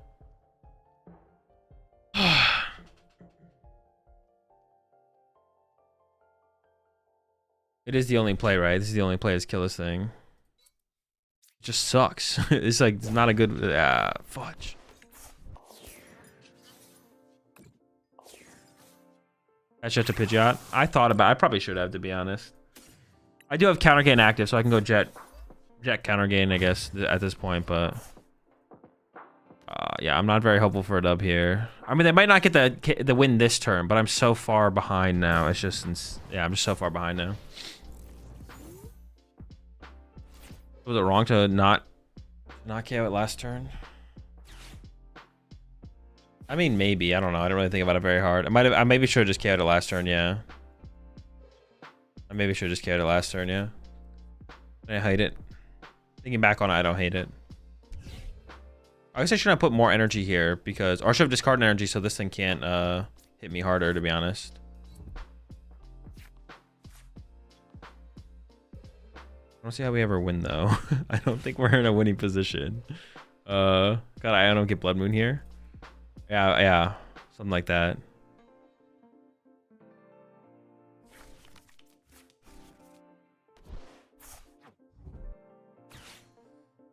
Speaker 1: It is the only play, right? This is the only play is kill this thing. It just sucks. It's like, it's not a good... fudge. That's just a Pidgeot. I probably should have, to be honest. I do have counter gain active, so I can go jet counter gain, I guess, at this point, but yeah, I'm not very hopeful for a dub here. I mean, they might not get the win this turn, but I'm so far behind now. It's just, yeah, I'm just so far behind now. Was it wrong to not KO it last turn? I mean, maybe. I don't know. I don't really think about it very hard. I maybe should have just KO'd it last turn, yeah. I maybe should have just KO'd it last turn, yeah. I hate it. Thinking back on it, I don't hate it. I guess I should have put more energy here because... Or I should have discarded energy so this thing can't hit me harder, to be honest. I don't see how we ever win, though. I don't think we're in a winning position. God, I don't get Blood Moon here. Yeah, something like that.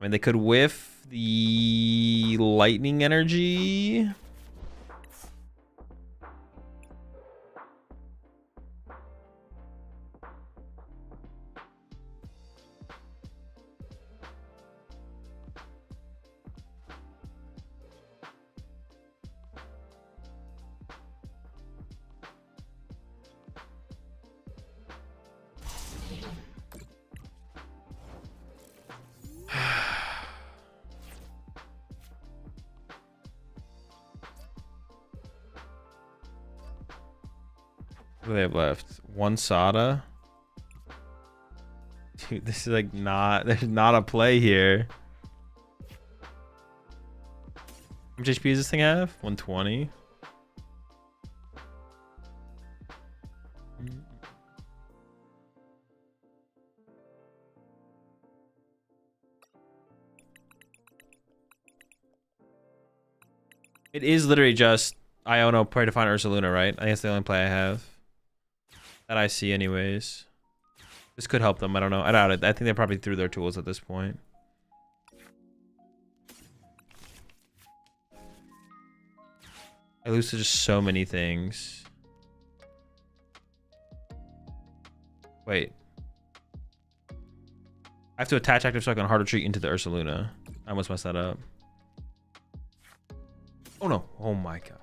Speaker 1: I mean, they could whiff the lightning energy. What do they have left? One Sada? Dude, this is like there's not a play here. How much HP does this thing have? 120. It is literally just Iono, pray to find Ursaluna, right? I think that's the only play I have. That I see anyways. This could help them, I don't know. I doubt it. I think they probably threw their tools at this point. I lose to just so many things. Wait. I have to attach active so I can hard retreat into the Ursaluna. I almost messed that up. Oh no. Oh my gosh.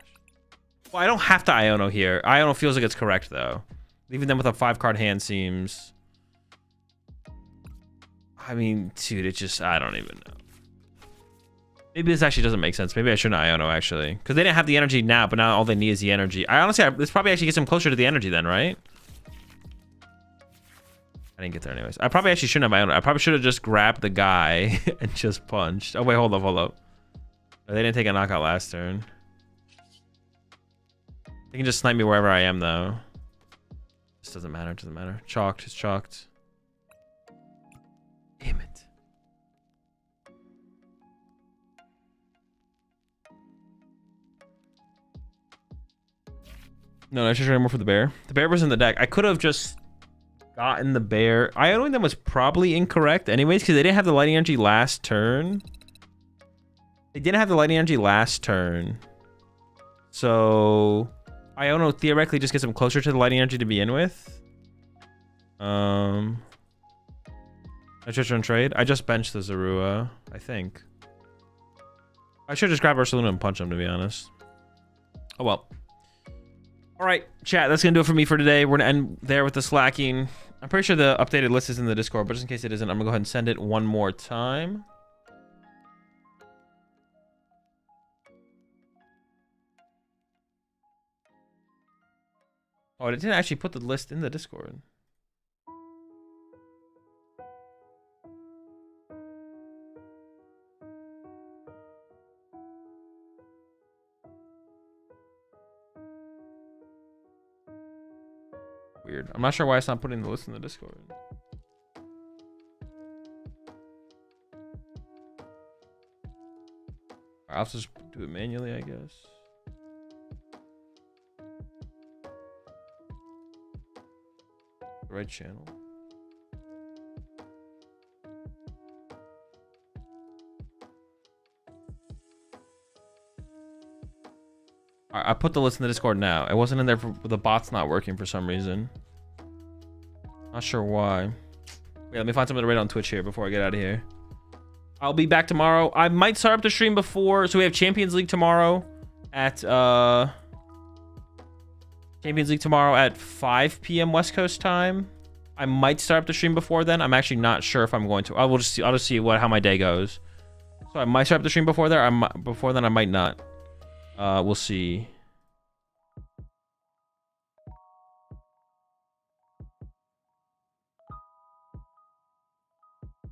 Speaker 1: Well, I don't have to Iono here. Iono feels like it's correct though. Leaving them with a 5-card hand seems... I mean, dude, it just... I don't even know. Maybe this actually doesn't make sense. Maybe I shouldn't Iono, actually. Because they didn't have the energy now, but now all they need is the energy. This probably actually gets them closer to the energy then, right? I didn't get there anyways. I probably actually shouldn't have Iono. I probably should have just grabbed the guy and just punched. Oh, wait, hold up. They didn't take a knockout last turn. They can just snipe me wherever I am, though. This doesn't matter. Chalked. It's chalked. Damn it. No, I should try more for the bear. The bear was in the deck. I could have just gotten the bear. I don't think that was probably incorrect anyways, because they didn't have the lightning energy last turn. They didn't have the lightning energy last turn. So I don't know, theoretically just gets them closer to the lightning energy to begin with. I just run trade. I just benched the Zorua, I think. I should just grab Ursaluna and punch him, to be honest. Oh well. Alright, chat, that's gonna do it for me for today. We're gonna end there with the Slaking. I'm pretty sure the updated list is in the Discord, but just in case it isn't, I'm gonna go ahead and send it one more time. Oh, it didn't actually put the list in the Discord. Weird. I'm not sure why it's not putting the list in the Discord. I'll just do it manually, I guess. Right channel. I put the list in the Discord now. It wasn't in there for the bot's not working for some reason. Not sure why. Wait, let me find something to rate on Twitch here before I get out of here. I'll be back tomorrow. I might start up the stream before. So we have Champions League tomorrow at 5 p.m. West Coast time. I might start up the stream before then. I'm actually not sure if I'm going to. I'll just see how my day goes. So I might start up the stream before there. Before then I might not. We'll see.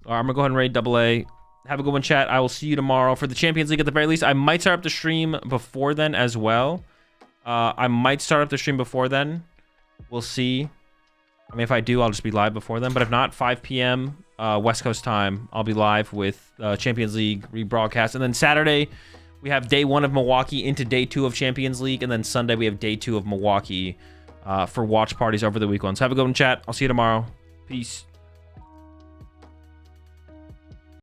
Speaker 1: All right, I'm gonna go ahead and raid AA. Have a good one, chat. I will see you tomorrow for the Champions League at the very least. I might start up the stream before then as well. I might start up the stream before then. We'll see. I mean, if I do, I'll just be live before then. But if not, 5 p.m. West Coast time, I'll be live with Champions League rebroadcast. And then Saturday, we have day 1 of Milwaukee into day 2 of Champions League. And then Sunday, we have day 2 of Milwaukee for watch parties over the weekend. So have a good one, chat. I'll see you tomorrow. Peace.